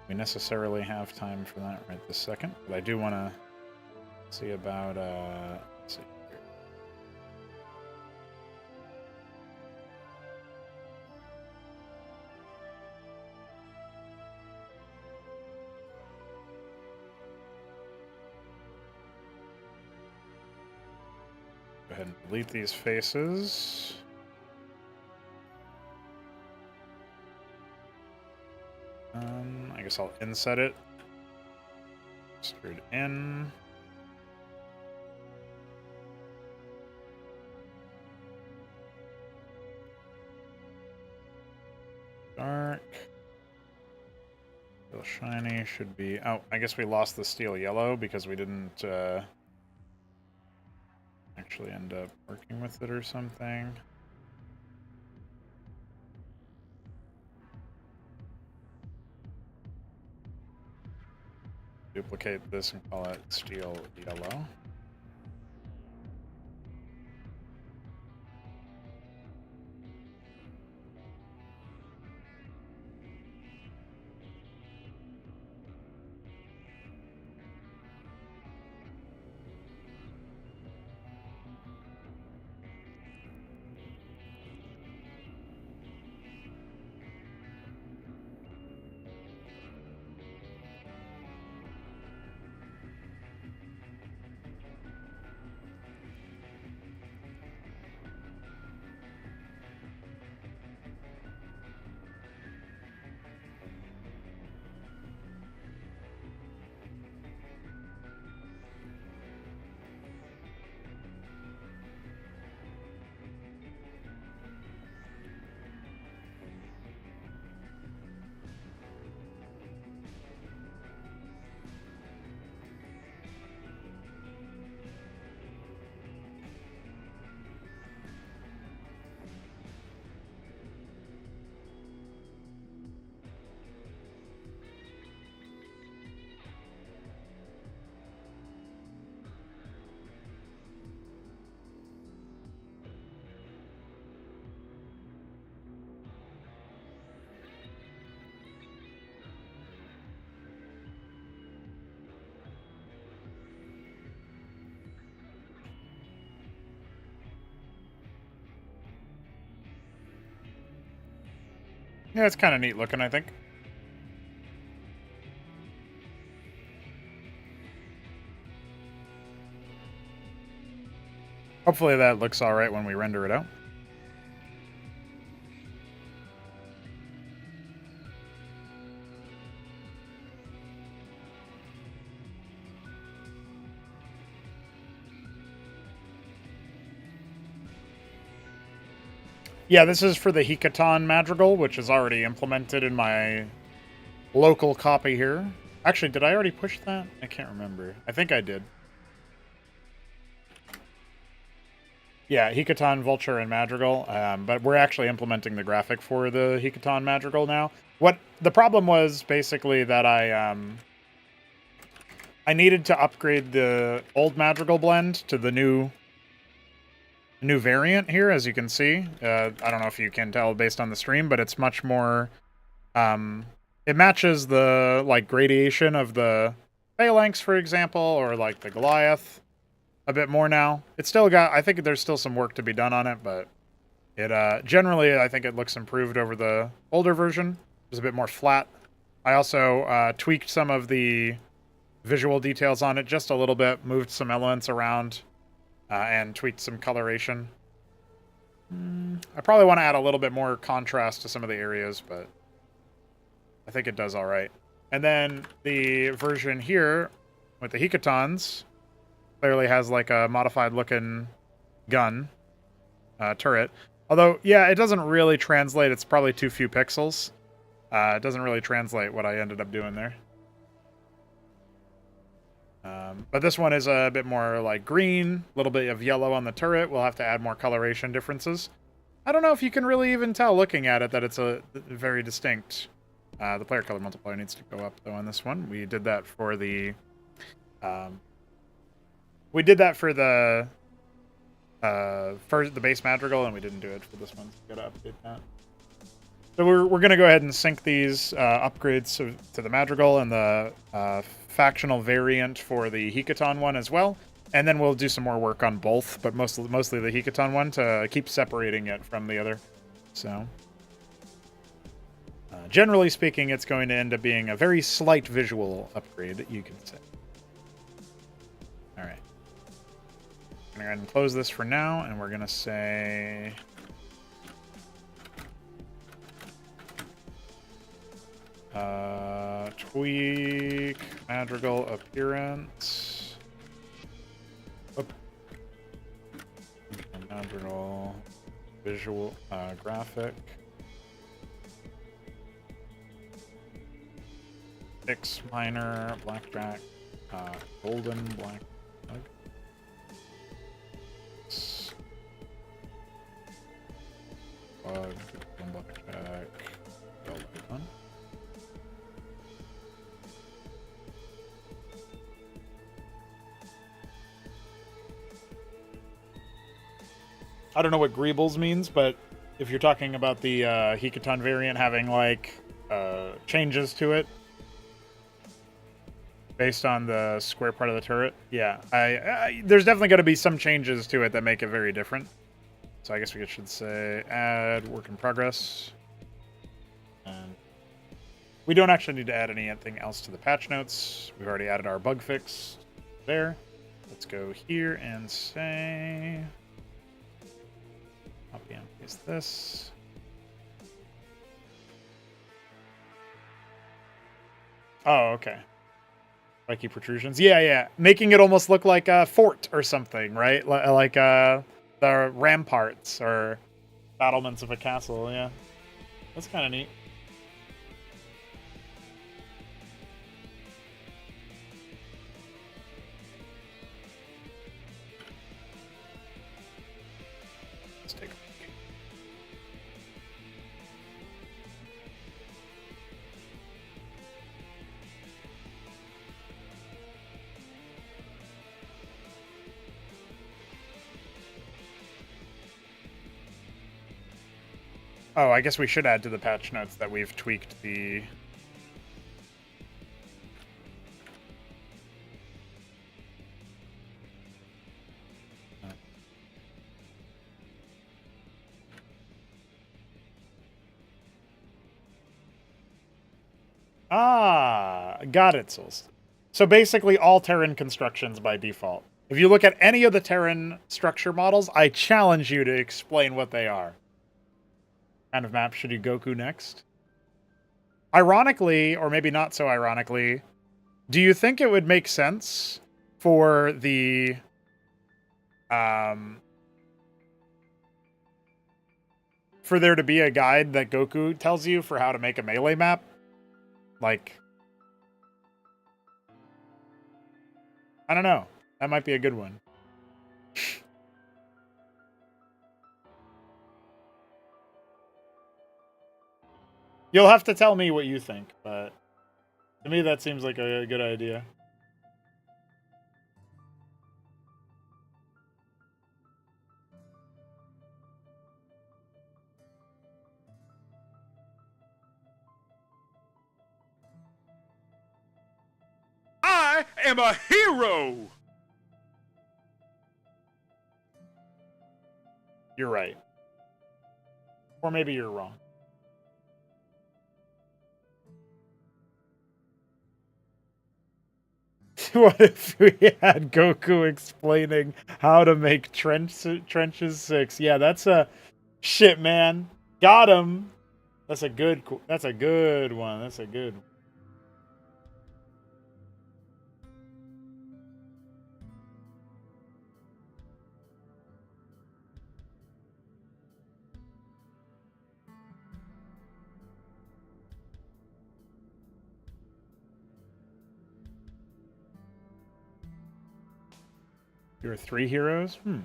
we necessarily have time for that right this second. But I do want to see about... let's see. Go ahead and delete these faces. I guess I'll inset it. Screwed in. Dark. Steel shiny should be... Oh, I guess we lost the steel yellow because we didn't actually end up working with it or something. Duplicate this and call it steel yellow. Yeah, it's kind of neat looking, I think. Hopefully that looks all right when we render it out. Yeah, this is for the Hikatan Madrigal, which is already implemented in my local copy here. Actually, did I already push that? I can't remember. I think I did. Yeah, Hikatan, Vulture, and Madrigal. But we're actually implementing the graphic for the Hikatan Madrigal now. What the problem was basically that I needed to upgrade the old Madrigal blend to the new variant here, as you can see. I don't know if you can tell based on the stream, but it's much more. It matches the like gradation of the Phalanx, for example, or like the Goliath a bit more now. It's still got. I think there's still some work to be done on it, but it generally I think it looks improved over the older version. It's a bit more flat. I also tweaked some of the visual details on it just a little bit, moved some elements around, and tweaked some coloration. I probably want to add a little bit more contrast to some of the areas, but I think it does all right. And then the version here with the Hikatons clearly has like a modified looking gun turret. Although, yeah, it doesn't really translate. It's probably too few pixels. It doesn't really translate what I ended up doing there. But this one is a bit more like green, a little bit of yellow on the turret. We'll have to add more coloration differences. I don't know if you can really even tell looking at it that it's a very distinct. The player color multiplier needs to go up though on this one. We did that for the first the base Madrigal, and we didn't do it for this one. So gotta update that. So we're gonna go ahead and sync these upgrades to the Madrigal and the factional variant for the Hikaton one as well, and then we'll do some more work on both, but mostly the Hikaton one to keep separating it from the other. So generally speaking, it's going to end up being a very slight visual upgrade, you can say. All right. I'm gonna go ahead and close this for now, and we're gonna say. Tweak Madrigal appearance. Oop. Madrigal visual graphic. X minor blackjack golden black. Bug blackjack golden. I don't know what Greebles means, but if you're talking about the Hikatan variant having like changes to it based on the square part of the turret, yeah, there's definitely going to be some changes to it that make it very different. So I guess we should say add work in progress, and we don't actually need to add anything else to the patch notes. We've already added our bug fix there. Let's go here and say. Copy and paste this. Oh, okay. Spiky protrusions. Yeah. Making it almost look like a fort or something, right? Like the ramparts or battlements of a castle, yeah. That's kind of neat. Let's take a look. Oh, I guess we should add to the patch notes that we've tweaked the... Ah, got it, Solstice. So basically all Terran constructions by default. If you look at any of the Terran structure models, I challenge you to explain what they are. Kind of map should you Goku next? Ironically, or maybe not so ironically, do you think it would make sense for the for there to be a guide that Goku tells you for how to make a melee map? Like, I don't know. That might be a good one. You'll have to tell me what you think, but to me that seems like a good idea. I am a hero! You're right. Or maybe you're wrong. What if we had Goku explaining how to make trenches 6? Yeah, that's a shit, man. Got him. That's a good one. That's a good one. You're 3 heroes? You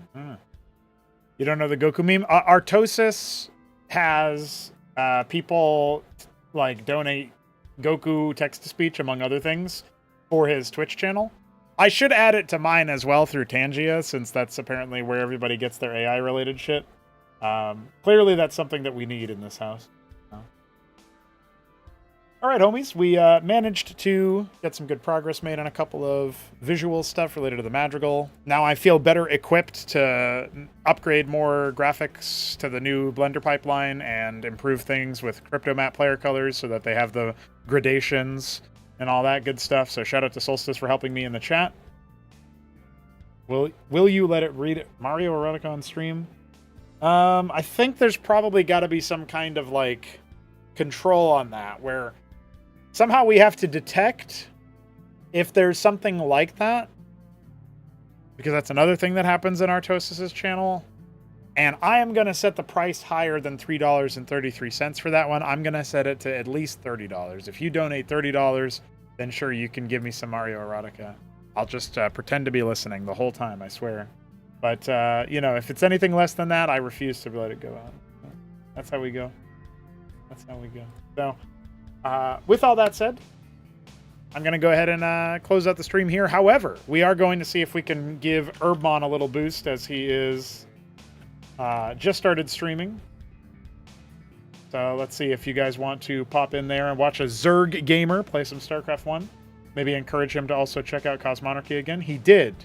don't know the Goku meme? Artosis has people like donate Goku text-to-speech, among other things, for his Twitch channel. I should add it to mine as well through Tangia, since that's apparently where everybody gets their AI-related shit. Clearly that's something that we need in this house. All right, homies, we managed to get some good progress made on a couple of visual stuff related to the Madrigal. Now I feel better equipped to upgrade more graphics to the new Blender pipeline and improve things with Cryptomat player colors so that they have the gradations and all that good stuff. So shout out to Solstice for helping me in the chat. Will you let it read Mario Erotica on stream? I think there's probably got to be some kind of like control on that where somehow we have to detect if there's something like that, because that's another thing that happens in Artosis' channel. And I am going to set the price higher than $3.33 for that one. I'm going to set it to at least $30. If you donate $30, then sure, you can give me some Mario Erotica. I'll just pretend to be listening the whole time, I swear. But, you know, if it's anything less than that, I refuse to let it go out. That's how we go. That's how we go. So, with all that said, I'm going to go ahead and close out the stream here. However, we are going to see if we can give Herbmon a little boost, as he is just started streaming. So let's see if you guys want to pop in there and watch a Zerg gamer play some StarCraft 1. Maybe encourage him to also check out Cosmonarchy again. He did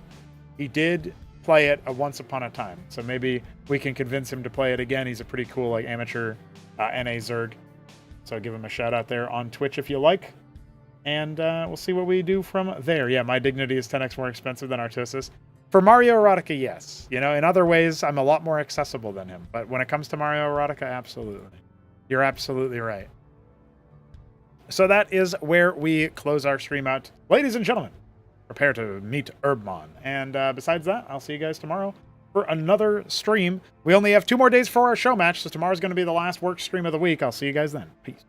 play it once upon a time. So maybe we can convince him to play it again. He's a pretty cool like amateur NA Zerg. So give him a shout out there on Twitch if you like. And we'll see what we do from there. Yeah, my dignity is 10x more expensive than Artosis. For Mario Erotica, yes. You know, in other ways, I'm a lot more accessible than him. But when it comes to Mario Erotica, absolutely. You're absolutely right. So that is where we close our stream out. Ladies and gentlemen, prepare to meet Herbmon. And besides that, I'll see you guys tomorrow for another stream. We only have 2 more days for our show match, so tomorrow's going to be the last work stream of the week. I'll see you guys then. Peace.